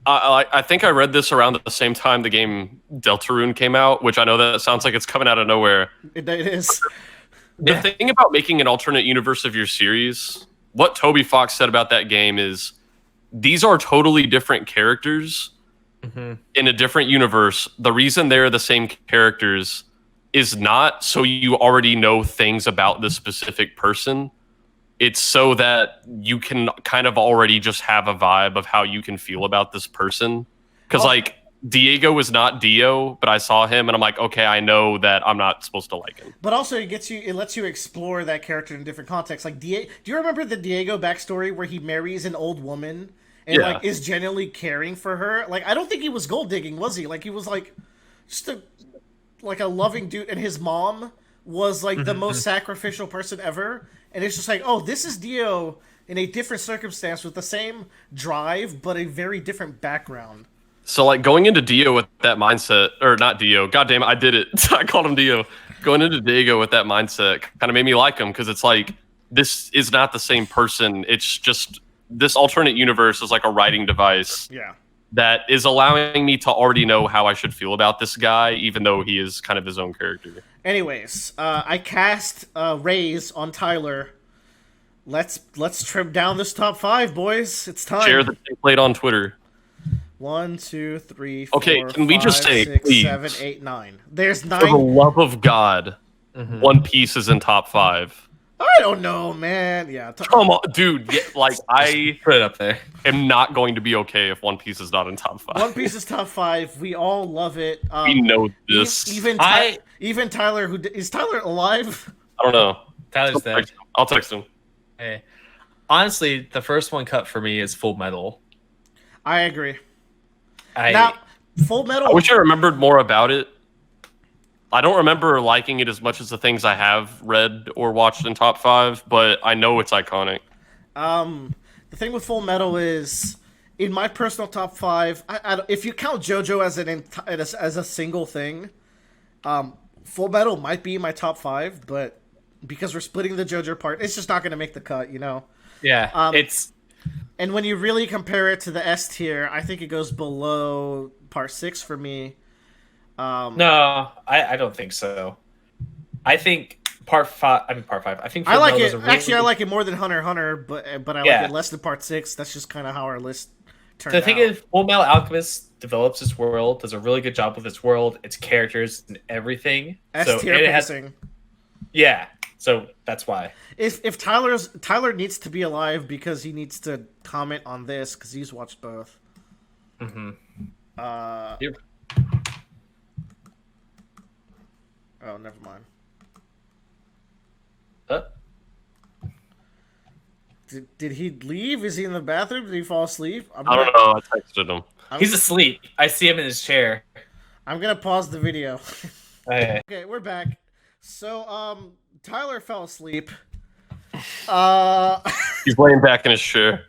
I think I read this around the same time the game Deltarune came out, which I know that sounds like it's coming out of nowhere. it is. The thing about making an alternate universe of your series, what Toby Fox said about that game is, these are totally different characters in a different universe. The reason they're the same characters is not so you already know things about the specific person. It's so that you can kind of already just have a vibe of how you can feel about this person. Because, like, Diego is not Dio, but I saw him and I'm like, okay, I know that I'm not supposed to like him. But also, it lets you explore that character in different contexts. Like, do you remember the Diego backstory where he marries an old woman and like is genuinely caring for her? Like, I don't think he was gold digging, was he? Like, he was like just a loving dude, and his mom was like the most sacrificial person ever. And it's just like, oh, this is Dio in a different circumstance with the same drive, but a very different background. So, like, going into Dio with that mindset, or not Dio, God damn it, I did it. I called him Dio. Going into Diego with that mindset kind of made me like him, because it's like, this is not the same person. It's just, this alternate universe is like a writing device that is allowing me to already know how I should feel about this guy, even though he is kind of his own character. Anyways, I cast Raise on Tyler. Let's trim down this top 5, boys. It's time. Share the template on Twitter. 1, 2, 3, 4, Okay, can we 5, just say, 6, please, 7, 8, 9. There's for the 9. love of God, One Piece is in top 5. I don't know, man. Yeah. Come on, dude. Like, I Put it up there. am not going to be okay if One Piece is not in top 5. One Piece is top 5. We all love it. We know this. Even Tyler, is Tyler alive? I don't know. Tyler's there. I'll text him. Hey. Honestly, the first one cut for me is Full Metal. I agree. I Now, Full Metal. I wish I remembered more about it. I don't remember liking it as much as the things I have read or watched in top 5, but I know it's iconic. The thing with Full Metal is, in my personal top 5, if you count JoJo as a single thing, Full Metal might be my top 5, but because we're splitting the JoJo part, it's just not going to make the cut, you know? Yeah, And when you really compare it to the S tier, I think it goes below Part 6 for me. No, I don't think so. I think Part 5. I think I like Full it. Metal is a Actually, I like it more than Hunter x Hunter, but I like it less than Part 6. That's just kind of how our list turned out. The thing is, Full Metal Alchemist develops its world, does a really good job with its world, its characters, and everything. S tier pacing. Yeah, so that's why. If Tyler needs to be alive because he needs to comment on this because he's watched both. Yep. Oh, never mind. Did he leave? Is he in the bathroom? Did he fall asleep? I don't know. I texted him. He's asleep. I see him in his chair. I'm gonna pause the video. Okay. Okay, we're back. So, Tyler fell asleep. He's laying back in his chair.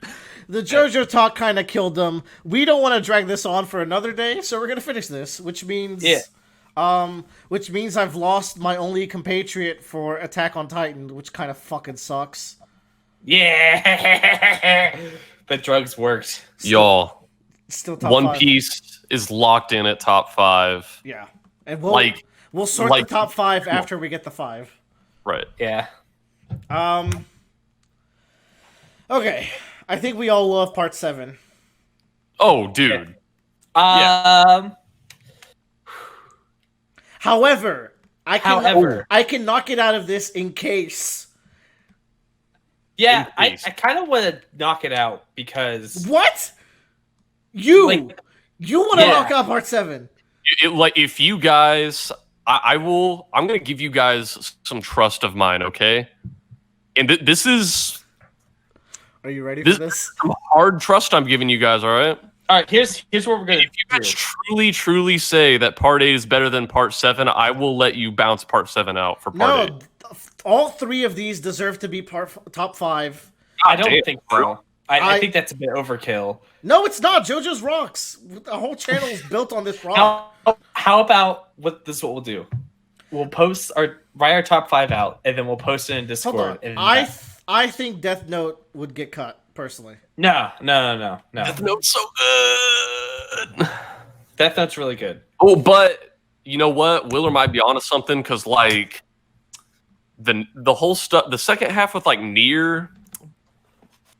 The JoJo talk kind of killed him. We don't want to drag this on for another day, so we're gonna finish this, which means I've lost my only compatriot for Attack on Titan, which kind of fucking sucks. Yeah, the drugs worked. Y'all, Still top One 5. Piece is locked in at top 5. Yeah, and we'll sort the top 5 after we get the 5. Right. Yeah. Okay, I think we all love Part 7. Oh, dude. However, I can knock it out of this in case. Yeah, I kind of want to knock it out because What? You Like, want to knock out Part 7? if you guys, I will. I'm gonna give you guys some trust of mine, okay? And this is Are you ready for this? some hard trust I'm giving you guys. All right. All right, here's what we're gonna If you guys do. truly say that part 8 is better than part 7, I will let you bounce part 7 out for part 8. All 3 of these deserve to be top 5. I don't damn, think bro. so. I think that's a bit overkill. No, it's not. JoJo's rocks. The whole channel is built on this rock. How about this is what we'll do? We'll write our top 5 out, and then we'll post it in Discord. Hold on. And I think Death Note would get cut personally. No. Death Note's so good. Death Note's really good. Oh, but you know what? Willer might be onto something because like the whole stuff, the second half with like Nier,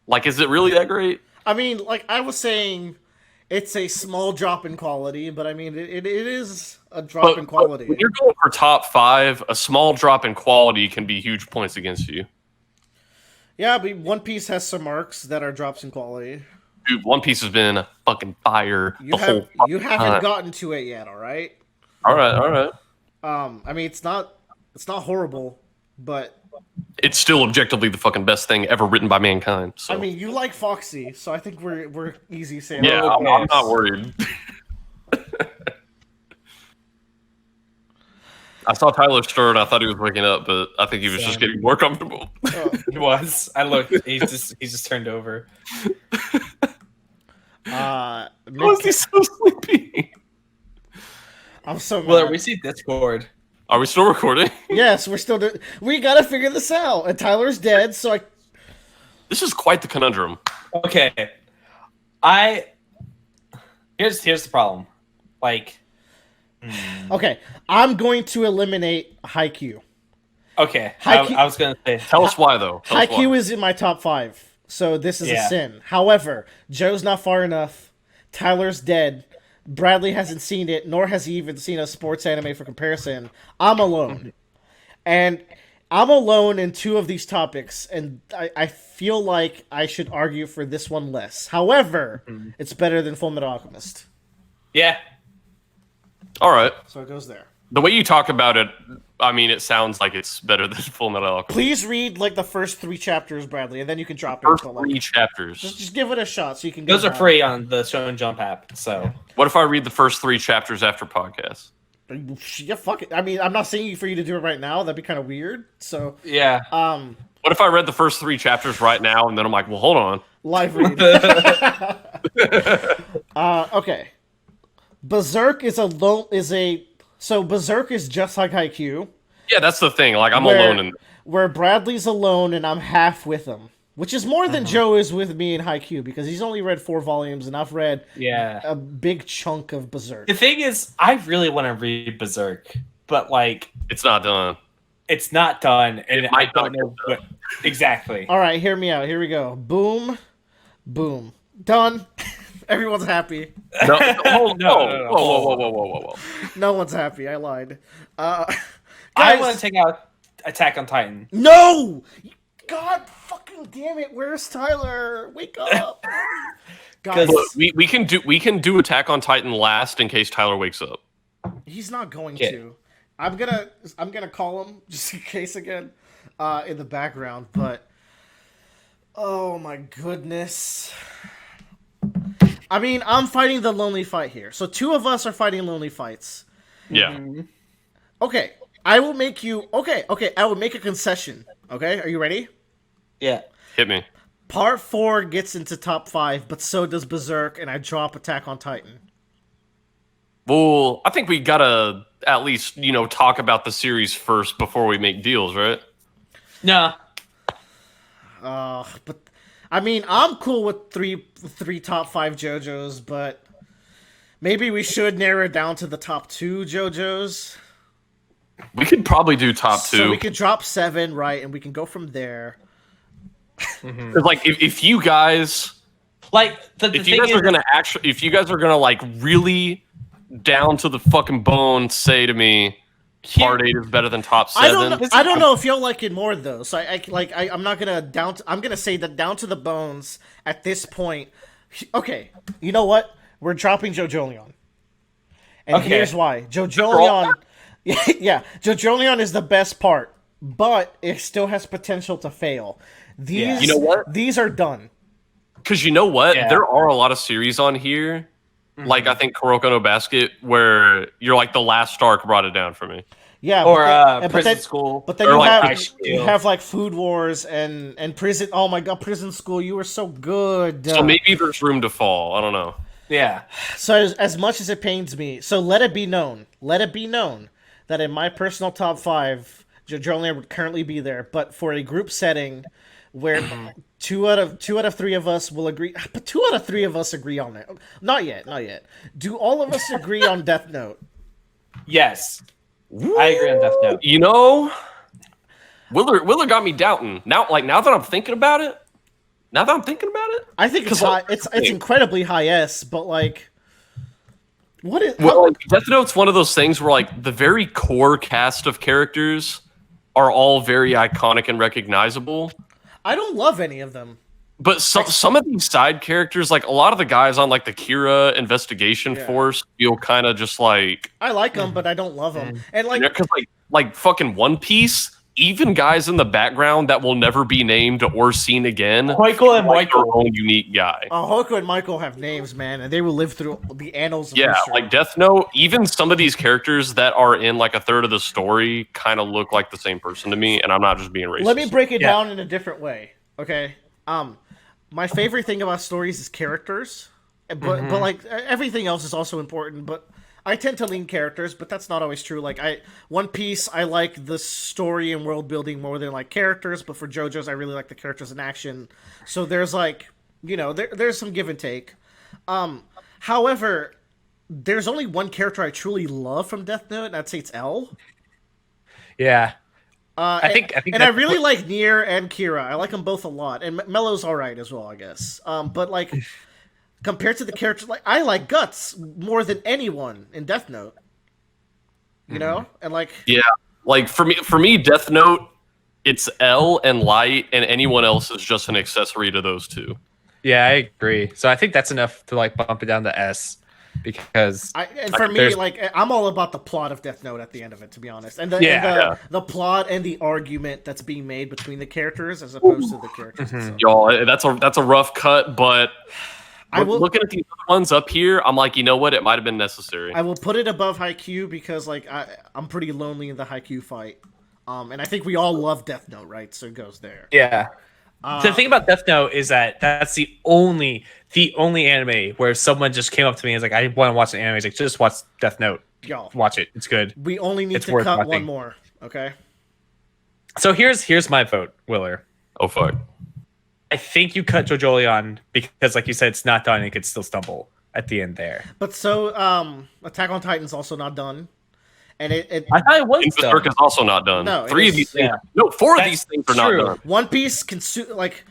like, is it really that great? I mean, like I was saying, it's a small drop in quality, but I mean, it is a drop in quality. When you're going for top 5, a small drop in quality can be huge points against you. Yeah, but One Piece has some arcs that are drops in quality. Dude, One Piece has been a fucking fire You haven't gotten to it yet, all right? All right. I mean, it's not horrible, but It's still objectively the fucking best thing ever written by mankind. So. I mean, you like Foxy, so I think we're easy saying. Yeah, I'm not worried. I saw Tyler stir and I thought he was waking up, but I think he was just getting more comfortable. He was. I looked. He's just turned over. Why is he so sleepy? I'm so mad. Well, we see Discord. Are we still recording? Yes, we're still. We gotta figure this out. And Tyler's dead, so This is quite the conundrum. Okay. Here's the problem. Like. Okay, I'm going to eliminate Haikyuu. Okay. Haikyuu- I was gonna say. Tell us why, though. Tell us why. Haikyuu is in my top 5, so this is a sin. However, Joe's not far enough. Tyler's dead. Bradley hasn't seen it, nor has he even seen a sports anime for comparison. I'm alone. And I'm alone in 2 of these topics, and I feel like I should argue for this one less. However, it's better than Fullmetal Alchemist. Yeah. All right. So it goes there. The way you talk about it, I mean, it sounds like it's better than Fullmetal Alchemist. Please read like the first 3 chapters, Bradley, and then you can drop First it. But, 3 chapters. Just give it a shot so you can. Go Those are down. free on the Show and Jump app. So. What if I read the first 3 chapters after podcast? Yeah, fuck it. I mean, I'm not saying for you to do it right now. That'd be kind of weird. So Yeah. What if I read the first 3 chapters right now and then I'm like, well, hold on. live read. Okay. Berserk so Berserk is just like Haikyuu, Yeah, that's the thing. Like, I'm Where- alone in where Bradley's alone and I'm half with him, which is more than Joe is with me in Haikyuu because he's only read 4 volumes and I've read Yeah. a big chunk of Berserk. The thing is, I really want to read Berserk, but like, It's not done. it's not done, and It might I don't not know get what exactly. All right, hear me out. Here we go. Boom, boom, done. Everyone's happy. No, hold, No, no, no, no. whoa. No one's happy. I lied. I Guys, want to take out Attack on Titan. No! God fucking damn it! Where's Tyler? Wake up, guys. Look, we can do Attack on Titan last in case Tyler wakes up. He's not going Okay. to. I'm gonna call him just in case again, in the background. But oh my goodness. I mean, I'm fighting the lonely fight here. So 2 of us are fighting lonely fights. Yeah. Okay, I will make you. Okay, I will make a concession. Okay, are you ready? Yeah. Hit me. Part 4 gets into top 5, but so does Berserk, and I drop Attack on Titan. Well, I think we gotta at least, talk about the series first before we make deals, right? No. But I mean, I'm cool with three top 5 JoJos, but maybe we should narrow it down to the top 2 JoJos. We could probably do top 2. So we could drop 7, right, and we can go from there. 'Cause, like, if you guys, Like the if thing you guys is, are gonna like really down to the fucking bone say to me, part 8 is better than top 7. I don't know if you'll like it more though. So I'm not gonna I'm gonna say that down to the bones at this point. Okay, you know what? We're dropping JoJolion, And Okay. here's why. Jojolion, yeah, Jojolion is the best part, but it still has potential to fail. These, Yeah. You know what? These are done. Because you know what? Yeah. There are a lot of series on here, like I think Kuroko no Basket, where you're like the last Stark brought it down for me. Yeah, Or but Prison School. But then Or you like have Ice you Shield. have like Food Wars and Prison. Oh my God, Prison School! You were so good. So maybe there's room to fall. I don't know. Yeah. So as much as it pains me, so let it be known that in my personal top 5, Jojolion would currently be there. But for a group setting where two out of 3 of us will agree, but 2 out of 3 of us agree on it. Not yet. Do all of us agree on Death Note? Yes. I agree on Death Note. You know, Willer got me doubting. Now that I'm thinking about it, I think it's high. It's incredibly high S, but like, what is? well, like, Death Note's one of those things where like the very core cast of characters are all very iconic and recognizable. I don't love any of them. But some of these side characters, like a lot of the guys on like the Kira investigation force, feel kind of just like I like them, but I don't love them. And like, because like fucking One Piece, even guys in the background that will never be named or seen again, Michael and like their Michael. own unique guy. Hoku and Michael have names, man, and they will live through the annals of Yeah, history. like Death Note, even some of these characters that are in like a third of the story kind of look like the same person to me, and I'm not just being racist. Let me break it down in a different way, okay? My favorite thing about stories is characters, but like everything else is also important. But I tend to lean characters, but that's not always true. Like One Piece, I like the story and world building more than like characters. But for JoJo's, I really like the characters in action. So there's like there's some give and take. However, there's only one character I truly love from Death Note, and I'd say it's L. Yeah. I think I really like Nier and Kira. I like them both a lot, and Mello's all right as well, I guess. But like compared to the characters, like I like Guts more than anyone in Death Note. You know, and like Yeah, like for me, Death Note, it's L and Light, and anyone else is just an accessory to those two. Yeah, I agree. So I think that's enough to like bump it down to S, because for me, there's- like I'm all about the plot of Death Note at the end of it, to be honest, and the plot and the argument that's being made between the characters as opposed to the characters. themselves. Y'all, that's a rough cut, but looking at these other ones up here, I'm like, you know what? It might have been necessary. I will put it above Haikyuu because like I'm pretty lonely in the Haikyuu fight, and I think we all love Death Note, right? So it goes there. yeah. The thing about Death Note is that that's the only anime where someone just came up to me and was like, I want to watch an anime. It's like, just watch Death Note. Y'all, Watch it. It's good. we only need It's to worth cut one watching. more, okay? So here's my vote, Willer. Oh fuck. I think you cut Jojolion because, like you said, it's not done. It could still stumble at the end there. But so Attack on Titan's also not done, and it I thought it was And done. Berserk is also not done. No, it 3 is- of these things. yeah. No, 4 of That's these things are not true. done. One Piece can like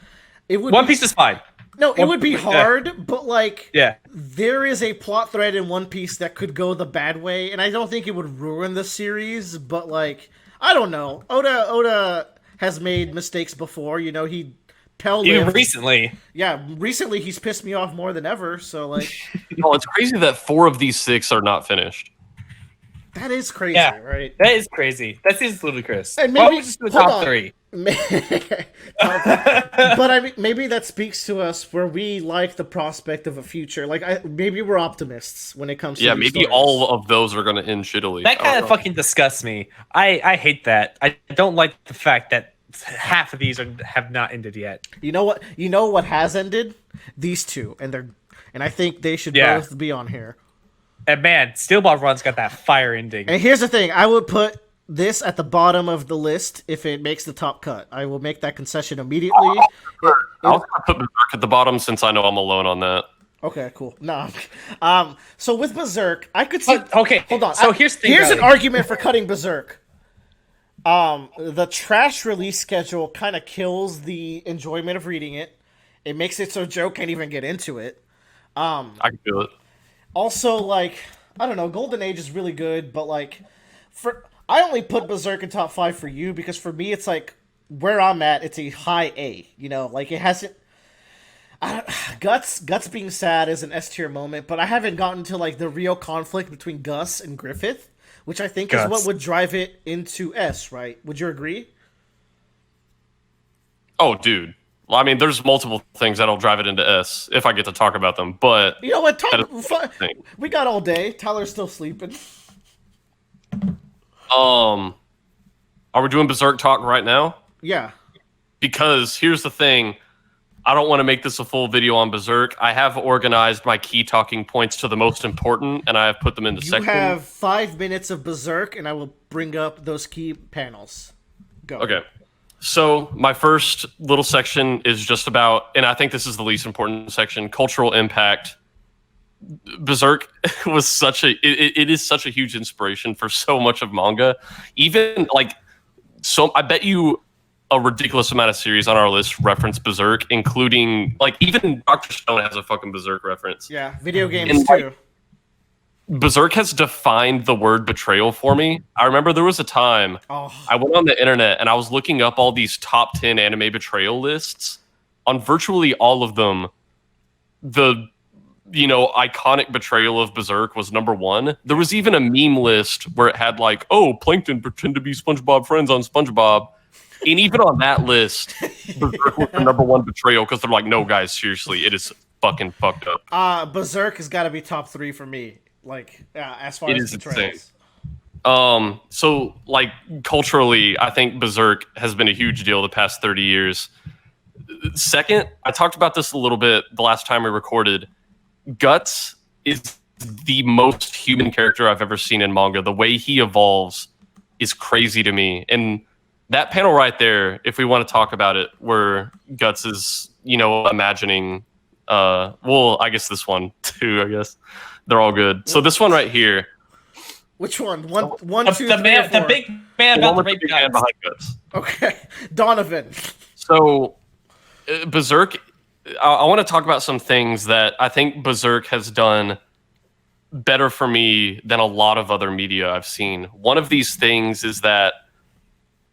it would One be, Piece is fine. no, it would be hard, but like Yeah. there is a plot thread in One Piece that could go the bad way, and I don't think it would ruin the series, but like I don't know. Oda has made mistakes before, he Pell Even lived. recently. Yeah, recently he's pissed me off more than ever, so like No, it's crazy that 4 of these 6 are not finished. that is crazy, Yeah. right? That is crazy. That seems ludicrous. And Why maybe- don't we just do the hold top on. 3? But I mean, maybe that speaks to us where we like the prospect of a future. Like, maybe we're optimists when it comes to Yeah, these maybe stories. all of those are going to end shittily. That I kind don't of know. fucking disgusts me. I hate that. I don't like the fact that half of these have not ended yet. You know what? You know what has ended? These two, and I think they should Yeah. both be on here. And man, Steel Ball Run's got that fire ending. And here's the thing: I would put this at the bottom of the list if it makes the top cut. I will make that concession immediately. I was going to put Berserk at the bottom since I know I'm alone on that. Okay, cool. No, so with Berserk, I could see. Okay, hold on. So here's the thing, here's an Riley. argument for cutting Berserk. The trash release schedule kind of kills the enjoyment of reading it. It makes it so Joe can't even get into it. I can feel it. Also, like, I don't know, Golden Age is really good, but like, I only put Berserk in top 5 for you because for me it's like where I'm at, it's a high A. Like it hasn't. Guts being sad is an S tier moment, but I haven't gotten to like the real conflict between Gus and Griffith, which I think is what would drive it into S. Right? Would you agree? Oh, dude. Well, I mean, there's multiple things that'll drive it into S if I get to talk about them. But You know what? thing. We got all day. Tyler's still sleeping. Are we doing Berserk talk right now? Yeah. Because here's the thing. I don't want to make this a full video on Berserk. I have organized my key talking points to the most important, and I have put them into You sections. have 5 minutes of Berserk, and I will bring up those key panels. Go. Okay. So my first little section is just about, and I think this is the least important section, cultural impact. Berserk was it is such a huge inspiration for so much of manga. Even like, so I bet you a ridiculous amount of series on our list reference Berserk, including like even Dr. Stone has a fucking Berserk reference. Yeah, video games And, too. Berserk has defined the word betrayal for me. I remember there was a time Oh, I went on the internet and I was looking up all these top 10 anime betrayal lists. On virtually all of them, the iconic betrayal of Berserk was number 1. There was even a meme list where it had like, oh, Plankton pretend to be SpongeBob friends on SpongeBob. And even on that list, Berserk was the number 1 betrayal because they're like, no, guys, seriously, it is fucking fucked up. Berserk has got to be top 3 for me. Like, as far It as is betrayals. insane. So like culturally, I think Berserk has been a huge deal the past 30 years. Second, I talked about this a little bit the last time we recorded. Guts is the most human character I've ever seen in manga. The way he evolves is crazy to me. And that panel right there, if we want to talk about it, where Guts is, imagining, I guess this one too, I guess. They're all good. So this one right here. Which one? One, The, two, the three, man, or 4? the big man The about one the with rape the big man guns. behind Guts. Okay, Donovan. So, Berserk, I want to talk about some things that I think Berserk has done better for me than a lot of other media I've seen. One of these things is that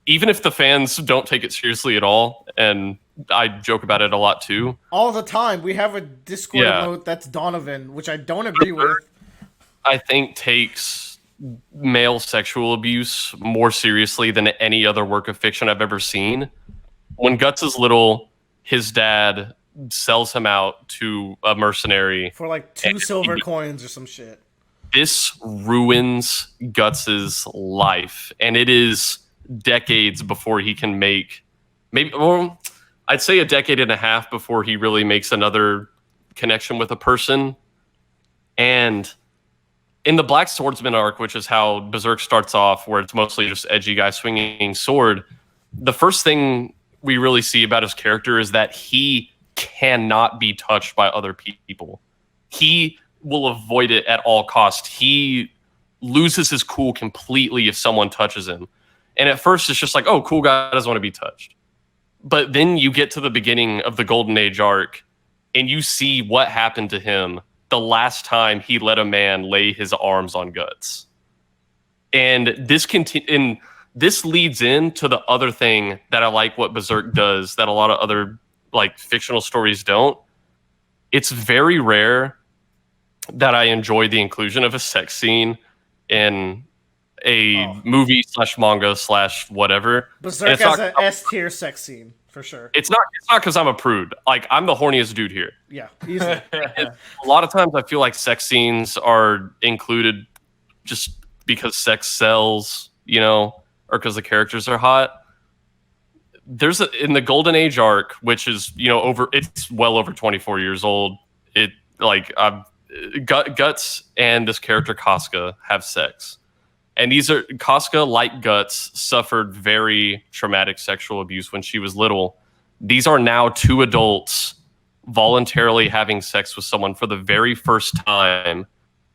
even if the fans don't take it seriously at all, and I joke about it a lot too, All the time. We have a Discord Yeah. emote that's Donovan, which I don't agree with. I think takes male sexual abuse more seriously than any other work of fiction I've ever seen. When Guts is little, his dad sells him out to a mercenary. For like 2 silver coins or some shit. This ruins Guts's life, and it is decades before he can make I'd say a decade and a half before he really makes another connection with a person. And in the Black Swordsman arc, which is how Berserk starts off, where it's mostly just edgy guy swinging sword, the first thing we really see about his character is that he cannot be touched by other people. He will avoid it at all costs. He loses his cool completely if someone touches him. And at first it's just like, oh, cool guy doesn't want to be touched. But then you get to the beginning of the Golden Age arc and you see what happened to him the last time he let a man lay his arms on Guts. And this leads into the other thing that I like what Berserk does that a lot of other like fictional stories don't. It's very rare that I enjoy the inclusion of a sex scene in a movie / manga / whatever. Berserk has an S tier sex scene, for sure. It's not because I'm a prude. Like, I'm the horniest dude here. Yeah, easily. A lot of times I feel like sex scenes are included just because sex sells, or because the characters are hot. There's in the Golden Age arc, which is, it's well over 24 years old. Guts and this character Casca have sex. And Casca, like Guts, suffered very traumatic sexual abuse when she was little. These are now 2 adults voluntarily having sex with someone for the very first time.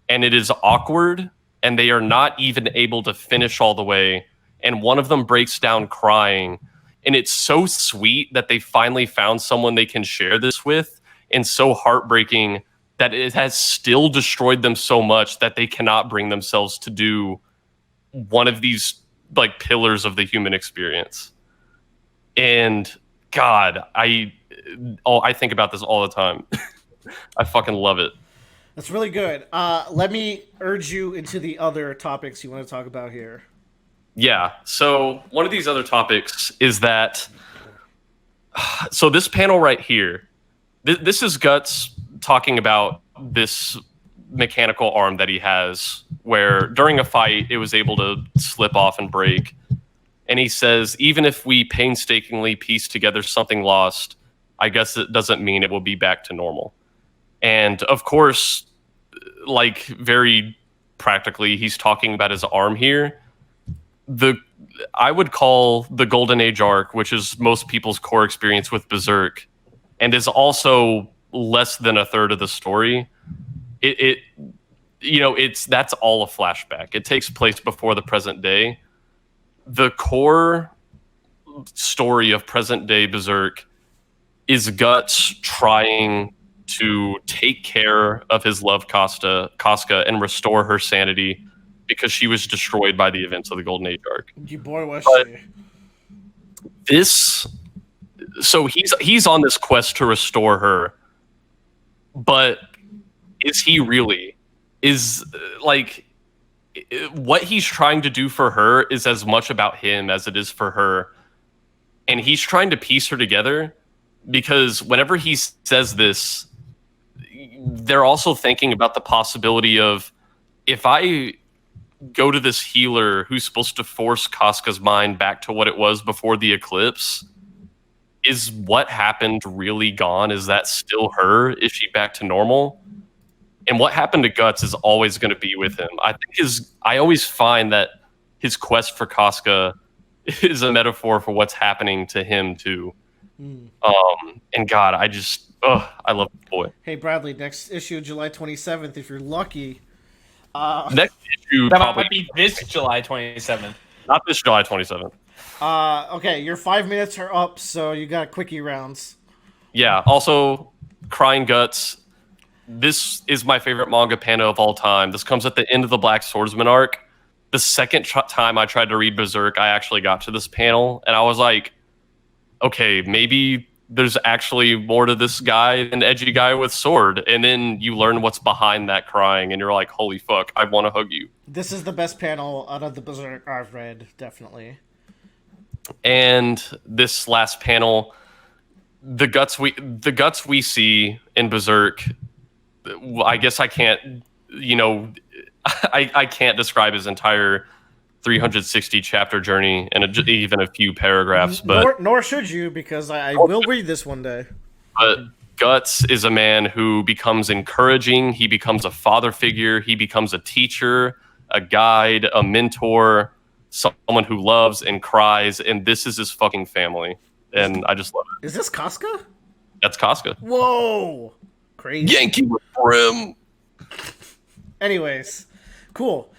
And it is awkward, and they are not even able to finish all the way. And one of them breaks down crying. And it's so sweet that they finally found someone they can share this with, and so heartbreaking that it has still destroyed them so much that they cannot bring themselves to do one of these like pillars of the human experience. And God, I think about this all the time. I fucking love it. That's really good. Let me urge you into the other topics you want to talk about here. Yeah. So one of these other topics is that. So this panel right here, this is Guts talking about this mechanical arm that he has, where during a fight it was able to slip off and break. And he says, even if we painstakingly piece together something lost, I guess it doesn't mean it will be back to normal. And of course, like very practically, he's talking about his arm here. I would call the Golden Age arc, which is most people's core experience with Berserk, and is also less than a third of the story. That's all a flashback. It takes place before the present day. The core story of present day Berserk is Guts trying to take care of his love Casca and restore her sanity because she was destroyed by the events of the Golden Age arc. You boy was she. So he's on this quest to restore her, but is he really? What he's trying to do for her is as much about him as it is for her, and he's trying to piece her together because whenever he says this, they're also thinking about the possibility of, if I go to this healer who's supposed to force Casca's mind back to what it was before the eclipse, is what happened really gone? Is that still her? Is she back to normal? And what happened to Guts is always going to be with him. I always find that his quest for Casca is a metaphor for what's happening to him too. And God, I love the boy. Hey Bradley, next issue July 27th if you're lucky. Next issue That probably might be this July 27th. not this July 27th. Okay, your 5 minutes are up, so you got quickie rounds. Yeah. Also, Crying Guts. This is my favorite manga panel of all time. This comes at the end of the Black Swordsman arc. The second time I tried to read Berserk, I actually got to this panel, and I was like, okay, maybe there's actually more to this guy than edgy guy with sword. And then you learn what's behind that crying, and you're like, holy fuck, I want to hug you. This is the best panel out of the Berserk I've read, definitely. And this last panel, the guts we see in Berserk, I guess I can't, I can't describe his entire 360 chapter journey in even a few paragraphs, but nor should you, because I will read this one day. But Guts is a man who becomes encouraging. He becomes a father figure. He becomes a teacher, a guide, a mentor, someone who loves and cries. And this is his fucking family. And I just love it. Is this Casca? That's Casca. Whoa. Crazy. Yankee with brim. Anyways, cool.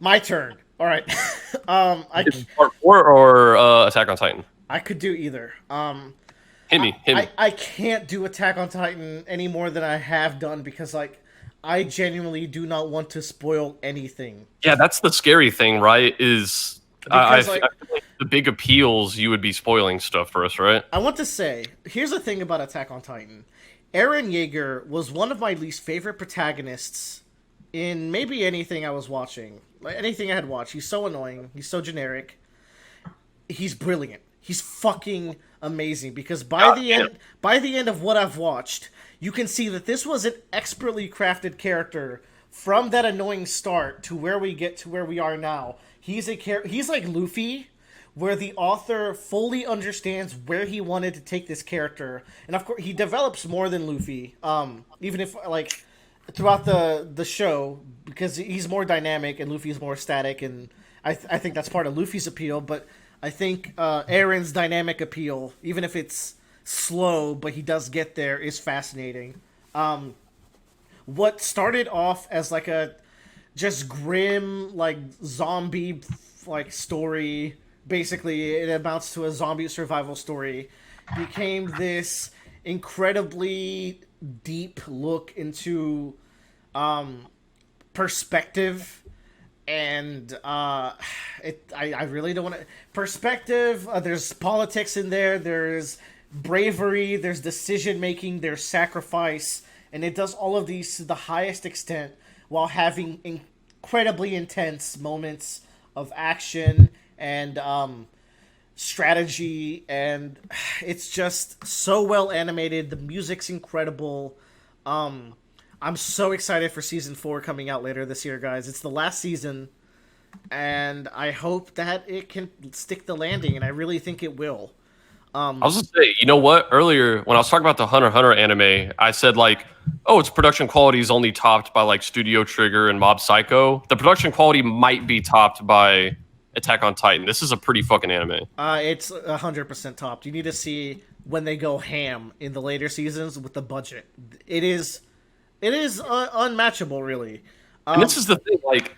My turn. All right. Is part 4 or Attack on Titan? I could do either. Hit me. I can't do Attack on Titan any more than I have done because, I genuinely do not want to spoil anything. Yeah, that's the scary thing, right? Is I feel like the big appeals, you would be spoiling stuff for us, right? I want to say, here's the thing about Attack on Titan. Eren Yeager was one of my least favorite protagonists in maybe anything I was watching. Like anything I had watched. He's so annoying. He's so generic. He's brilliant. He's fucking amazing because by the end of what I've watched, you can see that this was an expertly crafted character from that annoying start to where we get to where we are now. He's like Luffy, where the author fully understands where he wanted to take this character, and of course he develops more than Luffy. Even if throughout the show, because he's more dynamic and Luffy's more static, and I think that's part of Luffy's appeal. But I think Eren's dynamic appeal, even if it's slow, but he does get there, is fascinating. What started off as a just grim zombie story, basically it amounts to a zombie survival story, became this incredibly deep look into perspective, and I really don't want to perspective. There's politics in there. There's bravery, there's decision making, there's sacrifice, and it does all of these to the highest extent while having incredibly intense moments of action and strategy, and it's just so well animated. The music's incredible. I'm so excited for season 4 coming out later this year, guys. It's the last season, and I hope that it can stick the landing, and I really think it will. I was gonna say, you know what? Earlier, when I was talking about the Hunter x Hunter anime, I said like, oh, its production quality is only topped by like Studio Trigger and Mob Psycho. The production quality might be topped by Attack on Titan. This is a pretty fucking anime. It's 100% topped. You need to see when they go ham in the later seasons with the budget. It is unmatchable, really. And this is the thing, like,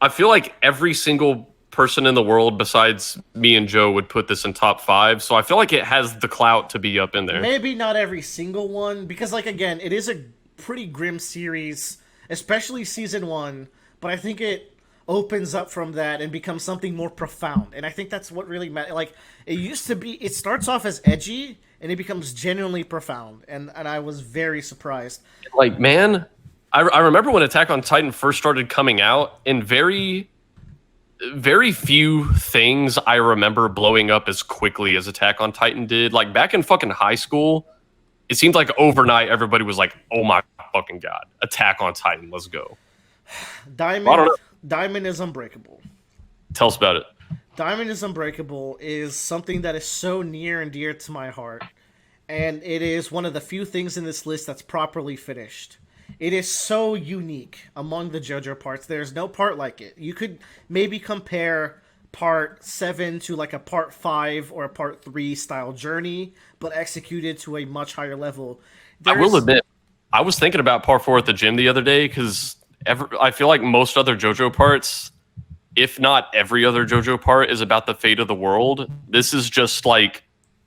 I feel like every single person in the world besides me and Joe would put this in top 5, so I feel like it has the clout to be up in there. Maybe not every single one, because, like, again, it is a pretty grim series, especially season 1, but I think it opens up from that and becomes something more profound, and I think that's what really matters. Like, it used to be, it starts off as edgy, and it becomes genuinely profound, and I was very surprised. Like, man, I remember when Attack on Titan first started coming out, and very few things I remember blowing up as quickly as Attack on Titan did. Like, back in fucking high school, it seemed like overnight everybody was like, oh my fucking god, Attack on Titan, let's go. Diamond is unbreakable. Tell us about it. Diamond is Unbreakable is something that is so near and dear to my heart, and it is one of the few things in this list that's properly finished. It is so unique among the JoJo parts. There's no part like it. You could maybe compare part 7 to like a part 5 or a part 3 style journey, but executed to a much higher level. I will admit, I was thinking about part 4 at the gym the other day, because I feel like most other JoJo parts, if not every other JoJo part, is about the fate of the world. This is just like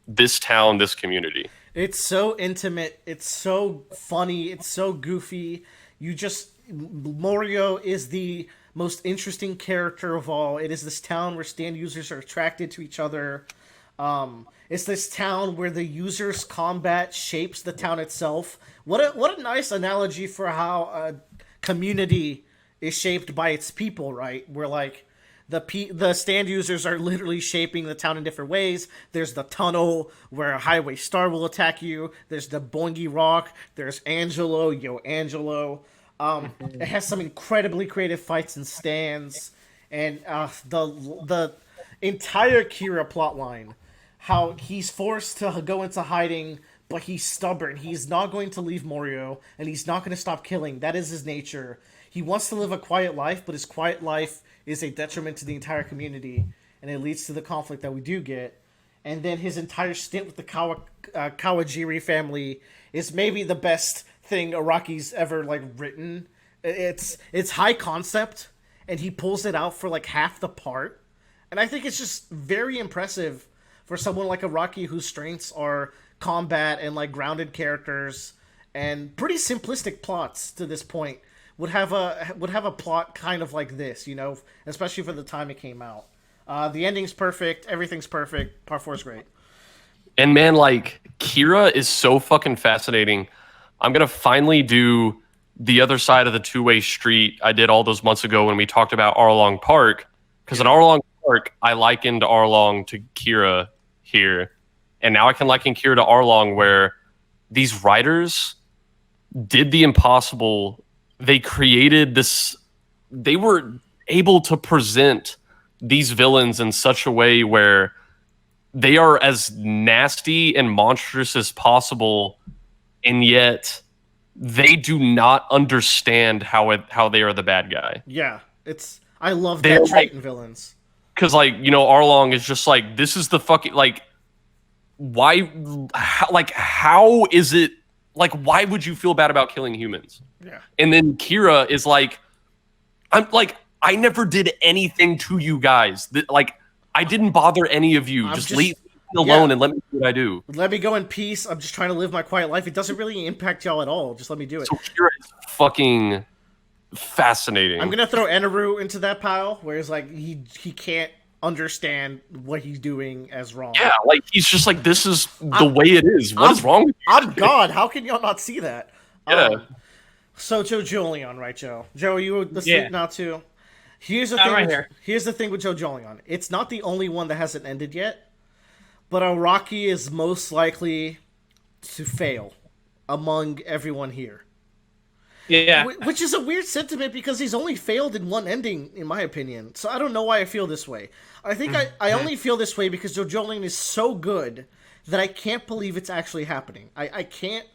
this town, this community. It's so intimate. It's so funny. It's so goofy. Morio is the most interesting character of all. It is this town where stand users are attracted to each other. It's this town where the users' combat shapes the town itself. What a nice analogy for how a community is shaped by its people, right? Where like the stand users are literally shaping the town in different ways. There's the tunnel where a highway star will attack you. There's the Boingy Rock. There's Angelo, Yo Angelo. It has some incredibly creative fights and stands, and the entire Kira plotline, how he's forced to go into hiding, but he's stubborn. He's not going to leave Morio, and he's not going to stop killing. That is his nature. He wants to live a quiet life, but his quiet life is a detriment to the entire community, and it leads to the conflict that we do get. And then his entire stint with the Kawajiri family is maybe the best thing Araki's ever like written. It's high concept, and he pulls it out for like half the part. And I think it's just very impressive for someone like Araki, whose strengths are combat and like grounded characters and pretty simplistic plots to this point. Would have a plot kind of like this, you know, especially for the time it came out. The ending's perfect, everything's perfect. Part 4 is great. And man, like, Kira is so fucking fascinating. I'm gonna finally do the other side of the two-way street I did all those months ago when we talked about Arlong Park. Because in Arlong Park, I likened Arlong to Kira here, and now I can liken Kira to Arlong, where these writers did the impossible. They created this. They were able to present these villains in such a way where they are as nasty and monstrous as possible, and yet they do not understand how they are the bad guy. Yeah, I love that trait in villains. Because, like, you know, Arlong is just like, this is the fucking, like, why, how is it, like, why would you feel bad about killing humans? Yeah. And then Kira is like, I never did anything to you guys. Like, I didn't bother any of you. Just leave me alone and let me do what I do. Let me go in peace. I'm just trying to live my quiet life. It doesn't really impact y'all at all. Just let me do it. So Kira is fucking fascinating. I'm gonna throw Enaru into that pile, where it's like he can't understand what he's doing as wrong. Yeah, like he's just like, this is the way it is. What is wrong with you? I'm God. How can y'all not see that? Yeah. So Jojolion, right, Joe? Joe, are you asleep Yeah. now too? Here's the I'm thing. right here. Here's the thing with Jojolion. It's not the only one that hasn't ended yet, but Araki is most likely to fail among everyone here. Yeah. Which is a weird sentiment because he's only failed in one ending, in my opinion. So I don't know why I feel this way. I think I only feel this way because Jojolion is so good that I can't believe it's actually happening. I can't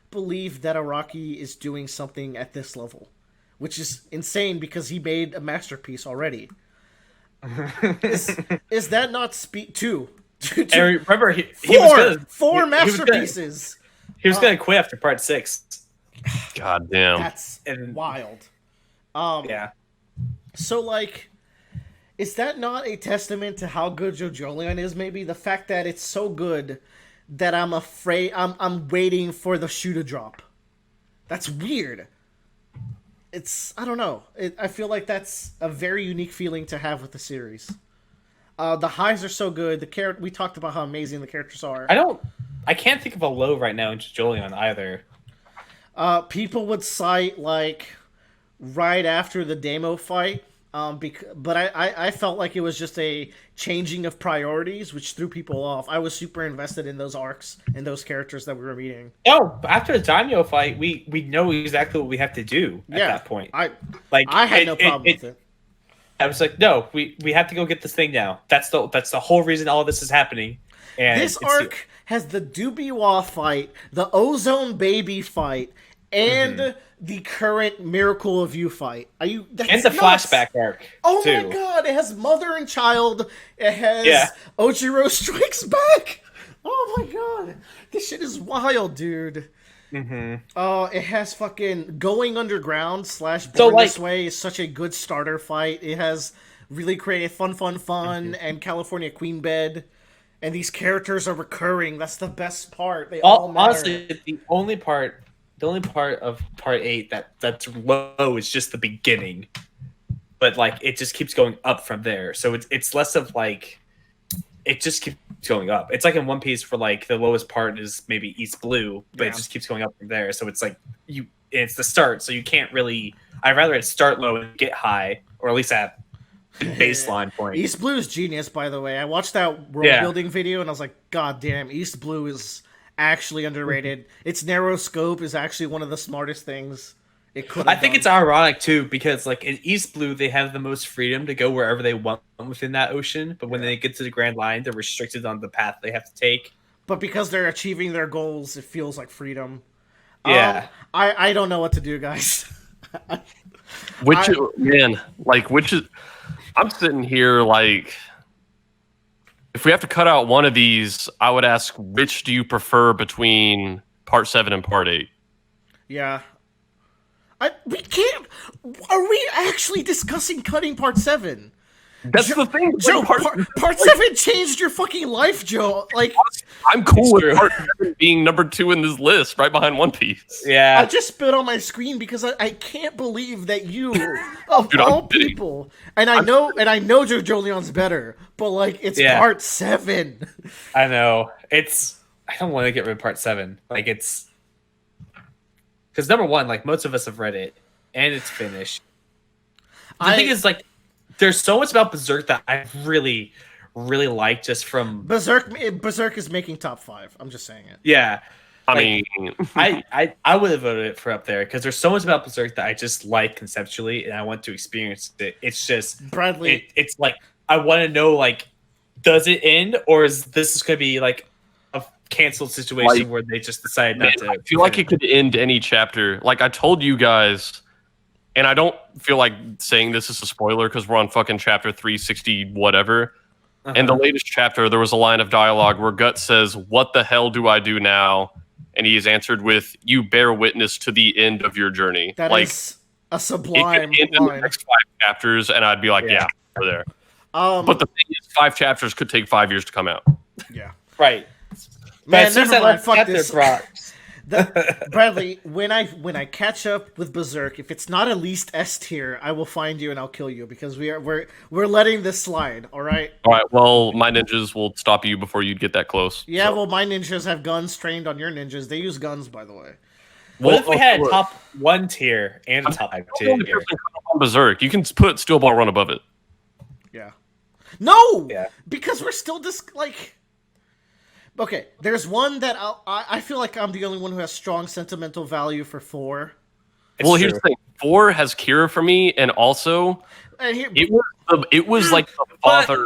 believe that Araki is doing something at this level, which is insane because he made a masterpiece already. Is that not two? And remember, he was Four masterpieces. He was gonna quit after part 6. God damn. That's And- wild. Yeah. So, like, is that not a testament to how good Jojolion is? Maybe the fact that it's so good that I'm afraid I'm waiting for the shoe to drop. That's weird. I don't know. I feel like that's a very unique feeling to have with the series. The highs are so good. We talked about how amazing the characters are. I can't think of a low right now in Jolion either. People would cite like right after the demo fight, but I felt like it was just a changing of priorities, which threw people off. I was super invested in those arcs and those characters that we were meeting. Oh, after the Daimyo fight, we know exactly what we have to do at that point. I I had no problem with it. I was like, no, we have to go get this thing now. That's the whole reason all of this is happening. And This arc has the Dubiwa fight, the Ozone Baby fight, and the current Miracle of You fight. That's and the nuts. flashback arc. Oh too. my god! It has mother and child. It has Ojiro Strikes Back. Oh my god, this shit is wild, dude. It has fucking Going Underground / Born This Way is such a good starter fight. It has really creative fun, and California Queen Bed. And these characters are recurring. That's the best part. They all matter. Honestly, the only part of part 8 that's low is just the beginning, but like it just keeps going up from there. So it's less of like it just keeps going up. It's like in One Piece where like the lowest part is maybe East Blue, but it just keeps going up from there. So it's like it's the start. So you can't really. I'd rather it start low and get high, or at least at baseline point. East Blue is genius, by the way. I watched that world building video and I was like, God damn, East Blue is actually underrated. Its narrow scope is actually one of the smartest things it could have I think done. it's ironic too because like in East Blue they have the most freedom to go wherever they want within that ocean, but when they get to the Grand Line, they're restricted on the path they have to take. But because they're achieving their goals, it feels like freedom. Yeah. I don't know what to do, guys. I'm sitting here like, if we have to cut out one of these, I would ask, which do you prefer between part 7 and part 8? Yeah. We can't. Are we actually discussing cutting part 7? That's the thing. Joe, part 7 changed your fucking life, Joe. Like, I'm cool with true. part 7 being number 2 in this list, right behind One Piece. Yeah. I just spit on my screen because I can't believe that you, of Dude, all I'm kidding. people, and I know Jojolion's better, but like it's part 7. I know. I don't want to get rid of part 7. Like it's because number one, like most of us have read it and it's finished. The thing is, like, there's so much about Berserk that I really, really like just from Berserk is making top 5. I'm just saying it. Yeah. I Like, mean, I would have voted it for up there because there's so much about Berserk that I just like conceptually and I want to experience it. It's just Bradley. It's like I want to know, like, does it end or is this going to be like a canceled situation where they just decide not to? I feel like it could end any chapter. Like I told you guys, and I don't feel like saying this is a spoiler because we're on fucking chapter 360 whatever. In the latest chapter, there was a line of dialogue where Gut says, "What the hell do I do now?" And he is answered with, "You bear witness to the end of your journey." That like, is a it sublime could end in the line. next 5 chapters, and I'd be like, yeah we're there. But the thing is, 5 chapters could take 5 years to come out. Yeah. Right. Man, as soon as never that mind, last fuck chapter this. drops, Bradley, when I catch up with Berserk, if it's not at least S tier, I will find you and I'll kill you because we're letting this slide. All right. All right. Well, my ninjas will stop you before you'd get that close. Yeah. so. Well, my ninjas have guns trained on your ninjas. They use guns, by the way. What if we had a look, top 1 tier and a top I'm 2 the only tier? person on Berserk. You can put Steel Ball Run above it. Yeah. No. Yeah. Because we're still like. Okay, there's one that I feel like I'm the only one who has strong sentimental value for 4. Well, here's the thing. 4 has Kira for me, and also And here, it was like the father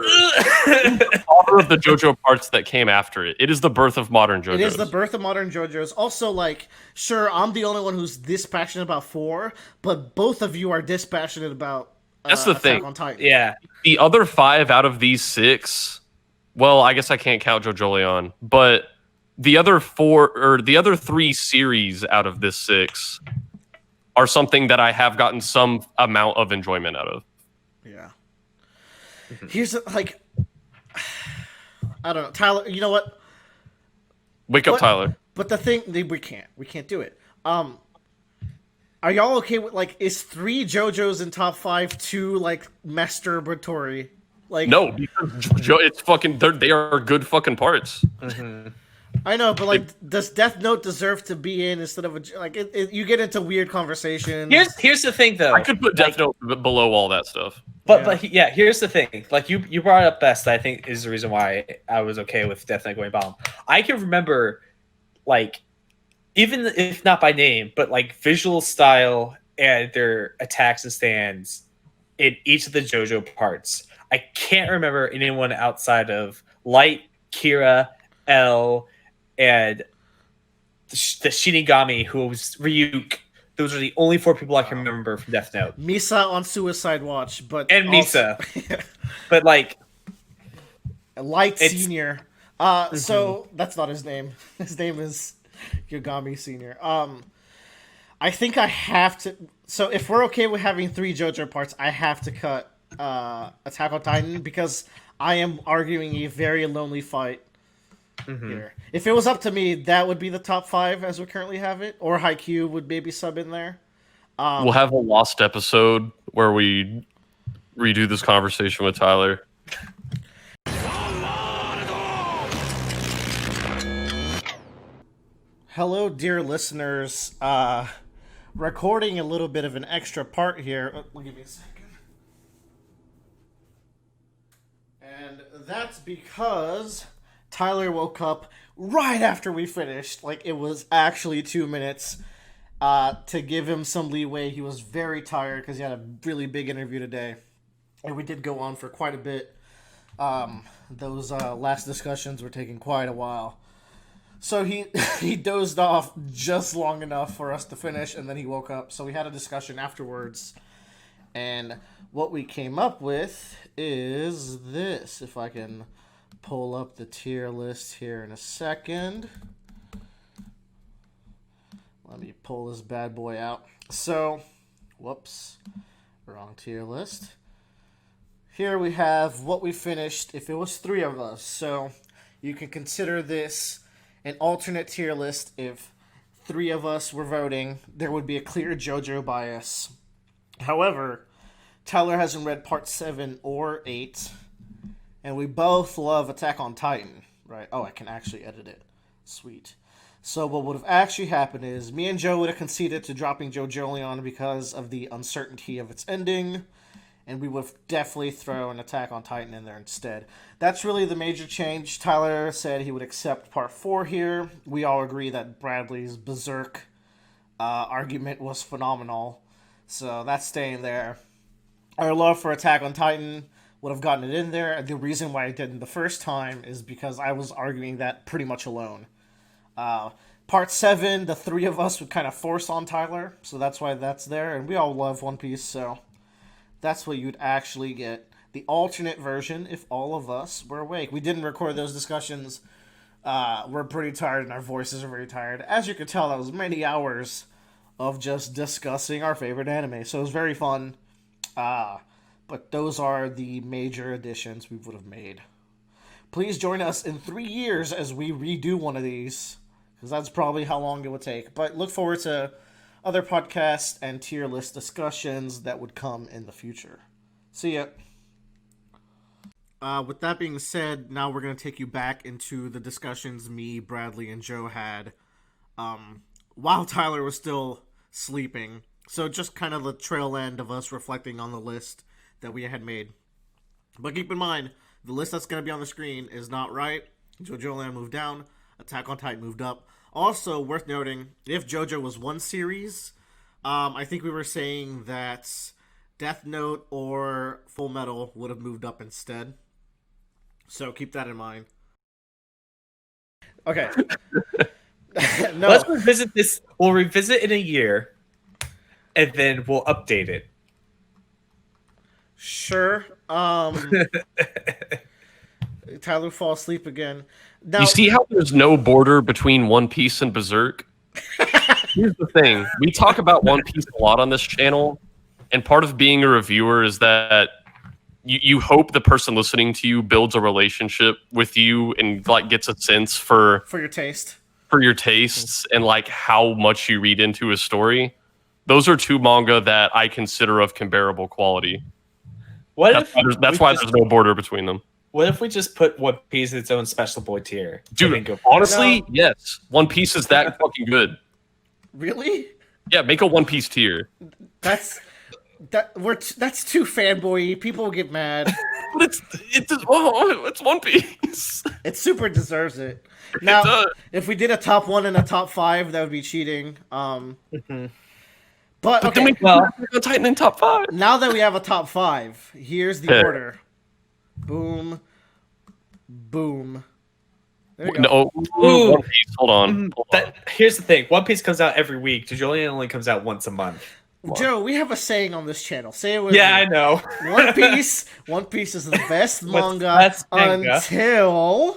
of the JoJo parts that came after it. It is the birth of modern JoJo. it is the birth of modern JoJo's. Also, like, sure, I'm the only one who's this passionate about 4, but both of you are this passionate about That's the Attack thing. on Titan. Yeah. The other 5 out of these 6. Well, I guess I can't count JoJo Leon, but the other 3 series out of this 6 are something that I have gotten some amount of enjoyment out of. Yeah. Here's like, I don't know, Tyler. You know what? Wake up, What? Tyler. But the thing, we can't do it. Are y'all okay with like, is 3 JoJos in top 5 too like masturbatory? Like, No, because it's fucking. They are good fucking parts. I know, but like, does Death Note deserve to be in instead of like? You get into weird conversations. Here's the thing though. I could put Death Note below all that stuff. But here's the thing. Like you brought up best. I think is the reason why I was okay with Death Knight going bomb. I can remember, like, even if not by name, but like visual style and their attacks and stands in each of the JoJo parts. I can't remember anyone outside of Light, Kira, L, and the Shinigami who was Ryuk. Those are the only 4 people I can remember from Death Note. Misa on Suicide Watch, but And also- Misa. But like, Light It's- Senior. So that's not his name. His name is Yogami Senior. I think I have to. So if we're okay with having 3 JoJo parts, I have to cut Attack on Titan because I am arguing a very lonely fight here. If it was up to me, that would be the top 5 as we currently have it, or Haikyuu would maybe sub in there. We'll have a lost episode where we redo this conversation with Tyler. Hello, dear listeners. Recording a little bit of an extra part here. Give me a second. And that's because Tyler woke up right after we finished. Like, it was actually 2 minutes. To give him some leeway, he was very tired because he had a really big interview today. And we did go on for quite a bit. Those last discussions were taking quite a while. So he dozed off just long enough for us to finish, and then he woke up. So we had a discussion afterwards. And what we came up with is this. If I can pull up the tier list here in a second. Let me pull this bad boy out. So, whoops, wrong tier list. Here we have what we finished if it was 3 of us. So, you can consider this an alternate tier list. If 3 of us were voting, there would be a clear JoJo bias. However, Tyler hasn't read part 7 or 8, and we both love Attack on Titan, right? Oh, I can actually edit it. Sweet. So what would have actually happened is me and Joe would have conceded to dropping JoJo Leon because of the uncertainty of its ending, and we would have definitely thrown Attack on Titan in there instead. That's really the major change. Tyler said he would accept part 4 here. We all agree that Bradley's Berserk argument was phenomenal, so that's staying there. Our love for Attack on Titan would have gotten it in there. The reason why I didn't the first time is because I was arguing that pretty much alone. Part 7, the 3 of us would kind of force on Tyler, so that's why that's there, and we all love One Piece, so that's what you'd actually get. The alternate version, if all of us were awake. We didn't record those discussions. We're pretty tired, and our voices are very tired. As you can tell, that was many hours of just discussing our favorite anime, so it was very fun. But those are the major additions we would have made. Please join us in 3 years as we redo one of these, because that's probably how long it would take. But look forward to other podcasts and tier list discussions that would come in the future. See ya. With that being said, now we're going to take you back into the discussions me, Bradley, and Joe had while Tyler was still sleeping. So just kind of the trail end of us reflecting on the list that we had made. But keep in mind, the list that's going to be on the screen is not right. JoJo Land moved down. Attack on Titan moved up. Also, worth noting, if JoJo was one series, I think we were saying that Death Note or Full Metal would have moved up instead. So keep that in mind. Okay. No. Let's revisit this. We'll revisit in a year, and then we'll update it. Sure. Tyler fall asleep again. Now, You see how there's no border between One Piece and Berserk? Here's the thing. We talk about One Piece a lot on this channel, and part of being a reviewer is that you hope the person listening to you builds a relationship with you and like gets a sense for your taste. For your tastes and like how much you read into a story. Those are two manga that I consider of comparable quality. That's why there's no border between them. What if we just put One Piece in its own special boy tier? Dude, honestly, yes. One Piece is that fucking good. Really? Yeah, make a One Piece tier. That's too fanboy. People will get mad. But it's One Piece. It super deserves it. Now, if we did a top 1 and a top 5, that would be cheating. But okay. Then we can Titan in top 5. Now that we have a top 5, here's the order. Boom. Boom. There you go. No, One Piece. Hold on. Here's the thing. One Piece comes out every week. Julian only comes out once a month. Joe, we have a saying on this channel. Say it with Yeah, me. I know. One Piece is the best manga until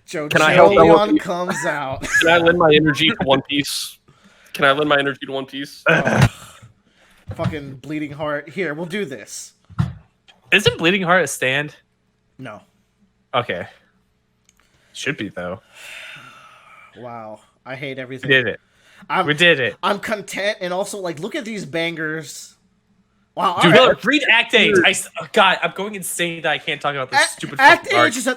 JoJo comes out. Can I lend my energy to One Piece? Fucking bleeding heart. Here, we'll do this. Isn't Bleeding Heart a stand? No. Okay. Should be, though. Wow. I hate everything. We did it. I'm content, and also, like, look at these bangers. Wow. Dude, right. read Act 8. God, I'm going insane that I can't talk about this stupid Act fucking H is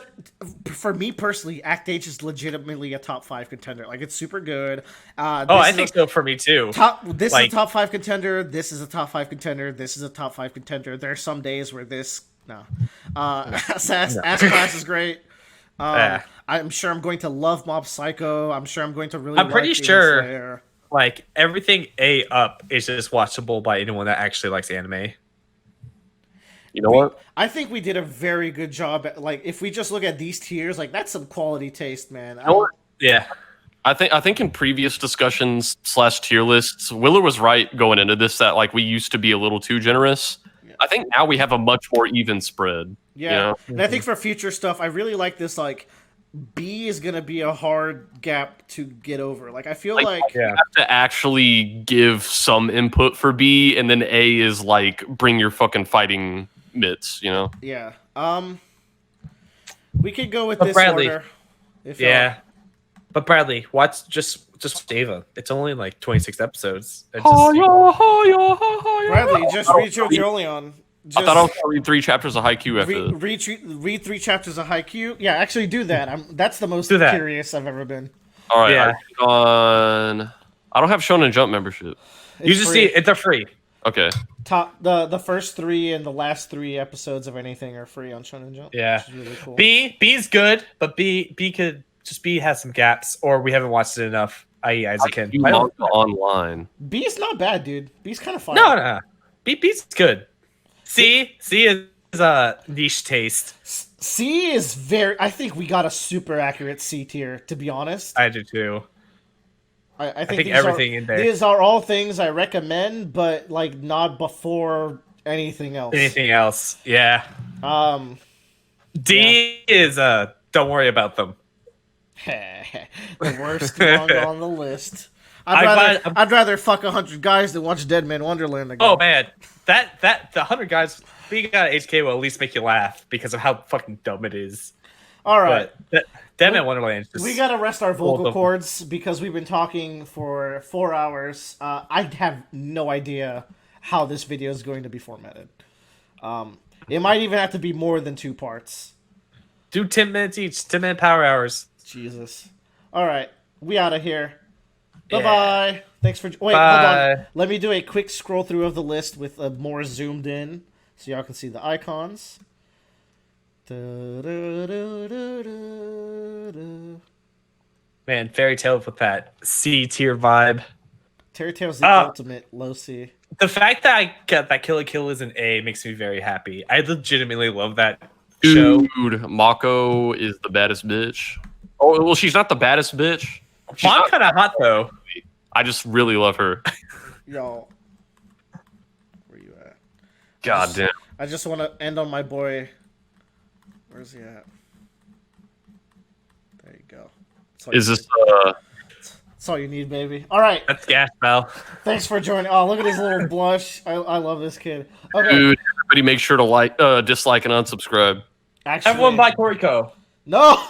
for me personally, Act H is legitimately a top 5 contender. Like, it's super good. I think so for me too. This is a top 5 contender. This is a top 5 contender. This is a top 5 contender. There are some days where Ass Class is great. I'm sure I'm going to love Mob Psycho. I'm sure I'm going to really. I'm pretty sure. Like everything A up is just watchable by anyone that actually likes anime. You know what? I think we did a very good job at, like, if we just look at these tiers, like, that's some quality taste, man. Yeah. I think in previous discussions / tier lists, Willer was right going into this that like we used to be a little too generous. Yeah. I think now we have a much more even spread. Yeah. You know? And I think for future stuff, I really like this, like, B is gonna be a hard gap to get over. Like, I feel like you have to actually give some input for B, and then A is like bring your fucking fighting mitts, you know? Yeah. We could go with this Bradley, order. But Bradley, watch just Ava. It's only like 26 episodes. Bradley, just read JoJo. I thought I was going to read 3 chapters of Haikyuu after read 3 chapters of Haikyuu. Yeah, actually do that. That's the most curious I've ever been. All right. Yeah. I don't have Shonen Jump membership. They're free. Okay. The first 3 and the last 3 episodes of anything are free on Shonen Jump. Yeah. Which is really cool. B's good, but B has some gaps, or we haven't watched it enough. I.e. Isaacin. Manga online. B is not bad, dude. B's kind of fun. No. B's good. C is a niche taste. C is I think we got a super accurate C tier, to be honest. I do too. I think everything in there. These are all things I recommend, but like not before anything else. Yeah. D is don't worry about them. The worst manga on the list. I'd rather fuck 100 guys than watch Dead Man Wonderland again. Oh man, that the 100 guys being out of HK will at least make you laugh because of how fucking dumb it is. All right. But Deadman Wonderland. Is just We gotta rest our full vocal of- cords because we've been talking for 4 hours. I have no idea how this video is going to be formatted. It might even have to be more than 2 parts. Do 10 minutes each. 10-minute power hours. Jesus. All right, we out of here. Yeah. Bye-bye. Thanks for... Wait, hold Bye. on. Let me do a quick scroll through of the list with a more zoomed in so y'all can see the icons. Man, Fairy Tail with that C tier vibe. Terry Tail's the Ah. ultimate low C. The fact that I got that Kill la Kill is an A makes me very happy. I legitimately love that show. Dude, Mako is the baddest bitch. Oh, well, she's not the baddest bitch. She's I'm not- kind of hot though. I just really love her. Y'all, where you at? God damn. I just want to end on my boy. Where's he at? There you go. That's all Is you this That's all you need, baby. All right. That's gas, pal. Thanks for joining. Oh, look at his little blush. I love this kid. Okay. dude? Everybody, make sure to dislike, and unsubscribe. Actually, Everyone buy Toriko. no.